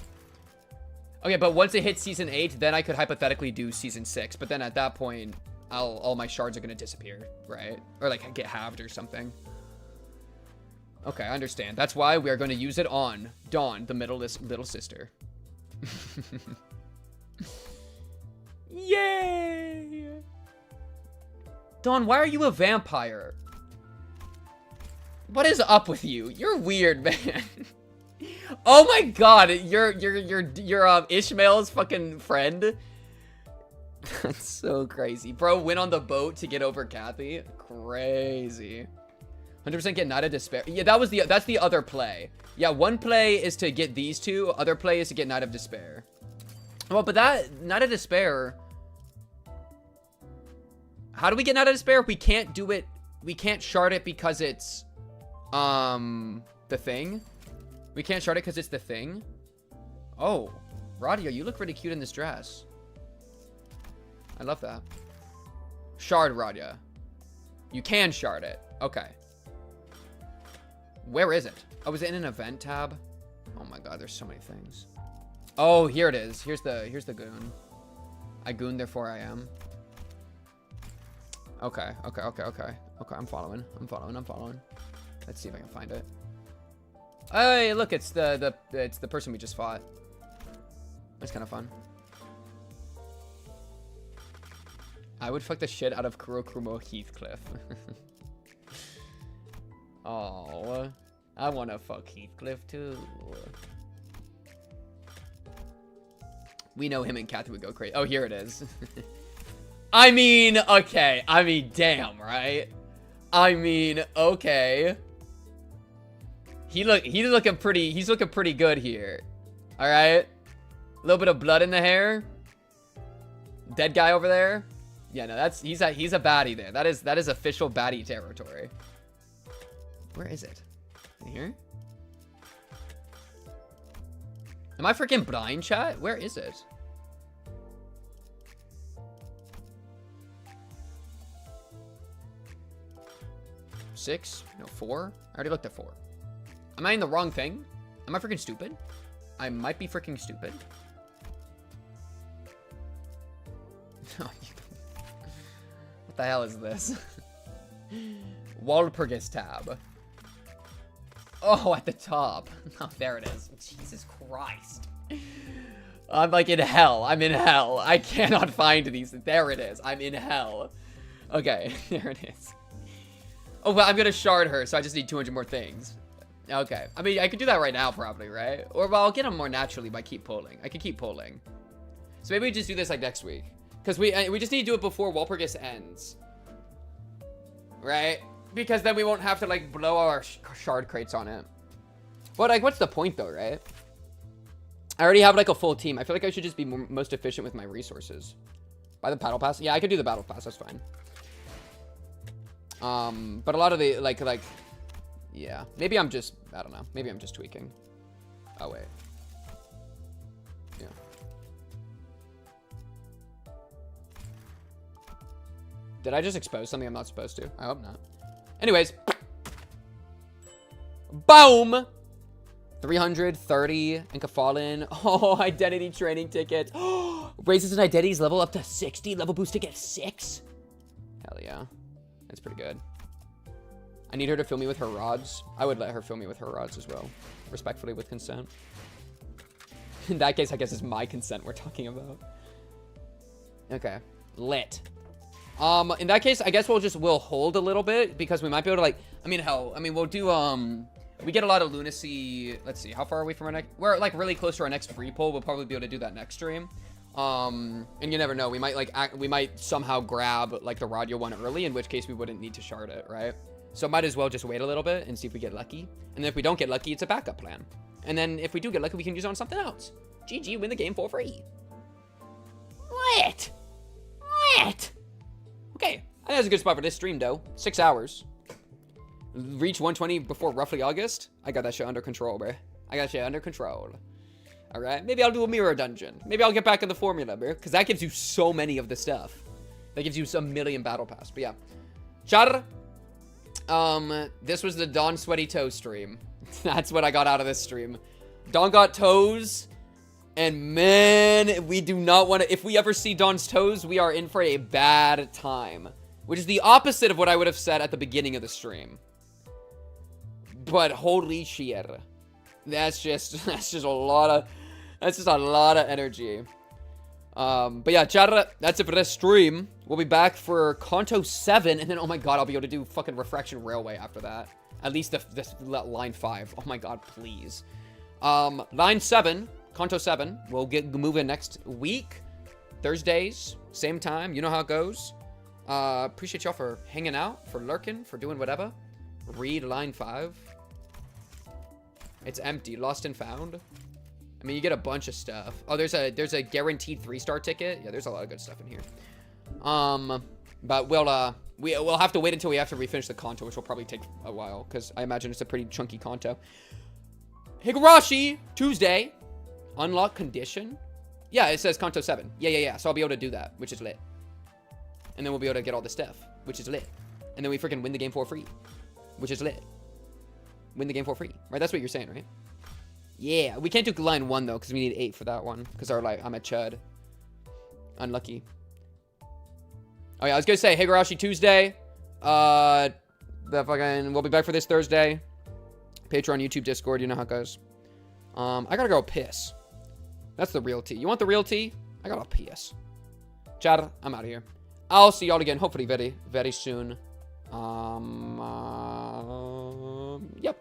Okay, but once it hits Season 8, then I could hypothetically do Season 6. But then at that point, all my shards are going to disappear, right? Or, like, get halved or something. Okay, I understand. That's why we are going to use it on Dawn, the little sister. Yay! Dawn, why are you a vampire? What is up with you? You're weird, man. Oh my god, you're Ishmael's fucking friend. That's so crazy. Bro went on the boat to get over Kathy. Crazy. 100% get Night of Despair. Yeah, that's the other play. Yeah, one play is to get these two, other play is to get Night of Despair. Well, but that Night of Despair, how do we get Night of Despair? We can't do it. We can't shard it because it's the thing. We can't shard it because it's the thing. Oh, Radia, you look really cute in this dress. I love that. Shard, Radia. You can shard it. Okay. Where is it? Oh, is it in an event tab? Oh my god, there's so many things. Oh, here it is. Here's the goon. I goon, therefore I am. Okay. Okay, I'm following. Let's see if I can find it. Hey, look, it's the person we just fought. That's kind of fun. I would fuck the shit out of Kurokuro Heathcliff. Oh, I want to fuck Heathcliff too. We know him and Kathy would go crazy. Oh, here it is. I mean, okay. I mean, damn, right? I mean, okay. He's looking pretty good here. All right. A little bit of blood in the hair. Dead guy over there. Yeah, no, he's a baddie there. That is official baddie territory. Where is it? In here? Am I freaking blind, chat? Where is it? Six? No, 4? I already looked at 4. Am I in the wrong thing? Am I freaking stupid? I might be freaking stupid. What the hell is this? Walpurgis tab. Oh, at the top. Oh, there it is. Jesus Christ. I'm like in hell. I'm in hell. I cannot find these. There it is. I'm in hell. Okay, there it is. Oh, well, I'm gonna shard her, so I just need 200 more things. Okay. I mean, I could do that right now, probably, right? Or, well, I'll get them more naturally by keep polling. I could keep polling. So maybe we just do this, like, next week. Because we just need to do it before Walpurgis ends. Right? Because then we won't have to, like, blow our shard crates on it. But, like, what's the point, though, right? I already have, like, a full team. I feel like I should just be most efficient with my resources. By the battle pass? Yeah, I could do the battle pass. That's fine. But a lot of the, like, yeah. Maybe I'm just, I don't know. Maybe I'm just tweaking. Oh, wait. Yeah. Did I just expose something I'm not supposed to? I hope not. Anyways. Boom! 330. Fallen. Oh, identity training ticket. Raises an identity's level up to 60. Level boost to get 6. Hell yeah. That's pretty good. I need her to fill me with her rods. I would let her fill me with her rods as well. Respectfully, with consent. In that case, I guess it's my consent we're talking about. Okay. Lit. In that case, I guess we'll hold a little bit because we might be able to, like, I mean, hell, I mean, we'll do, we get a lot of lunacy. Let's see, how far are we from our next, we're like really close to our next free pull. We'll probably be able to do that next stream. And you never know, we might like, we might somehow grab like the radio one early, in which case we wouldn't need to shard it, right? So might as well just wait a little bit and see if we get lucky. And then if we don't get lucky, it's a backup plan. And then if we do get lucky, we can use it on something else. GG, win the game for free. Lit! Lit! Okay, I think that's a good spot for this stream, though. 6 hours. Reach 120 before roughly August. I got that shit under control, bro. I got shit under control. Alright, maybe I'll do a mirror dungeon. Maybe I'll get back in the formula, bro. Because that gives you so many of the stuff. That gives you some million battle pass. But yeah. Char. This was the Dawn Sweaty Toe stream. That's what I got out of this stream. Dawn got toes. And man, we do not want to... If we ever see Dawn's toes, we are in for a bad time. Which is the opposite of what I would have said at the beginning of the stream. But holy shit. That's just a lot of... That's just a lot of energy. But yeah, chat, that's it for this stream. We'll be back for Kanto 7. And then, oh my god, I'll be able to do fucking Refraction Railway after that. At least this line 5. Oh my god, please. Line 7... Kanto 7, we'll get moving next week. Thursdays, same time. You know how it goes. Appreciate y'all for hanging out, for lurking, for doing whatever. Read line 5. It's empty. Lost and found. I mean, you get a bunch of stuff. Oh, there's a guaranteed 3-star ticket. Yeah, there's a lot of good stuff in here. But we'll have to wait until we have to refinish the Kanto, which will probably take a while, because I imagine it's a pretty chunky Kanto. Higurashi, Tuesday. Unlock condition? Yeah, it says Kanto 7. Yeah. So I'll be able to do that, which is lit. And then we'll be able to get all the stuff, which is lit. And then we freaking win the game for free, which is lit. Win the game for free, right? That's what you're saying, right? Yeah, we can't do line 1, though, because we need 8 for that one. Because I'm a chud. Unlucky. Oh, yeah, I was going to say, Higurashi Tuesday. We'll be back for this Thursday. Patreon, YouTube, Discord, you know how it goes. I gotta go piss. That's the real tea. You want the real tea? I gotta piss. Chat, I'm out of here. I'll see y'all again, hopefully very, very soon. Yep.